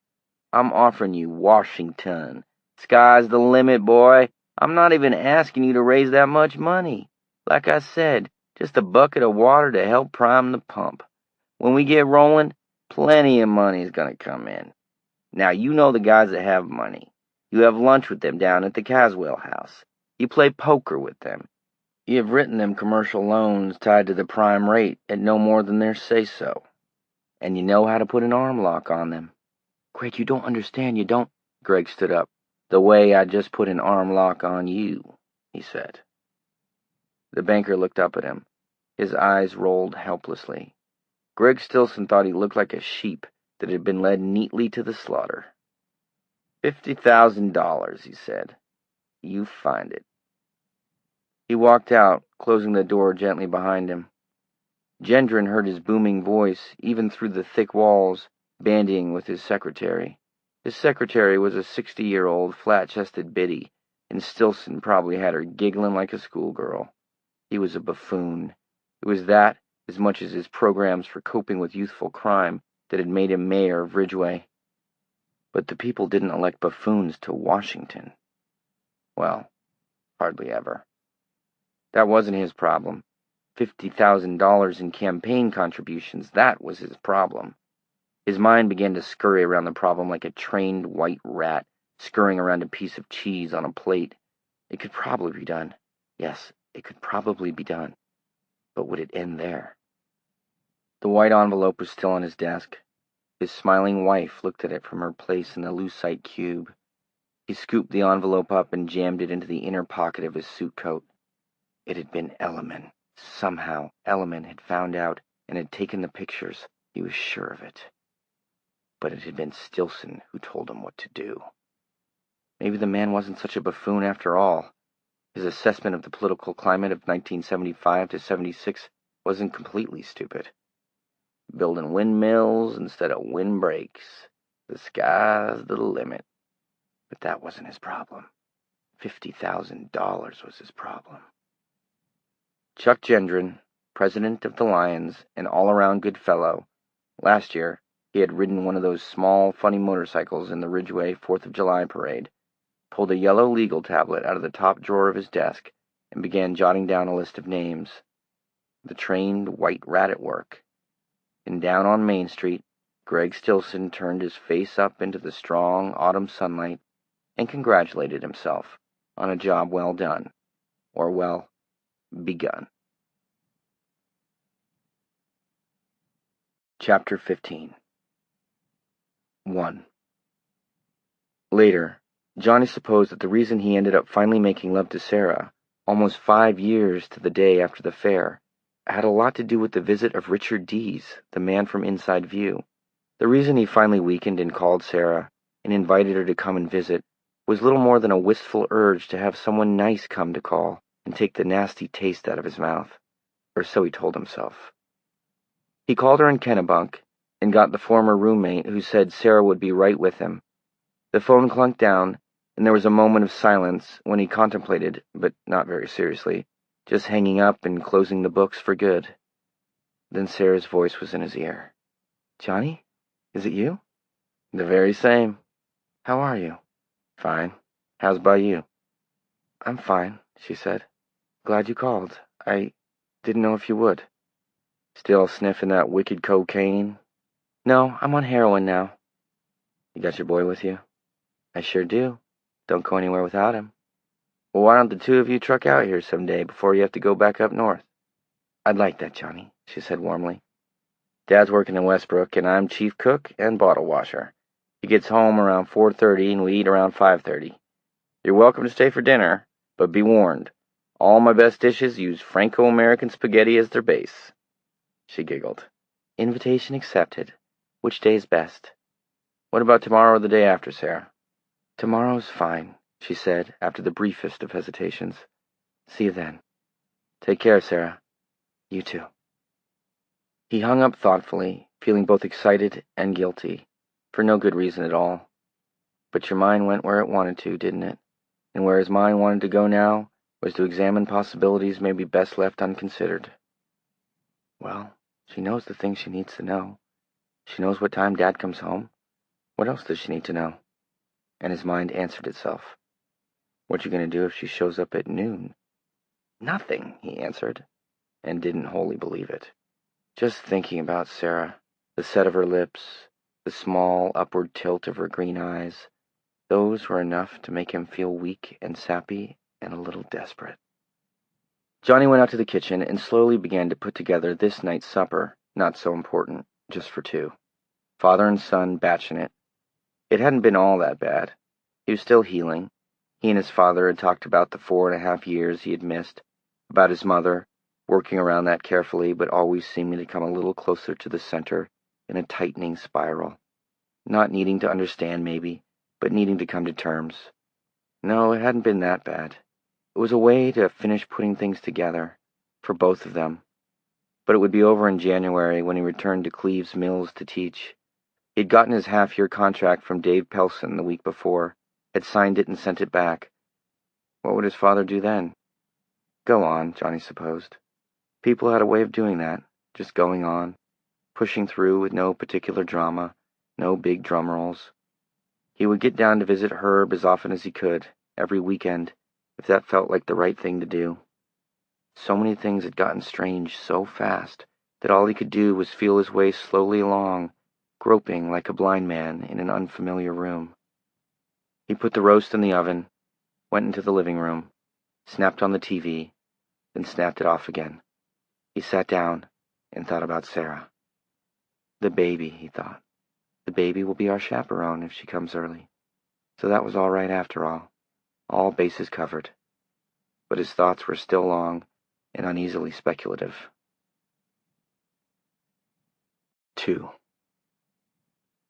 I'm offering you Washington. Sky's the limit, boy. I'm not even asking you to raise that much money. Like I said, just a bucket of water to help prime the pump. When we get rolling, plenty of money's going to come in. Now, you know the guys that have money. You have lunch with them down at the Caswell house. You play poker with them. You have written them commercial loans tied to the prime rate at no more than their say-so. And you know how to put an arm lock on them. Greg, you don't understand, you don't... Greg stood up. The way I just put an arm lock on you, he said. The banker looked up at him. His eyes rolled helplessly. Greg Stilson thought he looked like a sheep that had been led neatly to the slaughter. $50,000, he said. You find it. He walked out, closing the door gently behind him. Gendron heard his booming voice, even through the thick walls, bandying with his secretary. His secretary was a 60-year-old, flat-chested biddy, and Stilson probably had her giggling like a schoolgirl. He was a buffoon. It was that, as much as his programs for coping with youthful crime, that had made him mayor of Ridgeway. But the people didn't elect buffoons to Washington. Well, hardly ever. That wasn't his problem. $50,000 in campaign contributions, that was his problem. His mind began to scurry around the problem like a trained white rat scurrying around a piece of cheese on a plate. It could probably be done. Yes, it could probably be done. But would it end there? The white envelope was still on his desk. His smiling wife looked at it from her place in the lucite cube. He scooped the envelope up and jammed it into the inner pocket of his suit coat. It had been Elliman. Somehow, Elliman had found out and had taken the pictures. He was sure of it. But it had been Stilson who told him what to do. Maybe the man wasn't such a buffoon after all. His assessment of the political climate of 1975 to 76 wasn't completely stupid. Building windmills instead of windbreaks. The sky's the limit. But that wasn't his problem. $50,000 was his problem. Chuck Gendron, president of the Lions, and all-around good fellow, last year he had ridden one of those small, funny motorcycles in the Ridgeway 4th of July parade, pulled a yellow legal tablet out of the top drawer of his desk, and began jotting down a list of names. The trained white rat at work. And down on Main Street, Greg Stilson turned his face up into the strong autumn sunlight and congratulated himself on a job well done, or, well, begun. Chapter 15. 1. Later, Johnny supposed that the reason he ended up finally making love to Sarah, almost 5 years to the day after the fair, had a lot to do with the visit of Richard Dees, the man from Inside View. The reason he finally weakened and called Sarah and invited her to come and visit was little more than a wistful urge to have someone nice come to call and take the nasty taste out of his mouth, or so he told himself. He called her in Kennebunk and got the former roommate, who said Sarah would be right with him. The phone clunked down, and there was a moment of silence when he contemplated, but not very seriously, just hanging up and closing the books for good. Then Sarah's voice was in his ear. "Johnny? Is it you?" "The very same." "How are you?" "Fine. How's by you?" "I'm fine," she said. "Glad you called. I didn't know if you would." "Still sniffing that wicked cocaine?" "No, I'm on heroin now." "You got your boy with you?" "I sure do. Don't go anywhere without him." "Well, why don't the two of you truck out here someday before you have to go back up north?" "I'd like that, Johnny," she said warmly. "Dad's working in Westbrook, and I'm chief cook and bottle washer. He gets home around 4:30, and we eat around 5:30. You're welcome to stay for dinner, but be warned, all my best dishes use Franco-American spaghetti as their base." She giggled. "Invitation accepted. Which day's best?" "What about tomorrow or the day after, Sarah?" "Tomorrow's fine," she said, after the briefest of hesitations. "See you then." "Take care, Sarah." "You too." He hung up thoughtfully, feeling both excited and guilty, for no good reason at all. But your mind went where it wanted to, didn't it? And where his mind wanted to go now was to examine possibilities maybe best left unconsidered. Well, she knows the things she needs to know. She knows what time Dad comes home. What else does she need to know? And his mind answered itself. "What you gonna do if she shows up at noon?" "Nothing," he answered, and didn't wholly believe it. Just thinking about Sarah, the set of her lips, the small upward tilt of her green eyes, those were enough to make him feel weak and sappy and a little desperate. Johnny went out to the kitchen and slowly began to put together this night's supper, not so important, just for two. Father and son batching it. It hadn't been all that bad. He was still healing. He and his father had talked about the 4.5 years he had missed, about his mother, working around that carefully, but always seeming to come a little closer to the center in a tightening spiral. Not needing to understand, maybe, but needing to come to terms. No, it hadn't been that bad. It was a way to finish putting things together, for both of them. But it would be over in January when he returned to Cleves Mills to teach. He'd gotten his half-year contract from Dave Pelson the week before, had signed it and sent it back. What would his father do then? Go on, Johnny supposed. People had a way of doing that, just going on, pushing through with no particular drama, no big drum rolls. He would get down to visit Herb as often as he could, every weekend, if that felt like the right thing to do. So many things had gotten strange so fast that all he could do was feel his way slowly along, groping like a blind man in an unfamiliar room. He put the roast in the oven, went into the living room, snapped on the TV, then snapped it off again. He sat down and thought about Sarah. The baby, he thought. The baby will be our chaperone if she comes early. So that was all right after all bases covered. But his thoughts were still long and uneasily speculative. 2.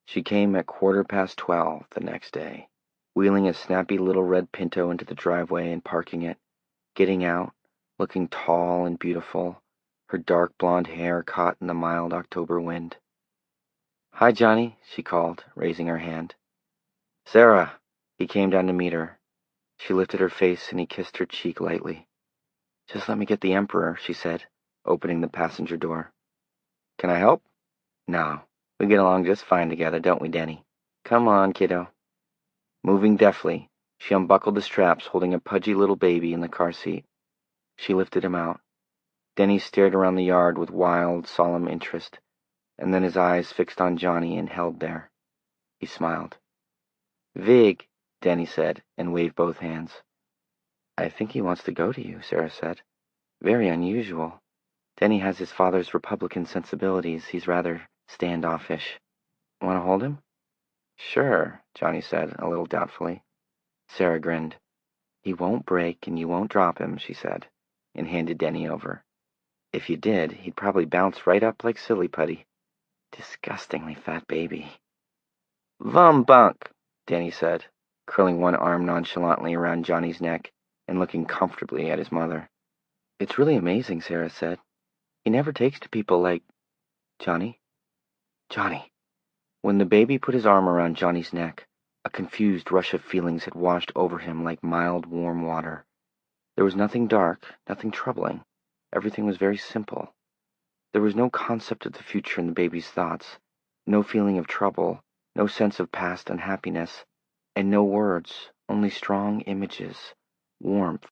She came at 12:15 the next day, wheeling a snappy little red Pinto into the driveway and parking it, getting out, looking tall and beautiful, her dark blonde hair caught in the mild October wind. "Hi, Johnny," she called, raising her hand. "Sarah!" He came down to meet her. She lifted her face and he kissed her cheek lightly. "Just let me get the Emperor," she said, opening the passenger door. "Can I help?" "No. We get along just fine together, don't we, Denny? Come on, kiddo." Moving deftly, she unbuckled the straps, holding a pudgy little baby in the car seat. She lifted him out. Denny stared around the yard with wild, solemn interest, and then his eyes fixed on Johnny and held there. He smiled. "Vig," Denny said, and waved both hands. "I think he wants to go to you," Sarah said. "Very unusual. Denny has his father's Republican sensibilities. He's rather standoffish. Want to hold him?" "Sure," Johnny said, a little doubtfully. Sarah grinned. "He won't break and you won't drop him," she said, and handed Denny over. "If you did, he'd probably bounce right up like silly putty. Disgustingly fat baby." "Vom bunk," Danny said, curling one arm nonchalantly around Johnny's neck and looking comfortably at his mother. "It's really amazing," Sarah said. "He never takes to people like Johnny." Johnny. When the baby put his arm around Johnny's neck, a confused rush of feelings had washed over him like mild, warm water. There was nothing dark, nothing troubling. Everything was very simple. There was no concept of the future in the baby's thoughts, no feeling of trouble, no sense of past unhappiness, and no words, only strong images, warmth,